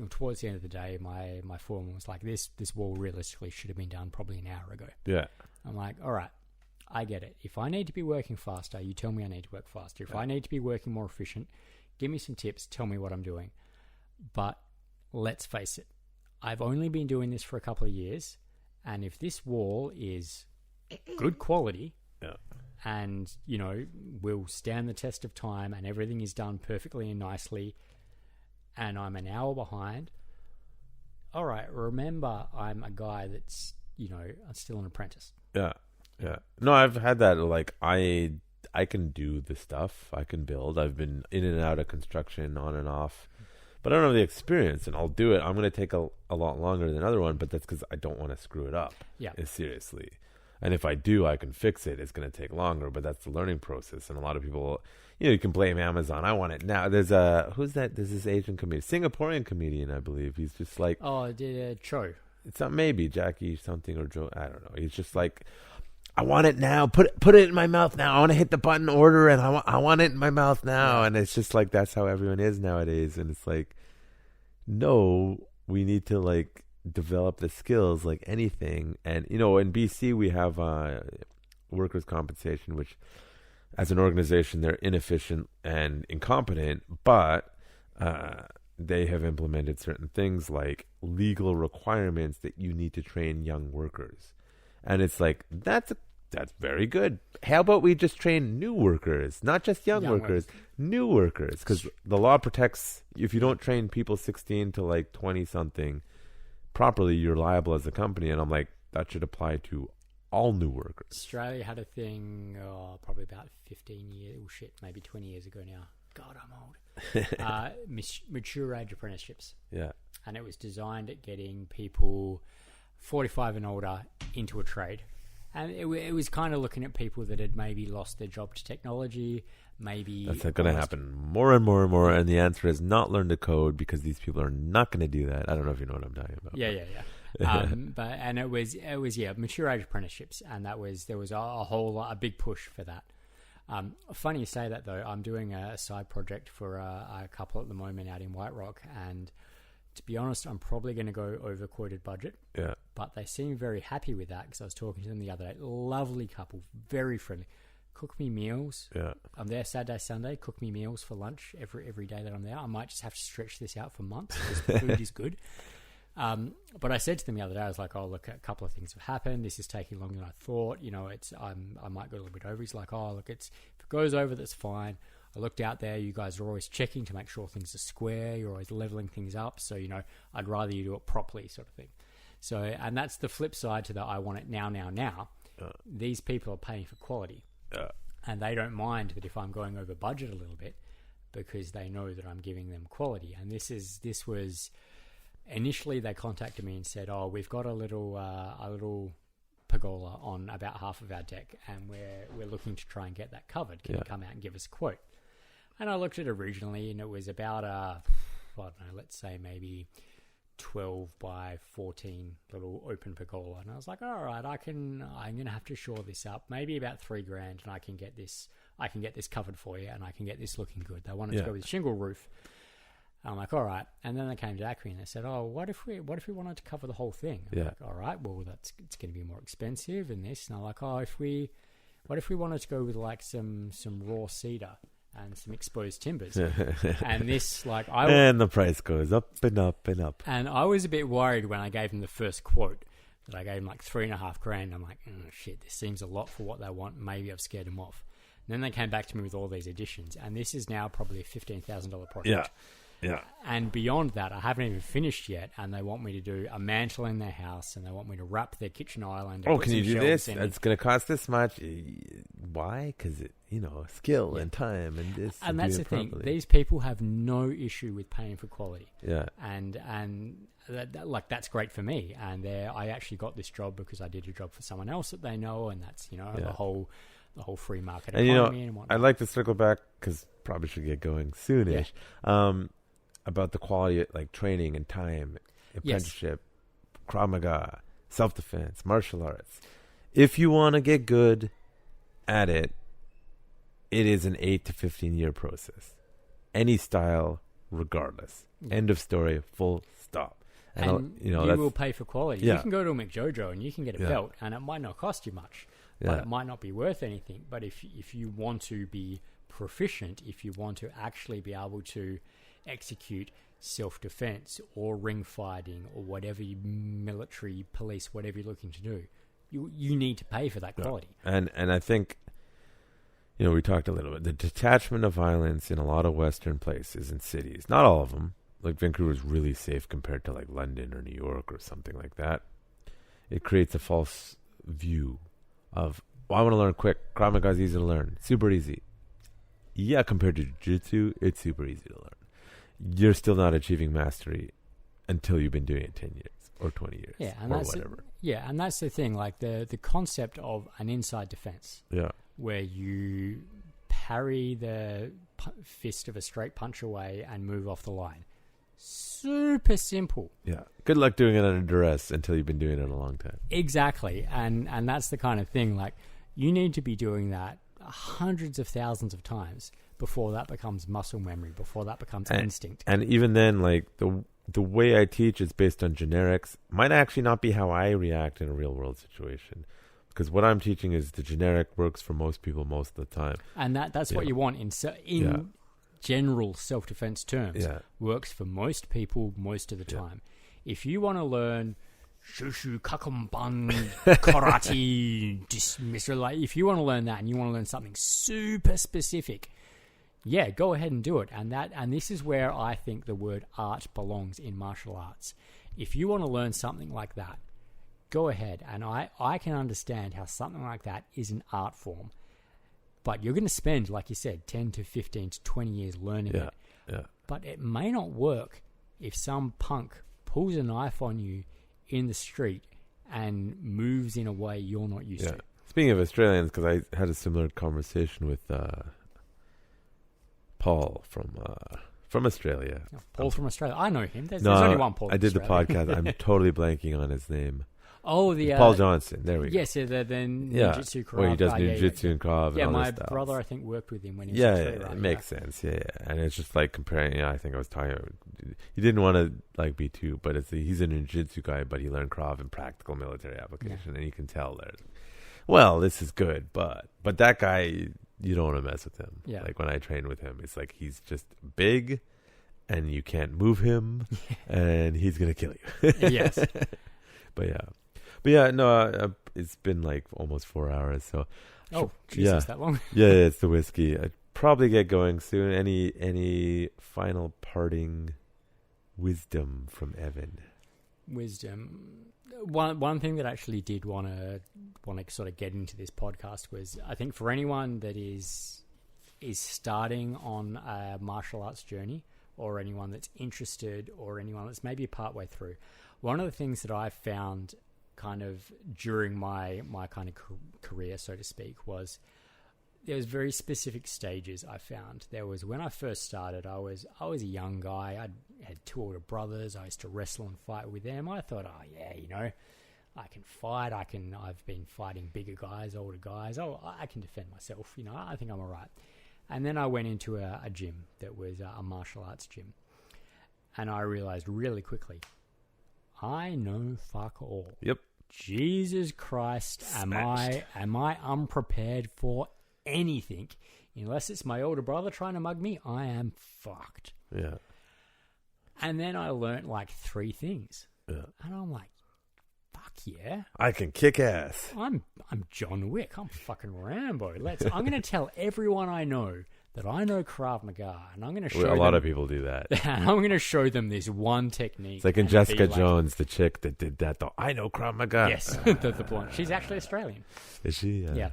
towards the end of the day, my foreman was like, "This wall realistically should have been done probably an hour ago." Yeah. I'm like, "All right. I get it. If I need to be working faster, you tell me I need to work faster. If I need to be working more efficient, give me some tips, tell me what I'm doing." But let's face it, I've only been doing this for a couple of years, and if this wall is good quality and, will stand the test of time and everything is done perfectly and nicely, and I'm an hour behind, all right, remember I'm a guy that's, I'm still an apprentice. Yeah. Yeah. No, I've had that. Like, I can do the stuff. I can build. I've been in and out of construction on and off, but I don't have the experience, and I'll do it. I'm going to take a lot longer than another one, but that's because I don't want to screw it up. Yeah. Seriously. And if I do, I can fix it. It's going to take longer, but that's the learning process. And a lot of people, you can blame Amazon. I want it now. There's who's that? There's this Asian comedian, Singaporean comedian, I believe. He's just like, Cho. It's not maybe Jackie something or Joe. I don't know. He's just like, I want it now. Put it in my mouth now. I want to hit the button, order, and I want it in my mouth now. And it's just like that's how everyone is nowadays. And it's like, no, we need to develop the skills like anything. And in BC we have workers' compensation, which as an organization they're inefficient and incompetent, but they have implemented certain things like legal requirements that you need to train young workers. And it's like, that's That's very good. How about we just train new workers, not just young workers, new workers? Because the law protects, if you don't train people 16 to like 20 something properly, you're liable as a company. And I'm like, that should apply to all new workers. Australia had a thing probably about 15 years, maybe 20 years ago now. God, I'm old. Mature age apprenticeships. Yeah. And it was designed at getting people 45 and older into a trade. And it was kind of looking at people that had maybe lost their job to technology, maybe... That's going to happen more and more and more, and the answer is not learn to code because these people are not going to do that. I don't know if you know what I'm talking about. Yeah. And it was mature age apprenticeships, and there was a big push for that. Funny you say that though. I'm doing a side project for a couple at the moment out in White Rock, and to be honest, I'm probably going to go over quoted budget. Yeah. But they seem very happy with that because I was talking to them the other day. Lovely couple, very friendly. Cook me meals. Yeah. I'm there Saturday, Sunday. Cook me meals for lunch every day that I'm there. I might just have to stretch this out for months because the food is good. But I said to them the other day, I was like, "Oh, look, a couple of things have happened. This is taking longer than I thought. You know, I might go a little bit over." He's like, "Oh, look, if it goes over, that's fine. I looked out there. You guys are always checking to make sure things are square. You're always leveling things up. So, you know, I'd rather you do it properly, sort of thing." So, and that's the flip side to the I want it now. These people are paying for quality. And they don't mind that if I'm going over budget a little bit because they know that I'm giving them quality. And this was initially they contacted me and said, "Oh, we've got a little pergola on about half of our deck, and we're looking to try and get that covered. Can you come out and give us a quote?" And I looked at it originally, and it was about I don't know, let's say maybe 12 by 14 little open pergola. And I was like, all right, I'm going to have to shore this up, maybe about $3,000, and I can get this covered for you, and I can get this looking good. They wanted to go with a shingle roof. I'm like, all right. And then they came back to me and they said, "Oh, what if we wanted to cover the whole thing?" I'm like, all right, well, it's going to be more expensive and this. And I'm like, "Oh, what if we wanted to go with like some raw cedar and some exposed timbers?" And this, like, and the price goes up and up and up. And I was a bit worried when I gave them the first quote that I gave them like $3,500. I'm like, "Oh shit, this seems a lot for what they want. Maybe I've scared them off." And then they came back to me with all these additions, and this is now probably a $15,000 project. Yeah. And beyond that, I haven't even finished yet, and they want me to do a mantle in their house, and they want me to wrap their kitchen island. Oh, can you do this? It's going to cost this much. Why? Because skill and time and this. And that's the thing. These people have no issue with paying for quality. Yeah. And that's great for me. And I actually got this job because I did a job for someone else that they know, and that's the whole free market economy and whatnot. I'd like to circle back because probably should get going soonish. About the quality of like training and time, apprenticeship, Krav Maga, self-defense, martial arts. If you want to get good at it, it is an 8 to 15 year process. Any style, regardless. End of story, full stop. And you will pay for quality. Yeah. You can go to a McJojo and you can get a belt, and it might not cost you much, but it might not be worth anything. But if you want to be proficient, if you want to actually be able to execute self-defense or ring fighting or whatever military, police, whatever you're looking to do, you need to pay for that quality. And I think, we talked a little bit, the detachment of violence in a lot of Western places and cities, not all of them, like Vancouver is really safe compared to like London or New York or something like that. It creates a false view of, I want to learn quick. Krav Maga is easy to learn. Super easy. Yeah, compared to Jiu-Jitsu, it's super easy to learn. You're still not achieving mastery until you've been doing it 10 years or 20 years or whatever. And that's the thing, like the concept of an inside defense. Yeah. Where you parry the fist of a straight punch away and move off the line. Super simple. Yeah. Good luck doing it under duress until you've been doing it a long time. Exactly. And that's the kind of thing, like, you need to be doing that hundreds of thousands of times before that becomes muscle memory, before that becomes instinct. And even then, like, the way I teach is based on generics. Might actually not be how I react in a real world situation. Because what I'm teaching is the generic works for most people most of the time. And that's what you want in general self-defense terms. Yeah. Works for most people most of the time. If you want to learn shushu kakumban karate dismissal. Like, if you want to learn that and you want to learn something super specific, yeah, go ahead and do it. And this is where I think the word art belongs in martial arts. If you want to learn something like that, go ahead. And I can understand how something like that is an art form. But you're going to spend, like you said, 10 to 15 to 20 years learning it. Yeah. But it may not work if some punk pulls a knife on you in the street and moves in a way you're not used to. Speaking of Australians, because I had a similar conversation with Paul from Australia. Oh, Paul from Australia. I know him. There's only one Paul. I did the podcast. I'm totally blanking on his name. Oh, the Paul Johnson. There we go. Yes, the ninjutsu Krav. Where he does ninjutsu and Krav. Yeah, and all my this brother, stuff. I think, worked with him when he was it makes sense. Yeah, and it's just like comparing. I think I was talking. He didn't want to like be too, but he's a ninjutsu guy, but he learned Krav in practical military application, and you can tell there's. Well, this is good, but that guy, you don't want to mess with him. Yeah. Like when I train with him, it's like he's just big, and you can't move him, and he's gonna kill you. Yes. But yeah, no, it's been like almost 4 hours. So, Jesus, that long? Yeah, it's the whiskey. I'd probably get going soon. Any final parting wisdom from Evan? Wisdom. One thing that I actually did want to sort of get into this podcast was, I think for anyone that is starting on a martial arts journey, or anyone that's interested, or anyone that's maybe partway through, one of the things that I found kind of during my kind of career, so to speak, was there was very specific stages I found. There was when I first started, I was a young guy. I had 2 older brothers. I used to wrestle and fight with them. I thought, oh yeah, I can fight. I've been fighting bigger guys, older guys. Oh, I can defend myself. I think I'm all right. And then I went into a gym that was a martial arts gym, and I realized really quickly, I know fuck all. Yep. Jesus Christ, am I unprepared for anything? Unless it's my older brother trying to mug me, I am fucked. Yeah. And then I learnt like 3 things. Yeah. And I'm like, fuck yeah. I can kick ass. I'm John Wick. I'm fucking Rambo. I'm going to tell everyone I know that I know Krav Maga, and I'm going to show them. A lot of people do that. And I'm going to show them this one technique. It's like in Jessica Jones, the chick that did that, though. I know Krav Maga. Yes, the blonde. She's actually Australian. Is she? Yeah.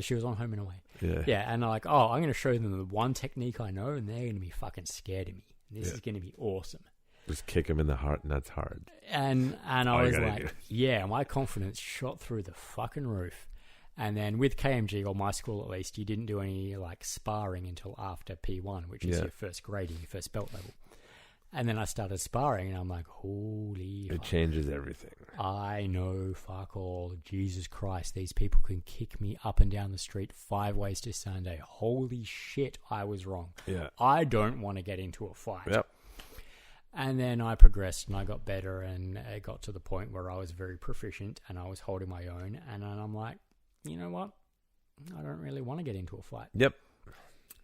She was on Home and Away. Yeah. Yeah, and I'm like, I'm going to show them the one technique I know, and they're going to be fucking scared of me. And this is going to be awesome. Just kick him in the heart, and that's hard. And I was like, yeah, my confidence shot through the fucking roof. And then with KMG, or my school at least, you didn't do any like sparring until after P1, which is your first grading, your first belt level. And then I started sparring, and I'm like, holy It changes everything. I know fuck all. Jesus Christ, these people can kick me up and down the street 5 ways to Sunday. Holy shit, I was wrong. Yeah. I don't want to get into a fight. Yep. And then I progressed and I got better, and it got to the point where I was very proficient and I was holding my own. And then I'm like, you know what? I don't really want to get into a fight. Yep.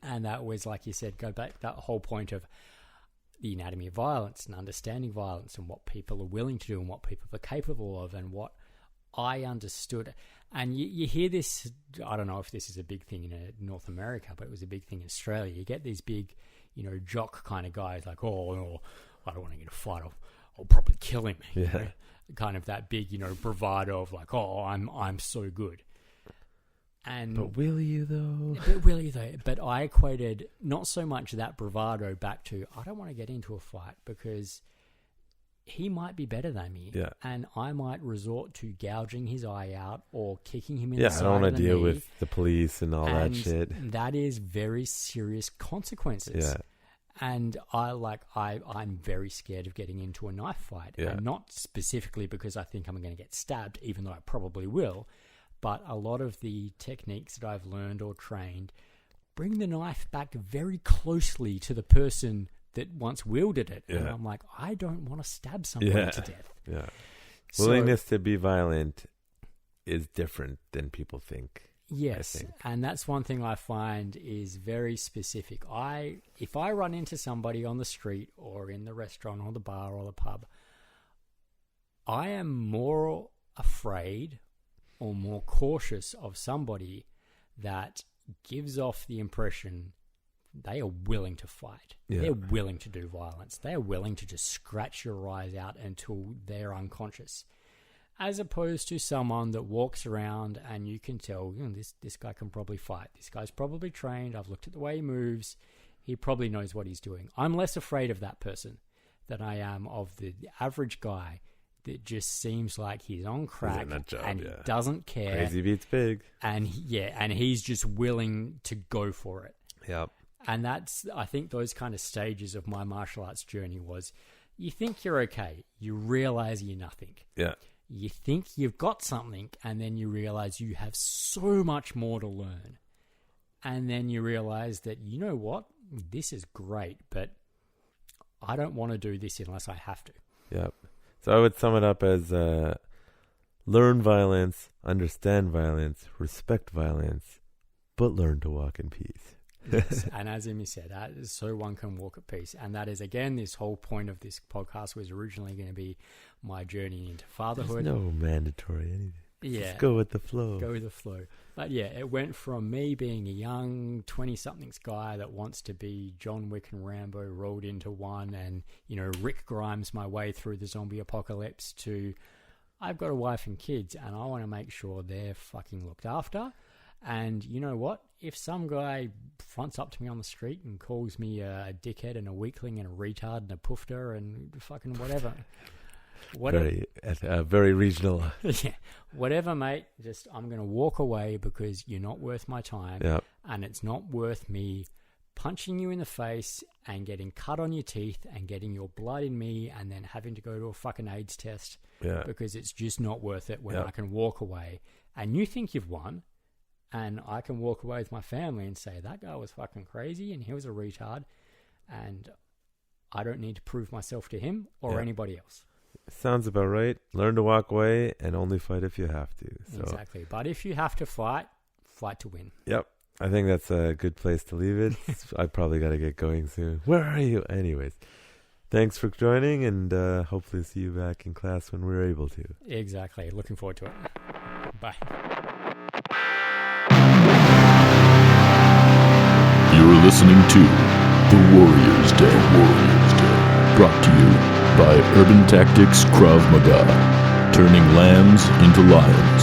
And that was, like you said, go back that whole point of the anatomy of violence and understanding violence and what people are willing to do and what people are capable of and what I understood. And you hear this, I don't know if this is a big thing in North America, but it was a big thing in Australia. You get these big, jock kind of guys like, oh I don't want to get a fight. I'll probably kill him. Yeah. Kind of that big, bravado of like, oh, I'm so good. But will you though? But I equated not so much that bravado back to, I don't want to get into a fight because he might be better than me. Yeah. And I might resort to gouging his eye out or kicking him in the side. I don't want of to the deal knee. with the police and all that shit. That is very serious consequences. Yeah. And I'm very scared of getting into a knife fight. Yeah. And not specifically because I think I'm going to get stabbed, even though I probably will. But a lot of the techniques that I've learned or trained bring the knife back very closely to the person that once wielded it. Yeah. And I'm like, I don't want to stab somebody to death. Yeah. Willingness to be violent is different than people think. Yes, and that's one thing I find is very specific. If I run into somebody on the street or in the restaurant or the bar or the pub, I am more afraid or more cautious of somebody that gives off the impression they are willing to fight. Yeah. They're willing to do violence. They're willing to just scratch your eyes out until they're unconscious. As opposed to someone that walks around and you can tell, this guy can probably fight. This guy's probably trained. I've looked at the way he moves. He probably knows what he's doing. I'm less afraid of that person than I am of the average guy that just seems like he's on crack and he doesn't care. Crazy beats big. And he's just willing to go for it. Yep. And I think those kind of stages of my martial arts journey was, you think you're okay, you realize you're nothing. Yeah. You think you've got something, and then you realize you have so much more to learn. And then you realize that, you know what, this is great, but I don't want to do this unless I have to. Yep. So I would sum it up as learn violence, understand violence, respect violence, but learn to walk in peace. Yes, and as Emmy said, that is so one can walk at peace. And that is, again, this whole point of this podcast was originally going to be my journey into fatherhood. There's no mandatory anything. Yeah. Just go with the flow. Go with the flow. But yeah, it went from me being a young 20-somethings guy that wants to be John Wick and Rambo rolled into one and, Rick Grimes my way through the zombie apocalypse to I've got a wife and kids and I want to make sure they're fucking looked after. And you know what? If some guy fronts up to me on the street and calls me a dickhead and a weakling and a retard and a poofter and fucking whatever. Very regional. Yeah. Whatever, mate. Just, I'm going to walk away because you're not worth my time. Yep. And it's not worth me punching you in the face and getting cut on your teeth and getting your blood in me and then having to go to a fucking AIDS test. Yeah. Because it's just not worth it when Yep. I can walk away. And you think you've won. And I can walk away with my family and say, that guy was fucking crazy and he was a retard. And I don't need to prove myself to him or anybody else. Sounds about right. Learn to walk away and only fight if you have to. So. Exactly. But if you have to fight to win. Yep. I think that's a good place to leave it. I probably got to get going soon. Where are you? Anyways, thanks for joining and hopefully see you back in class when we're able to. Exactly. Looking forward to it. Bye. You're listening to The Warrior's Day. Brought to you by Urban Tactics Krav Maga. Turning lambs into lions.